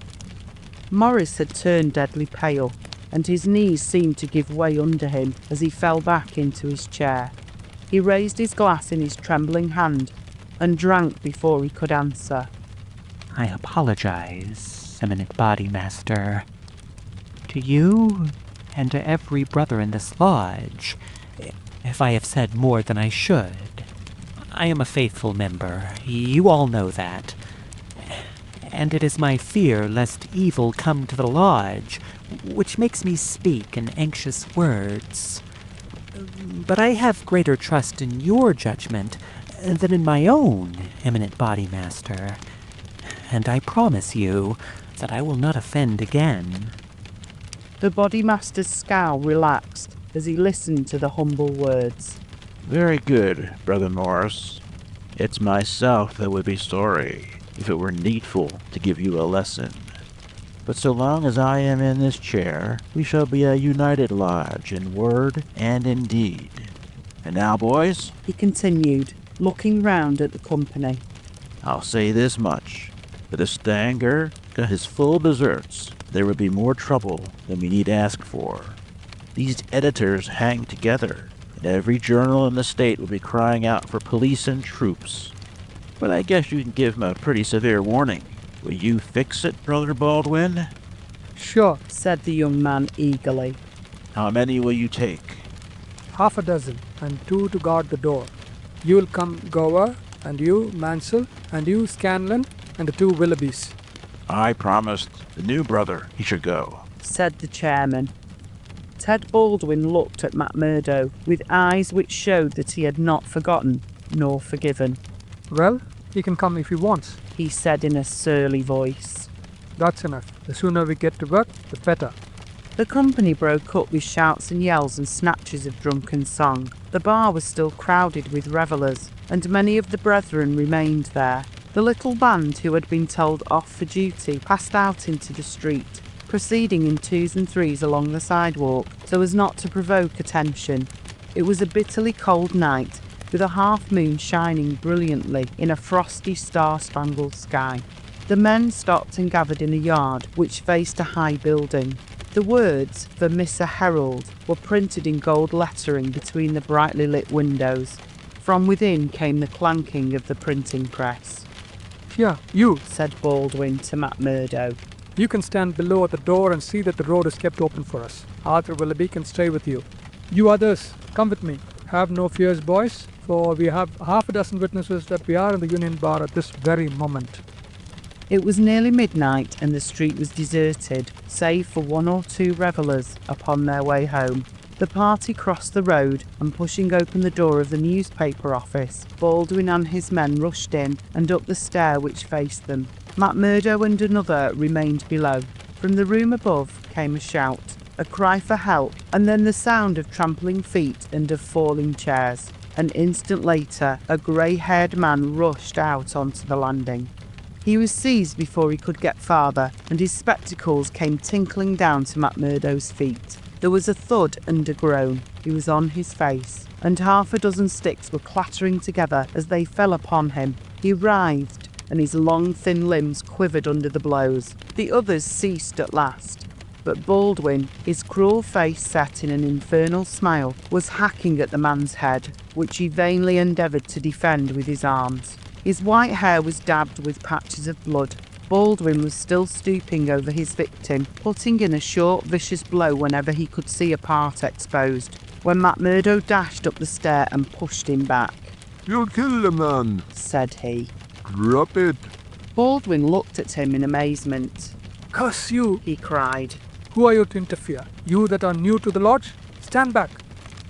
Morris had turned deadly pale, and his knees seemed to give way under him as he fell back into his chair. He raised his glass in his trembling hand and drank before he could answer. I apologize, eminent body master. To you and to every brother in this lodge, if I have said more than I should. I am a faithful member, you all know that. And it is my fear lest evil come to the lodge, which makes me speak in anxious words. But I have greater trust in your judgment than in my own, eminent body master. And I promise you that I will not offend again. The bodymaster's scowl relaxed as he listened to the humble words. Very good, Brother Morris. It's myself that would be sorry if it were needful to give you a lesson. But so long as I am in this chair, we shall be a united lodge in word and in deed. And now, boys, he continued, looking round at the company, I'll say this much, that if Stanger got his full deserts, there would be more trouble than we need ask for. These editors hang together, and every journal in the state will be crying out for police and troops. But I guess you can give him a pretty severe warning. Will you fix it, Brother Baldwin? Sure, said the young man eagerly. How many will you take? Half a dozen, and 2 to guard the door. You'll come Gower, and you Mansell, and you Scanlon, and the 2 Willoughbys. I promised the new brother he should go, said the chairman. Ted Baldwin looked at McMurdo with eyes which showed that he had not forgotten nor forgiven. Well, he can come if he wants, he said in a surly voice. That's enough. The sooner we get to work, the better. The company broke up with shouts and yells and snatches of drunken song. The bar was still crowded with revellers, and many of the brethren remained there. The little band who had been told off for duty passed out into the street, proceeding in 2s and 3s along the sidewalk so as not to provoke attention. It was a bitterly cold night, with a half-moon shining brilliantly in a frosty star-spangled sky. The men stopped and gathered in a yard which faced a high building. The words Vermissa Herald were printed in gold lettering between the brightly lit windows. From within came the clanking of the printing press. Here, you, said Baldwin to McMurdo. You can stand below at the door and see that the road is kept open for us. Arthur Willoughby can stay with you. You others, come with me. Have no fears, boys, for we have half a dozen witnesses that we are in the Union Bar at this very moment. It was nearly midnight and the street was deserted, save for 1 or 2 revellers upon their way home. The party crossed the road and, pushing open the door of the newspaper office, Baldwin and his men rushed in and up the stair which faced them. McMurdo and another remained below. From the room above came a shout, a cry for help, and then the sound of trampling feet and of falling chairs. An instant later, a grey-haired man rushed out onto the landing. He was seized before he could get farther, and his spectacles came tinkling down to McMurdo's feet. There was a thud and a groan. He was on his face, and half a dozen sticks were clattering together as they fell upon him. He writhed, and his long, thin limbs quivered under the blows. The others ceased at last, but Baldwin, his cruel face set in an infernal smile, was hacking at the man's head, which he vainly endeavoured to defend with his arms. His white hair was dabbed with patches of blood. Baldwin was still stooping over his victim, putting in a short, vicious blow whenever he could see a part exposed, when McMurdo dashed up the stair and pushed him back. You'll kill the man, said he. Drop it. Baldwin looked at him in amazement. Curse you, he cried. Who are you to interfere? You that are new to the lodge? Stand back.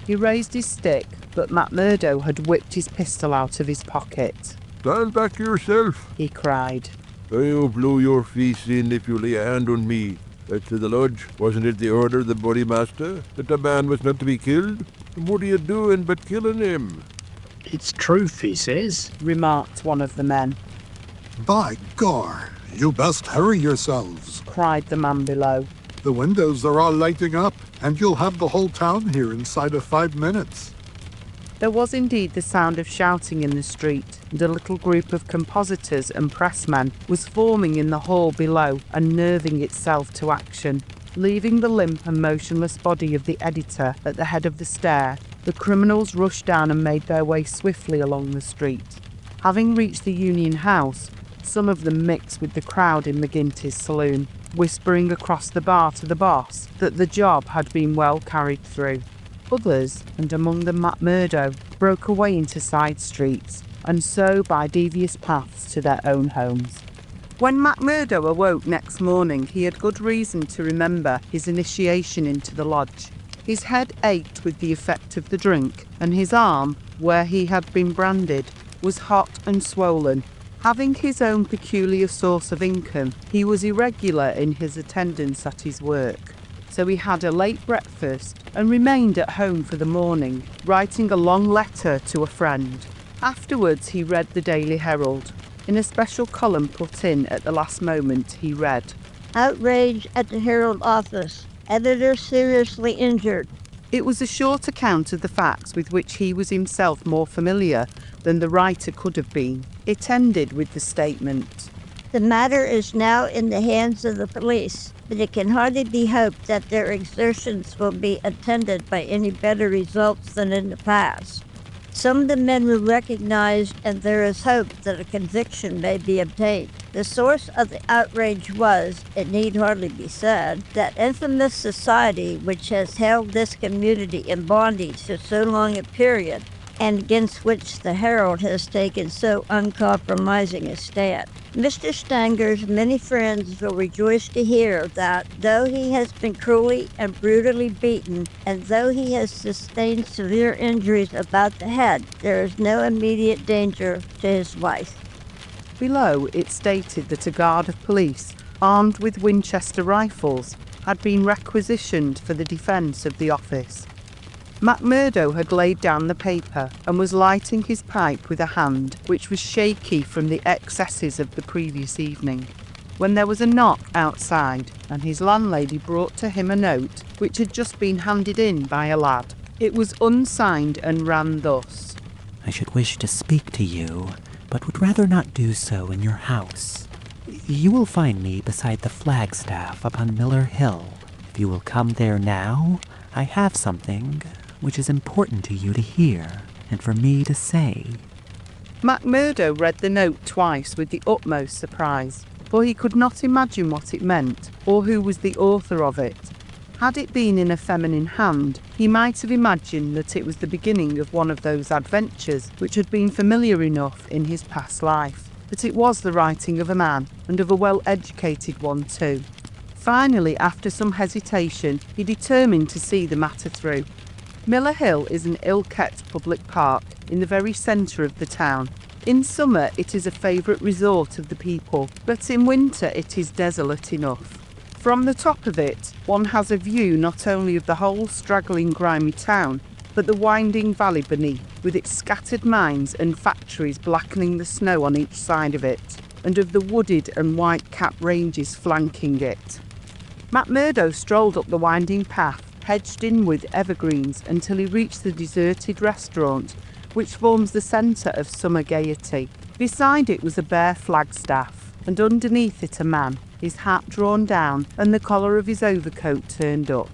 He raised his stick, but McMurdo had whipped his pistol out of his pocket. Stand back yourself, he cried. I'll blow your face in if you lay a hand on me. As to the lodge, wasn't it the order of the Bodymaster that the man was not to be killed? And what are you doing but killing him? It's truth, he says, remarked one of the men. By gar, you best hurry yourselves, cried the man below. The windows are all lighting up, and you'll have the whole town here inside of 5 minutes. There was indeed the sound of shouting in the street, and a little group of compositors and pressmen was forming in the hall below and nerving itself to action. Leaving the limp and motionless body of the editor at the head of the stair, the criminals rushed down and made their way swiftly along the street. Having reached the Union House, some of them mixed with the crowd in McGinty's saloon, whispering across the bar to the boss that the job had been well carried through. Others, and among them McMurdo, broke away into side streets, and so by devious paths to their own homes. When McMurdo awoke next morning, he had good reason to remember his initiation into the lodge. His head ached with the effect of the drink, and his arm, where he had been branded, was hot and swollen. Having his own peculiar source of income, he was irregular in his attendance at his work. So he had a late breakfast and remained at home for the morning, writing a long letter to a friend. Afterwards he read the Daily Herald. In a special column put in at the last moment, he read, "Outrage at the Herald office. Editor seriously injured." It was a short account of the facts with which he was himself more familiar than the writer could have been. It ended with the statement, "The matter is now in the hands of the police, but it can hardly be hoped that their exertions will be attended by any better results than in the past. Some of the men were recognized, and there is hope that a conviction may be obtained. The source of the outrage was, it need hardly be said, that infamous society which has held this community in bondage for so long a period, and against which the Herald has taken so uncompromising a stand. Mr. Stanger's many friends will rejoice to hear that, though he has been cruelly and brutally beaten, and though he has sustained severe injuries about the head, there is no immediate danger to his life." Below, it stated that a guard of police, armed with Winchester rifles, had been requisitioned for the defence of the office. McMurdo had laid down the paper and was lighting his pipe with a hand which was shaky from the excesses of the previous evening, when there was a knock outside, and his landlady brought to him a note which had just been handed in by a lad. It was unsigned and ran thus: "I should wish to speak to you, but would rather not do so in your house. You will find me beside the flagstaff upon Miller Hill. If you will come there now, I have something which is important to you to hear, and for me to say." McMurdo read the note twice with the utmost surprise, for he could not imagine what it meant, or who was the author of it. Had it been in a feminine hand, he might have imagined that it was the beginning of one of those adventures which had been familiar enough in his past life. But it was the writing of a man, and of a well-educated one too. Finally, after some hesitation, he determined to see the matter through. Miller Hill is an ill-kept public park in the very centre of the town. In summer it is a favourite resort of the people, but in winter it is desolate enough. From the top of it, one has a view not only of the whole straggling grimy town, but the winding valley beneath, with its scattered mines and factories blackening the snow on each side of it, and of the wooded and white-capped ranges flanking it. McMurdo strolled up the winding path, hedged in with evergreens, until he reached the deserted restaurant, which forms the centre of summer gaiety. Beside it was a bare flagstaff, and underneath it a man, his hat drawn down and the collar of his overcoat turned up.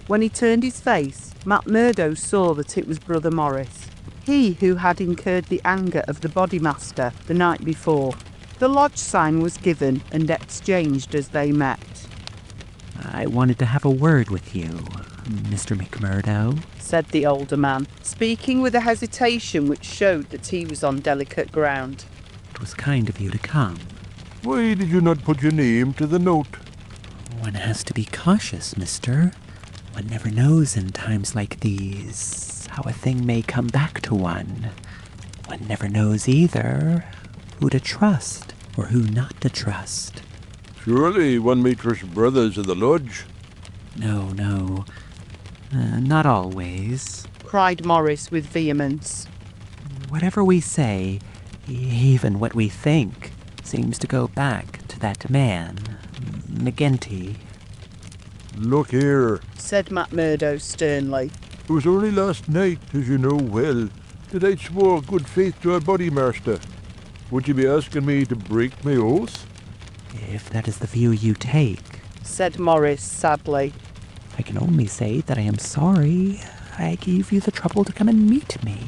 When he turned his face, McMurdo saw that it was Brother Morris, he who had incurred the anger of the Bodymaster the night before. The lodge sign was given and exchanged as they met. "I wanted to have a word with you, Mr. McMurdo," said the older man, speaking with a hesitation which showed that he was on delicate ground. "It was kind of you to come." Why did you not put your name to the note? "One has to be cautious, mister. One never knows in times like these how a thing may come back to one. One never knows either who to trust or who not to trust." Surely one may trust brothers of the lodge. No, not always. Cried Morris with vehemence. Whatever we say, even what we think, seems to go back to that man, McGinty. Look here, said McMurdo sternly. it was only last night, as you know well, that I swore good faith to our body master. Would you be asking me to break my oath? If that is the view you take, said Morris sadly. I can only say that I am sorry I gave you the trouble to come and meet me.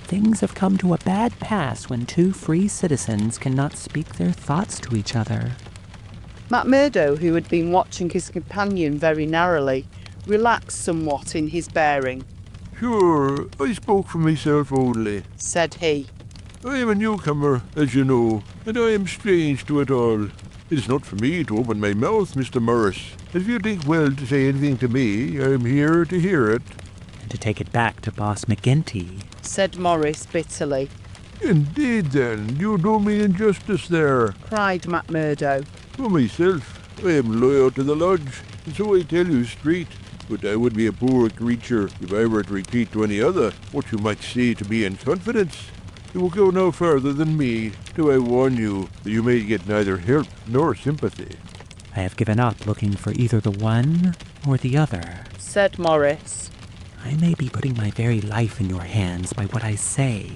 Things have come to a bad pass when two free citizens cannot speak their thoughts to each other. McMurdo, who had been watching his companion very narrowly, relaxed somewhat in his bearing. Sure, I spoke for myself only, said he. I am a newcomer, as you know, and I am strange to it all. It is not for me to open my mouth, Mr. Morris. If you think well to say anything to me, I am here to hear it. And to take it back to Boss McGinty, said Morris bitterly. Indeed, then, you do me injustice there, cried McMurdo. For myself, I am loyal to the lodge, and so I tell you straight. But I would be a poor creature if I were to repeat to any other what you might say to me in confidence. It will go no further than me, till I warn you that you may get neither help nor sympathy. I have given up looking for either the one or the other, said Morris. I may be putting my very life in your hands by what I say,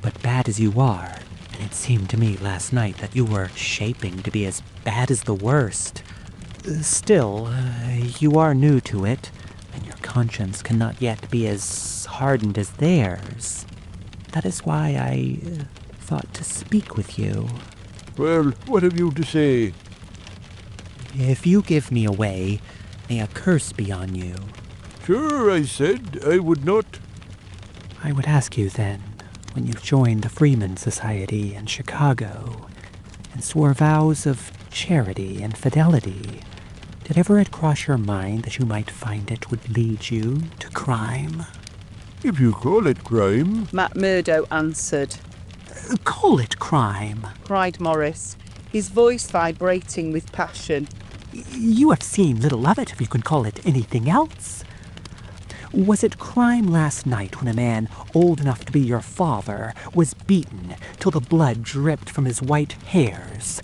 but bad as you are, and it seemed to me last night that you were shaping to be as bad as the worst. Still, you are new to it, and your conscience cannot yet be as hardened as theirs. That is why I thought to speak with you. Well, what have you to say? If you give me away, may a curse be on you. Sure, I said I would not. I would ask you then, when you joined the Freeman Society in Chicago, and swore vows of charity and fidelity, did ever it cross your mind that you might find it would lead you to crime? If you call it crime, McMurdo answered. Call it crime, cried Morris, his voice vibrating with passion. You have seen little of it, if you can call it anything else. Was it crime last night when a man old enough to be your father was beaten till the blood dripped from his white hairs?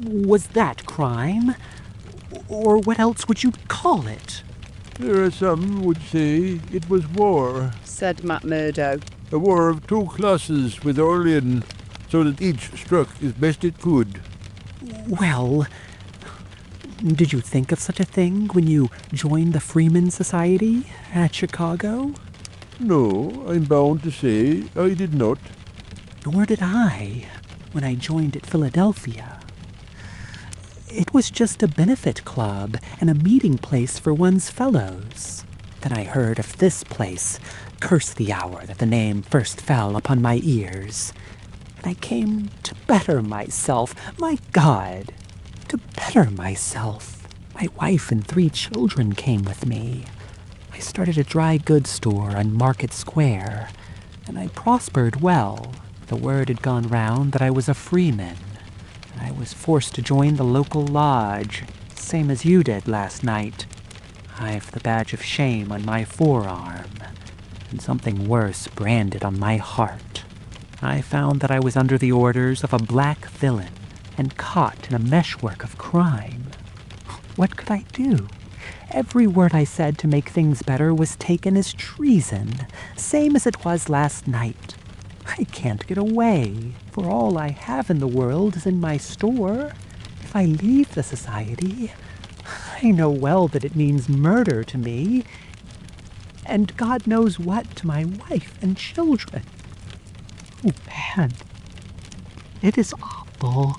Was that crime? Or what else would you call it? There are some would say it was war, said McMurdo. A war of two classes with Orlean, so that each struck as best it could. Well, did you think of such a thing when you joined the Freeman Society at Chicago? No, I'm bound to say I did not. Nor did I when I joined at Philadelphia. It was just a benefit club and a meeting place for one's fellows. Then I heard of this place, curse the hour that the name first fell upon my ears. And I came to better myself, my God, to better myself. My wife and 3 children came with me. I started a dry goods store on Market Square, and I prospered well. The word had gone round that I was a freeman. I was forced to join the local lodge, same as you did last night. I've the badge of shame on my forearm, and something worse branded on my heart. I found that I was under the orders of a black villain, and caught in a meshwork of crime. What could I do? Every word I said to make things better was taken as treason, same as it was last night. I can't get away, for all I have in the world is in my store. If I leave the society, I know well that it means murder to me, and God knows what to my wife and children. Oh, man, it is awful.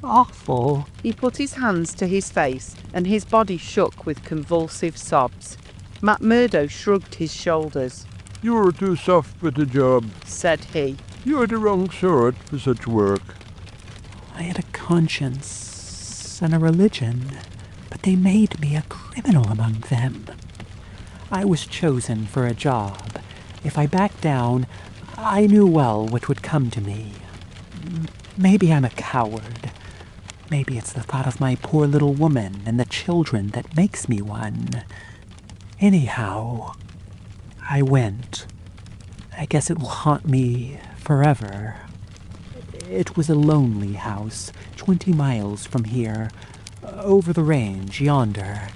Awful. He put his hands to his face, and his body shook with convulsive sobs. McMurdo shrugged his shoulders. You're too soft for the job, said he. You're the wrong sort for such work. I had a conscience and a religion, but they made me a criminal among them. I was chosen for a job. If I backed down, I knew well what would come to me. Maybe I'm a coward, Maybe it's the thought of my poor little woman and the children that makes me one. Anyhow, I went. I guess it will haunt me forever. It was a lonely house, 20 miles from here, over the range yonder.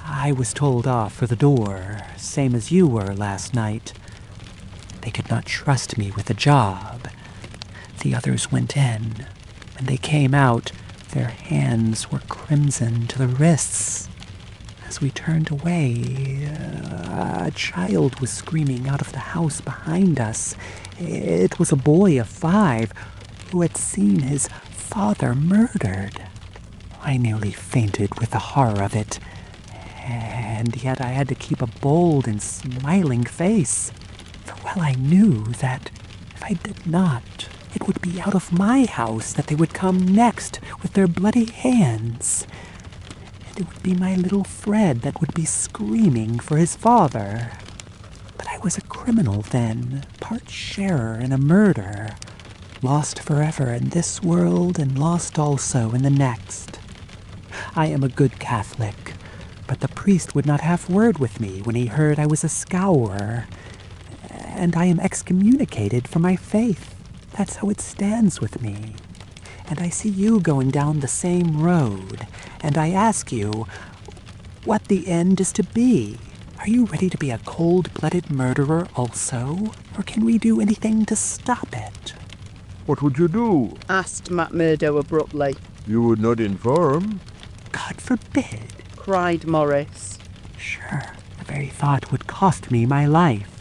I was told off for the door, same as you were last night. They could not trust me with a job. The others went in. When they came out, their hands were crimson to the wrists. As we turned away, a child was screaming out of the house behind us. It was a boy of 5 who had seen his father murdered. I nearly fainted with the horror of it, and yet I had to keep a bold and smiling face, for well I knew that if I did not, it would be out of my house that they would come next with their bloody hands. And it would be my little Fred that would be screaming for his father. But I was a criminal then, part sharer in a murder, lost forever in this world and lost also in the next. I am a good Catholic, but the priest would not have word with me when he heard I was a Scowrer, and I am excommunicated from my faith. That's how it stands with me. And I see you going down the same road, and I ask you what the end is to be. Are you ready to be a cold-blooded murderer also, or can we do anything to stop it? What would you do? Asked McMurdo abruptly. You would not inform? God forbid, cried Morris. Sure, the very thought would cost me my life.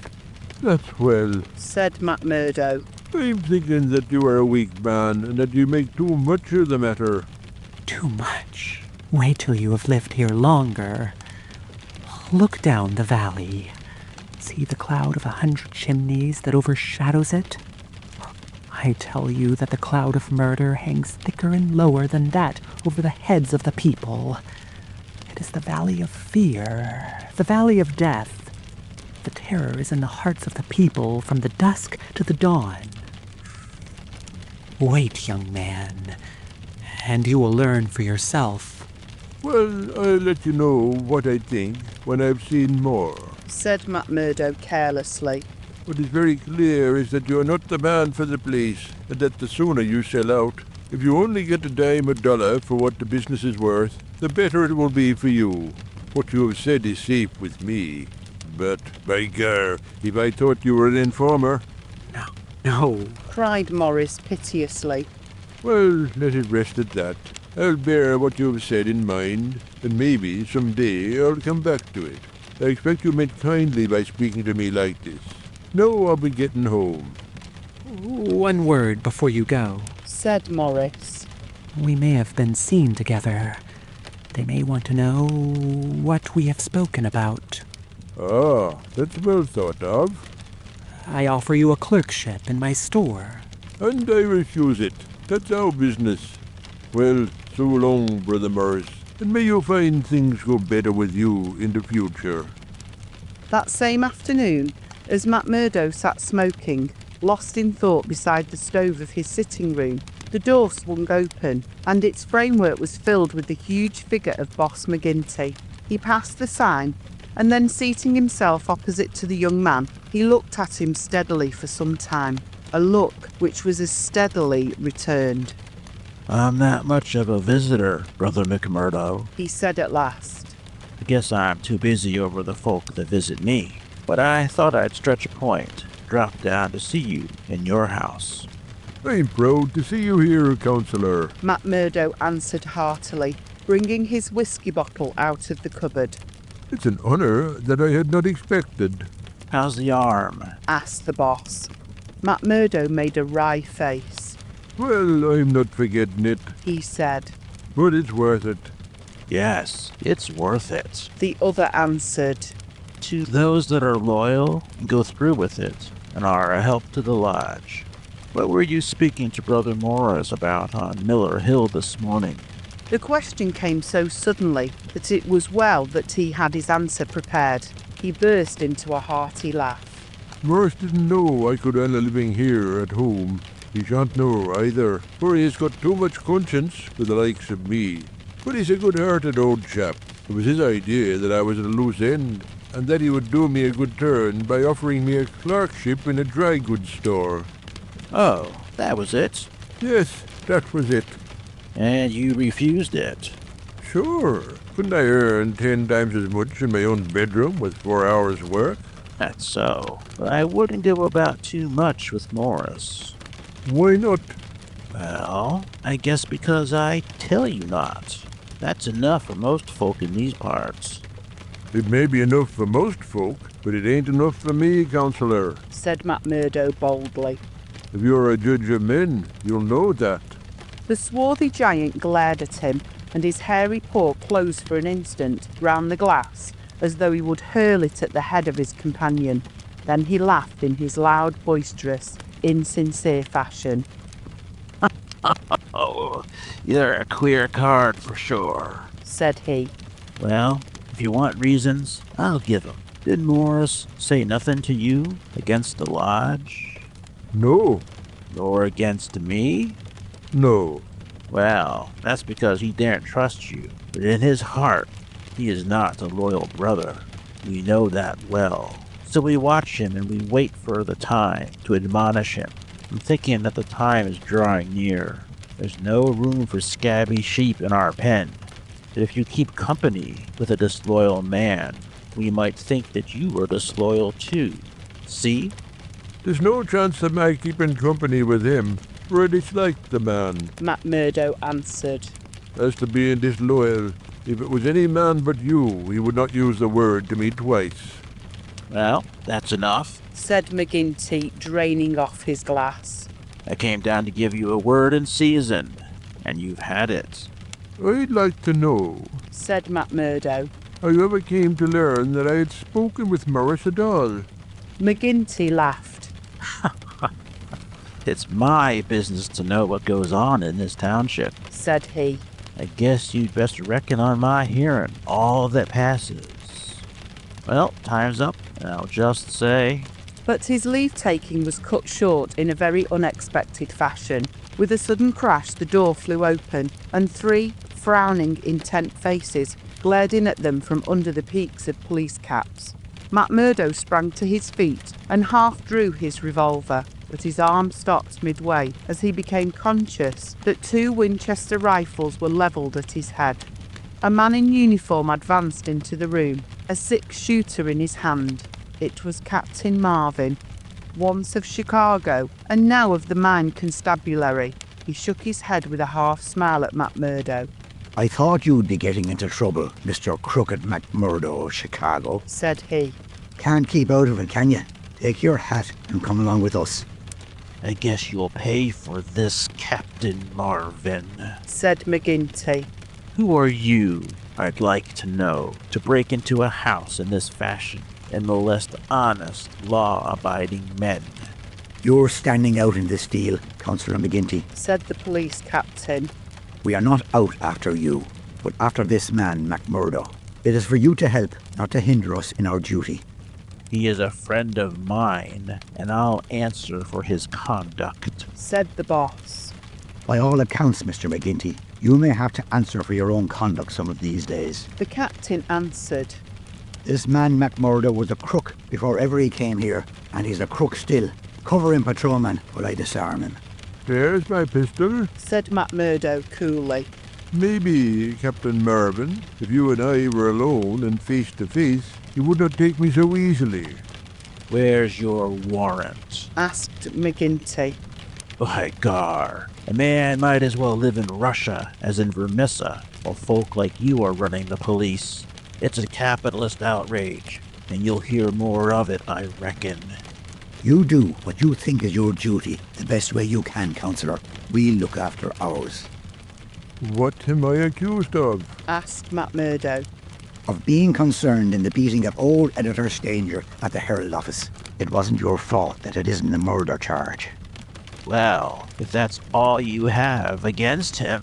That's well, said McMurdo. I'm thinking that you are a weak man and that you make too much of the matter. Too much? Wait till you have lived here longer. Look down the valley. See the cloud of 100 chimneys that overshadows it? I tell you that the cloud of murder hangs thicker and lower than that over the heads of the people. It is the valley of fear, the valley of death. The terror is in the hearts of the people from the dusk to the dawn. Wait, young man, and you will learn for yourself. Well, I'll let you know what I think when I've seen more, said McMurdo carelessly. What is very clear is that you are not the man for the place, and that the sooner you sell out, if you only get a dime a dollar for what the business is worth, the better it will be for you. What you have said is safe with me. But, by gar, if I thought you were an informer... No, cried Morris piteously. Well, let it rest at that. I'll bear what you have said in mind, and maybe some day I'll come back to it. I expect you meant kindly by speaking to me like this. Now I'll be getting home. One word before you go, said Morris. We may have been seen together. They may want to know what we have spoken about. Ah, that's well thought of. I offer you a clerkship in my store. And I refuse it. That's our business. Well, so long, Brother Morris, and may you find things go better with you in the future. That same afternoon, as McMurdo sat smoking, lost in thought beside the stove of his sitting room, the door swung open, and its framework was filled with the huge figure of Boss McGinty. He passed the sign, and then seating himself opposite to the young man, he looked at him steadily for some time, a look which was as steadily returned. I'm not much of a visitor, Brother McMurdo, he said at last. I guess I'm too busy over the folk that visit me. But I thought I'd stretch a point, drop down to see you in your house. I'm proud to see you here, Counselor, McMurdo answered heartily, bringing his whiskey bottle out of the cupboard. It's an honor that I had not expected. How's the arm? Asked the boss. McMurdo made a wry face. Well, I'm not forgetting it, he said. But it's worth it. Yes, it's worth it. The other answered. To those that are loyal, go through with it, and are a help to the lodge. What were you speaking to Brother Morris about on Miller Hill this morning? The question came so suddenly that it was well that he had his answer prepared. He burst into a hearty laugh. Morris didn't know I could earn a living here at home. He shan't know either, for he has got too much conscience for the likes of me. But he's a good-hearted old chap. It was his idea that I was at a loose end, and that he would do me a good turn by offering me a clerkship in a dry goods store. Oh, that was it? Yes, that was it. And you refused it? Sure. Couldn't I earn 10 times as much in my own bedroom with 4 hours' work? That's so. But I wouldn't go about too much with Morris. Why not? Well, I guess because I tell you not. That's enough for most folk in these parts. It may be enough for most folk, but it ain't enough for me, Counselor, said McMurdo boldly. If you're a judge of men, you'll know that. The swarthy giant glared at him, and his hairy paw closed for an instant round the glass, as though he would hurl it at the head of his companion. Then he laughed in his loud, boisterous, insincere fashion. Oh, you're a queer card for sure, said he. Well, if you want reasons, I'll give 'em. Did Morris say nothing to you against the lodge? No. Nor against me? No. Well, that's because he daren't trust you. But in his heart, he is not a loyal brother. We know that well. So we watch him and we wait for the time to admonish him. I'm thinking that the time is drawing near. There's no room for scabby sheep in our pen. But if you keep company with a disloyal man, we might think that you are disloyal too. See? There's no chance of my keeping company with him, for I dislike the man, McMurdo answered. As to being disloyal, if it was any man but you, he would not use the word to me twice. Well, that's enough, said McGinty, draining off his glass. I came down to give you a word in season, and you've had it. I'd like to know, said McMurdo, how you ever came to learn that I had spoken with Morris at all. McGinty laughed. It's my business to know what goes on in this township, said he. I guess you'd best reckon on my hearing all that passes. Well, time's up, and I'll just say... But his leave-taking was cut short in a very unexpected fashion. With a sudden crash, the door flew open, and 3 frowning, intent faces glared in at them from under the peaks of police caps. McMurdo sprang to his feet and half drew his revolver, but his arm stopped midway as he became conscious that 2 Winchester rifles were levelled at his head. A man in uniform advanced into the room, a 6-shooter in his hand. It was Captain Marvin, once of Chicago and now of the Mine Constabulary. He shook his head with a half-smile at McMurdo. I thought you'd be getting into trouble, Mr. Crooked McMurdo of Chicago, said he. Can't keep out of it, can you? Take your hat and come along with us. I guess you'll pay for this, Captain Marvin, said McGinty. Who are you, I'd like to know, to break into a house in this fashion and molest honest, law-abiding men? You're standing out in this deal, Councillor McGinty, said the police captain. We are not out after you, but after this man, McMurdo. It is for you to help, not to hinder us in our duty. He is a friend of mine, and I'll answer for his conduct, said the boss. By all accounts, Mr. McGinty, you may have to answer for your own conduct some of these days. The captain answered. This man McMurdo was a crook before ever he came here, and he's a crook still. Cover him, patrolman, while I disarm him. There's my pistol, said McMurdo coolly. Maybe, Captain Marvin, if you and I were alone and face to face, you would not take me so easily. Where's your warrant? asked McGinty. By gar, a man might as well live in Russia as in Vermissa, while folk like you are running the police. It's a capitalist outrage, and you'll hear more of it, I reckon. You do what you think is your duty the best way you can, Councillor. We look after ours. What am I accused of? asked McMurdo. Of being concerned in the beating of old Editor Stanger at the Herald office. It wasn't your fault that it isn't a murder charge. Well, if that's all you have against him,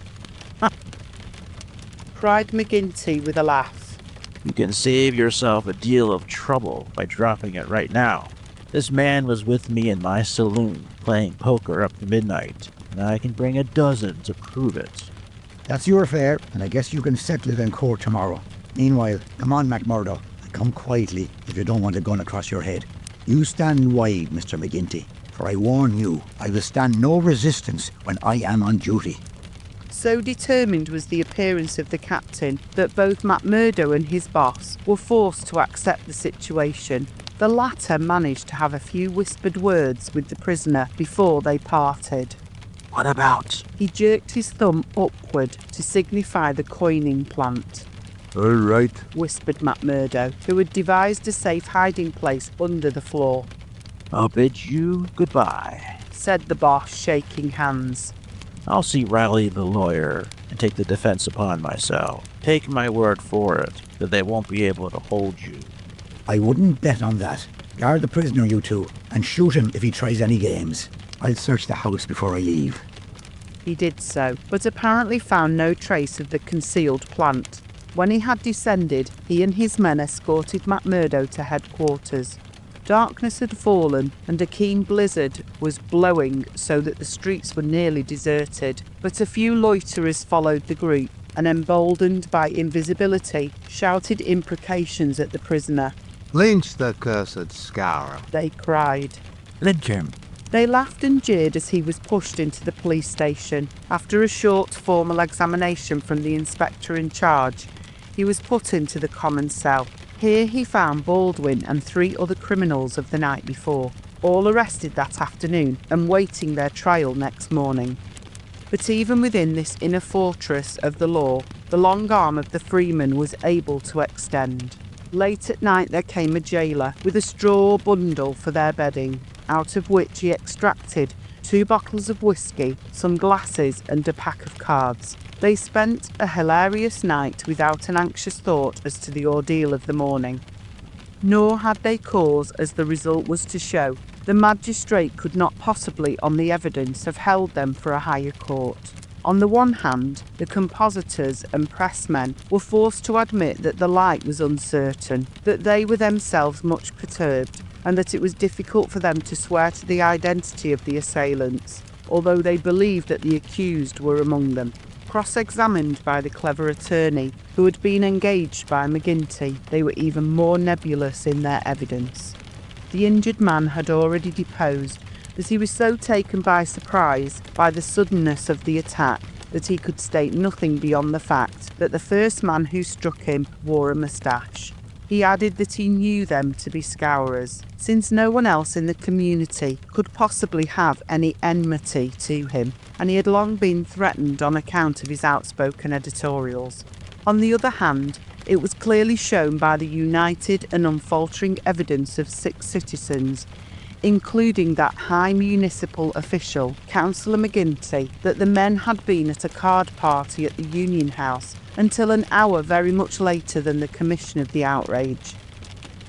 cried McGinty with a laugh. You can save yourself a deal of trouble by dropping it right now. This man was with me in my saloon, playing poker up to midnight, and I can bring a dozen to prove it. That's your affair, and I guess you can settle it in court tomorrow. Meanwhile, come on, McMurdo, and come quietly if you don't want a gun across your head. You stand wide, Mr. McGinty, for I warn you, I will stand no resistance when I am on duty. So determined was the appearance of the captain that both McMurdo and his boss were forced to accept the situation. The latter managed to have a few whispered words with the prisoner before they parted. What about? He jerked his thumb upward to signify the coining plant. All right, whispered McMurdo, who had devised a safe hiding place under the floor. I'll bid you goodbye, said the boss, shaking hands. I'll see Riley the lawyer and take the defense upon myself. Take my word for it that they won't be able to hold you. I wouldn't bet on that. Guard the prisoner, you two, and shoot him if he tries any games. I'll search the house before I leave. He did so, but apparently found no trace of the concealed plant. When he had descended, he and his men escorted McMurdo to headquarters. Darkness had fallen, and a keen blizzard was blowing so that the streets were nearly deserted, but a few loiterers followed the group, and emboldened by invisibility, shouted imprecations at the prisoner. Lynch the cursed Scowrer, they cried. Lynch him. They laughed and jeered as he was pushed into the police station. After a short formal examination from the inspector in charge, he was put into the common cell. Here he found Baldwin and 3 other criminals of the night before, all arrested that afternoon and waiting their trial next morning. But even within this inner fortress of the law, the long arm of the Freeman was able to extend. Late at night there came a jailer with a straw bundle for their bedding, out of which he extracted 2 bottles of whiskey, some glasses and a pack of cards. They spent a hilarious night without an anxious thought as to the ordeal of the morning. Nor had they cause, as the result was to show. The magistrate could not possibly, on the evidence, have held them for a higher court. On the one hand, the compositors and pressmen were forced to admit that the light was uncertain, that they were themselves much perturbed, and that it was difficult for them to swear to the identity of the assailants, although they believed that the accused were among them. Cross-examined by the clever attorney who had been engaged by McGinty, they were even more nebulous in their evidence. The injured man had already deposed that he was so taken by surprise by the suddenness of the attack that he could state nothing beyond the fact that the first man who struck him wore a moustache. He added that he knew them to be Scowrers, since no one else in the community could possibly have any enmity to him, and he had long been threatened on account of his outspoken editorials. On the other hand, it was clearly shown by the united and unfaltering evidence of 6 citizens, including that high municipal official, Councillor McGinty, that the men had been at a card party at the Union House until an hour very much later than the commission of the outrage.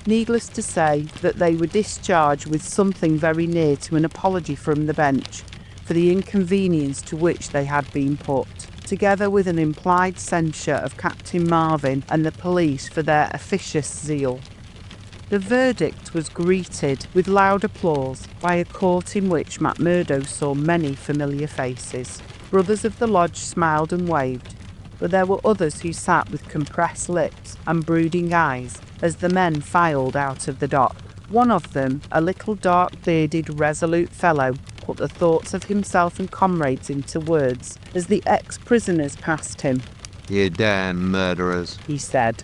Needless to say that they were discharged with something very near to an apology from the bench for the inconvenience to which they had been put, together with an implied censure of Captain Marvin and the police for their officious zeal. The verdict was greeted with loud applause by a court in which McMurdo saw many familiar faces. Brothers of the lodge smiled and waved, but there were others who sat with compressed lips and brooding eyes as the men filed out of the dock. One of them, a little dark-bearded, resolute fellow, put the thoughts of himself and comrades into words as the ex-prisoners passed him. "You damn murderers," he said.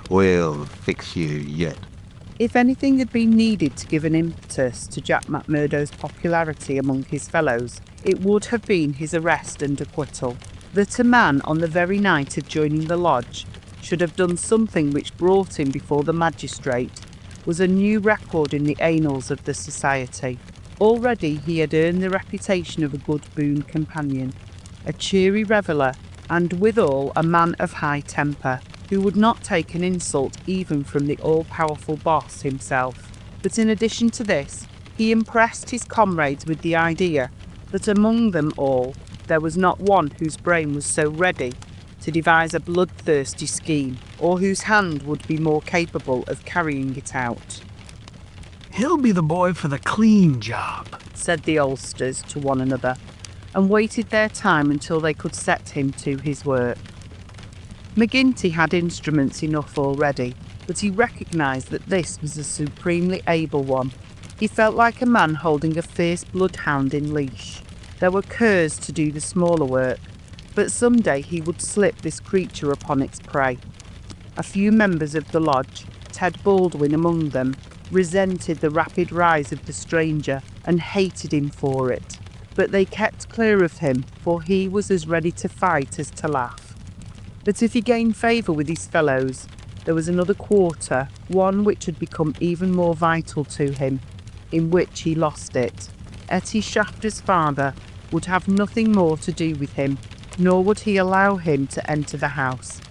"We'll fix you yet." If anything had been needed to give an impetus to Jack McMurdo's popularity among his fellows, it would have been his arrest and acquittal. That a man on the very night of joining the lodge should have done something which brought him before the magistrate was a new record in the annals of the society. Already he had earned the reputation of a good boon companion, a cheery reveller, and withal a man of high temper, who would not take an insult even from the all-powerful boss himself. But in addition to this, he impressed his comrades with the idea that among them all there was not one whose brain was so ready to devise a bloodthirsty scheme, or whose hand would be more capable of carrying it out. He'll be the boy for the clean job, said the oldsters to one another, and waited their time until they could set him to his work. McGinty had instruments enough already, but he recognised that this was a supremely able one. He felt like a man holding a fierce bloodhound in leash. There were curs to do the smaller work, but someday he would slip this creature upon its prey. A few members of the lodge, Ted Baldwin among them, resented the rapid rise of the stranger and hated him for it, but they kept clear of him, for he was as ready to fight as to laugh. But if he gained favour with his fellows, there was another quarter, one which had become even more vital to him, in which he lost it. Ettie Shafter's father would have nothing more to do with him, nor would he allow him to enter the house.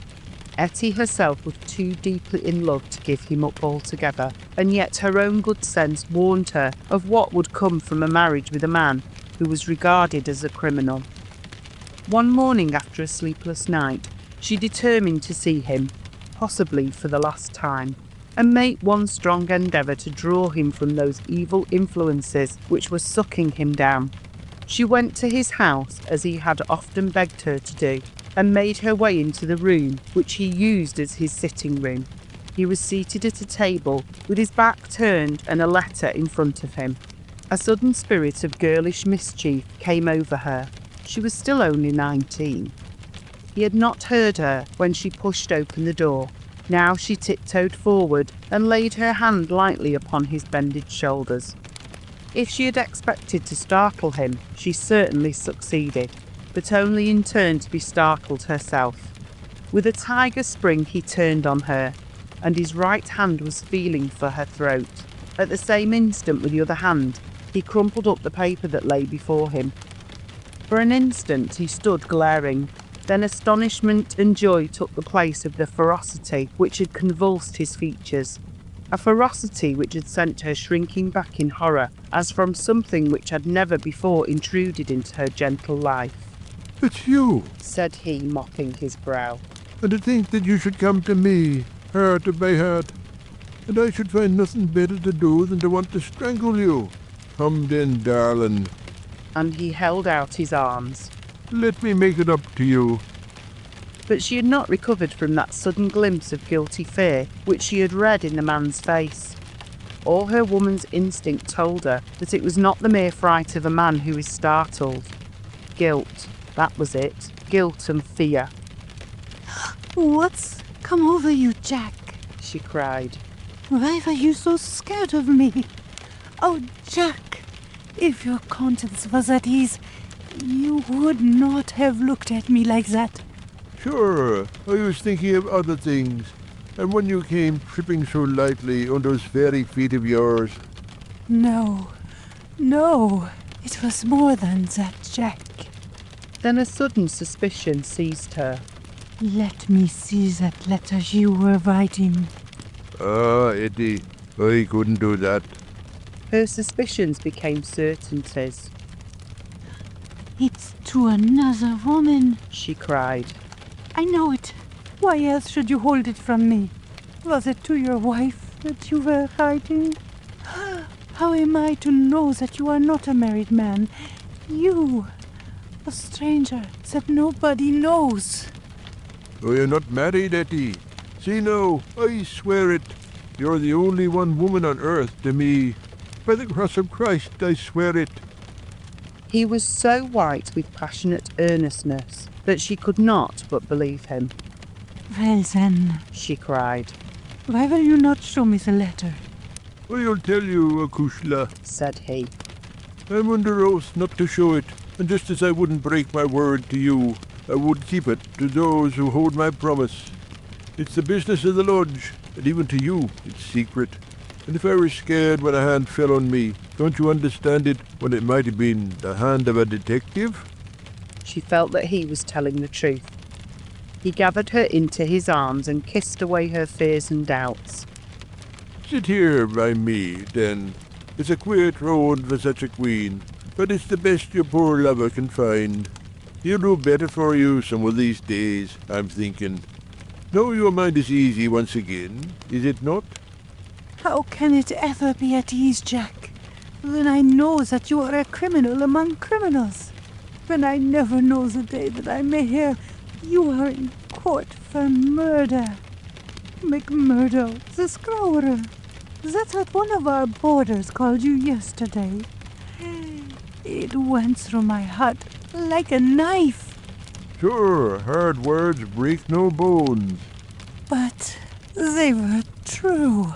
Ettie herself was too deeply in love to give him up altogether, and yet her own good sense warned her of what would come from a marriage with a man who was regarded as a criminal. One morning after a sleepless night, she determined to see him, possibly for the last time, and make one strong endeavour to draw him from those evil influences which were sucking him down. She went to his house, as he had often begged her to do, and made her way into the room which he used as his sitting room. He was seated at a table, with his back turned and a letter in front of him. A sudden spirit of girlish mischief came over her. She was still only 19. He had not heard her when she pushed open the door. Now she tiptoed forward and laid her hand lightly upon his bended shoulders. If she had expected to startle him, she certainly succeeded, but only in turn to be startled herself. With a tiger spring he turned on her, and his right hand was feeling for her throat. At the same instant, with the other hand, he crumpled up the paper that lay before him. For an instant he stood glaring. Then astonishment and joy took the place of the ferocity which had convulsed his features. A ferocity which had sent her shrinking back in horror, as from something which had never before intruded into her gentle life. "It's you," said he, mopping his brow. "And to think that you should come to me, heart of my heart, and I should find nothing better to do than to want to strangle you. Come then, darling." And he held out his arms. "Let me make it up to you." But she had not recovered from that sudden glimpse of guilty fear which she had read in the man's face. All her woman's instinct told her that it was not the mere fright of a man who is startled. Guilt, that was it. Guilt and fear. What's come over you, Jack? She cried. Why were you so scared of me? Oh, Jack, if your conscience was at ease, you would not have looked at me like that. "Sure, I was thinking of other things, and when you came tripping so lightly on those very feet of yours." No, it was more than that, Jack. Then a sudden suspicion seized her. Let me see that letter you were writing. "Ah, Ettie, I couldn't do that." Her suspicions became certainties. It's to another woman, she cried. I know it. Why else should you hold it from me? Was it to your wife that you were writing? How am I to know that you are not a married man? You, a stranger that nobody knows. "I am not married, Ettie. See now, I swear it. You're the only one woman on earth to me. By the cross of Christ, I swear it." He was so white with passionate earnestness that she could not but believe him. Well then, she cried. Why will you not show me the letter? "I'll tell you, Akushla," said he. "I'm under oath not to show it, and just as I wouldn't break my word to you, I would keep it to those who hold my promise. It's the business of the lodge, and even to you, it's secret. And if I were scared when a hand fell on me, don't you understand it when it might have been the hand of a detective?" She felt that he was telling the truth. He gathered her into his arms and kissed away her fears and doubts. "Sit here by me, then. It's a queer throne for such a queen, but it's the best your poor lover can find. He'll do better for you some of these days, I'm thinking. Now your mind is easy once again, is it not?" How can it ever be at ease, Jack, when I know that you are a criminal among criminals? When I never know the day that I may hear you are in court for murder. McMurdo, the Scowrer. That's what one of our boarders called you yesterday. It went through my heart like a knife. Sure, hard words break no bones. But they were true.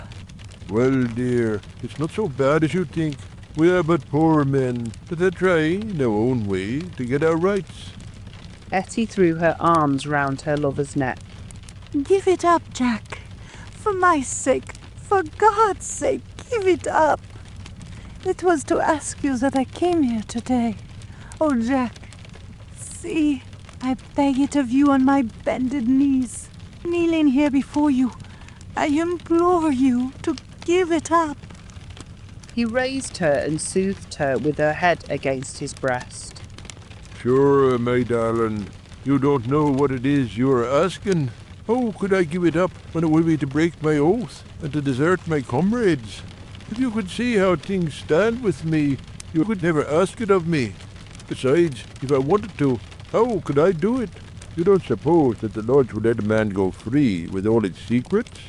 Well, dear, it's not so bad as you think. We are but poor men that are trying, in our own way, to get our rights. Ettie threw her arms round her lover's neck. Give it up, Jack. For my sake, for God's sake, give it up. It was to ask you that I came here today. Oh, Jack, see, I beg it of you on my bended knees, kneeling here before you. I implore you to give it up. He raised her and soothed her with her head against his breast. Sure, my darling, you don't know what it is you are asking. How could I give it up when it would be to break my oath and to desert my comrades? If you could see how things stand with me, you could never ask it of me. Besides, if I wanted to, how could I do it? You don't suppose that the Lord would let a man go free with all its secrets?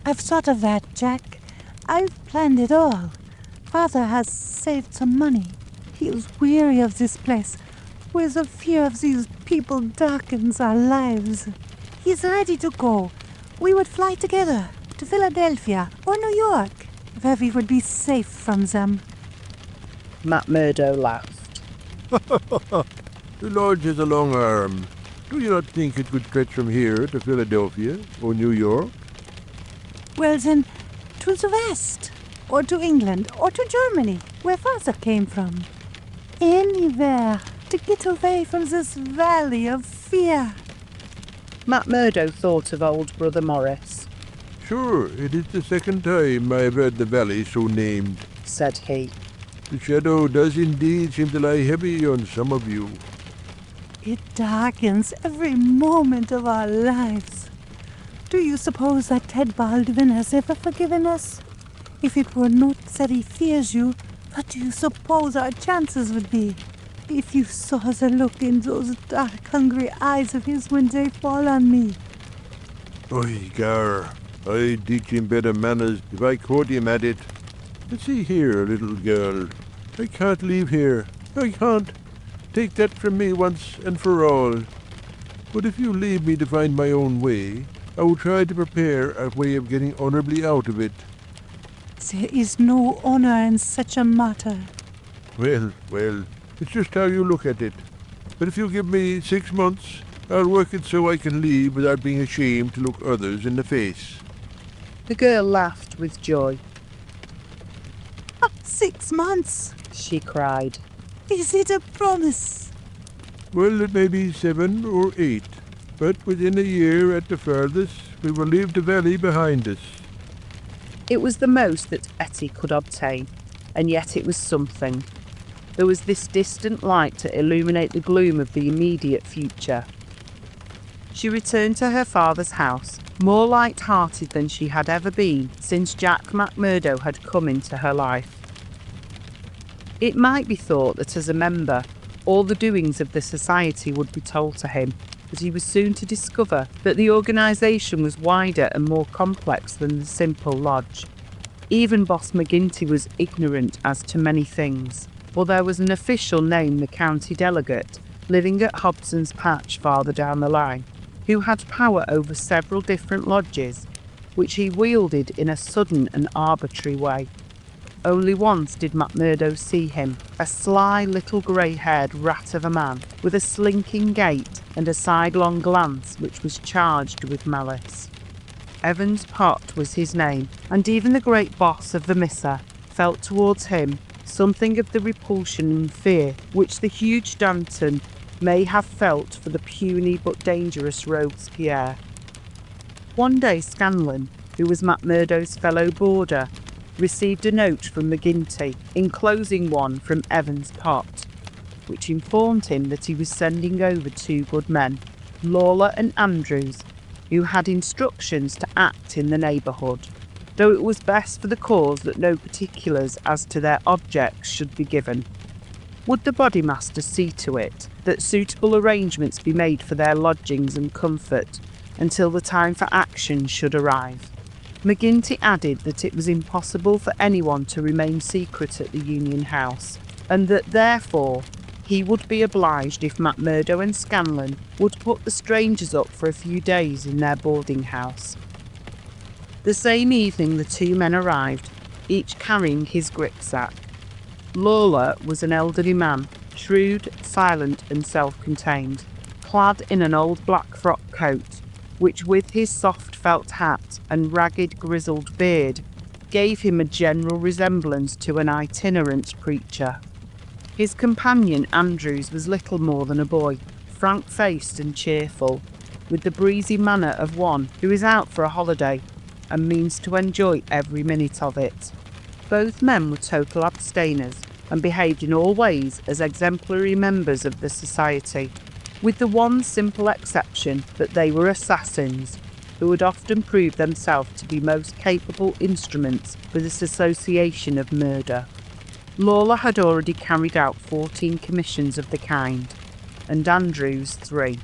I've thought of that, Jack. I've planned it all. Father has saved some money. He is weary of this place, where the fear of these people darkens our lives. He's ready to go. We would fly together to Philadelphia or New York, where we would be safe from them. McMurdo laughed. The Lodge has a long arm. Do you not think it could stretch from here to Philadelphia or New York? Well then, to the west, or to England, or to Germany, where Father came from. Anywhere to get away from this valley of fear. McMurdo thought of old Brother Morris. Sure, it is the second time I have heard the valley so named, said he. The shadow does indeed seem to lie heavy on some of you. It darkens every moment of our lives. Do you suppose that Ted Baldwin has ever forgiven us? If it were not that he fears you, what do you suppose our chances would be? If you saw the look in those dark, hungry eyes of his when they fall on me. Oi, Gar, I'd teach him better manners if I caught him at it. But see here, little girl, I can't leave here. I can't. Take that from me once and for all. But if you leave me to find my own way, I will try to prepare a way of getting honorably out of it. There is no honor in such a matter. Well, it's just how you look at it. But if you give me 6 months, I'll work it so I can leave without being ashamed to look others in the face. The girl laughed with joy. 6 months, she cried. Is it a promise? Well, it may be 7 or 8, but within a year at the furthest, we will leave the valley behind us. It was the most that Ettie could obtain, and yet it was something. There was this distant light to illuminate the gloom of the immediate future. She returned to her father's house, more light-hearted than she had ever been since Jack McMurdo had come into her life. It might be thought that as a member, all the doings of the society would be told to him, but he was soon to discover that the organisation was wider and more complex than the simple lodge. Even Boss McGinty was ignorant as to many things, for there was an official named the county delegate, living at Hobson's Patch farther down the line, who had power over several different lodges, which he wielded in a sudden and arbitrary way. Only once did McMurdo see him, a sly little grey-haired rat of a man, with a slinking gait and a sidelong glance which was charged with malice. Evans Pott was his name, and even the great boss of Vermissa felt towards him something of the repulsion and fear which the huge Danton may have felt for the puny but dangerous Robespierre. One day Scanlon, who was McMurdo's fellow boarder, received a note from McGinty, enclosing one from Evans Pott, which informed him that he was sending over 2 good men, Lawler and Andrews, who had instructions to act in the neighbourhood. though it was best for the cause that no particulars as to their objects should be given. Would the bodymaster see to it that suitable arrangements be made for their lodgings and comfort until the time for action should arrive? McGinty added that it was impossible for anyone to remain secret at the Union House, and that therefore he would be obliged if McMurdo and Scanlon would put the strangers up for a few days in their boarding house. The same evening the two men arrived, each carrying his gripsack. Lawler was an elderly man, shrewd, silent and self-contained, clad in an old black frock coat, which with his soft felt hat and ragged grizzled beard gave him a general resemblance to an itinerant preacher. His companion Andrews was little more than a boy, frank-faced and cheerful, with the breezy manner of one who is out for a holiday and means to enjoy every minute of it. Both men were total abstainers and behaved in all ways as exemplary members of the society, with the one simple exception that they were assassins, who had often proved themselves to be most capable instruments for this association of murder. Lawler had already carried out 14 commissions of the kind, and Andrews 3.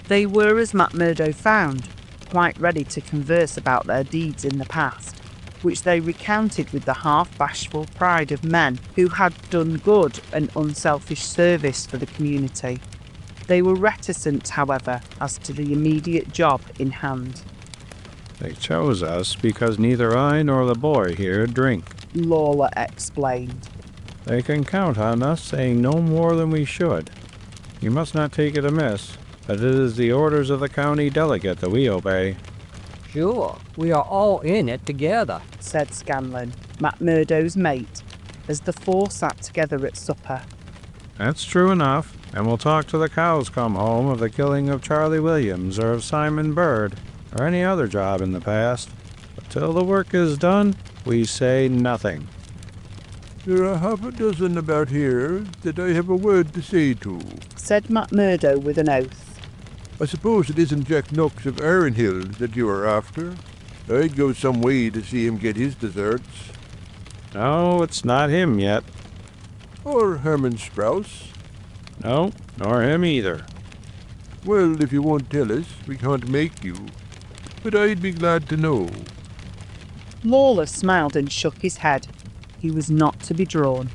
They were, as McMurdo found, quite ready to converse about their deeds in the past, which they recounted with the half-bashful pride of men who had done good and unselfish service for the community. They were reticent, however, as to the immediate job in hand. They chose us because neither I nor the boy here drink, Lawler explained. They can count on us saying no more than we should. You must not take it amiss, but it is the orders of the county delegate that we obey. Sure, we are all in it together, said Scanlon, McMurdo's mate, as the four sat together at supper. That's true enough, and we'll talk till the cows come home of the killing of Charlie Williams or of Simon Bird, or any other job in the past. But till the work is done, we say nothing. There are half a dozen about here that I have a word to say to, said McMurdo with an oath. I suppose it isn't Jack Knox of Ironhill that you are after. I'd go some way to see him get his deserts. No, it's not him yet. Or Herman Sprouse? No, nor him either. Well, if you won't tell us, we can't make you. But I'd be glad to know. Lawler smiled and shook his head. He was not to be drawn.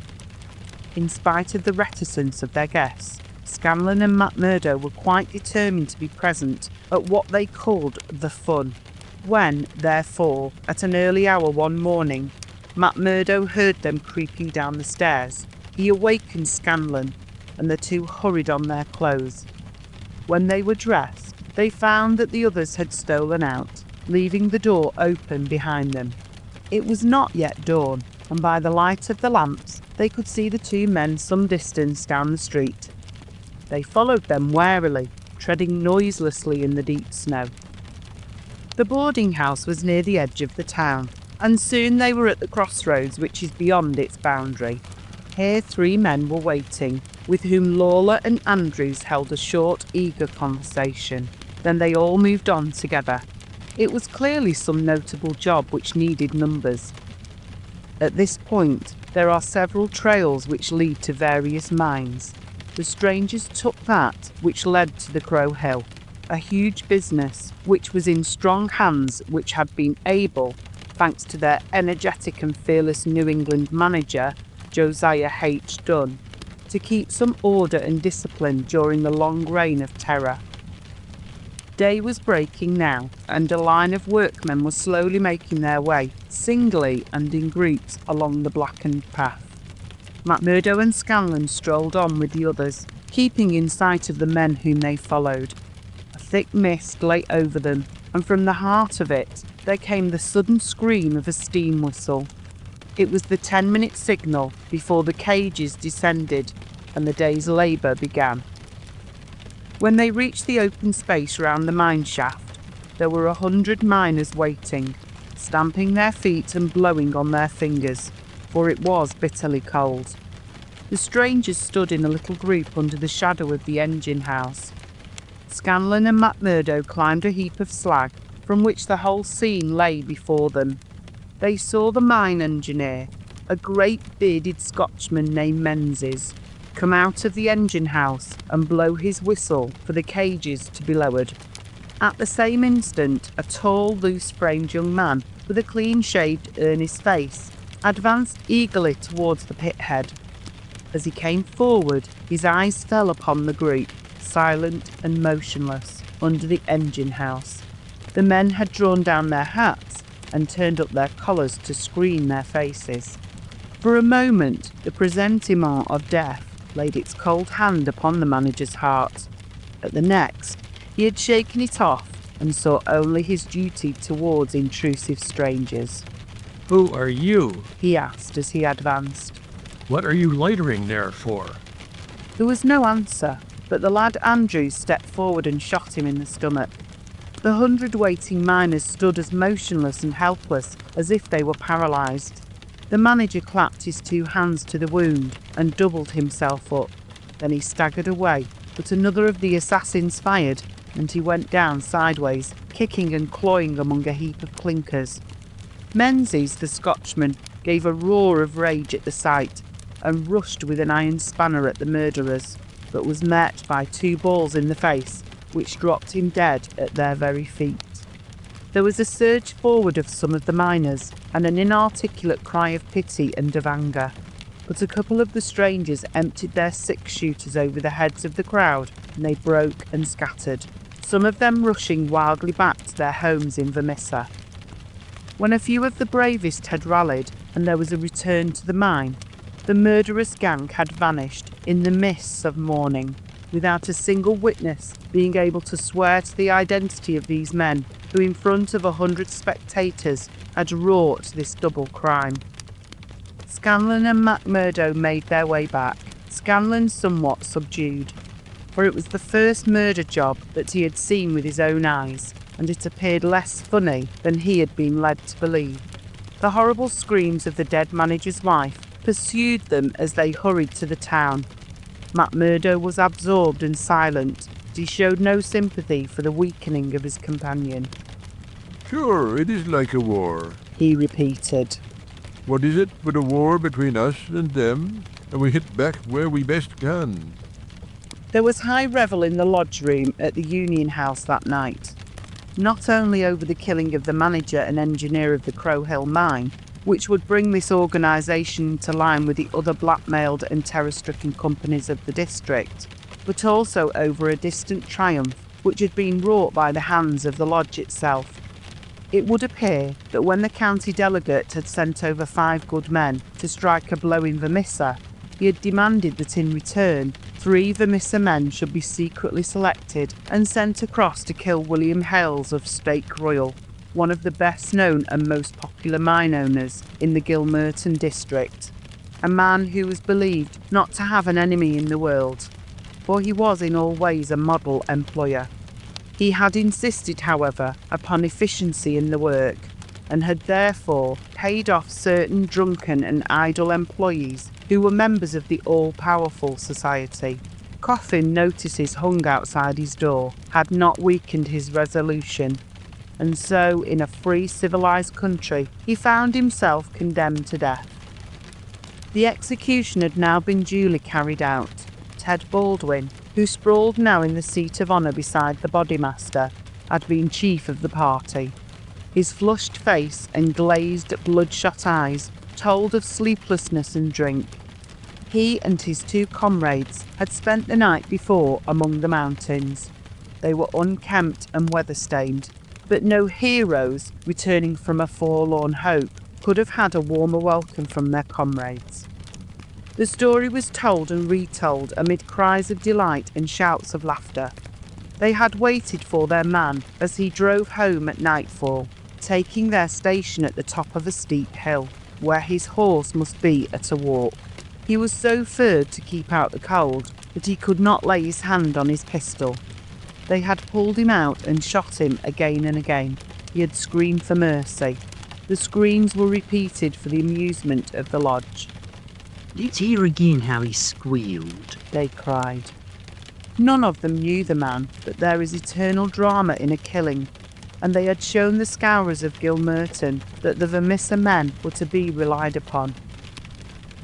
In spite of the reticence of their guests, Scanlon and McMurdo were quite determined to be present at what they called the fun. When, therefore, at an early hour one morning, McMurdo heard them creeping down the stairs, he awakened Scanlon, and the two hurried on their clothes. When they were dressed, they found that the others had stolen out, leaving the door open behind them. It was not yet dawn, and by the light of the lamps they could see the two men some distance down the street. They followed them warily, treading noiselessly in the deep snow. The boarding house was near the edge of the town, and soon they were at the crossroads which is beyond its boundary. Here 3 men were waiting, with whom Lawler and Andrews held a short, eager conversation. Then they all moved on together. It was clearly some notable job which needed numbers. At this point, there are several trails which lead to various mines. The strangers took that which led to the Crow Hill, a huge business which was in strong hands, which had been able, thanks to their energetic and fearless New England manager, Josiah H. Dunn, to keep some order and discipline during the long reign of terror. Day was breaking now, and a line of workmen was slowly making their way, singly and in groups, along the blackened path. McMurdo and Scanlon strolled on with the others, keeping in sight of the men whom they followed. A thick mist lay over them, and from the heart of it there came the sudden scream of a steam whistle. It was the 10-minute signal before the cages descended and the day's labour began. When they reached the open space round the mine shaft, there were 100 miners waiting, stamping their feet and blowing on their fingers, for it was bitterly cold. The strangers stood in a little group under the shadow of the engine house. Scanlon and McMurdo climbed a heap of slag from which the whole scene lay before them. They saw the mine engineer, a great bearded Scotchman named Menzies, come out of the engine house and blow his whistle for the cages to be lowered. At the same instant, a tall, loose-framed young man with a clean-shaved, earnest face advanced eagerly towards the pit head. As he came forward, his eyes fell upon the group, silent and motionless, under the engine house. The men had drawn down their hats and turned up their collars to screen their faces. For a moment, the presentiment of death laid its cold hand upon the manager's heart. At the next, he had shaken it off and saw only his duty towards intrusive strangers. "Who are you?" he asked as he advanced. "What are you loitering there for?" There was no answer, but the lad Andrews stepped forward and shot him in the stomach. The 100 waiting miners stood as motionless and helpless as if they were paralysed. The manager clapped his 2 hands to the wound and doubled himself up. Then he staggered away, but another of the assassins fired, and he went down sideways, kicking and clawing among a heap of clinkers. Menzies, the Scotchman, gave a roar of rage at the sight and rushed with an iron spanner at the murderers, but was met by 2 balls in the face, which dropped him dead at their very feet. There was a surge forward of some of the miners, and an inarticulate cry of pity and of anger. But a couple of the strangers emptied their 6-shooters over the heads of the crowd, and they broke and scattered, some of them rushing wildly back to their homes in Vermissa. When a few of the bravest had rallied, and there was a return to the mine, the murderous gang had vanished in the mists of morning, without a single witness being able to swear to the identity of these men who in front of 100 spectators had wrought this double crime. Scanlon and McMurdo made their way back, Scanlon somewhat subdued, for it was the first murder job that he had seen with his own eyes, and it appeared less funny than he had been led to believe. The horrible screams of the dead manager's wife pursued them as they hurried to the town. McMurdo was absorbed and silent, but he showed no sympathy for the weakening of his companion. "Sure, it is like a war," he repeated. "What is it but a war between us and them? And we hit back where we best can." There was high revel in the lodge room at the Union House that night, not only over the killing of the manager and engineer of the Crow Hill mine, which would bring this organisation into line with the other blackmailed and terror-stricken companies of the district, but also over a distant triumph which had been wrought by the hands of the lodge itself. It would appear that when the county delegate had sent over 5 good men to strike a blow in Vermissa, he had demanded that in return 3 Vermissa men should be secretly selected and sent across to kill William Hales of Stake Royal, one of the best known and most popular mine owners in the Gilmerton district, a man who was believed not to have an enemy in the world, for he was in all ways a model employer. He had insisted, however, upon efficiency in the work, and had therefore paid off certain drunken and idle employees who were members of the all-powerful society. Coffin notices hung outside his door had not weakened his resolution, and so in a free civilised country he found himself condemned to death. The execution had now been duly carried out. Ted Baldwin, who sprawled now in the seat of honour beside the bodymaster, had been chief of the party. His flushed face and glazed, bloodshot eyes told of sleeplessness and drink. He and his 2 comrades had spent the night before among the mountains. They were unkempt and weather-stained, but no heroes returning from a forlorn hope could have had a warmer welcome from their comrades. The story was told and retold amid cries of delight and shouts of laughter. They had waited for their man as he drove home at nightfall, taking their station at the top of a steep hill, where his horse must be at a walk. He was so furred to keep out the cold that he could not lay his hand on his pistol. They had pulled him out and shot him again and again. He had screamed for mercy. The screams were repeated for the amusement of the lodge. "Let's hear again how he squealed," they cried. None of them knew the man, but there is eternal drama in a killing. and they had shown the Scowrers of Gilmerton that the Vermissa men were to be relied upon.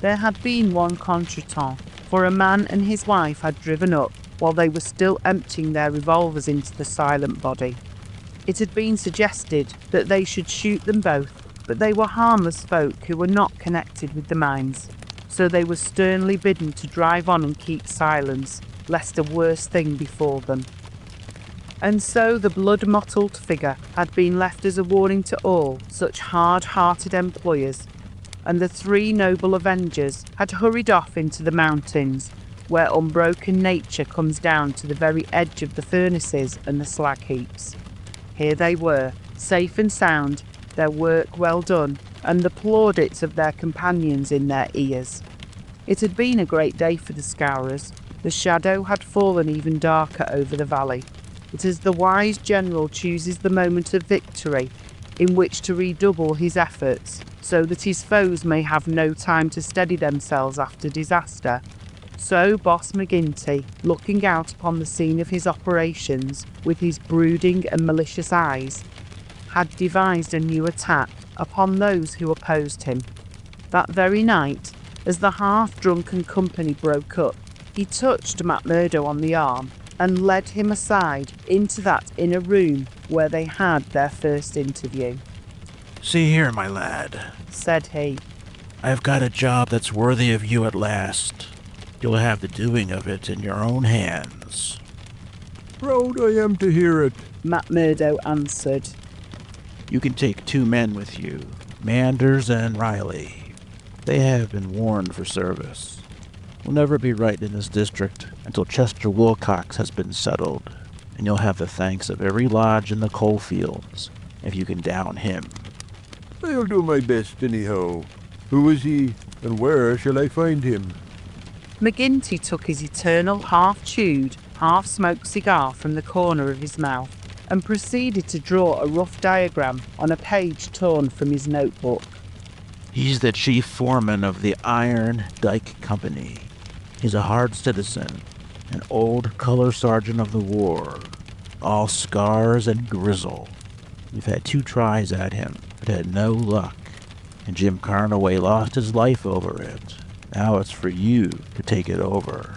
There had been one contretemps, for a man and his wife had driven up while they were still emptying their revolvers into the silent body. It had been suggested that they should shoot them both, but they were harmless folk who were not connected with the mines, so they were sternly bidden to drive on and keep silence, lest a worse thing befall them. And so the blood-mottled figure had been left as a warning to all such hard-hearted employers, and the three noble avengers had hurried off into the mountains, where unbroken nature comes down to the very edge of the furnaces and the slag heaps. Here they were, safe and sound, their work well done, and the plaudits of their companions in their ears. It had been a great day for the Scowrers. The shadow had fallen even darker over the valley. It is the wise general chooses the moment of victory in which to redouble his efforts, so that his foes may have no time to steady themselves after disaster. So Boss McGinty, looking out upon the scene of his operations with his brooding and malicious eyes, had devised a new attack upon those who opposed him. That very night, as the half-drunken company broke up, he touched McMurdo on the arm and led him aside into that inner room where they had their first interview. "See here, my lad," said he. "I've got a job that's worthy of you at last. You'll have the doing of it in your own hands." "Proud I am to hear it," McMurdo answered. "You can take 2 men with you, Manders and Riley. They have been warned for service. We'll never be right in this district until Chester Wilcox has been settled, and you'll have the thanks of every lodge in the coal fields if you can down him." "I'll do my best anyhow. Who is he, and where shall I find him?" McGinty took his eternal half-chewed, half-smoked cigar from the corner of his mouth and proceeded to draw a rough diagram on a page torn from his notebook. "He's the chief foreman of the Iron Dike Company. He's a hard citizen, an old color sergeant of the war, all scars and grizzle. We've had 2 tries at him, but had no luck, and Jim Carnaway lost his life over it. Now it's for you to take it over.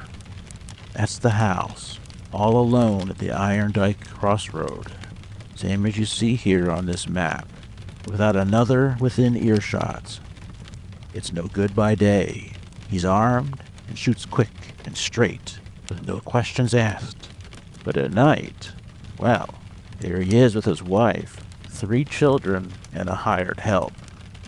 That's the house, all alone at the Iron Dike Crossroad, same as you see here on this map, without another within earshot. It's no good by day. He's armed and shoots quick and straight, with no questions asked. But at night, well, there he is with his wife, 3 children, and a hired help.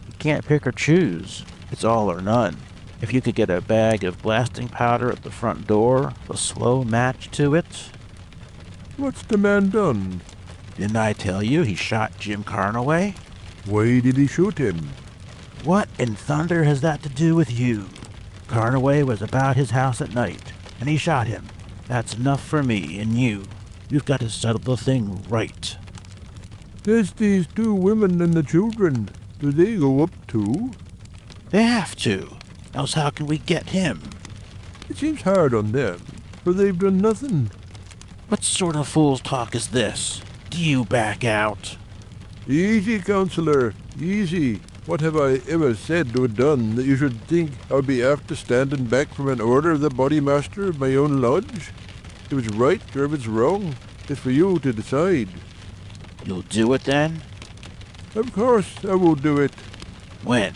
You can't pick or choose. It's all or none. If you could get a bag of blasting powder at the front door, a slow match to it." "What's the man done?" "Didn't I tell you he shot Jim Carnaway?" "Why did he shoot him?" "What in thunder has that to do with you? Carnaway was about his house at night, and he shot him. That's enough for me and you. You've got to settle the thing right." "There's these 2 women and the children. Do they go up too?" "They have to. Else how can we get him?" "It seems hard on them, for they've done nothing." "What sort of fool's talk is this? Do you back out?" "Easy, counselor, easy. What have I ever said or done that you should think I'll be after standing back from an order of the bodymaster of my own lodge? If it's right or if it's wrong, it's for you to decide." "You'll do it then?" "Of course I will do it." "When?"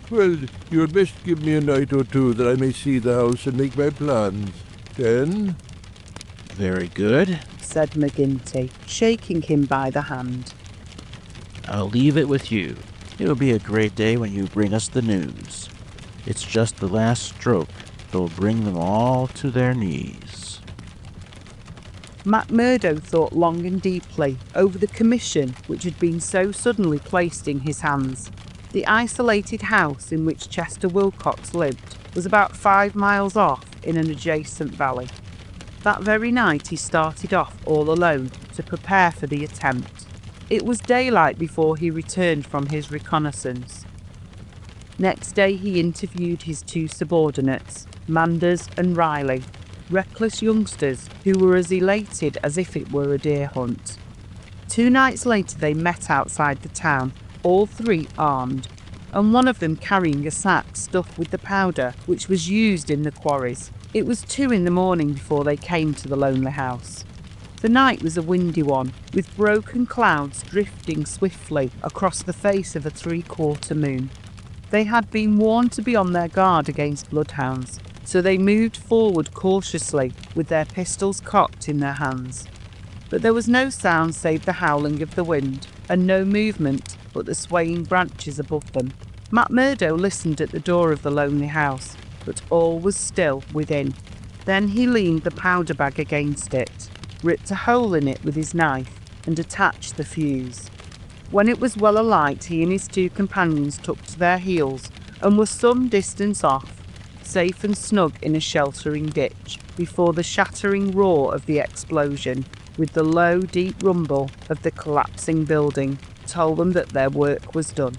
"Well, you had best give me a night or 2 that I may see the house and make my plans. Then?" "Very good," said McGinty, shaking him by the hand. "I'll leave it with you. It'll be a great day when you bring us the news. It's just the last stroke that'll bring them all to their knees." McMurdo thought long and deeply over the commission which had been so suddenly placed in his hands. The isolated house in which Chester Wilcox lived was about 5 miles off in an adjacent valley. That very night he started off all alone to prepare for the attempt. It was daylight before he returned from his reconnaissance. Next day he interviewed his 2 subordinates, Manders and Riley, reckless youngsters who were as elated as if it were a deer hunt. 2 nights later they met outside the town, all 3 armed, and one of them carrying a sack stuffed with the powder which was used in the quarries. It was 2 in the morning before they came to the lonely house. The night was a windy one, with broken clouds drifting swiftly across the face of a 3/4 moon. They had been warned to be on their guard against bloodhounds, so they moved forward cautiously with their pistols cocked in their hands. But there was no sound save the howling of the wind, and no movement but the swaying branches above them. McMurdo listened at the door of the lonely house, but all was still within. Then he leaned the powder bag against it, ripped a hole in it with his knife, and attached the fuse. When it was well alight, he and his 2 companions took to their heels and were some distance off, safe and snug in a sheltering ditch, before the shattering roar of the explosion, with the low, deep rumble of the collapsing building, told them that their work was done.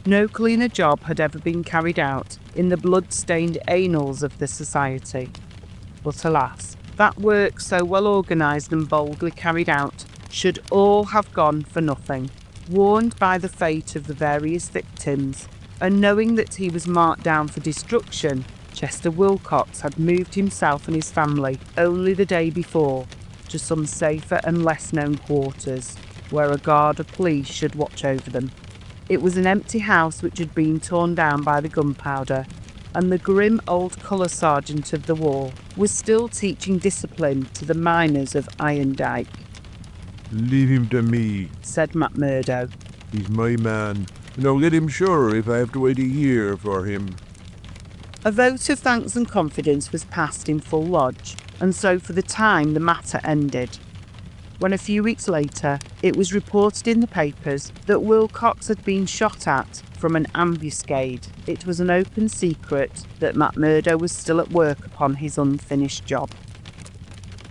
No cleaner job had ever been carried out in the blood-stained annals of the society. But alas, that work so well organised and boldly carried out should all have gone for nothing. Warned by the fate of the various victims, and knowing that he was marked down for destruction, Chester Wilcox had moved himself and his family only the day before to some safer and less known quarters, where a guard of police should watch over them. It was an empty house which had been torn down by the gunpowder, and the grim old colour sergeant of the war was still teaching discipline to the miners of Irondike. "Leave him to me," said McMurdo. "He's my man, and I'll let him sure if I have to wait a year for him." A vote of thanks and confidence was passed in full lodge, and so for the time the matter ended. When a few weeks later it was reported in the papers that Wilcox had been shot at from an ambuscade, it was an open secret that McMurdo was still at work upon his unfinished job.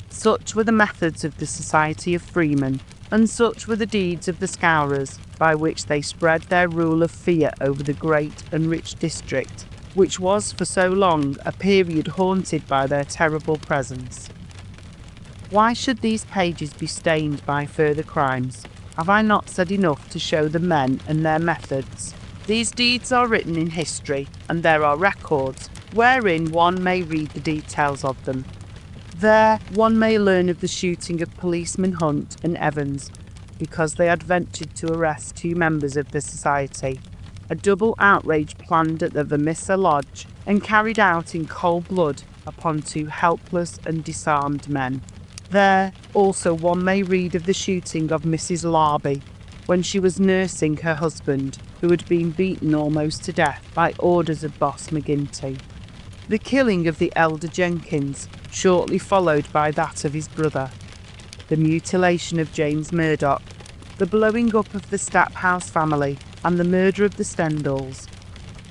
Such were the methods of the Society of Freeman, and such were the deeds of the Scowrers, by which they spread their rule of fear over the great and rich district, which was for so long a period haunted by their terrible presence. Why should these pages be stained by further crimes? Have I not said enough to show the men and their methods? These deeds are written in history, and there are records, wherein one may read the details of them. There one may learn of the shooting of policemen Hunt and Evans, because they had ventured to arrest 2 members of the society, a double outrage planned at the Vermissa Lodge and carried out in cold blood upon 2 helpless and disarmed men. There also one may read of the shooting of Mrs. Larby when she was nursing her husband, who had been beaten almost to death by orders of Boss McGinty. The killing of the elder Jenkins, shortly followed by that of his brother. The mutilation of James Murdoch, the blowing up of the Staphouse family, and the murder of the Stendals,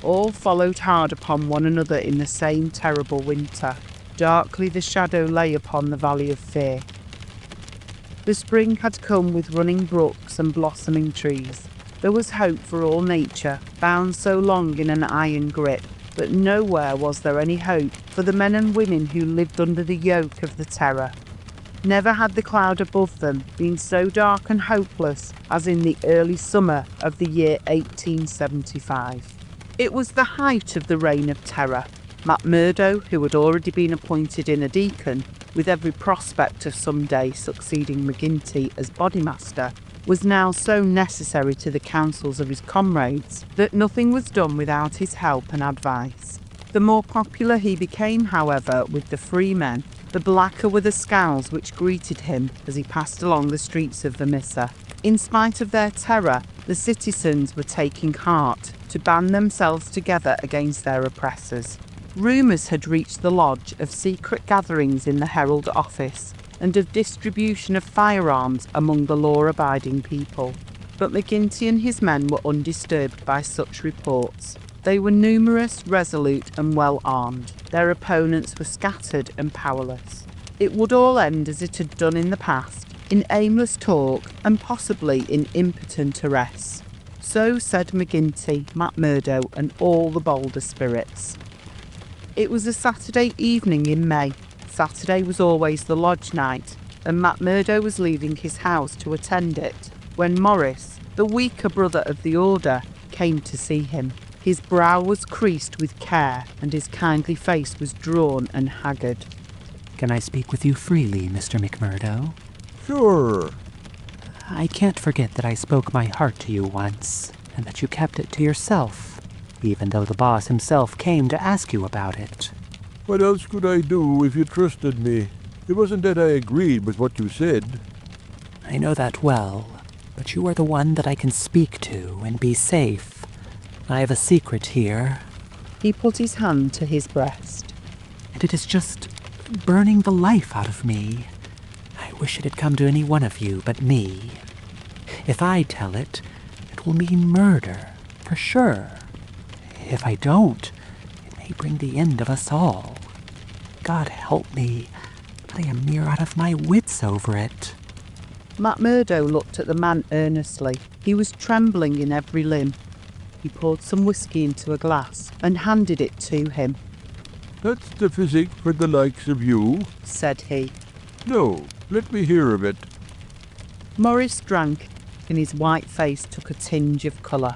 all followed hard upon one another in the same terrible winter. Darkly the shadow lay upon the Valley of Fear. The spring had come with running brooks and blossoming trees. There was hope for all nature, bound so long in an iron grip, but nowhere was there any hope for the men and women who lived under the yoke of the terror. Never had the cloud above them been so dark and hopeless as in the early summer of the year 1875. It was the height of the reign of terror. McMurdo, who had already been appointed in a deacon, with every prospect of some day succeeding McGinty as bodymaster, was now so necessary to the counsels of his comrades that nothing was done without his help and advice. The more popular he became, however, with the free men, the blacker were the scowls which greeted him as he passed along the streets of Vermissa. In spite of their terror, the citizens were taking heart to band themselves together against their oppressors. Rumours had reached the lodge of secret gatherings in the Herald office and of distribution of firearms among the law-abiding people. But McGinty and his men were undisturbed by such reports. They were numerous, resolute and well armed. Their opponents were scattered and powerless. It would all end as it had done in the past, in aimless talk and possibly in impotent arrests. So said McGinty, McMurdo and all the bolder spirits. It was a Saturday evening in May. Saturday was always the lodge night, and McMurdo was leaving his house to attend it when Morris, the weaker brother of the order, came to see him. His brow was creased with care, and his kindly face was drawn and haggard. Can I speak with you freely, Mr. McMurdo? Sure. I can't forget that I spoke my heart to you once, and that you kept it to yourself, even though the boss himself came to ask you about it. What else could I do if you trusted me? It wasn't that I agreed with what you said. I know that well, but you are the one that I can speak to and be safe. I have a secret here. He put his hand to his breast. And it is just burning the life out of me. I wish it had come to any one of you but me. If I tell it, it will mean murder, for sure. If I don't, it may bring the end of us all. God help me, but I am near out of my wits over it. McMurdo looked at the man earnestly. He was trembling in every limb. He poured some whiskey into a glass and handed it to him. That's the physic for the likes of you, said he. No, let me hear of it. Morris drank, and his white face took a tinge of colour.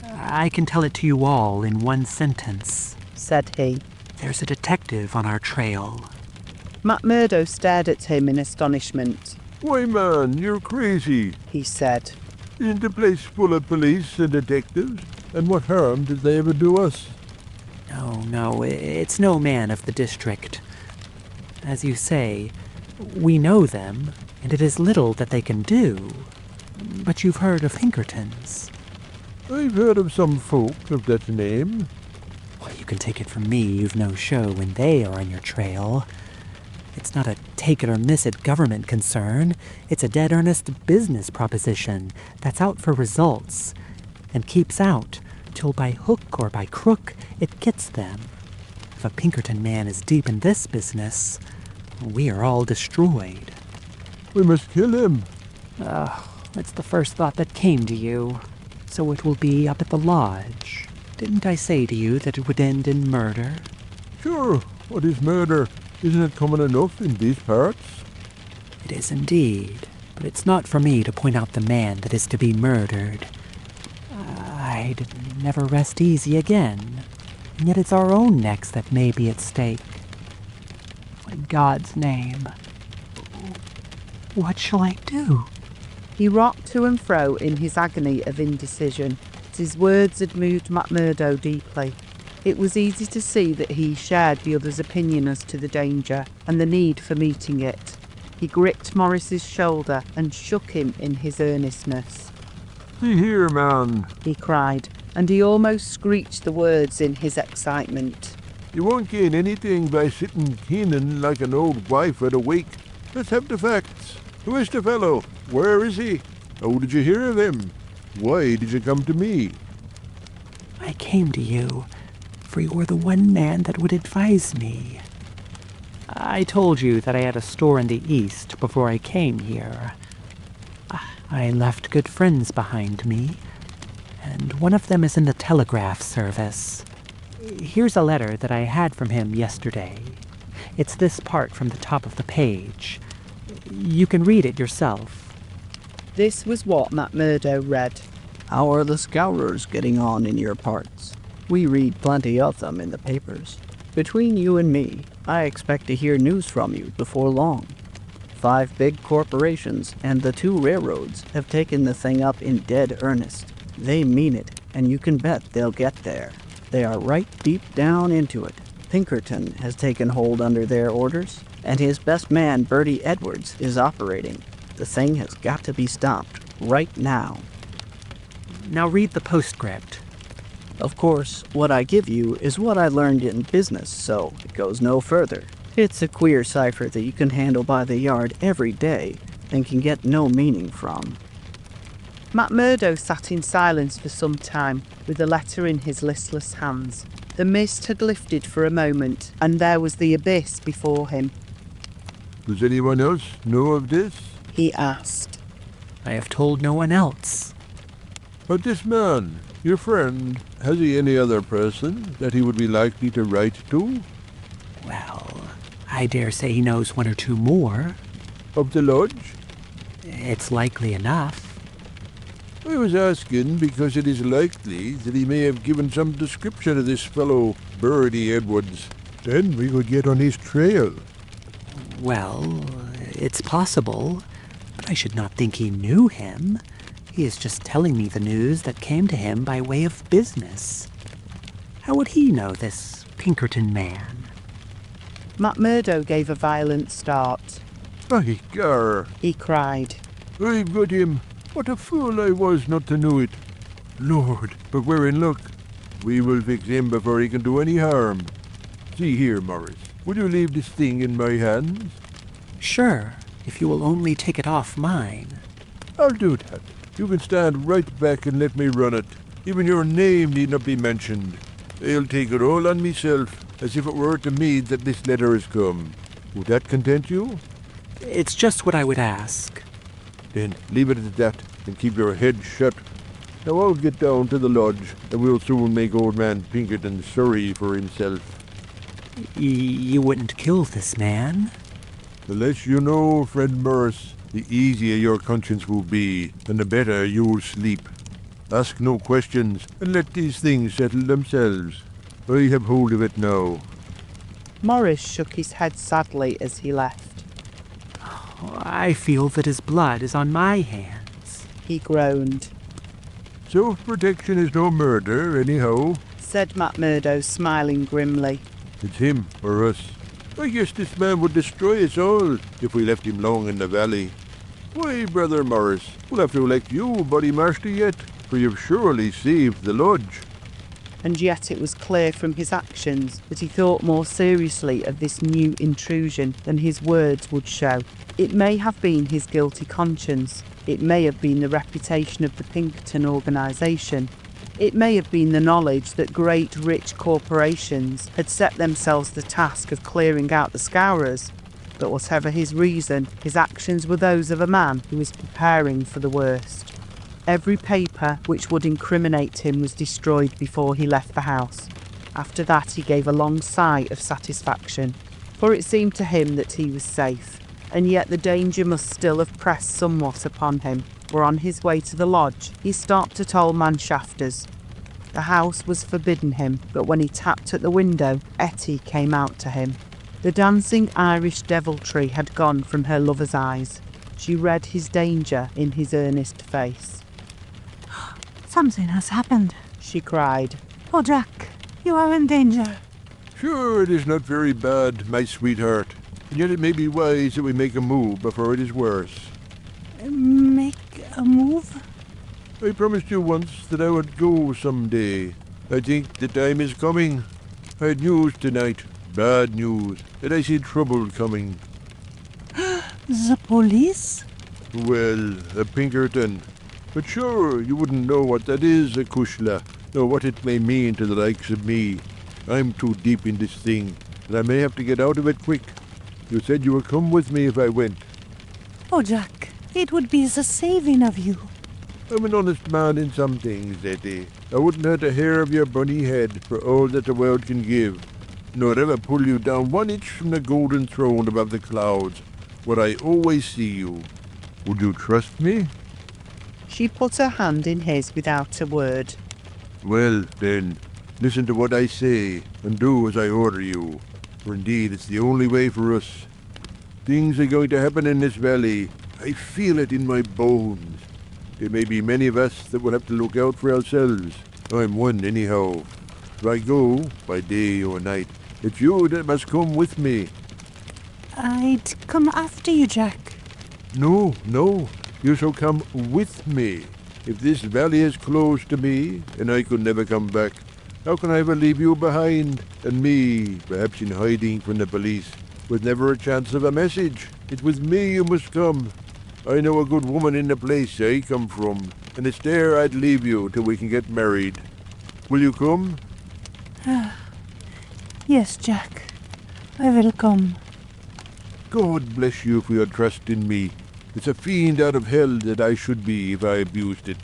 I can tell it to you all in one sentence, said he. There's a detective on our trail. McMurdo stared at him in astonishment. Why, man, you're crazy, he said. Isn't the place full of police and detectives? And what harm did they ever do us? No, it's no man of the district. As you say, we know them, and it is little that they can do. But you've heard of Pinkertons. I've heard of some folk of that name. Well, you can take it from me you've no show when they are on your trail. It's not a take-it-or-miss-it government concern. It's a dead-earnest business proposition that's out for results, and keeps out till by hook or by crook it gets them. If a Pinkerton man is deep in this business, we are all destroyed. We must kill him. It's the first thought that came to you. So it will be up at the lodge. Didn't I say to you that it would end in murder? Sure. What is murder? Isn't it common enough in these parts? It is indeed, but it's not for me to point out the man that is to be murdered. I'd never rest easy again, and yet it's our own necks that may be at stake. In God's name, what shall I do? He rocked to and fro in his agony of indecision. His words had moved McMurdo deeply. It was easy to see that he shared the other's opinion as to the danger and the need for meeting it. He gripped Morris's shoulder and shook him in his earnestness. See here, man, he cried, and he almost screeched the words in his excitement. You won't gain anything by sitting keening like an old wife at a wake. Let's have the facts. Who is the fellow? Where is he? How did you hear of him? Why did you come to me? I came to you, for you were the one man that would advise me. I told you that I had a store in the East before I came here. I left good friends behind me, and one of them is in the telegraph service. Here's a letter that I had from him yesterday. It's this part from the top of the page. You can read it yourself. This was what McMurdo read. How are the Scowrers getting on in your parts? We read plenty of them in the papers. Between you and me, I expect to hear news from you before long. 5 big corporations and the 2 railroads have taken the thing up in dead earnest. They mean it, and you can bet they'll get there. They are right deep down into it. Pinkerton has taken hold under their orders, and his best man, Bertie Edwards, is operating. The thing has got to be stopped right now. Now read the postscript. Of course, what I give you is what I learned in business, so it goes no further. It's a queer cipher that you can handle by the yard every day and can get no meaning from. McMurdo sat in silence for some time, with the letter in his listless hands. The mist had lifted for a moment, and there was the abyss before him. Does anyone else know of this? He asked. I have told no one else. But this man, your friend, has he any other person that he would be likely to write to? Well, I dare say he knows 1 or 2 more. Of the lodge? It's likely enough. I was asking because it is likely that he may have given some description of this fellow, Birdie Edwards. Then we could get on his trail. Well, it's possible, but I should not think he knew him. He is just telling me the news that came to him by way of business. How would he know this Pinkerton man? McMurdo gave a violent start. By gar! He cried. I've got him. What a fool I was not to know it. Lord, but we're in luck. We will fix him before he can do any harm. See here, Morris. Will you leave this thing in my hands? Sure, if you will only take it off mine. I'll do that. You can stand right back and let me run it. Even your name need not be mentioned. I'll take it all on myself, as if it were to me that this letter has come. Would that content you? It's just what I would ask. Then leave it at that, and keep your head shut. Now I'll get down to the lodge, and we'll soon make old man Pinkerton sorry for himself. You wouldn't kill this man? The less you know, friend Morris, the easier your conscience will be, and the better you'll sleep. Ask no questions, and let these things settle themselves. I have hold of it now. Morris shook his head sadly as he left. I feel that his blood is on my hands. He groaned. Self-protection is no murder, anyhow, said McMurdo, smiling grimly. It's him or us. I guess this man would destroy us all if we left him long in the valley. Why, Brother Morris, we'll have to elect you body master yet, for you've surely saved the lodge. And yet it was clear from his actions that he thought more seriously of this new intrusion than his words would show. It may have been his guilty conscience. It may have been the reputation of the Pinkerton organisation. It may have been the knowledge that great rich corporations had set themselves the task of clearing out the Scowrers. But whatever his reason, his actions were those of a man who is preparing for the worst. Every paper which would incriminate him was destroyed before he left the house. After that he gave a long sigh of satisfaction, for it seemed to him that he was safe, and yet the danger must still have pressed somewhat upon him, for on his way to the lodge he stopped at old man Shafter's. The house was forbidden him, but when he tapped at the window, Ettie came out to him. The dancing Irish deviltry had gone from her lover's eyes. She read his danger in his earnest face. Something has happened, she cried. Oh, Jack, you are in danger. Sure, it is not very bad, my sweetheart. And yet it may be wise that we make a move before it is worse. Make a move? I promised you once that I would go someday. I think the time is coming. I had news tonight, bad news, that I see trouble coming. The police? Well, a Pinkerton. But sure, you wouldn't know what that is, a kushla, nor what it may mean to the likes of me. I'm too deep in this thing, and I may have to get out of it quick. You said you would come with me if I went. Oh, Jack, it would be the saving of you. I'm an honest man in some things, Ettie. I wouldn't hurt a hair of your bunny head for all that the world can give, nor ever pull you down 1 inch from the golden throne above the clouds, where I always see you. Would you trust me? She put her hand in his without a word. Well, then, listen to what I say, and do as I order you, for indeed it's the only way for us. Things are going to happen in this valley. I feel it in my bones. There may be many of us that will have to look out for ourselves. I'm one, anyhow. If I go, by day or night, it's you that must come with me. I'd come after you, Jack. No, you shall come with me. If this valley is closed to me, and I could never come back, how can I ever leave you behind? And me, perhaps in hiding from the police, with never a chance of a message. It's with me you must come. I know a good woman in the place I come from, and it's there I'd leave you till we can get married. Will you come? Yes, Jack. I will come. God bless you for your trust in me. It's a fiend out of hell that I should be if I abused it.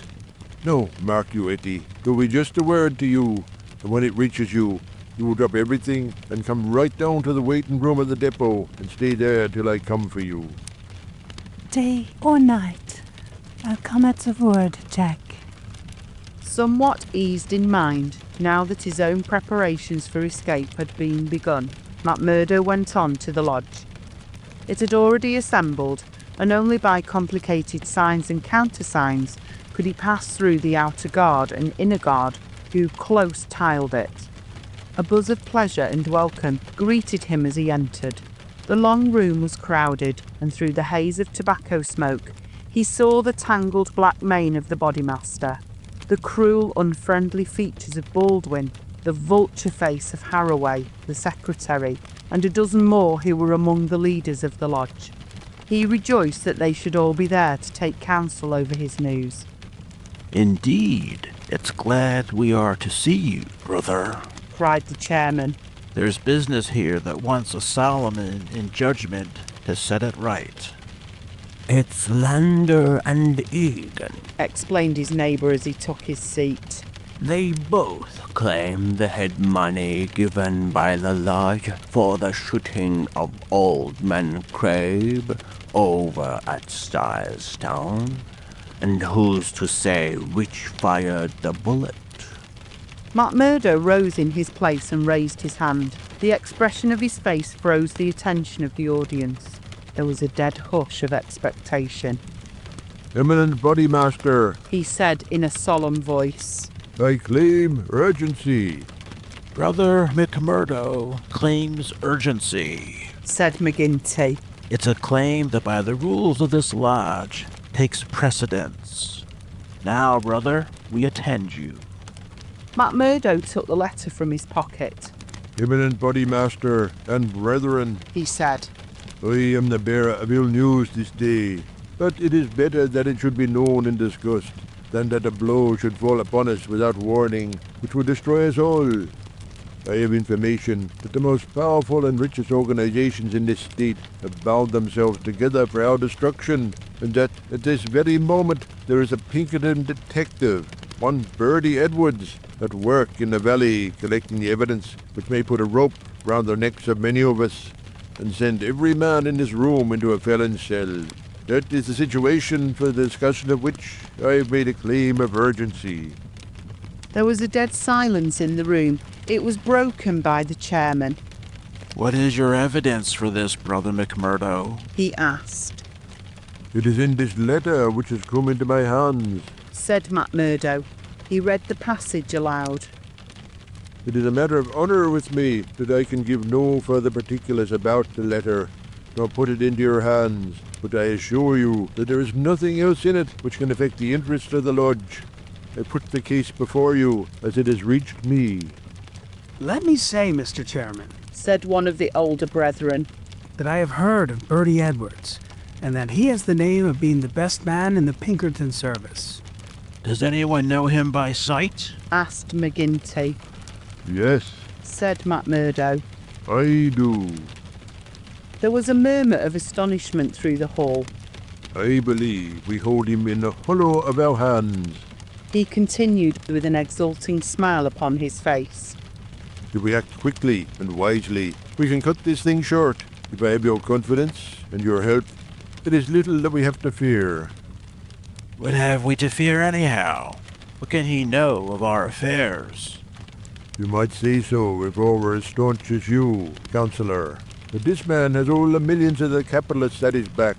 No, mark you, Ettie, there'll be just a word to you, and when it reaches you, you will drop everything and come right down to the waiting room of the depot and stay there till I come for you. day or night. I'll come at the word, Jack. Somewhat eased in mind, now that his own preparations for escape had been begun, McMurdo went on to the lodge. It had already assembled, and only by complicated signs and countersigns could he pass through the outer guard and inner guard who close tiled it. A buzz of pleasure and welcome greeted him as he entered. The long room was crowded, and through the haze of tobacco smoke he saw the tangled black mane of the bodymaster, the cruel, unfriendly features of Baldwin, the vulture face of Harroway, the secretary, and a dozen more who were among the leaders of the lodge. He rejoiced that they should all be there to take counsel over his news. Indeed, it's glad we are to see you, brother, cried the chairman. There's business here that wants a Solomon in judgment to set it right. It's Lander and Egan, explained his neighbour as he took his seat. They both claim the head money given by the lodge for the shooting of Old Man Crabe over at Stylestown. And who's to say which fired the bullet? McMurdo rose in his place and raised his hand. The expression of his face froze the attention of the audience. There was a dead hush of expectation. Eminent Bodymaster, he said in a solemn voice. I claim urgency. Brother McMurdo claims urgency, said McGinty. It's a claim that by the rules of this lodge takes precedence. Now, brother, we attend you. McMurdo took the letter from his pocket. Eminent Bodymaster and brethren, he said. I am the bearer of ill news this day, but it is better that it should be known and discussed than that a blow should fall upon us without warning, which would destroy us all. I have information that the most powerful and richest organizations in this state have bound themselves together for our destruction, and that at this very moment there is a Pinkerton detective, one Birdie Edwards, at work in the valley collecting the evidence which may put a rope round the necks of many of us and send every man in this room into a felon's cell. That is the situation for the discussion of which I have made a claim of urgency. There was a dead silence in the room. It was broken by the chairman. What is your evidence for this, Brother McMurdo? he asked. It is in this letter which has come into my hands, said McMurdo. He read the passage aloud. It is a matter of honour with me that I can give no further particulars about the letter, nor put it into your hands, but I assure you that there is nothing else in it which can affect the interests of the lodge. I put the case before you as it has reached me. Let me say, Mr. Chairman, said one of the older brethren, that I have heard of Birdie Edwards, and that he has the name of being the best man in the Pinkerton service. Does anyone know him by sight? asked McGinty. Yes, said McMurdo. I do. There was a murmur of astonishment through the hall. I believe we hold him in the hollow of our hands, he continued with an exulting smile upon his face. If we act quickly and wisely, we can cut this thing short. If I have your confidence and your help, it is little that we have to fear. What have we to fear anyhow? What can he know of our affairs? You might say so if all were as staunch as you, Counselor. But this man has all the millions of the capitalists at his back.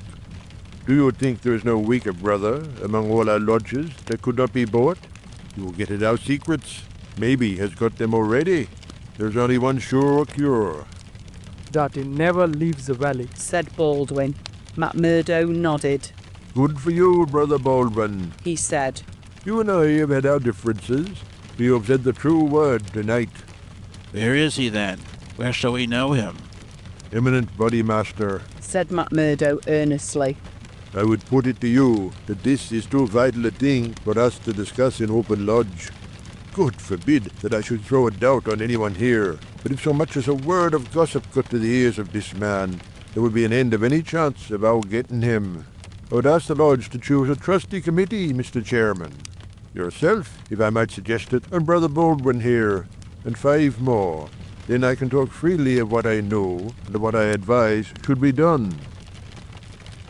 Do you think there is no weaker brother among all our lodges that could not be bought? He will get at our secrets. Maybe has got them already. There's only one sure cure. That he never leaves the valley, said Baldwin. McMurdo nodded. Good for you, Brother Baldwin, he said. You and I have had our differences. You have said the true word tonight. Where is he then? Where shall we know him? Eminent Bodymaster, said McMurdo earnestly. I would put it to you that this is too vital a thing for us to discuss in open lodge. God forbid that I should throw a doubt on anyone here, but if so much as a word of gossip got to the ears of this man, there would be an end of any chance of our getting him. I would ask the lodge to choose a trustee committee, Mr. Chairman. Yourself, if I might suggest it, and Brother Baldwin here, and 5 more. Then I can talk freely of what I know and of what I advise should be done.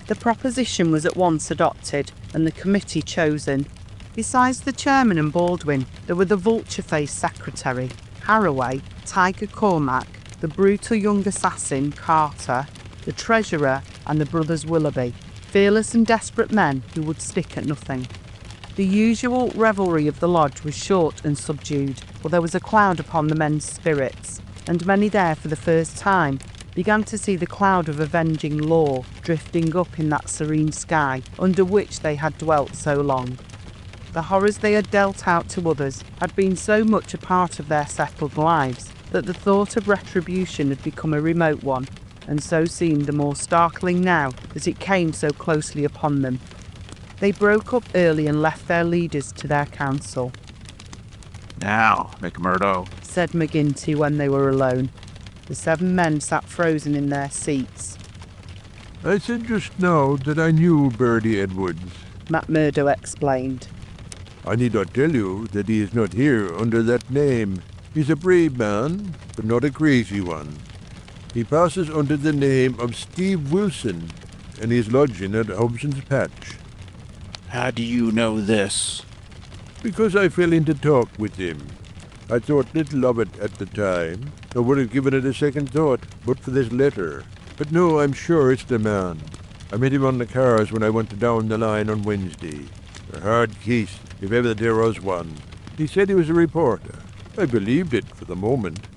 The proposition was at once adopted and the committee chosen. Besides the chairman and Baldwin, there were the vulture-faced secretary, Harraway, Tiger Cormac, the brutal young assassin, Carter, the treasurer, and the brothers Willoughby, fearless and desperate men who would stick at nothing. The usual revelry of the lodge was short and subdued, for there was a cloud upon the men's spirits, and many there for the first time began to see the cloud of avenging law drifting up in that serene sky under which they had dwelt so long. The horrors they had dealt out to others had been so much a part of their settled lives that the thought of retribution had become a remote one, and so seemed the more startling now that it came so closely upon them. They broke up early and left their leaders to their council. Now, McMurdo, said McGinty when they were alone. The 7 men sat frozen in their seats. I said just now that I knew Bertie Edwards, McMurdo explained. I need not tell you that he is not here under that name. He's a brave man, but not a crazy one. He passes under the name of Steve Wilson, and he is lodging at Hobson's Patch. how do you know this? Because I fell into talk with him. I thought little of it at the time. I would have given it a second thought, but for this letter. But no, I'm sure it's the man. I met him on the cars when I went down the line on Wednesday. A hard case, if ever there was one. He said he was a reporter. I believed it for the moment.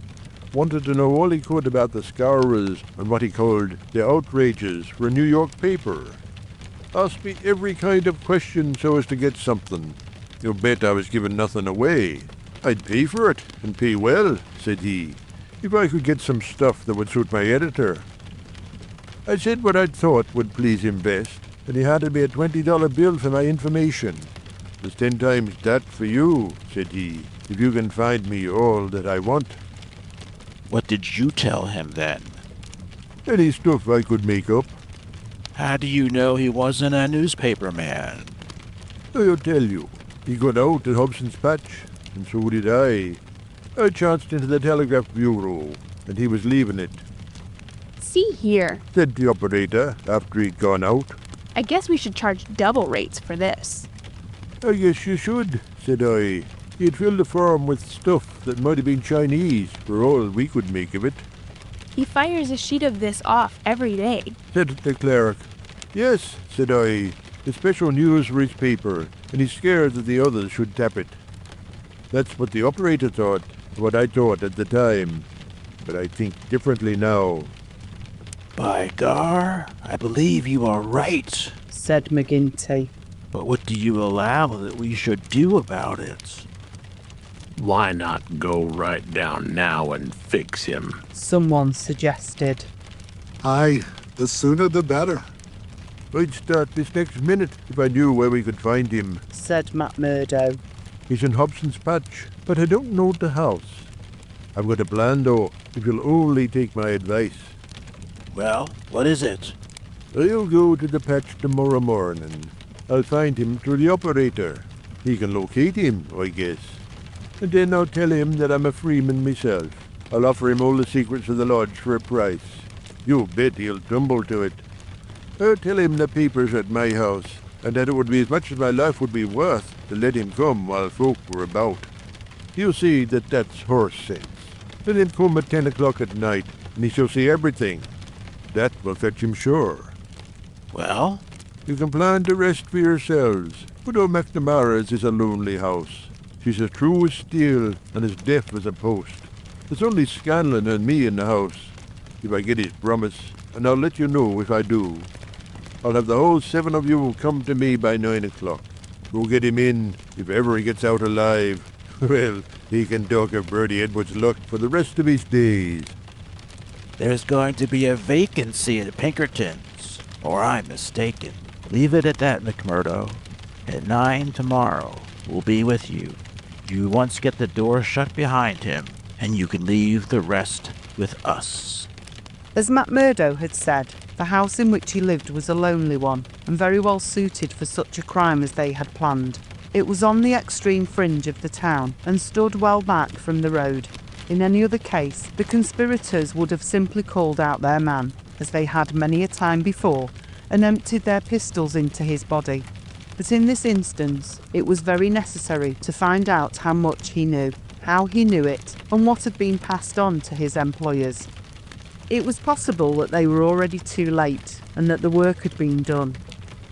Wanted to know all he could about the Scowrers and what he called the outrages for a New York paper. Asked me every kind of question so as to get something. You bet I was giving nothing away. I'd pay for it, and pay well, said he, if I could get some stuff that would suit my editor. I said what I'd thought would please him best, and he handed me a $20 bill for my information. There's 10 times that for you, said he, if you can find me all that I want. What did you tell him then? Any stuff I could make up. How do you know he wasn't a newspaper man? I'll tell you. He got out at Hobson's Patch, and so did I. I chanced into the telegraph bureau, and he was leaving it. See here, Said the operator after he'd gone out. I guess we should charge double rates for this. I guess you should, said I. He'd filled the form with stuff that might have been Chinese, for all we could make of it. He fires a sheet of this off every day. Said the clerk. Yes, said I. It's special news for his paper, and he's scared that the others should tap it. That's what the operator thought, what I thought at the time. But I think differently now. By gar, I believe you are right, said McGinty. But what do you allow that we should do about it? Why not go right down now and fix him? Someone suggested. Aye, the sooner the better. I'd start this next minute if I knew where we could find him, said McMurdo. He's in Hobson's Patch, but I don't know the house. I've got a plan, though, if you'll only take my advice. Well, what is it? I'll go to the patch tomorrow morning. I'll find him through the operator. He can locate him, I guess. And then I'll tell him that I'm a Freeman myself. I'll offer him all the secrets of the lodge for a price. You bet he'll tumble to it. I'll tell him the paper's at my house, and that it would be as much as my life would be worth to let him come while folk were about. He'll see that that's horse sense. Let him come at 10 o'clock at night, and he shall see everything. That will fetch him sure. Well? You can plan the rest for yourselves. Widow McNamara's is a lonely house. She's as true as steel and as deaf as a post. There's only Scanlon and me in the house, if I get his promise, and I'll let you know if I do. I'll have the whole 7 of you come to me by 9 o'clock. Go get him in, if ever he gets out alive. Well, he can talk of Bertie Edwards' luck for the rest of his days. There's going to be a vacancy at Pinkerton's, or I'm mistaken. Leave it at that, McMurdo. At 9 tomorrow, we'll be with you. You once get the door shut behind him, and you can leave the rest with us. As McMurdo had said, the house in which he lived was a lonely one, and very well suited for such a crime as they had planned. It was on the extreme fringe of the town, and stood well back from the road. In any other case, the conspirators would have simply called out their man, as they had many a time before, and emptied their pistols into his body. But in this instance, it was very necessary to find out how much he knew, how he knew it, and what had been passed on to his employers. It was possible that they were already too late, and that the work had been done.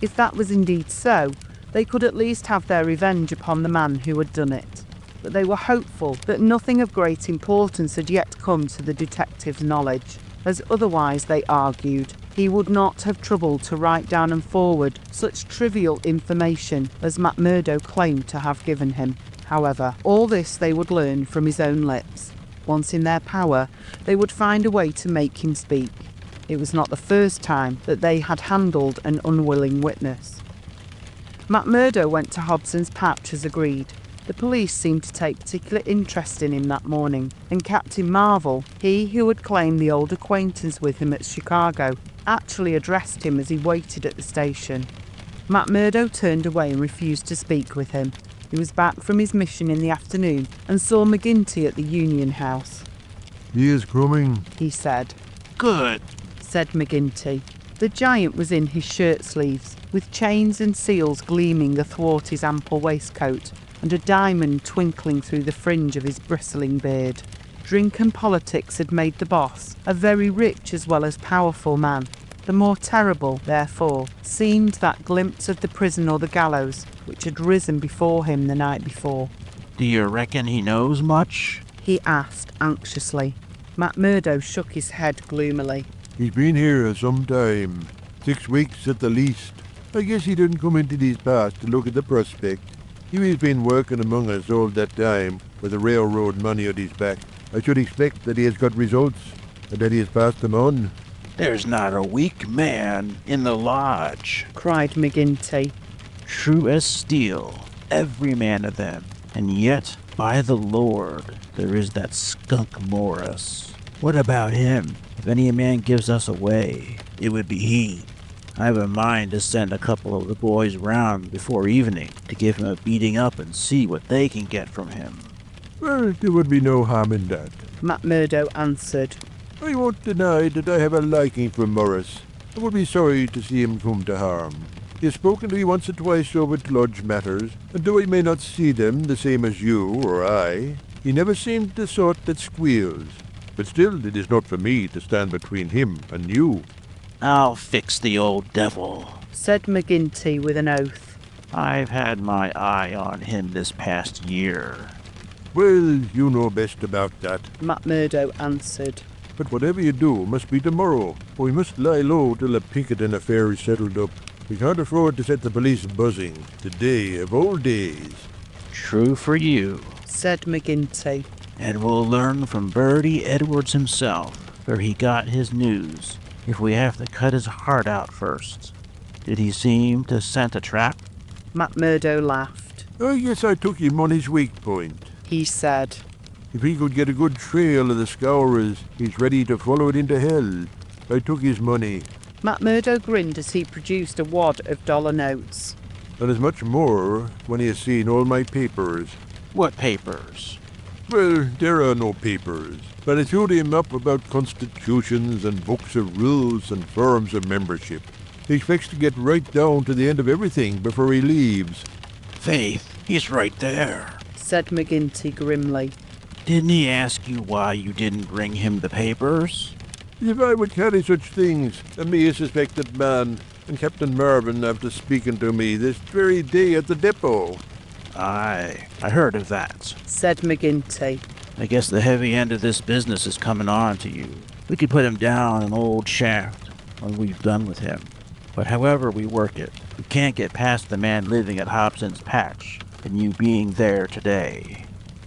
If that was indeed so, they could at least have their revenge upon the man who had done it. But they were hopeful that nothing of great importance had yet come to the detective's knowledge, as otherwise, they argued, he would not have troubled to write down and forward such trivial information as McMurdo claimed to have given him. However, all this they would learn from his own lips. Once in their power, they would find a way to make him speak. It was not the first time that they had handled an unwilling witness. McMurdo went to Hobson's Patch as agreed. The police seemed to take particular interest in him that morning, and Captain Marvel, he who had claimed the old acquaintance with him at Chicago, actually addressed him as he waited at the station. McMurdo turned away and refused to speak with him. He was back from his mission in the afternoon and saw McGinty at the Union House. "He is coming," he said. "Good," said McGinty. The giant was in his shirt sleeves, with chains and seals gleaming athwart his ample waistcoat, and a diamond twinkling through the fringe of his bristling beard. Drink and politics had made the boss a very rich as well as powerful man. The more terrible, therefore, seemed that glimpse of the prison or the gallows which had risen before him the night before. "Do you reckon he knows much?" he asked anxiously. McMurdo shook his head gloomily. "He's been here some time. 6 weeks at the least. I guess he didn't come into these parts to look at the prospect. He's been working among us all that time with the railroad money at his back. I should expect that he has got results, and that he has passed them on." "There's not a weak man in the lodge," cried McGinty. "True as steel, every man of them. And yet, by the Lord, there is that skunk Morris. What about him? If any man gives us away, it would be he. I have a mind to send a couple of the boys round before evening to give him a beating up and see what they can get from him." "Well, there would be no harm in that," McMurdo answered. "I won't deny that I have a liking for Morris. I would be sorry to see him come to harm. He has spoken to me once or twice over at lodge matters, and though I may not see them the same as you or I, he never seemed the sort that squeals. But still, it is not for me to stand between him and you." "I'll fix the old devil," said McGinty with an oath. "I've had my eye on him this past year." "Well, you know best about that," McMurdo answered. "But whatever you do must be tomorrow, or we must lie low till the Pinkerton affair is settled up. We can't afford to set the police buzzing. The day of all days." "True for you," said McGinty. "And we'll learn from Bertie Edwards himself where he got his news, if we have to cut his heart out first. Did he seem to scent a trap?" McMurdo laughed. "I guess I took him on his weak point," he said. "If he could get a good trail of the Scowrers, he's ready to follow it into hell. I took his money." McMurdo grinned as he produced a wad of dollar notes. "And as much more when he has seen all my papers." "What papers?" "Well, there are no papers. But I showed him up about constitutions and books of rules and forms of membership. He expects to get right down to the end of everything before he leaves." "Faith, he's right there," said McGinty grimly. "Didn't he ask you why you didn't bring him the papers?" "If I would carry such things, and me a suspected man, and Captain Marvin after speaking to me this very day at the depot." I heard of that," said McGinty. "I guess the heavy end of this business is coming on to you. We could put him down an old shaft when we've done with him. But however we work it, we can't get past the man living at Hobson's Patch, and you being there today."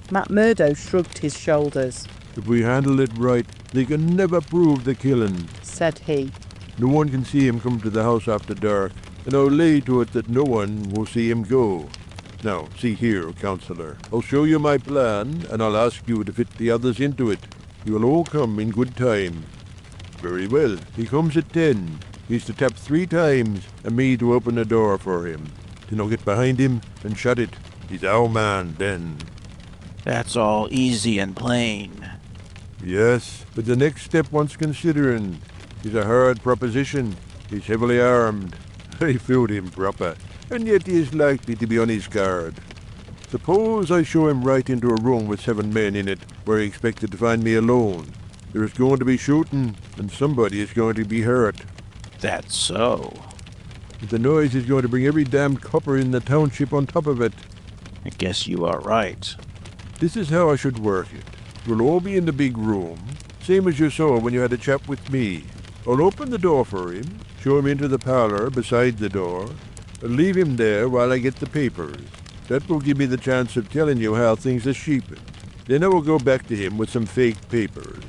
McMurdo shrugged his shoulders. "If we handle it right, they can never prove the killing," said he. "No one can see him come to the house after dark, and I'll lay to it that no one will see him go. Now, see here, Counselor. I'll show you my plan, and I'll ask you to fit the others into it. You will all come in good time." "Very well. He comes at 10. He's to tap 3 times, and me to open the door for him. Then I'll get behind him and shut it. He's our man then." "That's all easy and plain." "Yes, but the next step wants considering. It's a hard proposition. He's heavily armed. I filled him proper, and yet he is likely to be on his guard. Suppose I show him right into a room with 7 men in it, where he expected to find me alone. There is going to be shooting, and somebody is going to be hurt. That's so. The noise is going to bring every damned copper in the township on top of it. I guess you are right. This is how I should work it. We'll all be in the big room, same as you saw when you had a chat with me. I'll open the door for him, show him into the parlor beside the door, and leave him there while I get the papers. That will give me the chance of telling you how things are sheeping. Then I will go back to him with some fake papers.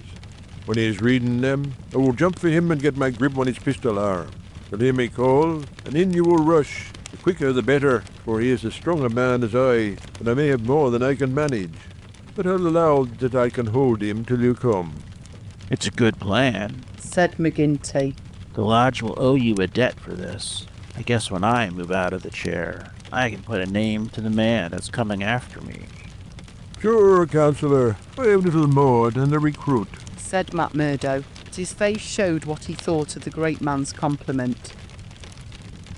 When he is reading them, I will jump for him and get my grip on his pistol arm. You'll hear me call, and in you will rush. The quicker the better, for he is as strong a man as I, and I may have more than I can manage. But I'll allow that I can hold him till you come. It's a good plan, said McGinty. The lodge will owe you a debt for this. I guess when I move out of the chair, I can put a name to the man that's coming after me. Sure, Counselor. I have little more than a recruit, said McMurdo, but his face showed what he thought of the great man's compliment.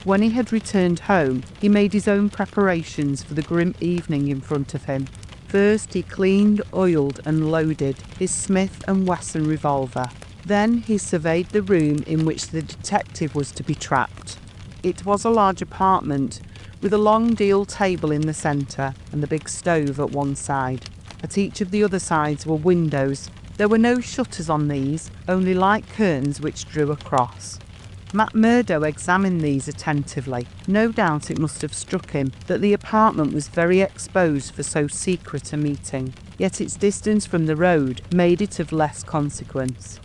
When he had returned home, he made his own preparations for the grim evening in front of him. First, he cleaned, oiled, and loaded his Smith & Wesson revolver. Then he surveyed the room in which the detective was to be trapped. It was a large apartment, with a long deal table in the centre and the big stove at one side. At each of the other sides were windows. There were no shutters on these, only light curtains which drew across. McMurdo examined these attentively. No doubt it must have struck him that the apartment was very exposed for so secret a meeting, yet its distance from the road made it of less consequence.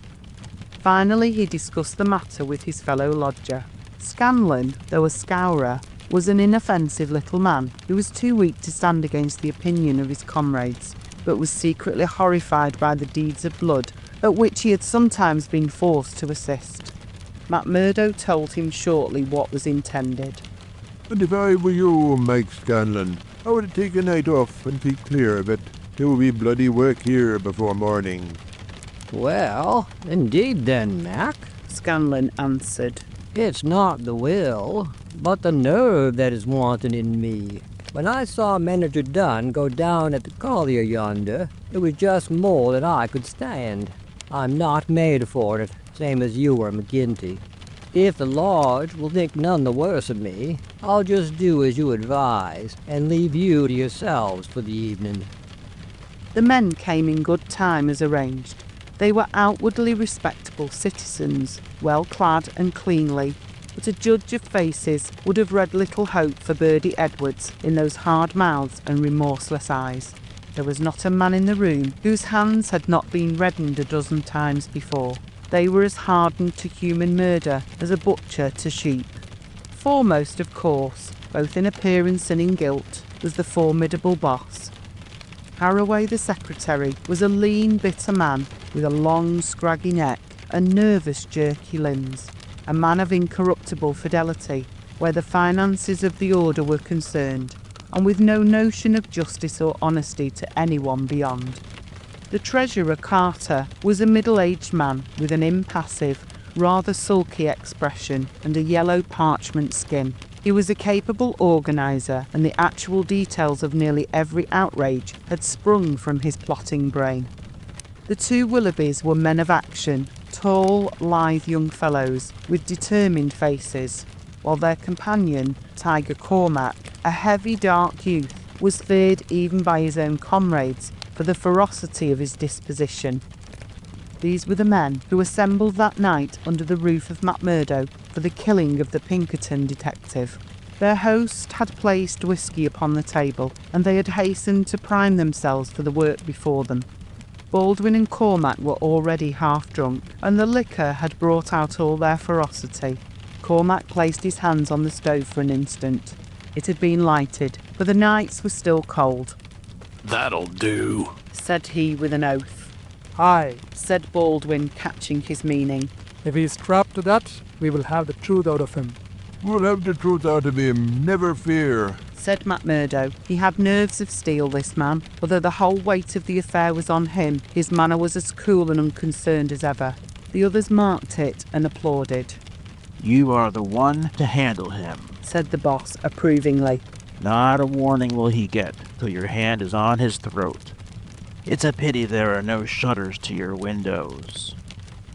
Finally he discussed the matter with his fellow lodger. Scanlon, though a Scowrer, was an inoffensive little man who was too weak to stand against the opinion of his comrades, but was secretly horrified by the deeds of blood at which he had sometimes been forced to assist. McMurdo told him shortly what was intended. And if I were you, Mike Scanlon, I would take a night off and keep clear of it. There will be bloody work here before morning. Well, indeed then, Mac, Scanlon answered. It's not the will, but the nerve that is wanting in me. When I saw Manager Dunn go down at the collier yonder, it was just more than I could stand. I'm not made for it, same as you or McGinty. If the lodge will think none the worse of me, I'll just do as you advise, and leave you to yourselves for the evening. The men came in good time as arranged. They were outwardly respectable citizens, well clad and cleanly, but a judge of faces would have read little hope for Birdie Edwards in those hard mouths and remorseless eyes. There was not a man in the room whose hands had not been reddened a dozen times before. They were as hardened to human murder as a butcher to sheep. Foremost, of course, both in appearance and in guilt, was the formidable Boss. Harraway, the secretary, was a lean, bitter man with a long, scraggy neck and nervous, jerky limbs, a man of incorruptible fidelity where the finances of the order were concerned, and with no notion of justice or honesty to anyone beyond. The treasurer, Carter, was a middle-aged man with an impassive, rather sulky expression and a yellow parchment skin. He was a capable organiser, and the actual details of nearly every outrage had sprung from his plotting brain. The two Willoughbys were men of action, tall, lithe young fellows with determined faces, while their companion, Tiger Cormac, a heavy, dark youth, was feared even by his own comrades for the ferocity of his disposition. These were the men who assembled that night under the roof of McMurdo for the killing of the Pinkerton detective. Their host had placed whisky upon the table, and they had hastened to prime themselves for the work before them. Baldwin and Cormac were already half drunk, and the liquor had brought out all their ferocity. Cormac placed his hands on the stove for an instant. It had been lighted, but the nights were still cold. "That'll do," said he with an oath. "Aye," said Baldwin, catching his meaning. "If he's trapped to that, we will have the truth out of him." "We'll have the truth out of him, never fear," said McMurdo. He had nerves of steel, this man. Although the whole weight of the affair was on him, his manner was as cool and unconcerned as ever. The others marked it and applauded. You are the one to handle him, said the boss approvingly. Not a warning will he get till your hand is on his throat. It's a pity there are no shutters to your windows.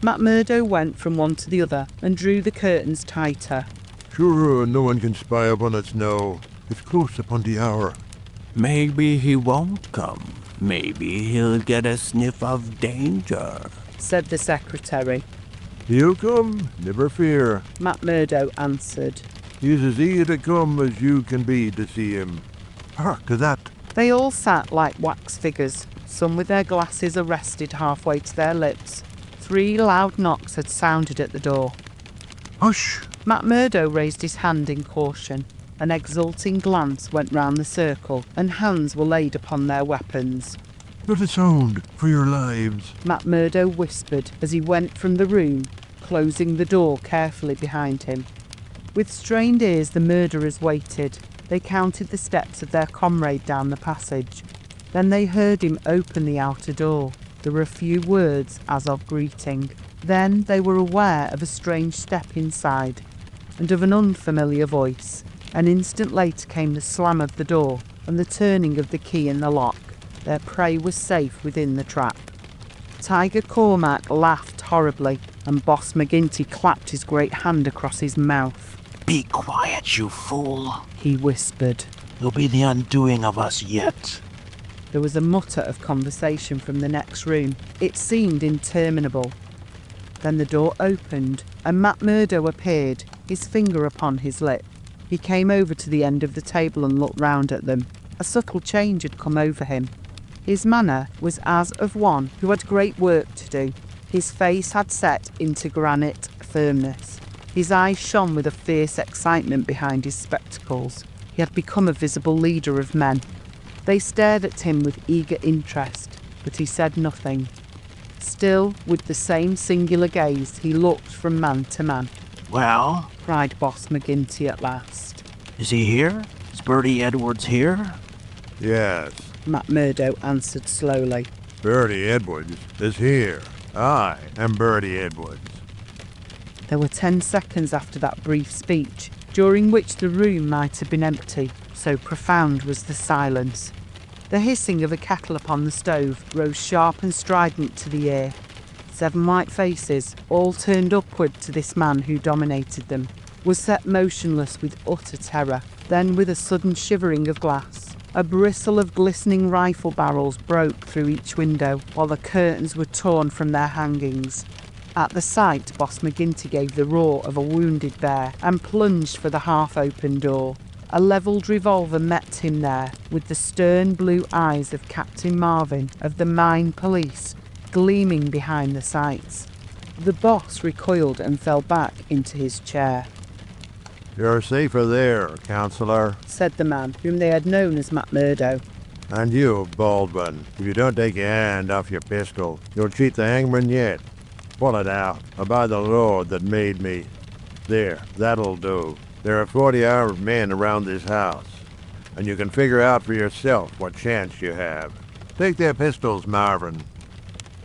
McMurdo went from one to the other and drew the curtains tighter. Sure, no one can spy upon us now. It's close upon the hour. Maybe he won't come. Maybe he'll get a sniff of danger, said the secretary. He'll come, never fear, McMurdo answered. He's as eager to come as you can be to see him. Hark to that. They all sat like wax figures, some with their glasses arrested halfway to their lips. 3 loud knocks had sounded at the door. Hush! McMurdo raised his hand in caution. An exulting glance went round the circle, and hands were laid upon their weapons. Not a sound, for your lives, McMurdo whispered as he went from the room, closing the door carefully behind him. With strained ears the murderers waited. They counted the steps of their comrade down the passage. Then they heard him open the outer door. There were a few words as of greeting. Then they were aware of a strange step inside, and of an unfamiliar voice. An instant later came the slam of the door and the turning of the key in the lock. Their prey was safe within the trap. Tiger Cormac laughed horribly, and Boss McGinty clapped his great hand across his mouth. Be quiet, you fool, he whispered. You'll be the undoing of us yet. There was a mutter of conversation from the next room. It seemed interminable. Then the door opened, and McMurdo appeared, his finger upon his lip. He came over to the end of the table and looked round at them. A subtle change had come over him. His manner was as of one who had great work to do. His face had set into granite firmness. His eyes shone with a fierce excitement behind his spectacles. He had become a visible leader of men. They stared at him with eager interest, but he said nothing. Still, with the same singular gaze, he looked from man to man. Well, cried Boss McGinty at last. Is he here? Is Bertie Edwards here? Yes, McMurdo answered slowly. Bertie Edwards is here. I am Bertie Edwards. There were 10 seconds after that brief speech, during which the room might have been empty, so profound was the silence. The hissing of a kettle upon the stove rose sharp and strident to the ear. 7 white faces, all turned upward to this man who dominated them, was set motionless with utter terror. Then, with a sudden shivering of glass, a bristle of glistening rifle barrels broke through each window, while the curtains were torn from their hangings. At the sight, Boss McGinty gave the roar of a wounded bear and plunged for the half-open door. A levelled revolver met him there, with the stern blue eyes of Captain Marvin of the Mine Police gleaming behind the sights. The boss recoiled and fell back into his chair. You're safer there, Counselor, said the man whom they had known as McMurdo. And you, Baldwin, if you don't take your hand off your pistol, you'll cheat the hangman yet. Pull it out, or by the Lord that made me. There, that'll do. There are 40 armed men around this house, and you can figure out for yourself what chance you have. Take their pistols, Marvin.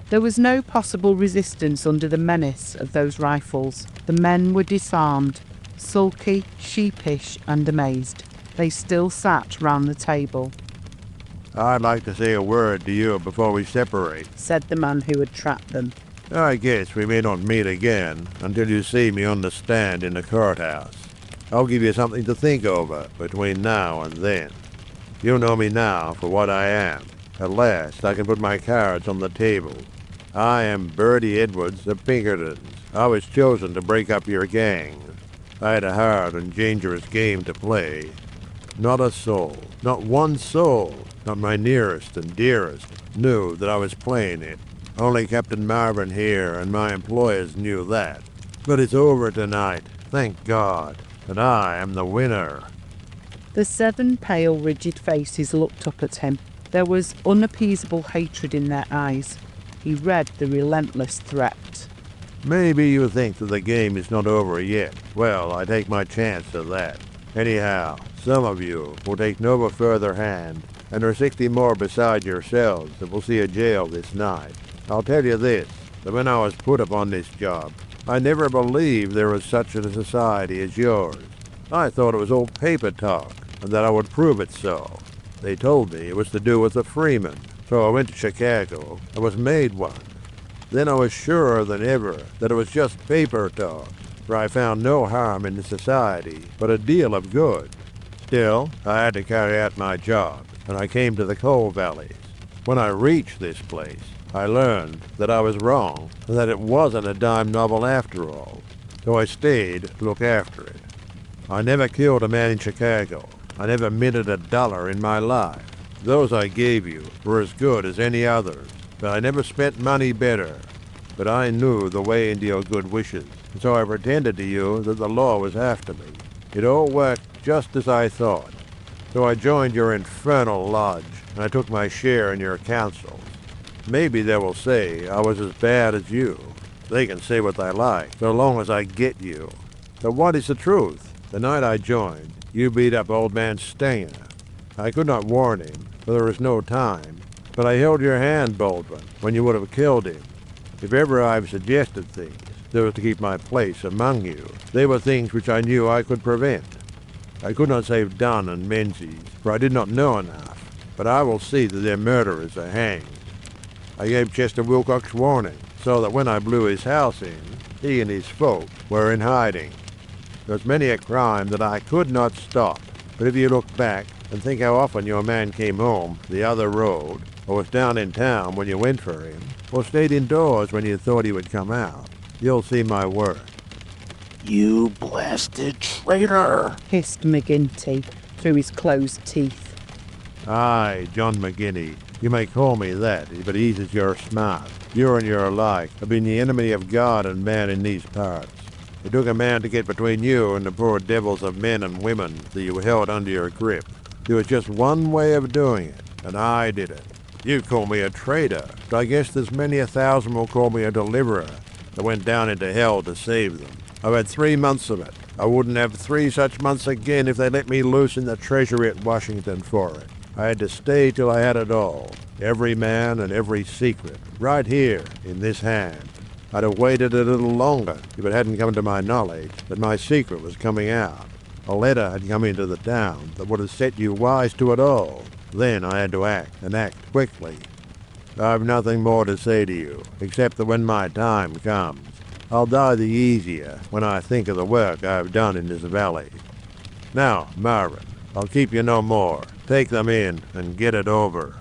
There was no possible resistance under the menace of those rifles. The men were disarmed, sulky, sheepish, and amazed. They still sat round the table. I'd like to say a word to you before we separate, said the man who had trapped them. I guess we may not meet again until you see me on the stand in the courthouse. I'll give you something to think over between now and then. You know me now for what I am. At last I can put my cards on the table. I am Bertie Edwards of Pinkerton's. I was chosen to break up your gang. I had a hard and dangerous game to play. Not a soul, not one soul, not my nearest and dearest, knew that I was playing it. Only Captain Marvin here and my employers knew that. But it's over tonight, thank God, and I am the winner. The 7 pale, rigid faces looked up at him. There was unappeasable hatred in their eyes. He read the relentless threat. Maybe you think that the game is not over yet. Well, I take my chance of that. Anyhow, some of you will take no further hand, and there are 60 more beside yourselves that will see a jail this night. I'll tell you this, that when I was put upon this job, I never believed there was such a society as yours. I thought it was all paper talk, and that I would prove it so. They told me it was to do with the Freeman, so I went to Chicago and was made one. Then I was surer than ever that it was just paper talk, for I found no harm in the society, but a deal of good. Still, I had to carry out my job, and I came to the coal valleys. When I reached this place, I learned that I was wrong, and that it wasn't a dime novel after all, so I stayed to look after it. I never killed a man in Chicago. I never minted $1 in my life. Those I gave you were as good as any others, but I never spent money better. But I knew the way into your good wishes, and so I pretended to you that the law was after me. It all worked just as I thought. So I joined your infernal lodge, and I took my share in your councils. Maybe they will say I was as bad as you. They can say what they like, so long as I get you. But what is the truth? The night I joined, you beat up old man Stanger. I could not warn him, for there was no time, but I held your hand, Baldwin, when you would have killed him. If ever I've suggested things, they were to keep my place among you. They were things which I knew I could prevent. I could not save Dunn and Menzies, for I did not know enough, but I will see that their murderers are hanged. I gave Chester Wilcox warning, so that when I blew his house in, he and his folk were in hiding. There was many a crime that I could not stop, but if you look back and think how often your man came home the other road, or was down in town when you went for him, or stayed indoors when you thought he would come out, you'll see my work. You blasted traitor, hissed McGinty through his closed teeth. Aye, John McGinty. You may call me that, if it eases your smart. You and your like have been the enemy of God and man in these parts. It took a man to get between you and the poor devils of men and women that you held under your grip. There was just one way of doing it, and I did it. You call me a traitor, but I guess there's many 1,000 will call me a deliverer that went down into hell to save them. I've had 3 months of it. I wouldn't have 3 such months again if they let me loose in the treasury at Washington for it. I had to stay till I had it all, every man and every secret, right here in this hand. I'd have waited a little longer if it hadn't come to my knowledge that my secret was coming out. A letter had come into the town that would have set you wise to it all. Then I had to act, and act quickly. I've nothing more to say to you, except that when my time comes, I'll die the easier when I think of the work I've done in this valley. Now, Marvin, I'll keep you no more. Take them in and get it over.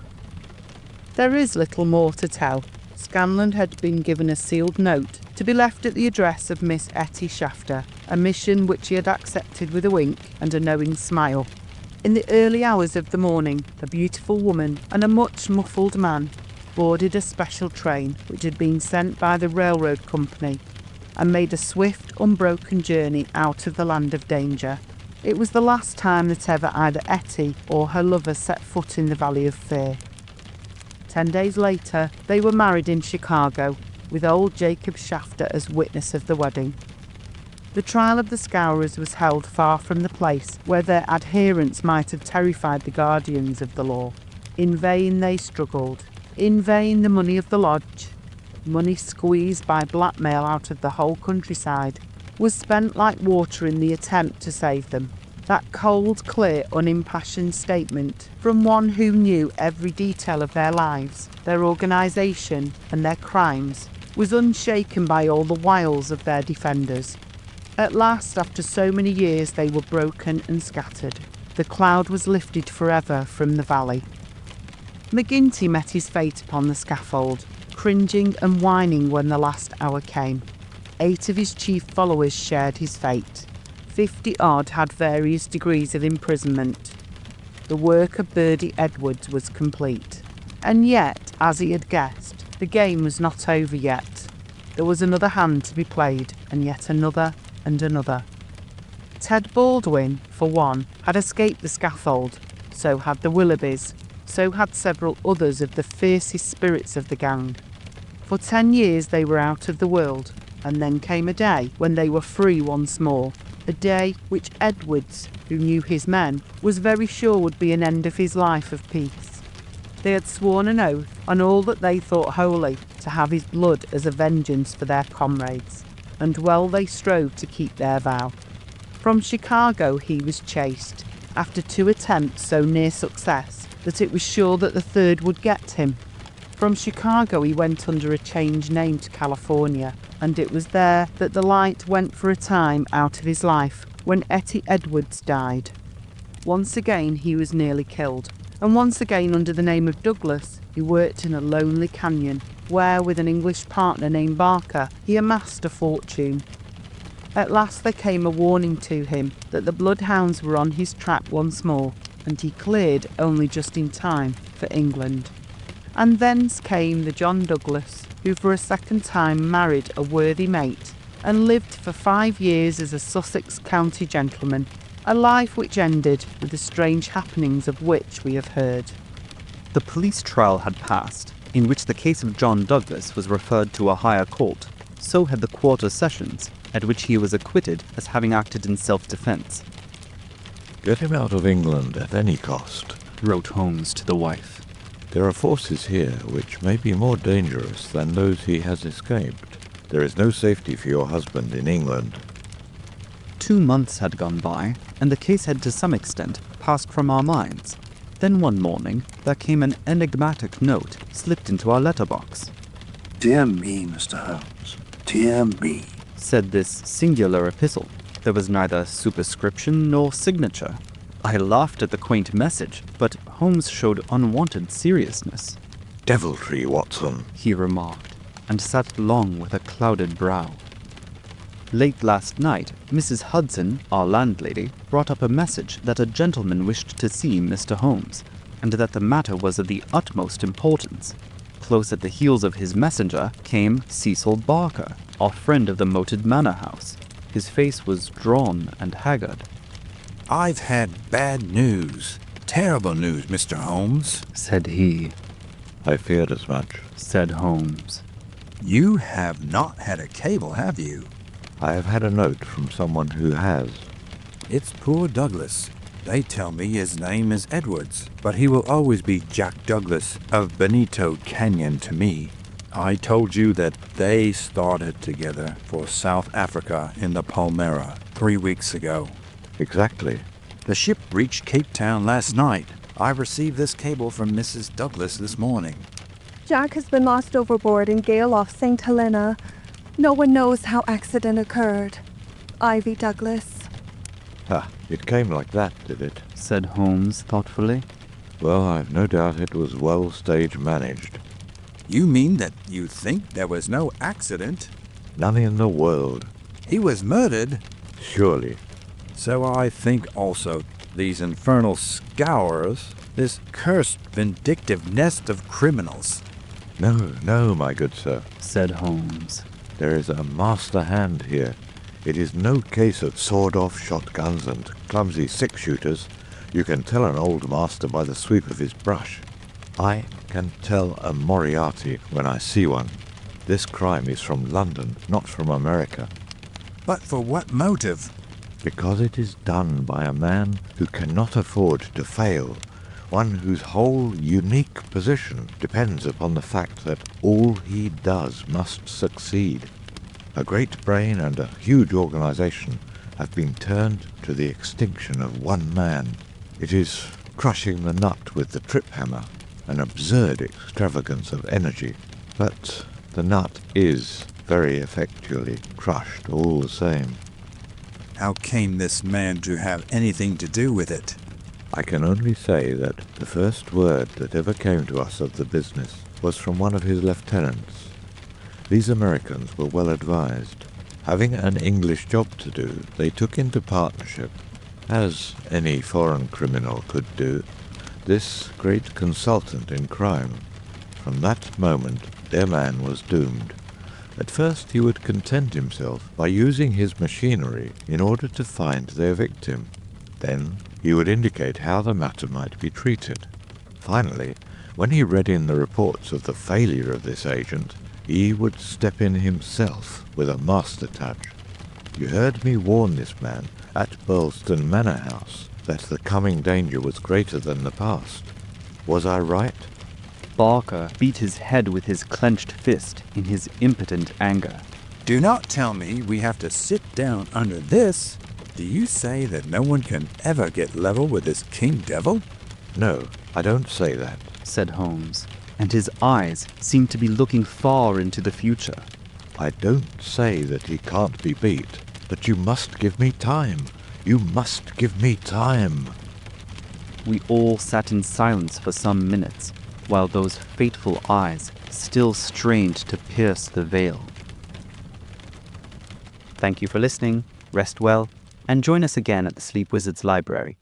There is little more to tell. Scanlan had been given a sealed note to be left at the address of Miss Ettie Shafter, a mission which he had accepted with a wink and a knowing smile. In the early hours of the morning, a beautiful woman and a much muffled man boarded a special train which had been sent by the railroad company and made a swift, unbroken journey out of the land of danger. It was the last time that ever either Ettie or her lover set foot in the Valley of Fear. 10 days later, they were married in Chicago, with old Jacob Shafter as witness of the wedding. The trial of the Scowrers was held far from the place where their adherents might have terrified the guardians of the law. In vain they struggled. In vain the money of the lodge, money squeezed by blackmail out of the whole countryside, was spent like water in the attempt to save them. That cold, clear, unimpassioned statement from one who knew every detail of their lives, their organisation and their crimes, was unshaken by all the wiles of their defenders. At last, after so many years, they were broken and scattered. The cloud was lifted forever from the valley. McGinty met his fate upon the scaffold, cringing and whining when the last hour came. 8 of his chief followers shared his fate. 50-odd had various degrees of imprisonment. The work of Birdie Edwards was complete. And yet, as he had guessed, the game was not over yet. There was another hand to be played, and yet another and another. Ted Baldwin, for one, had escaped the scaffold. So had the Willoughbys. So had several others of the fiercest spirits of the gang. For 10 years they were out of the world, and then came a day when they were free once more. A day which Edwards, who knew his men, was very sure would be an end of his life of peace. They had sworn an oath on all that they thought holy to have his blood as a vengeance for their comrades. and well they strove to keep their vow. From Chicago he was chased, after 2 attempts so near success that it was sure that the third would get him. From Chicago he went under a changed name to California, and it was there that the light went for a time out of his life when Ettie Edwards died. Once again he was nearly killed, and once again under the name of Douglas he worked in a lonely canyon where, with an English partner named Barker, he amassed a fortune. At last there came a warning to him that the bloodhounds were on his track once more, and he cleared only just in time for England. And thence came the John Douglas, who for a second time married a worthy mate, and lived for 5 years as a Sussex county gentleman, a life which ended with the strange happenings of which we have heard. The police trial had passed, in which the case of John Douglas was referred to a higher court. So had the quarter sessions, at which he was acquitted as having acted in self-defense. "Get him out of England at any cost," wrote Holmes to the wife. "There are forces here which may be more dangerous than those he has escaped. There is no safety for your husband in England." 2 months had gone by, and the case had to some extent passed from our minds. Then one morning there came an enigmatic note slipped into our letterbox. "Dear me, Mr. Holmes, dear me," said this singular epistle. There was neither superscription nor signature. I laughed at the quaint message, but Holmes showed unwonted seriousness. "Deviltry, Watson," he remarked, and sat long with a clouded brow. Late last night, Mrs. Hudson, our landlady, brought up a message that a gentleman wished to see Mr. Holmes, and that the matter was of the utmost importance. Close at the heels of his messenger came Cecil Barker, our friend of the moated manor house. His face was drawn and haggard. "I've had bad news. Terrible news, Mr. Holmes," said he. "I feared as much," said Holmes. "You have not had a cable, have you?" "I have had a note from someone who has." "It's poor Douglas. They tell me his name is Edwards, but he will always be Jack Douglas of Benito Canyon to me. I told you that they started together for South Africa in the Palmyra 3 weeks ago." "Exactly." "The ship reached Cape Town last night. I received this cable from Mrs. Douglas this morning." "Jack has been lost overboard in gale off St. Helena. No one knows how accident occurred. Ivy Douglas." "Ah, it came like that, did it?" said Holmes thoughtfully. "Well, I've no doubt it was well stage managed." "You mean that you think there was no accident?" "None in the world." "He was murdered?" "Surely." "So I think also. These infernal Scowrers, this cursed vindictive nest of criminals." "No, no, my good sir," said Holmes. "There is a master hand here. It is no case of sawed-off shotguns and clumsy six-shooters. You can tell an old master by the sweep of his brush. I can tell a Moriarty when I see one. This crime is from London, not from America." "But for what motive?" "Because it is done by a man who cannot afford to fail, one whose whole unique position depends upon the fact that all he does must succeed. A great brain and a huge organization have been turned to the extinction of one man. It is crushing the nut with the trip hammer, an absurd extravagance of energy, but the nut is very effectually crushed all the same." "How came this man to have anything to do with it?" "I can only say that the first word that ever came to us of the business was from one of his lieutenants. These Americans were well advised. Having an English job to do, they took into partnership, as any foreign criminal could do, this great consultant in crime. From that moment, their man was doomed. At first he would content himself by using his machinery in order to find their victim. Then he would indicate how the matter might be treated. Finally, when he read in the reports of the failure of this agent, he would step in himself with a master touch. You heard me warn this man at Burlston Manor House that the coming danger was greater than the past. Was I right?" Barker beat his head with his clenched fist in his impotent anger. Do not tell me we have to sit down under this. Do you say that no one can ever get level with this King Devil? No, I don't say that, said Holmes, and his eyes seemed to be looking far into the future. I don't say that he can't be beat, but you must give me time. You must give me time. We all sat in silence for some minutes, while those fateful eyes still strained to pierce the veil. Thank you for listening, rest well, and join us again at the Sleep Wizards Library.